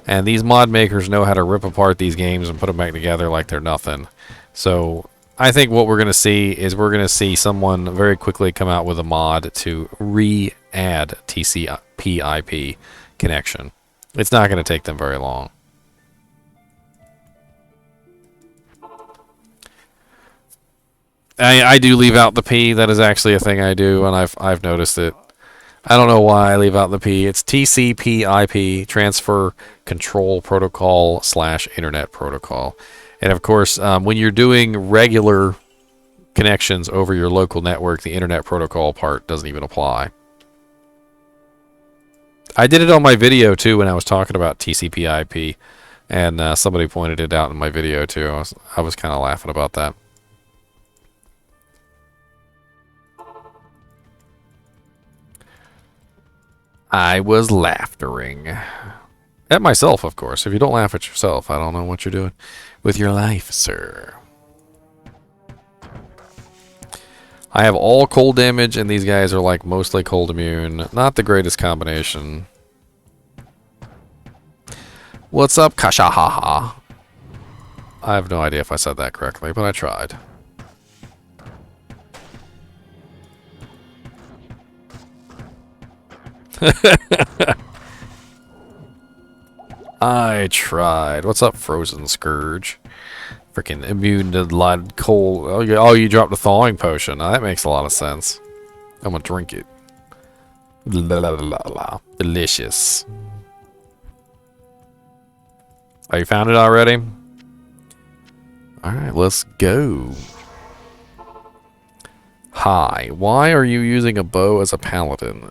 And these mod makers know how to rip apart these games and put them back together like they're nothing. So I think what we're going to see is we're going to see someone very quickly come out with a mod to re-add TCP/IP connection. It's not going to take them very long. I do leave out the P. That is actually a thing I do, and I've noticed it. I don't know why I leave out the P. It's TCP/IP, Transfer Control Protocol / Internet Protocol. And of course, when you're doing regular connections over your local network, the Internet Protocol part doesn't even apply. I did it on my video too when I was talking about TCP/IP, and somebody pointed it out in my video too. I was kind of laughing about that. I was laughing at myself, of course. If you don't laugh at yourself, I don't know what you're doing with your life, sir. I have all cold damage, and these guys are like mostly cold immune. Not the greatest combination. What's up, Kashahaha? I have no idea if I said that correctly, but I tried. I tried. What's up, Frozen Scourge? Freaking immune to light cold. Oh, you dropped a thawing potion. Now, that makes a lot of sense. I'm gonna drink it. La, la, la, la. Delicious. Oh, you found it already? Alright, let's go. Hi. Why are you using a bow as a paladin?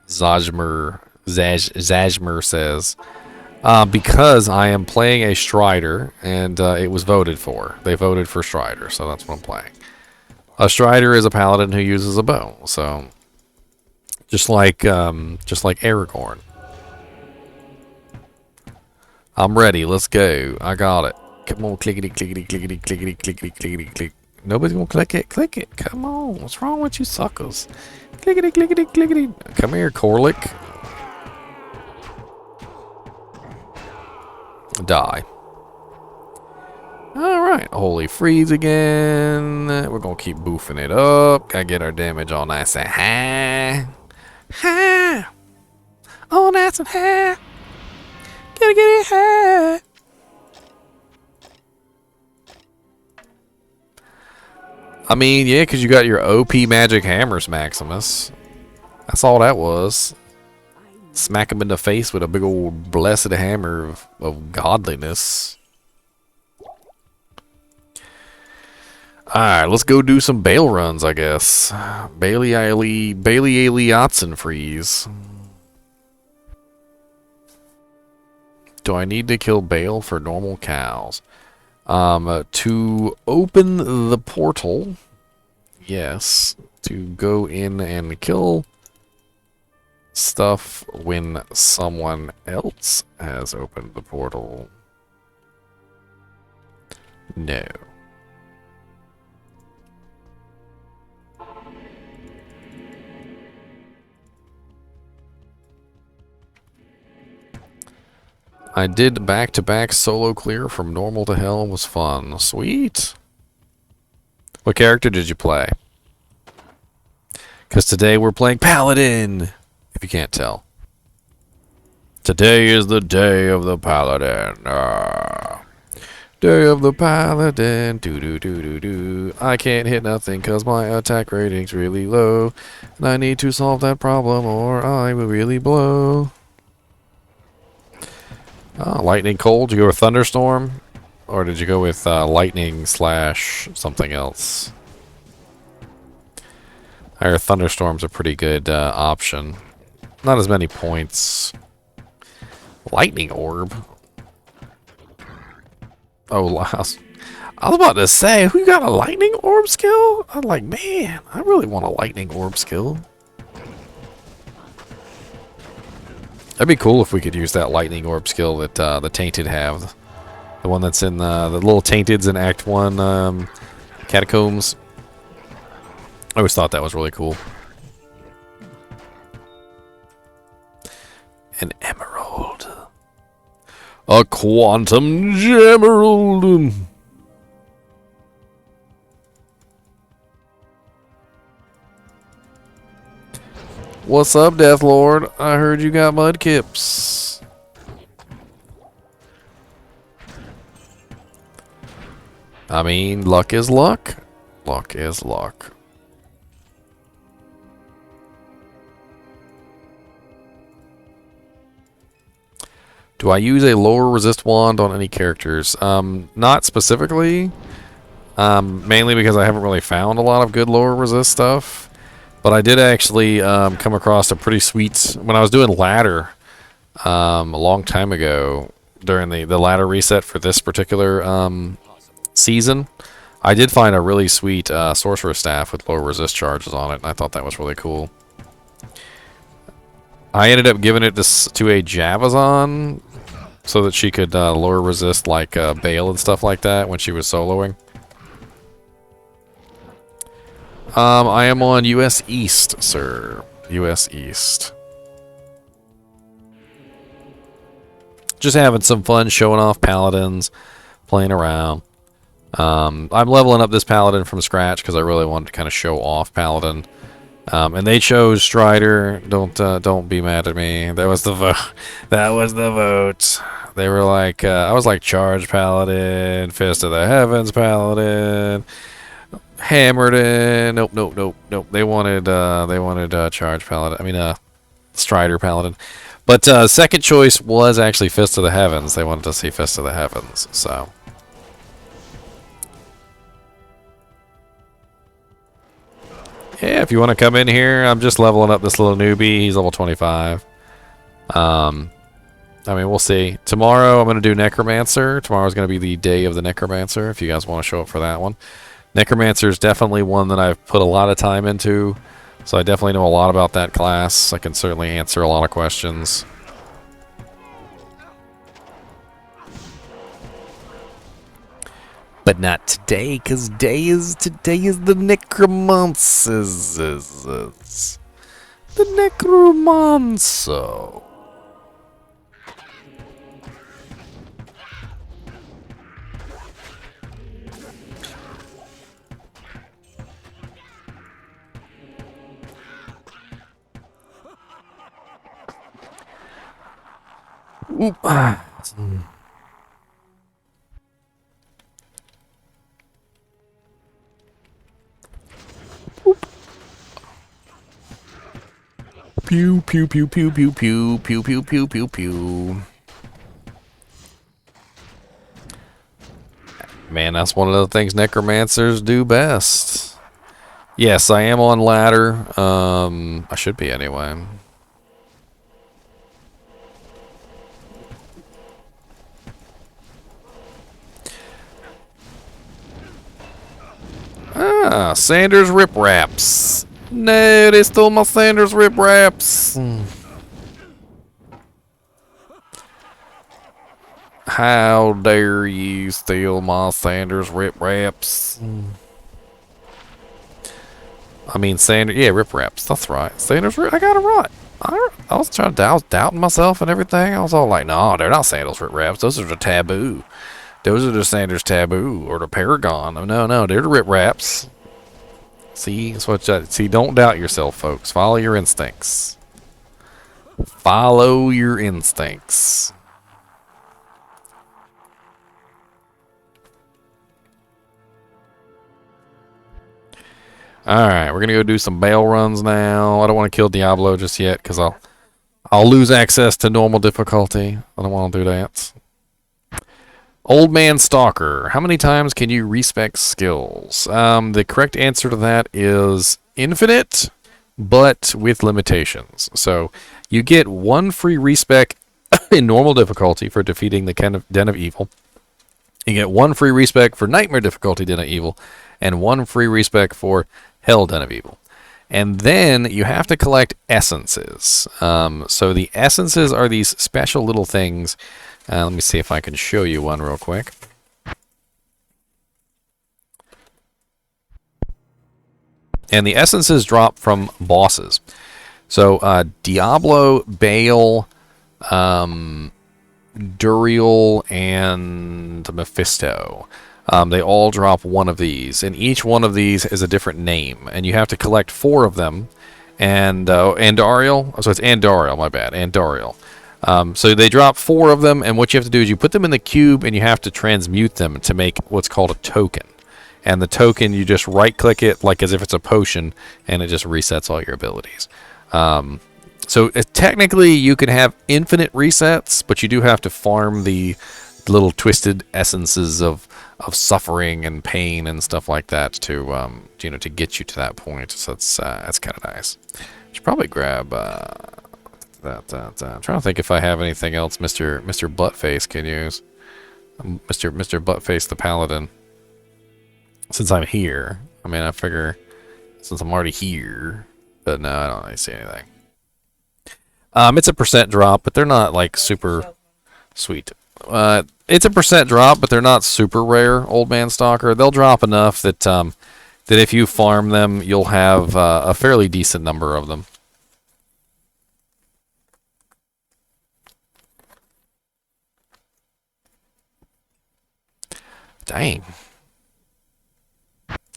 Zajmer says. Because I am playing a Strider, and it was voted for. They voted for Strider, so that's what I'm playing. A Strider is a paladin who uses a bow, so just like Aragorn. I'm ready. Let's go. I got it. Come on, clickety, clickety, clickety, clickety, clickety, clickety, click. Nobody's gonna click it. Click it. Come on. What's wrong with you suckers? Clickety, clickety, clickety. Come here, Corlick. Die. Alright, holy freeze again. We're gonna keep boofing it up. Gotta get our damage all nice and high. High. All nice and high. Gotta get it high. I mean, yeah, because you got your OP magic hammers, Maximus. That's all that was. Smack him in the face with a big old blessed hammer of godliness. Alright, let's go do some Bale runs, I guess. Bailey Eliotson freeze. Do I need to kill Bale for normal cows? To open the portal, yes. To go in and kill stuff when someone else has opened the portal. No. I did back-to-back solo clear from normal to hell. It was fun. Sweet. What character did you play? Because today we're playing Paladin, if you can't tell. Today is the day of the Paladin. Day of the Paladin. Do. I can't hit nothing because my attack rating's really low. And I need to solve that problem or I will really blow. Lightning cold. Did you go with thunderstorm? Or did you go with lightning slash something else? I heard thunderstorm's a pretty good option. Not as many points. Lightning orb. Oh, I was about to say, who got a lightning orb skill? I'm like, man, I really want a lightning orb skill. That'd be cool if we could use that lightning orb skill that the Tainted have. The one that's in the little Tainteds in Act 1 Catacombs. I always thought that was really cool. An emerald. A quantum gemerald. What's up, Deathlord? I heard you got mudkips. I mean, luck is luck. Luck is luck. Do I use a lower resist wand on any characters? Not specifically. Mainly because I haven't really found a lot of good lower resist stuff. But I did actually come across a pretty sweet... When I was doing ladder a long time ago, during the ladder reset for this particular season, I did find a really sweet sorcerer staff with lower resist charges on it, and I thought that was really cool. I ended up giving it to a Javazon so that she could lower resist like Bale and stuff like that when she was soloing. I am on US East, sir. US East. Just having some fun showing off paladins, playing around. I'm leveling up this paladin from scratch because I really wanted to kind of show off paladin. And they chose Strider. Don't be mad at me. That was the vote. That was the vote. They were like, I was like Charge Paladin, Fist of the Heavens Paladin, Hammerdin. Nope. They wanted Charge Paladin. I mean, Strider Paladin. But second choice was actually Fist of the Heavens. They wanted to see Fist of the Heavens. So. Yeah, if you want to come in here, I'm just leveling up this little newbie. He's level 25. I mean, we'll see. Tomorrow, I'm going to do Necromancer. Tomorrow's going to be the day of the Necromancer, if you guys want to show up for that one. Necromancer is definitely one that I've put a lot of time into, so I definitely know a lot about that class. I can certainly answer a lot of questions. But not today, because today is the Necromancer. The Necromancer. Oop. Pew pew pew pew pew pew pew pew pew pew pew. Man, that's one of the things Necromancers do best. Yes, I am on ladder. I should be anyway. Ah, Sanders Rip Raps. No, they stole my Sanders Rip Raps. How dare you steal my Sanders Rip Raps? I mean, Sanders, yeah, Rip Raps. That's right. Sanders Rip, I got it right. I was trying to doubting myself and everything. I was all like, no, they're not sandals rip wraps. Those are the taboo. Those are the sandals taboo or the paragon. No, they're the rip wraps. See, that's what see. Don't doubt yourself, folks. Follow your instincts. Follow your instincts. All right, we're gonna go do some bail runs now. I don't want to kill Diablo just yet because I'll lose access to normal difficulty. I don't want to do that. Old Man Stalker. How many times can you respec skills? The correct answer to that is infinite, but with limitations. So you get one free respec in normal difficulty for defeating the Den of Evil. You get one free respec for Nightmare difficulty Den of Evil, and one free respec for Hell Den of Evil. And then you have to collect essences. So the essences are these special little things. Let me see if I can show you one real quick. And the essences drop from bosses. So Diablo, Baal, Duriel, and Mephisto. They all drop one of these, and each one of these is a different name, and you have to collect 4 of them. And Andariel, so it's Andariel, my bad, Andariel. So they drop 4 of them, and what you have to do is you put them in the cube, and you have to transmute them to make what's called a token. And the token, you just right-click it like as if it's a potion, and it just resets all your abilities. So technically, you can have infinite resets, but you do have to farm the little twisted essences of suffering and pain and stuff like that to to get you to that point. So that's kind of nice. Should probably grab that. I'm trying to think if I have anything else Mr. Buttface can use. Mr. Buttface the Paladin. Since I'm here, I mean, I figure since I'm already here, but no, I don't really see anything. It's a % drop, but they're not like super sweet. It's a % drop, but they're not super rare. Old Man Stalker, they'll drop enough that that if you farm them, you'll have a fairly decent number of them. Dang.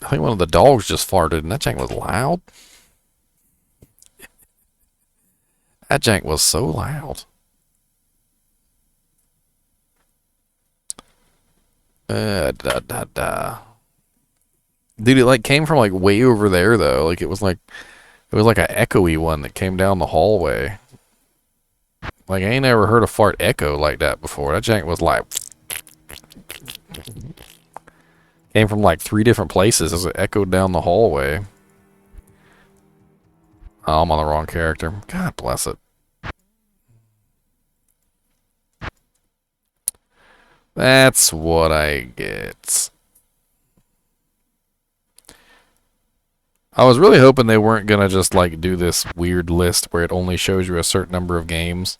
I think one of the dogs just farted, and that jank was loud. That jank was so loud. Dude, it like came from like way over there though. Like it was like an echoey one that came down the hallway. Like I ain't never heard a fart echo like that before. That jank was like came from like 3 different places as it echoed down the hallway. Oh, I'm on the wrong character. God bless it. That's what I get. I was really hoping they weren't gonna just like do this weird list where it only shows you a certain number of games,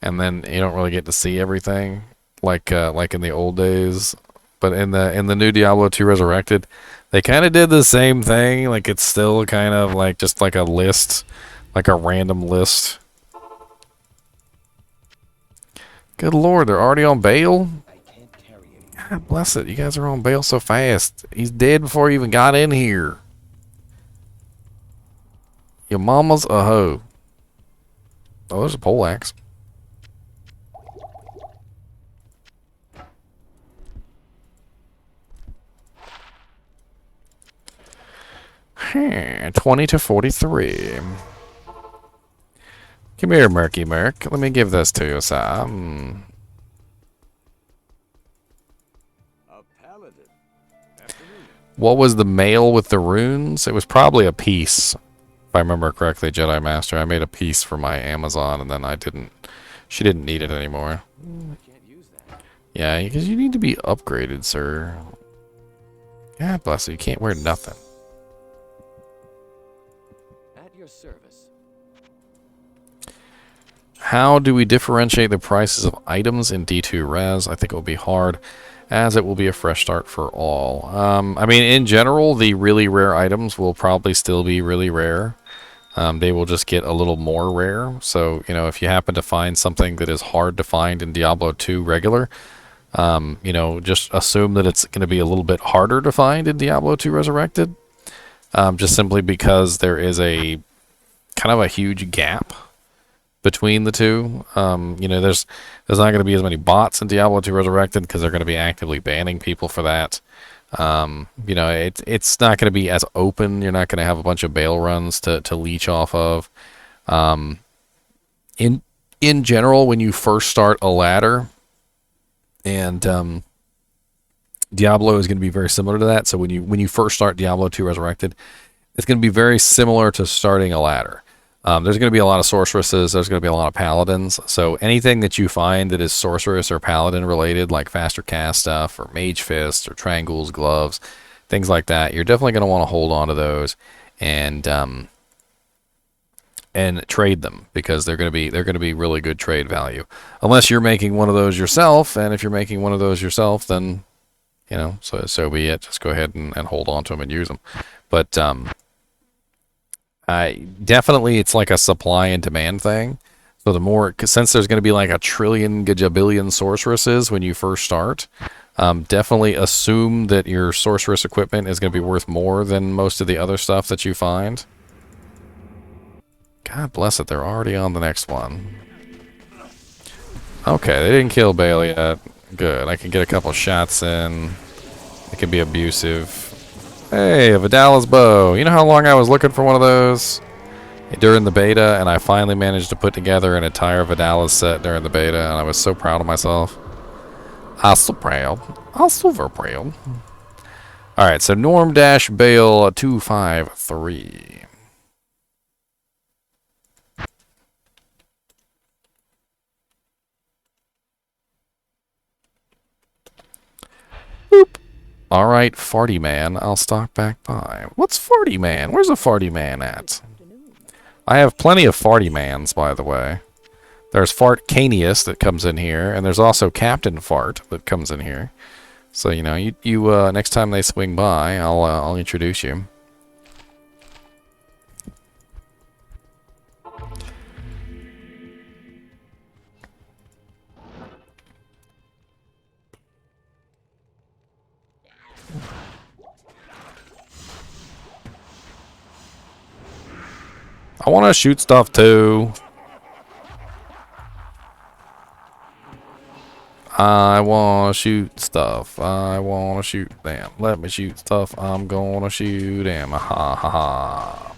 and then you don't really get to see everything like in the old days. But in the new Diablo 2 Resurrected, they kind of did the same thing. Like it's still kind of like just like a list, like a random list. Good lord, they're already on Baal? God bless it, you guys are on Baal so fast. He's dead before he even got in here. Your mama's a hoe. Oh, there's a pole axe. Hmm, 20 to 43. Come here, Murky Merc. Let me give this to you, Sam. What was the mail with the runes? It was probably a piece. If I remember correctly, Jedi Master. I made a piece for my Amazon, and then I didn't. She didn't need it anymore. Yeah, because you need to be upgraded, sir. God bless you. You can't wear nothing. At your service. How do we differentiate the prices of items in D2 Res? I think it will be hard, as it will be a fresh start for all. I mean, in general, the really rare items will probably still be really rare. They will just get a little more rare. So, you know, if you happen to find something that is hard to find in Diablo 2 regular, you know, just assume that it's going to be a little bit harder to find in Diablo 2 Resurrected. Just simply because there is a kind of a huge gap between the two. You know, there's not going to be as many bots in Diablo 2 Resurrected because they're going to be actively banning people for that. You know, it's not going to be as open. You're not going to have a bunch of bail runs to leech off of. In general, when you first start a ladder, and Diablo is going to be very similar to that. So when you first start Diablo 2 Resurrected, it's going to be very similar to starting a ladder. There's going to be a lot of sorceresses. There's going to be a lot of paladins. So anything that you find that is sorceress or paladin related, like faster cast stuff or mage fists or triangles, gloves, things like that, you're definitely going to want to hold on to those and trade them because they're going to be really good trade value. Unless you're making one of those yourself, and if you're making one of those yourself, then you know, so be it. Just go ahead and hold on to them and use them. But definitely it's like a supply and demand thing. So the more, since there's going to be like a trillion gajabillion sorceresses when you first start, definitely assume that your sorceress equipment is going to be worth more than most of the other stuff that you find. God bless it, they're already on the next one. Okay, they didn't kill Bale yet. Good, I can get a couple shots in. It can be abusive. Hey, a Vidala's bow. You know how long I was looking for one of those? During the beta, and I finally managed to put together an entire Vidala's set during the beta, and I was so proud of myself. I'm so proud. I'm super proud. Alright, so Norm Dash Bale 253. Boop. Alright, Farty Man, I'll stalk back by. What's Farty Man? Where's a Farty Man at? I have plenty of Farty Mans, by the way. There's Fart Canius that comes in here, and there's also Captain Fart that comes in here. So, you know, you next time they swing by, I'll introduce you. I want to shoot stuff too. I want to shoot stuff. I want to shoot them. Let me shoot stuff. I'm going to shoot them. Ha ha ha.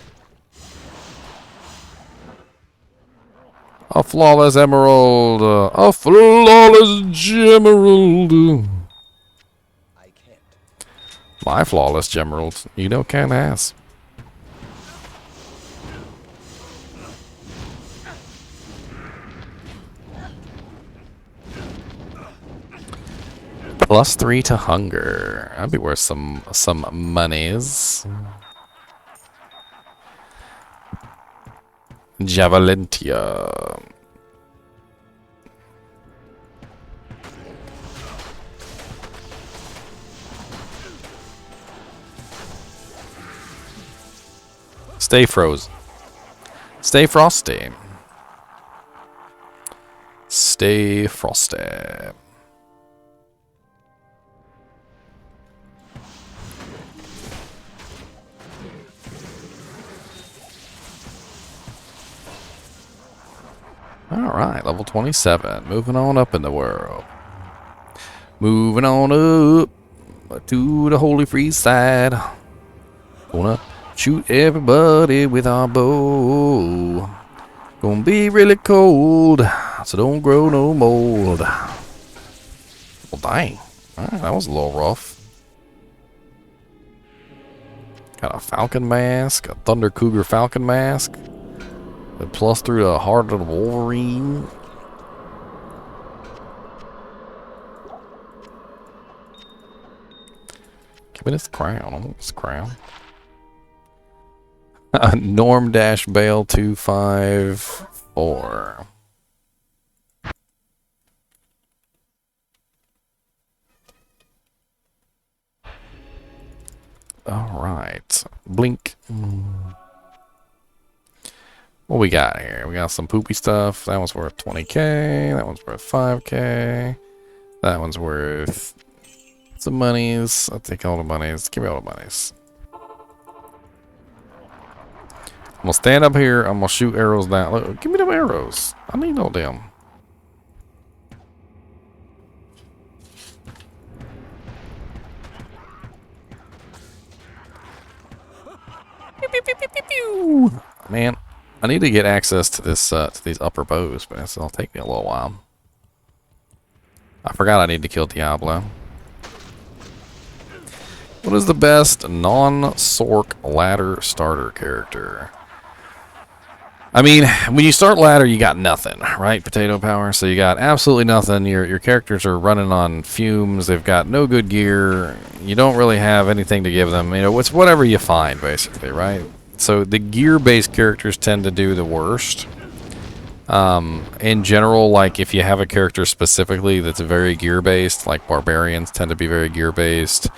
A flawless emerald. A flawless emerald. I can't. My flawless emerald. You know, can't ask. +3 to hunger. That'd be worth some monies. Javelintia. Stay frozen. Stay frosty. Stay frosty. Alright, level 27. Moving on up in the world. Moving on up to the Holy Free side. Gonna shoot everybody with our bow. Gonna be really cold, so don't grow no mold. Well, dang. Alright, that was a little rough. Got a falcon mask, a Thunder Cougar falcon mask. Plus through the heart of the Wolverine. Give me this crown. I want this crown. Norm Dash Bale 254. Alright. Blink. What we got here? We got some poopy stuff. That one's worth 20k. That one's worth 5k. That one's worth some monies. I'll take all the monies. Give me all the monies. I'm gonna stand up here. I'm gonna shoot arrows down. Look, give me them arrows. I need all them. Man, I need to get access to this to these upper bows, but it'll take me a little while. I forgot I need to kill Diablo. What is the best non-Sorc ladder starter character? I mean, when you start ladder, you got nothing, right? Potato power. So you got absolutely nothing. Your characters are running on fumes. They've got no good gear. You don't really have anything to give them. You know, it's whatever you find, basically, right? So the gear-based characters tend to do the worst. In general, like if you have a character specifically that's very gear-based, like barbarians tend to be very gear-based.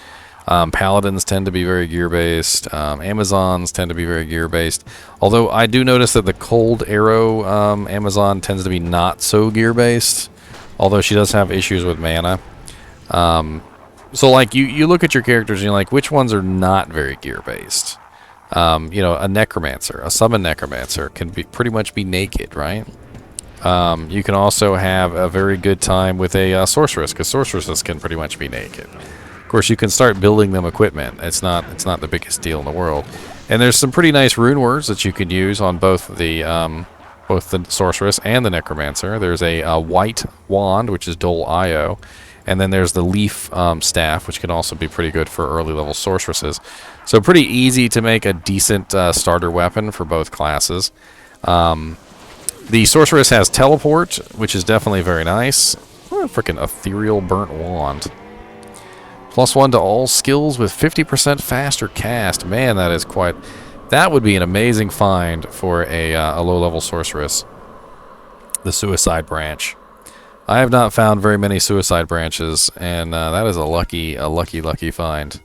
Paladins tend to be very gear-based. Amazons tend to be very gear-based. Although I do notice that the cold arrow Amazon tends to be not so gear-based. Although she does have issues with mana. So like you look at your characters and you're like, which ones are not very gear-based? You know, a Necromancer, a summon Necromancer can be pretty much be naked, right? You can also have a very good time with a Sorceress, because Sorceresses can pretty much be naked. Of course, you can start building them equipment. It's not the biggest deal in the world. And there's some pretty nice rune words that you could use on both the Sorceress and the Necromancer. There's a white wand, which is Dole IO. And then there's the leaf staff, which can also be pretty good for early level sorceresses. So pretty easy to make a decent starter weapon for both classes. The sorceress has teleport, which is definitely very nice. What a freaking ethereal burnt wand. +1 to all skills with 50% faster cast. Man, that is quite... That would be an amazing find for a low-level sorceress. The suicide branch. I have not found very many suicide branches, and that is a lucky find.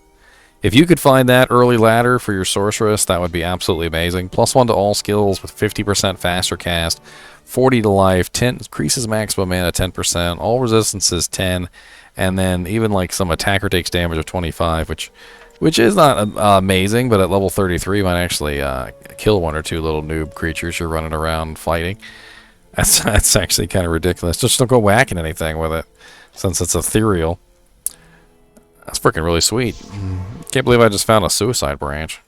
If you could find that early ladder for your sorceress, that would be absolutely amazing. +1 to all skills with 50% faster cast, 40 to life, 10 increases maximum mana 10%, all resistances 10, and then even like some attacker takes damage of 25, which is not amazing, but at level 33 might actually kill one or two little noob creatures you're running around fighting. That's actually kind of ridiculous. Just don't go whacking anything with it, since it's ethereal. That's freaking really sweet. Can't believe I just found a suicide branch.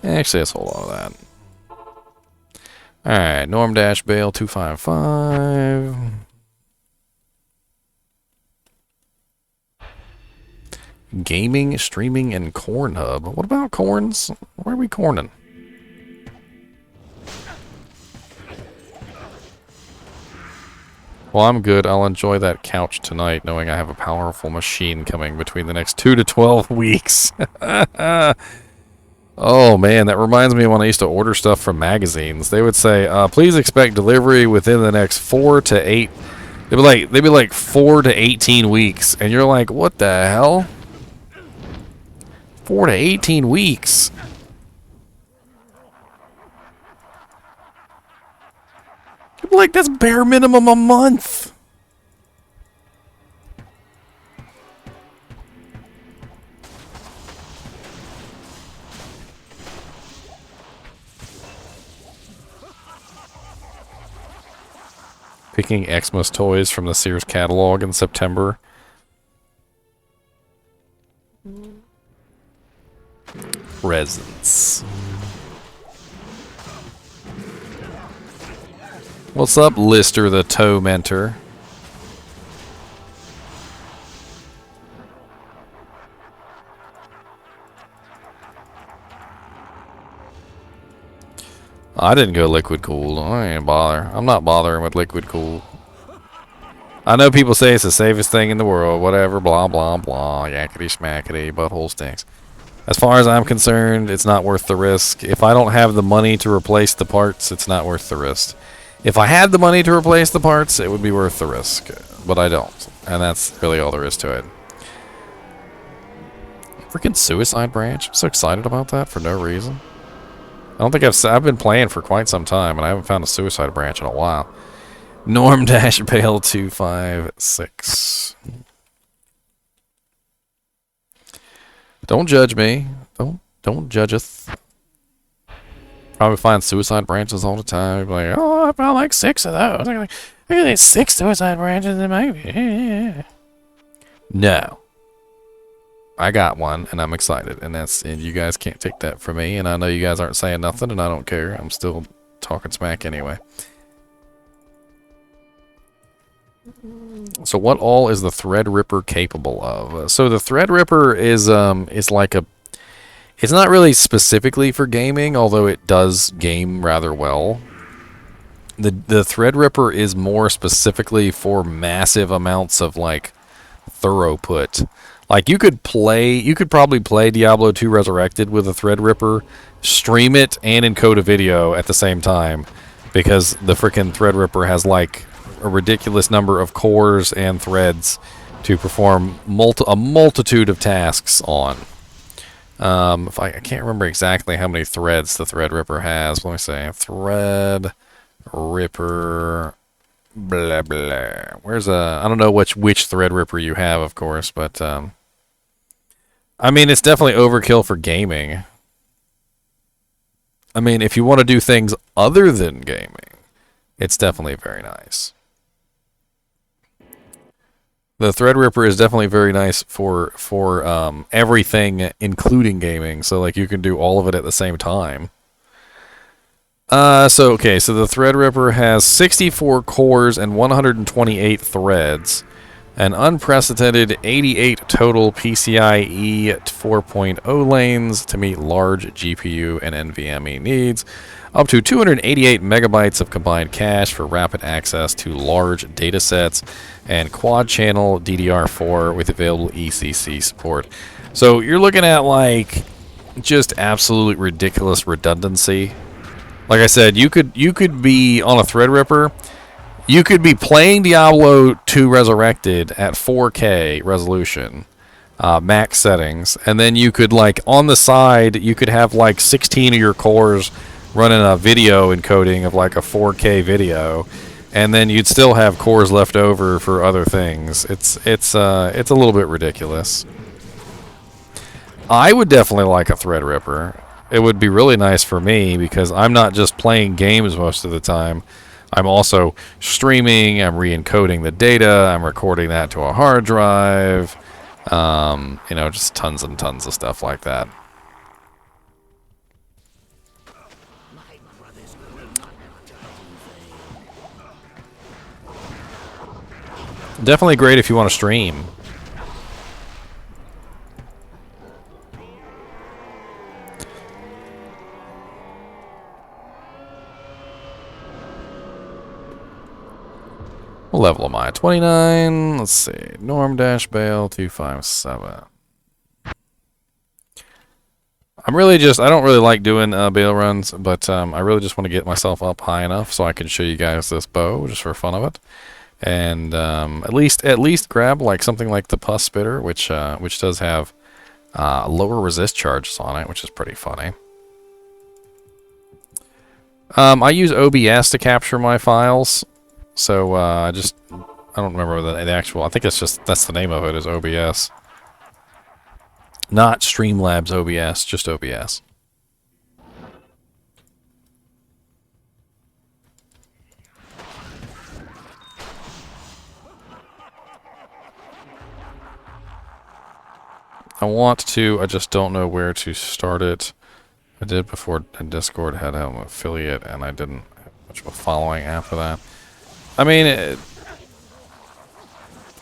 Actually, that's a whole lot of that. Alright, Norm Dash Bale 255. Gaming, streaming, and corn hub. What about corns? Where are we corning? Well, I'm good. I'll enjoy that couch tonight, knowing I have a powerful machine coming between the next 2 to 12 weeks. Oh, man, that reminds me of when I used to order stuff from magazines. They would say, please expect delivery within the next 4 to 8... They'd be like 4 to 18 weeks. And you're like, what the hell? 4 to 18 weeks? Like, that's bare minimum a month. Picking Xmas toys from the Sears catalog in September. Presents. What's up, Lister the Tormentor? I didn't go liquid cooled. I ain't bother. I'm not bothering with liquid cooled. I know people say it's the safest thing in the world. Whatever, blah, blah, blah. Yakety smackety, butthole stinks. As far as I'm concerned, it's not worth the risk. If I don't have the money to replace the parts, it's not worth the risk. If I had the money to replace the parts, it would be worth the risk. But I don't. And that's really all there is to it. Freaking Suicide Branch. I'm so excited about that for no reason. I don't think I've been playing for quite some time, and I haven't found a Suicide Branch in a while. Norm Dash Bale 256. Don't judge me. Don't judge us. Probably find Suicide Branches all the time. Like, oh, I found like 6 of those. Look at these 6 Suicide Branches in my... No. I got one, and I'm excited, and you guys can't take that from me, and I know you guys aren't saying nothing, and I don't care. I'm still talking smack anyway. So what all is the Threadripper capable of? So the Threadripper is like a... It's not really specifically for gaming, although it does game rather well. The Threadripper is more specifically for massive amounts of, like, throughput. Like, you could probably play Diablo 2 Resurrected with a Threadripper, stream it, and encode a video at the same time, because the frickin' Threadripper has, like, a ridiculous number of cores and threads to perform a multitude of tasks on. I can't remember exactly how many threads the Threadripper has. Let me say, Threadripper... Blah blah. Where's I don't know which Threadripper you have, of course, but I mean, it's definitely overkill for gaming. I mean, if you want to do things other than gaming, it's definitely very nice. The Threadripper is definitely very nice for everything, including gaming. So like you can do all of it at the same time. So the Threadripper has 64 cores and 128 threads, an unprecedented 88 total PCIe 4.0 lanes to meet large GPU and NVMe needs, up to 288 megabytes of combined cache for rapid access to large datasets, and quad-channel DDR4 with available ECC support. So you're looking at, like, just absolutely ridiculous redundancy. Like I said, you could be on a Threadripper. You could be playing Diablo 2 Resurrected at 4K resolution, max settings, and then you could, like, on the side, you could have like 16 of your cores running a video encoding of like a 4K video, and then you'd still have cores left over for other things. It's a little bit ridiculous. I would definitely like a Threadripper. It would be really nice for me because I'm not just playing games most of the time. I'm also streaming, I'm re-encoding the data, I'm recording that to a hard drive, you know, just tons and tons of stuff like that. Definitely great if you want to stream. What level am I? 29. Let's see. Norm Dash Bale 257. I don't really like doing Bale runs, but I really just want to get myself up high enough so I can show you guys this bow just for fun of it. And at least grab like something like the Pus Spitter, which does have lower resist charges on it, which is pretty funny. I use OBS to capture my files. So, I don't remember the actual, I think that's the name of it, is OBS. Not Streamlabs OBS, just OBS. I just don't know where to start it. I did before Discord had an affiliate, and I didn't have much of a following after that. I mean,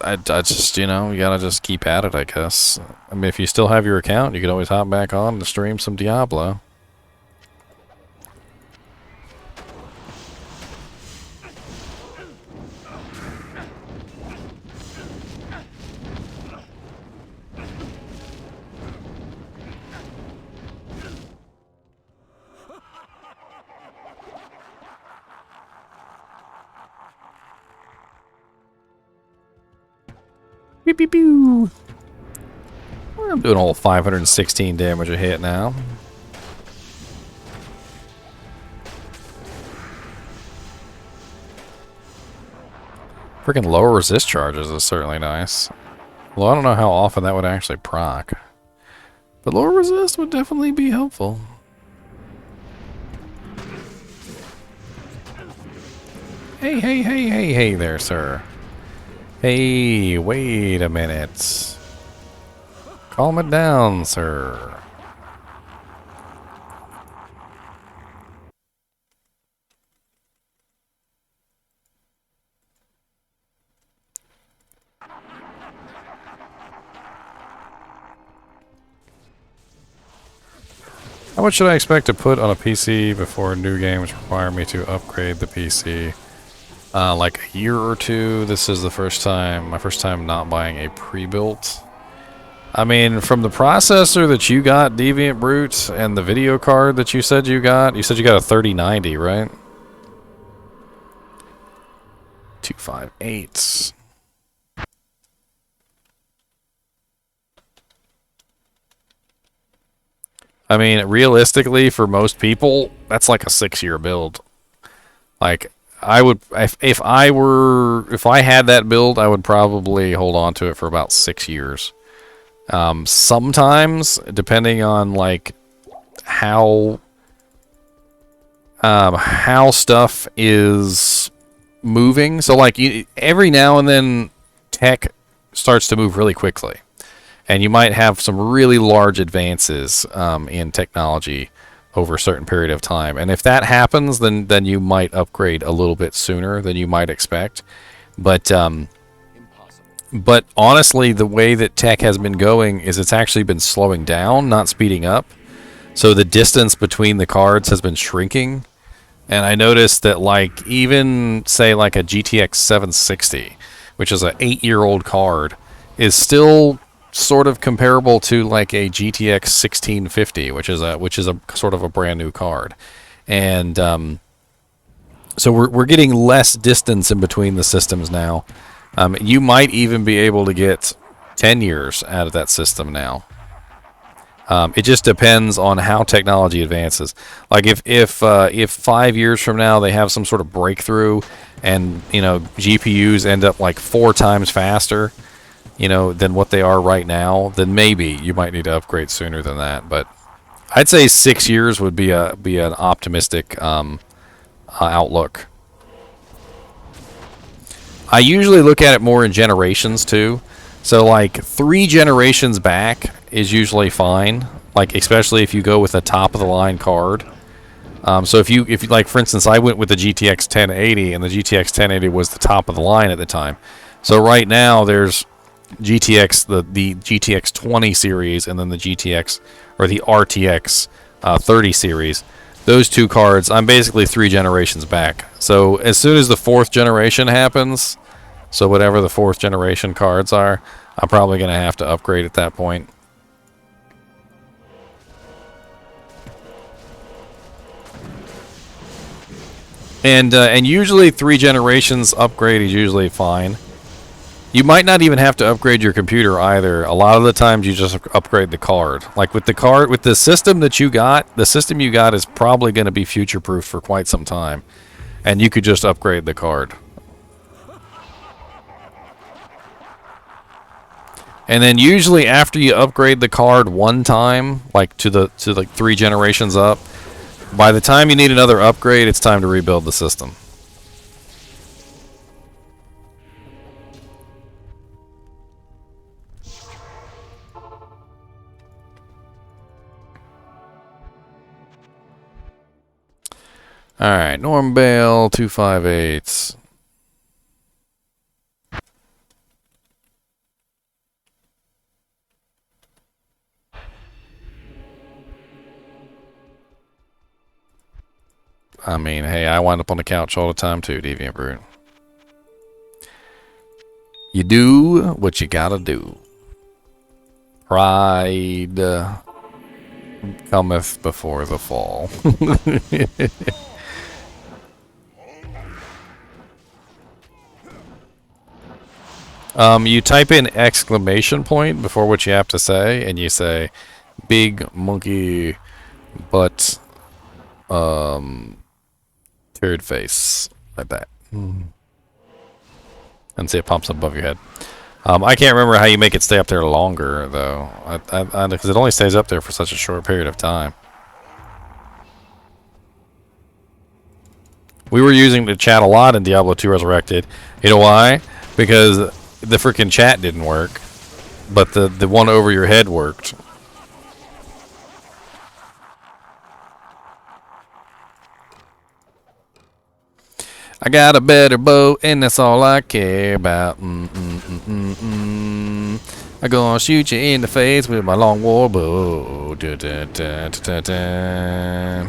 I just, you know, you gotta just keep at it, I guess. I mean, if you still have your account, you can always hop back on to stream some Diablo. Beep, beep, beep. I'm doing a whole 516 damage a hit now. Freaking lower resist charges is certainly nice. Well, I don't know how often that would actually proc. But lower resist would definitely be helpful. Hey, hey, hey, hey, hey there, sir. Hey, wait a minute. Calm it down, sir. How much should I expect to put on a PC before new games require me to upgrade the PC? Like a year or two. This is the first time, my first time not buying a pre-built. I mean, from the processor that you got, Deviant Brute, and the video card that you said you got a 3090, right? 258. I mean, realistically, for most people, that's like a 6-year build. Like, I would, if I had that build, I would probably hold on to it for about 6 years. Sometimes, depending on like how stuff is moving, so like every now and then, tech starts to move really quickly. And you might have some really large advances in technology over a certain period of time. And if that happens, then you might upgrade a little bit sooner than you might expect. But honestly, the way that tech has been going is it's actually been slowing down, not speeding up. So the distance between the cards has been shrinking. And I noticed that like even say like a GTX 760, which is an 8-year-old card, is still sort of comparable to like a GTX 1650, which is a sort of a brand new card, and so we're getting less distance in between the systems now. You might even be able to get 10 years out of that system now. It just depends on how technology advances. Like if 5 years from now they have some sort of breakthrough, and GPUs end up like 4 times faster, than what they are right now, then maybe you might need to upgrade sooner than that. But I'd say 6 years would be an optimistic outlook. I usually look at it more in generations too. So like 3 generations back is usually fine. Like especially if you go with a top of the line card. So if you like, for instance, I went with the GTX 1080, and the GTX 1080 was the top of the line at the time. So right now there's GTX, the GTX 20 series, and then the GTX or the RTX 30 series. Those 2 cards, I'm basically 3 generations back. So as soon as the 4th generation happens, so whatever the 4th generation cards are, I'm probably going to have to upgrade at that point. And usually 3 generations upgrade is usually fine. You might not even have to upgrade your computer either. A lot of the times you just upgrade the card. Like with the system that you got, the system you got is probably going to be future-proof for quite some time. And you could just upgrade the card. And then usually after you upgrade the card one time, like to like 3 generations up, by the time you need another upgrade, it's time to rebuild the system. Alright, Norm Bale, 258. I mean, hey, I wind up on the couch all the time too, Deviant Brute. You do what you gotta do. Pride cometh before the fall. You type in exclamation point before what you have to say, and you say, "Big monkey butt, turd face," like that, and see it pops up above your head. I can't remember how you make it stay up there longer though, because it only stays up there for such a short period of time. We were using the chat a lot in Diablo 2 Resurrected. You know why? Because the freaking chat didn't work, but the one over your head worked. I got a better bow, and that's all I care about. I'm gonna shoot you in the face with my long war bow. Da, da, da, da, da, da.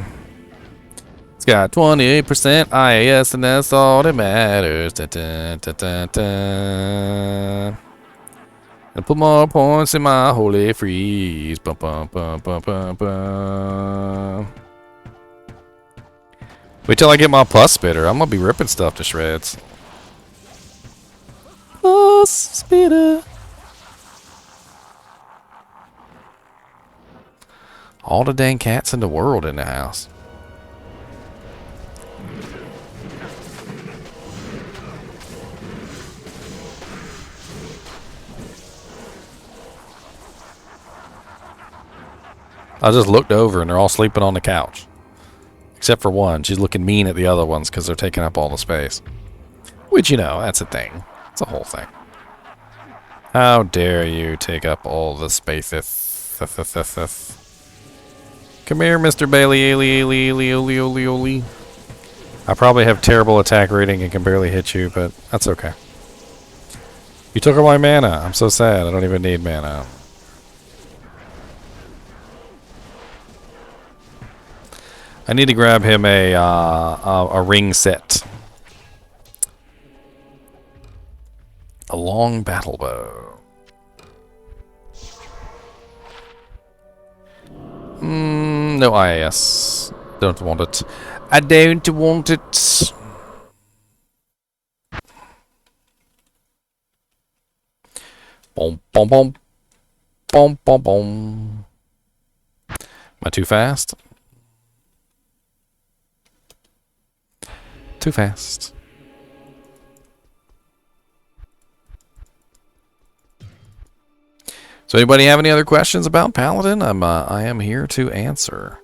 It's got 28% IAS, and that's all that matters. Da, da, da, da, da. And put more points in my holy freeze. Bum, bum, bum, bum, bum, bum. Wait till I get my plus spitter. I'm gonna be ripping stuff to shreds. Plus spitter. All the dang cats in the world in the house. I just looked over and they're all sleeping on the couch. Except for one. She's looking mean at the other ones because they're taking up all the space. Which, you know, that's a thing. It's a whole thing. How dare you take up all the space. Come here, Mr. Bailey. I probably have terrible attack rating and can barely hit you, but that's okay. You took all my mana. I'm so sad. I don't even need mana. I need to grab him a ring set. A long battle bow. No IAS. Don't want it. I don't want it. Boom, boom, boom. Boom, boom, boom. Am I too fast? Too fast. So anybody have any other questions about Paladin? I am here to answer.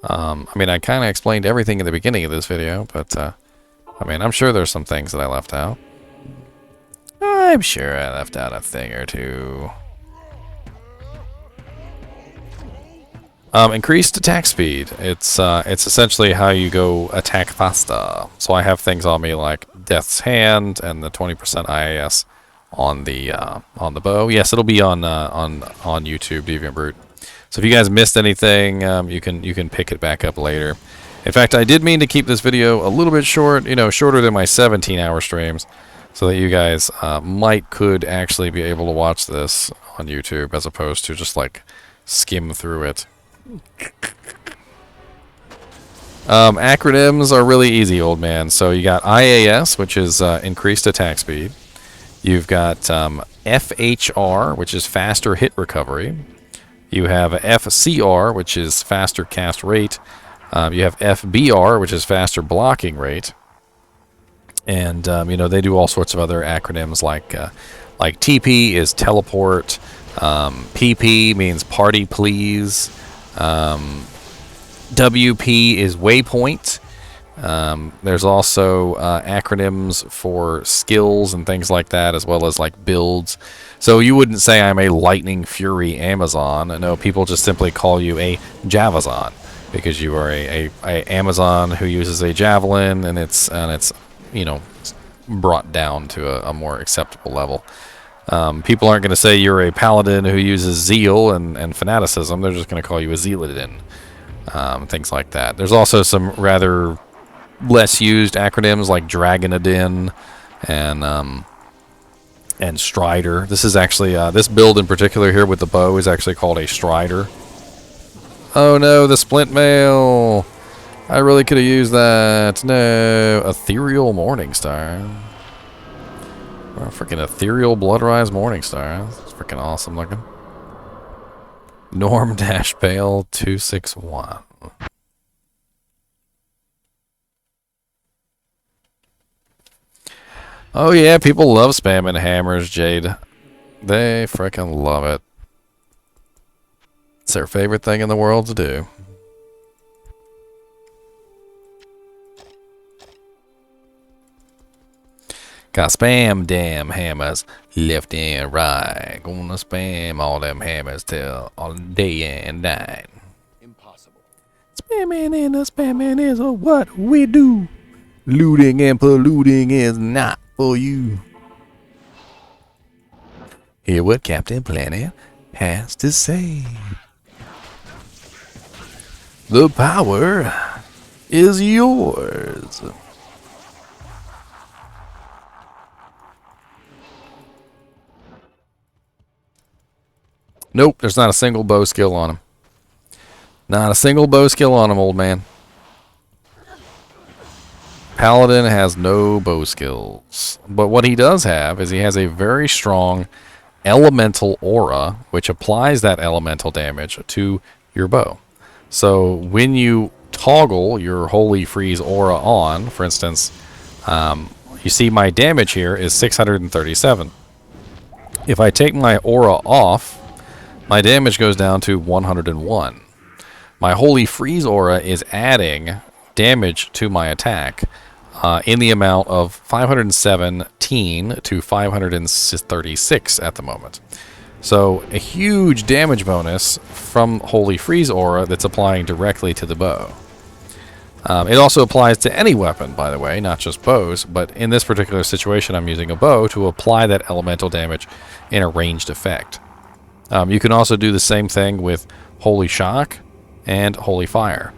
I mean, I kind of explained everything in the beginning of this video, but I mean, I'm sure there's some things that I left out. I'm sure I left out a thing or two. Increased attack speed. It's essentially how you go attack faster. So I have things on me like Death's Hand and the 20% IAS on the bow. Yes, it'll be on YouTube, Deviant Brute. So if you guys missed anything, you can pick it back up later. In fact, I did mean to keep this video a little bit short, you know, shorter than my 17-hour streams, so that you guys could actually be able to watch this on YouTube as opposed to just like skim through it. Acronyms are really easy, old man. So you got IAS, which is increased attack speed. You've got FHR, which is faster hit recovery. You have FCR, which is faster cast rate. You have FBR, which is faster blocking rate. And you know, they do all sorts of other acronyms like TP is teleport. PP means party please. WP is waypoint. There's also acronyms for skills and things like that, as well as like builds. So you wouldn't say I'm a Lightning Fury Amazon. No, people just simply call you a Javazon because you are a Amazon who uses a javelin, and it's you know, brought down to a more acceptable level. People aren't going to say you're a Paladin who uses Zeal and fanaticism. They're just going to call you a Zealadin. Things like that. There's also some rather less used acronyms like Dragonadin and Strider. This is actually this build in particular here with the bow is actually called a Strider. Oh no, the Splint Mail! I really could have used that. No, Ethereal Morningstar. Oh, freaking ethereal blood-rise Morningstar. That's freaking awesome looking. Norm dash Bale 261. Oh yeah, people love spamming hammers, Jade. They freaking love it. It's their favorite thing in the world to do. Got spam damn hammers left and right. Gonna spam all them hammers till all day and night. Impossible. Spamming and a spamming is what we do. Looting and polluting is not for you. Hear what Captain Planet has to say. The power is yours. Nope, there's not a single bow skill on him. Not a single bow skill on him, old man. Paladin has no bow skills. But what he does have is he has a very strong elemental aura, which applies that elemental damage to your bow. So when you toggle your Holy Freeze aura on, for instance, you see my damage here is 637. If I take my aura off, my damage goes down to 101. My Holy Freeze aura is adding damage to my attack in the amount of 517 to 536 at the moment. So a huge damage bonus from Holy Freeze aura that's applying directly to the bow. It also applies to any weapon, by the way, not just bows, but in this particular situation I'm using a bow to apply that elemental damage in a ranged effect. You can also do the same thing with Holy Shock and Holy Fire.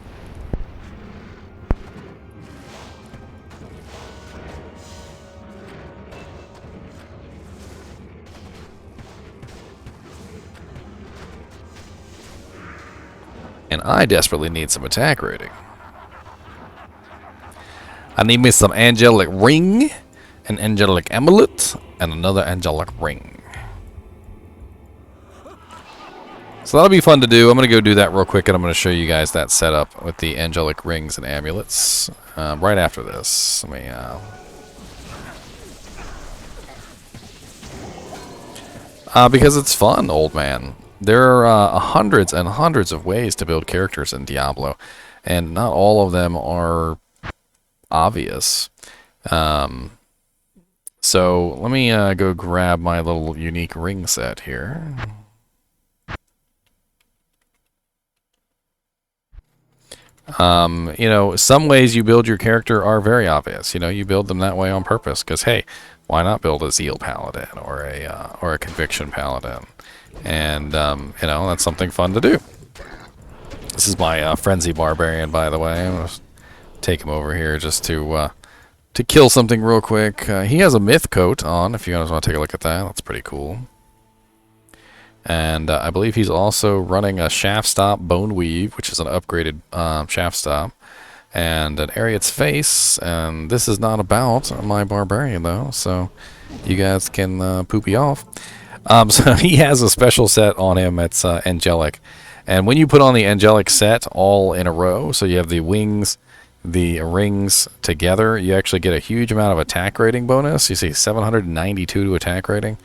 And I desperately need some attack rating. I need me some angelic ring, an angelic amulet, and another angelic ring. So that'll be fun to do. I'm going to go do that real quick, and I'm going to show you guys that setup with the angelic rings and amulets right after this. Let me... because it's fun, old man. There are hundreds and hundreds of ways to build characters in Diablo, and not all of them are obvious. So let me go grab my little unique ring set here. You know, some ways you build your character are very obvious. You know, you build them that way on purpose because, hey, why not build a Zeal Paladin or a Conviction Paladin? And you know, that's something fun to do. This is my Frenzy Barbarian, by the way. I'm gonna take him over here just to kill something real quick. He has a myth coat on. If you guys want to take a look at that, that's pretty cool. And I believe he's also running a Shaft Stop Bone Weave, which is an upgraded Shaft Stop, and an Ariat's Face. And this is not about my Barbarian, though, so you guys can poopy off. So he has a special set on him that's Angelic. And when you put on the Angelic set all in a row, so you have the wings, the rings together, you actually get a huge amount of attack rating bonus. You see 792 to attack rating.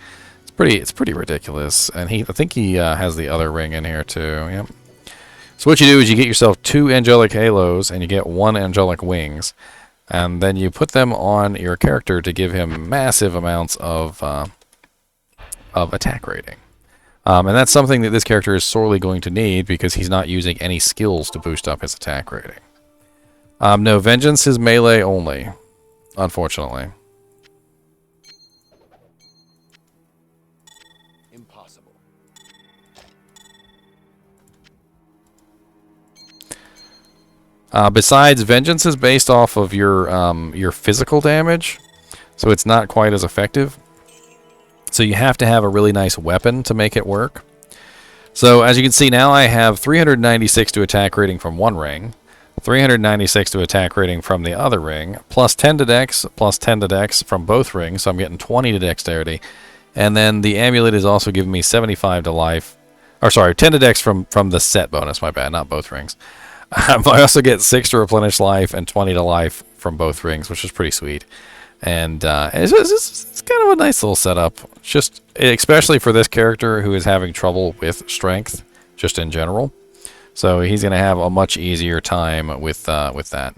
It's pretty ridiculous. And I think he has the other ring in here too. Yep. So what you do is you get yourself 2 angelic halos and you get 1 angelic wings, and then you put them on your character to give him massive amounts of attack rating. And that's something that this character is sorely going to need because he's not using any skills to boost up his attack rating. No, Vengeance is melee only, unfortunately. Besides, Vengeance is based off of your physical damage, so it's not quite as effective. So you have to have a really nice weapon to make it work. So as you can see now, I have 396 to attack rating from one ring, 396 to attack rating from the other ring, plus 10 to dex, plus 10 to dex from both rings, so I'm getting 20 to dexterity. And then the amulet is also giving me 75 to life. Or sorry, 10 to dex from the set bonus, my bad, not both rings. I also get 6 to replenish life and 20 to life from both rings, which is pretty sweet. And it's kind of a nice little setup, just especially for this character who is having trouble with strength, just in general. So he's going to have a much easier time with that.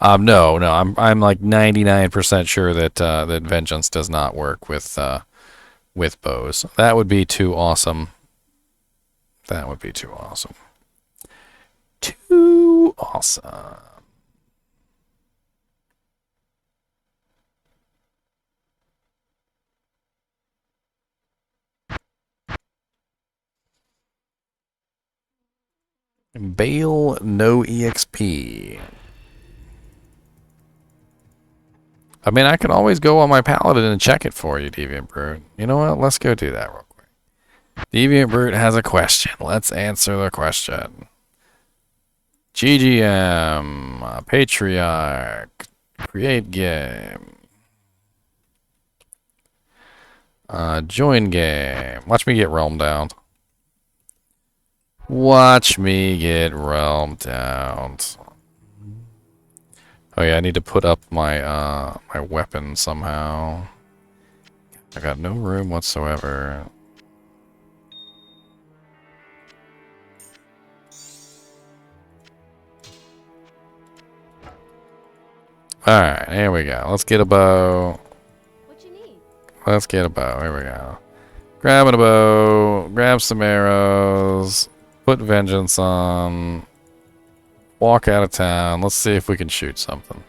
No, I'm like 99% sure that that vengeance does not work with bows. That would be too awesome. That would be too awesome. Too awesome. Bale, no EXP. I mean, I can always go on my Paladin and check it for you, Deviant Brute. You know what? Let's go do that real quick. Deviant Brute has a question. Let's answer the question. GGM, Patriarch, create game. Join game. Watch me get realm down. Watch me get realm down. Oh yeah, I need to put up my my weapon somehow. I got no room whatsoever. Alright, here we go. Let's get a bow. What you need? Let's get a bow. Here we go. Grabbing a bow. Grab some arrows. Put vengeance on. Walk out of town. Let's see if we can shoot something.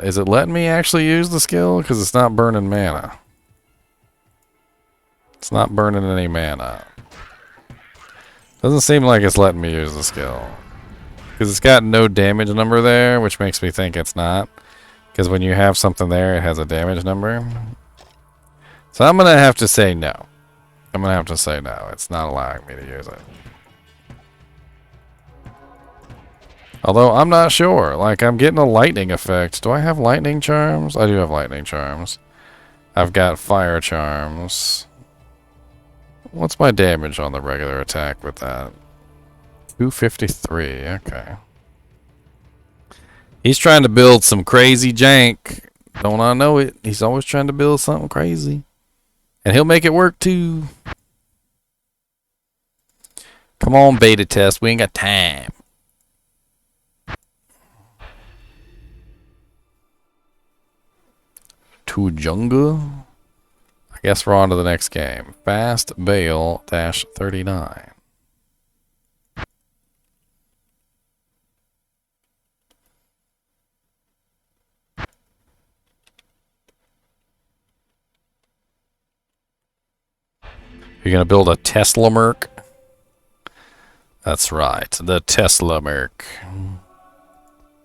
Is it letting me actually use the skill? Because it's not burning mana. It's not burning any mana. Doesn't seem like it's letting me use the skill. Because it's got no damage number there, which makes me think it's not. Because when you have something there, it has a damage number. So I'm going to have to say no. I'm going to have to say no. It's not allowing me to use it. Although, I'm not sure. Like, I'm getting a lightning effect. Do I have lightning charms? I do have lightning charms. I've got fire charms. What's my damage on the regular attack with that? 253. Okay. He's trying to build some crazy jank. Don't I know it? He's always trying to build something crazy. And he'll make it work, too. Come on, beta test. We ain't got time. To jungle. I guess we're on to the next game. Fast Bale -39. You're gonna build a Tesla Merc? That's right, the Tesla Merc.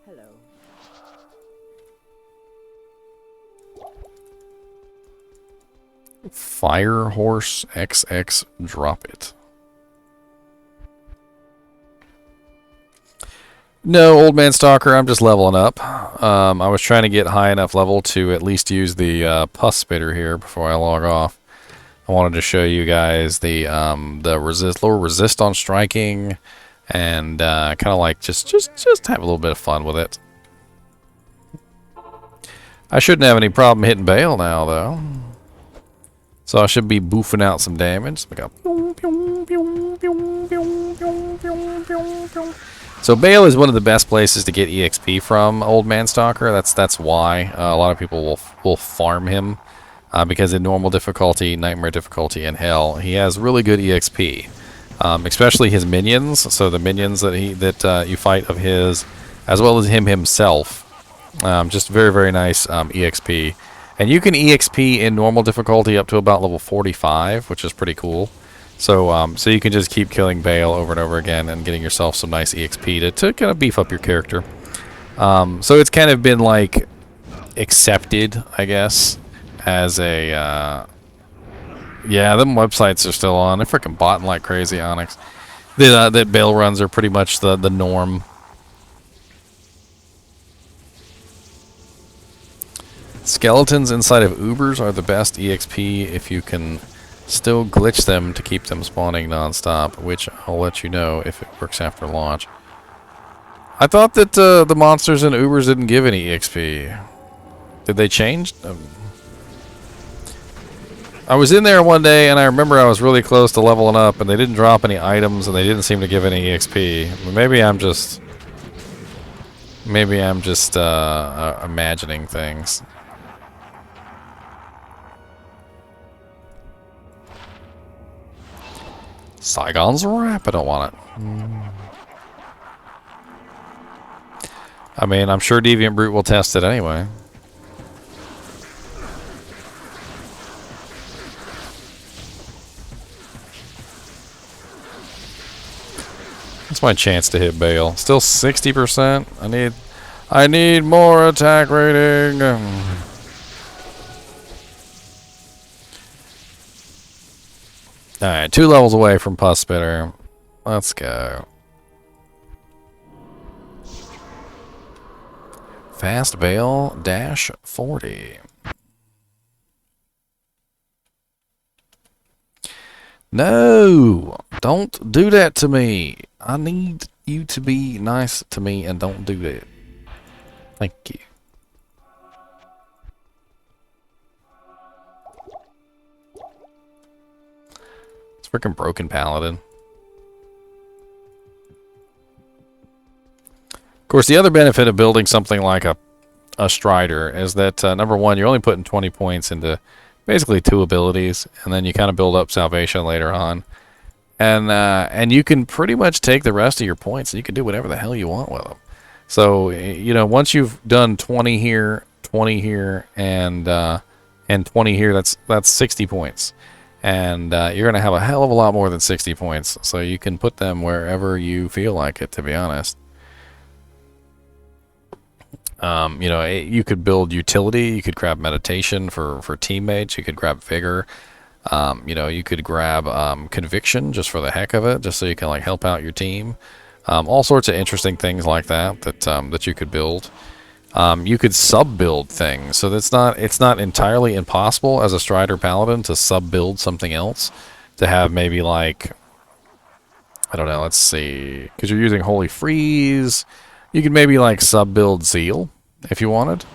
Hello. Fire Horse XX, drop it. No, Old Man Stalker, I'm just leveling up. I was trying to get high enough level to at least use the pus spitter here before I log off. I wanted to show you guys the lower resist on striking, and kind of like just have a little bit of fun with it. I shouldn't have any problem hitting Bale now, though. So I should be boofing out some damage. So Bale is one of the best places to get EXP from, Old Man Stalker. That's why a lot of people will farm him. Because in normal difficulty, nightmare difficulty, and hell, he has really good EXP, especially his minions. So the minions that you fight of his, as well as him himself, just very nice EXP. And you can EXP in normal difficulty up to about level 45, which is pretty cool. So so you can just keep killing Bale over and over again and getting yourself some nice EXP to kind of beef up your character. So it's kind of been like accepted, I guess, as a Yeah, them websites are still on. They're freaking botting like crazy, Onyx. The bail runs are pretty much the norm. Skeletons inside of Ubers are the best EXP if you can still glitch them to keep them spawning nonstop, which I'll let you know if it works after launch. I thought that the monsters in Ubers didn't give any EXP. Did they change? I was in there one day and I remember I was really close to leveling up and they didn't drop any items and they didn't seem to give any EXP. Maybe I'm just imagining things. Saigon's Rap, I don't want it. I mean, I'm sure Deviant Brute will test it anyway. That's my chance to hit Bale. Still 60%. I need more attack rating. Alright, 2 levels away from Pus Spitter. Let's go. Fast Bale dash 40. No! Don't do that to me. I need you to be nice to me and don't do that. Thank you. It's freaking broken Paladin. Of course, the other benefit of building something like a Strider is that, number one, you're only putting 20 points into basically 2 abilities, and then you kind of build up Salvation later on. And you can pretty much take the rest of your points, and you can do whatever the hell you want with them. So, you know, once you've done 20 here, and 20 here, that's 60 points. And you're going to have a hell of a lot more than 60 points, so you can put them wherever you feel like it, to be honest. You know, you could build utility, you could grab meditation for teammates, you could grab vigor, you know, you could grab conviction just for the heck of it, just so you can like help out your team. All sorts of interesting things like that you could build. You could sub-build things, so it's not entirely impossible as a Strider Paladin to sub-build something else, to have maybe like, I don't know, let's see, because you're using Holy Freeze. You could maybe like sub-build Zeal if you wanted,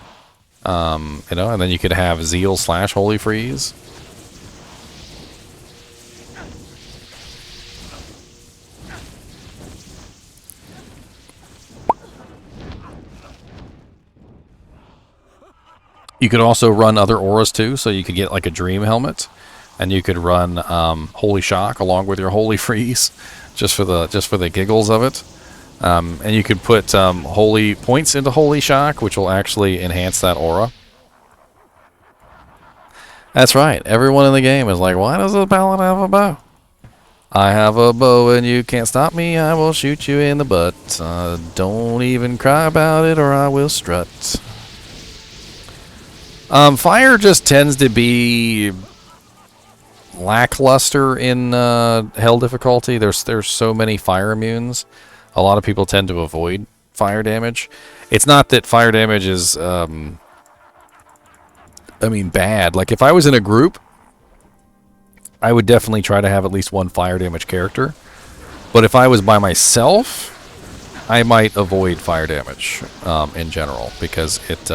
you know, and then you could have Zeal / Holy Freeze. You could also run other auras too, so you could get like a Dream Helmet, and you could run Holy Shock along with your Holy Freeze, just for the giggles of it. And you could put holy points into Holy Shock, which will actually enhance that aura. That's right. Everyone in the game is like, why does the Paladin have a bow? I have a bow and you can't stop me. I will shoot you in the butt. Don't even cry about it or I will strut. Fire just tends to be lackluster in Hell difficulty. There's so many fire immunes. A lot of people tend to avoid fire damage. It's not that fire damage is, I mean, bad. Like, if I was in a group, I would definitely try to have at least one fire damage character. But if I was by myself, I might avoid fire damage in general, because it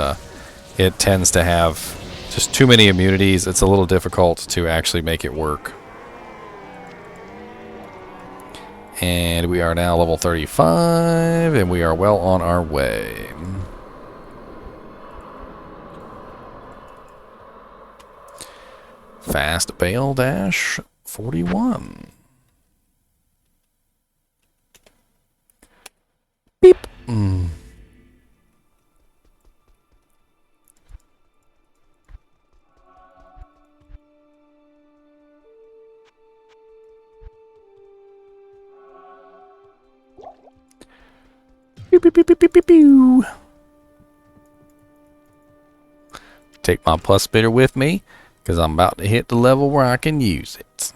tends to have just too many immunities. It's a little difficult to actually make it work. And we are now level 35, and we are well on our way. Fast Bale dash 41. Beep. Pew, pew, pew, pew, pew, pew, pew. Take my Plus Spitter with me, because I'm about to hit the level where I can use it.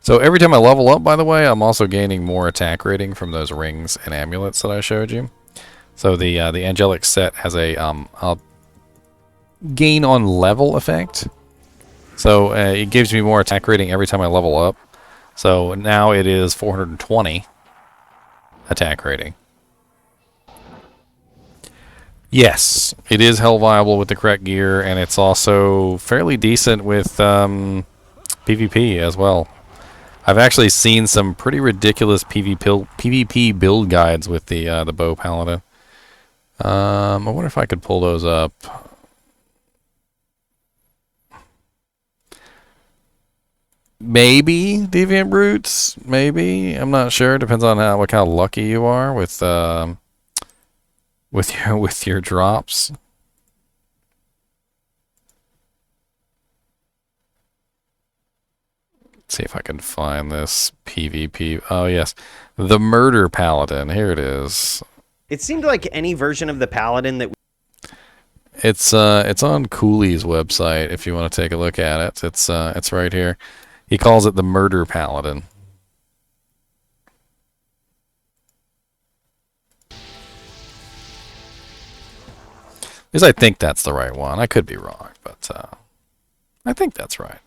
So every time I level up, by the way, I'm also gaining more attack rating from those rings and amulets that I showed you. So the angelic set has a gain on level effect. So it gives me more attack rating every time I level up. So now it is 420 attack rating. Yes, it is hell viable with the correct gear, and it's also fairly decent with PvP as well. I've actually seen some pretty ridiculous PvP build guides with the bow paladin. I wonder if I could pull those up. Maybe Deviant Brutes. Maybe, I'm not sure. Depends on how lucky you are with your drops. See if I can find this PvP. Oh yes, the Murder Paladin. Here it is. It seemed like any version of the Paladin that. It's on Cooley's website if you want to take a look at it. It's right here. He calls it the Murder Paladin. At least I think that's the right one. I could be wrong, but I think that's right.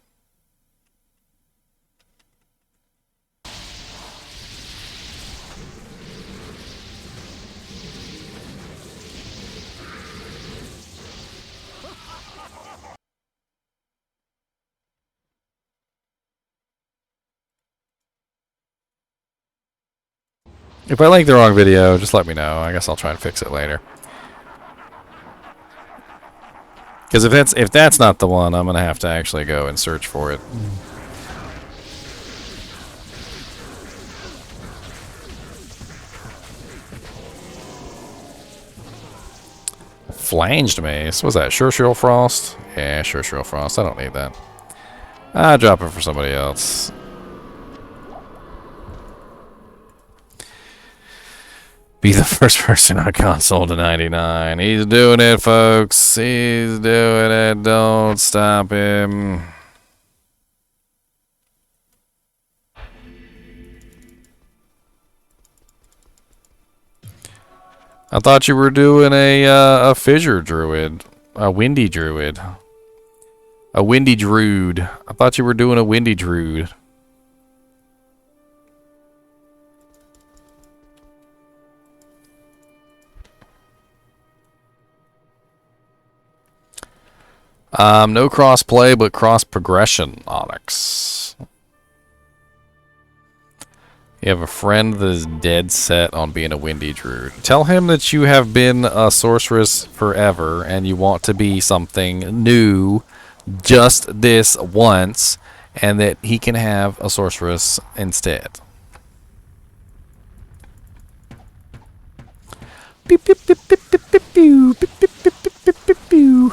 If I link the wrong video, just let me know. I guess I'll try and fix it later. Because if that's not the one, I'm gonna have to actually go and search for it. Flanged mace. What's that? Sure Frost? Yeah, Sure Frost. I don't need that. I'll drop it for somebody else. Be the first person on console to 99. He's doing it, folks. He's doing it. Don't stop him. I thought you were doing a fissure druid. A windy druid. A windy druid. I thought you were doing a windy druid. No cross play, but cross progression, Onyx. You have a friend that is dead set on being a windy druid. Tell him that you have been a sorceress forever and you want to be something new just this once, and that he can have a sorceress instead. Beep, beep, beep, beep, beep, beep, beep, beep, beep, beep, beep, beep, beep.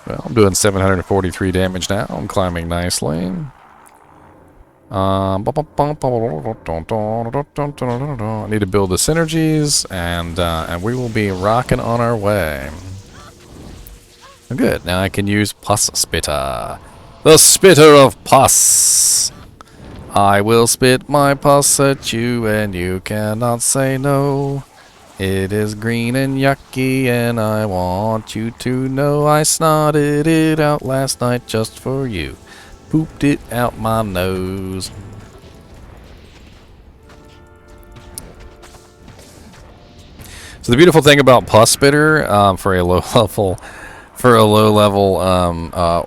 Well, I'm doing 743 damage now. I'm climbing nicely. I need to build the synergies, and we will be rocking on our way. Good. Now I can use Pus Spitter. The Spitter of Pus. I will spit my pus at you, and you cannot say no. It is green and yucky, and I want you to know I snotted it out last night just for you. Pooped it out my nose. So the beautiful thing about Pus Spitter for a low level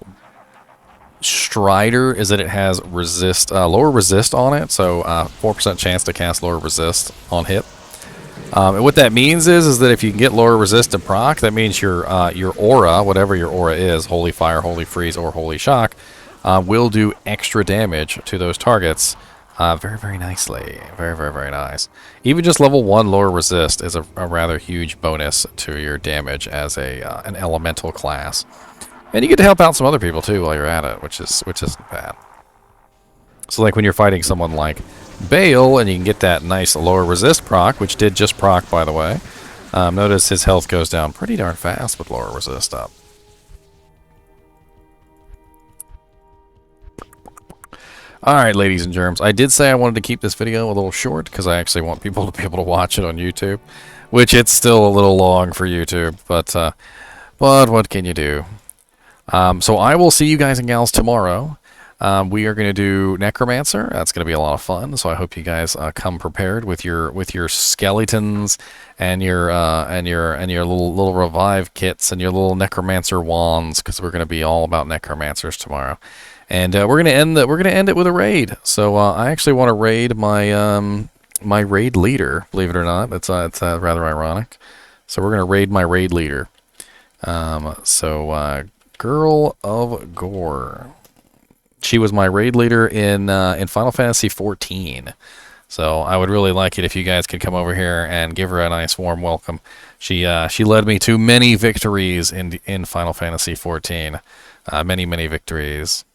Strider is that it has lower resist on it, so 4% chance to cast lower resist on hit. And what that means is that if you can get lower resist to proc, that means your aura, whatever your aura is, Holy Fire, Holy Freeze, or Holy Shock, will do extra damage to those targets very, very nicely. Very, very, very nice. Even just level 1 lower resist is a rather huge bonus to your damage as an elemental class. And you get to help out some other people too while you're at it, which isn't bad. So like when you're fighting someone like Bale, and you can get that nice lower resist proc, which did just proc, by the way. Notice his health goes down pretty darn fast with lower resist up. Alright, ladies and germs, I did say I wanted to keep this video a little short because I actually want people to be able to watch it on YouTube, which it's still a little long for YouTube, but what can you do? So I will see you guys and gals tomorrow. We are going to do Necromancer. That's going to be a lot of fun. So I hope you guys come prepared with your skeletons and your little revive kits and your little Necromancer wands, because we're going to be all about Necromancers tomorrow. And we're going to end it with a raid. So I actually want to raid my raid leader. Believe it or not, it's rather ironic. So we're going to raid my raid leader. Girl of Gore. She was my raid leader in Final Fantasy XIV. So I would really like it if you guys could come over here and give her a nice warm welcome. She led me to many victories in Final Fantasy XIV. Many victories.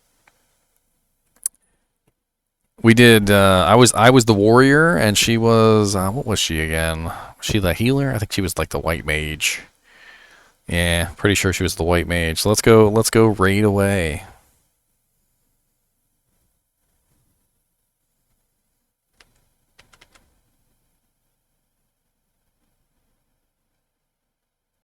We did. I was the warrior, and she was what was she again? Was she the healer? I think she was like the white mage. Yeah, pretty sure she was the white mage. So let's go raid away.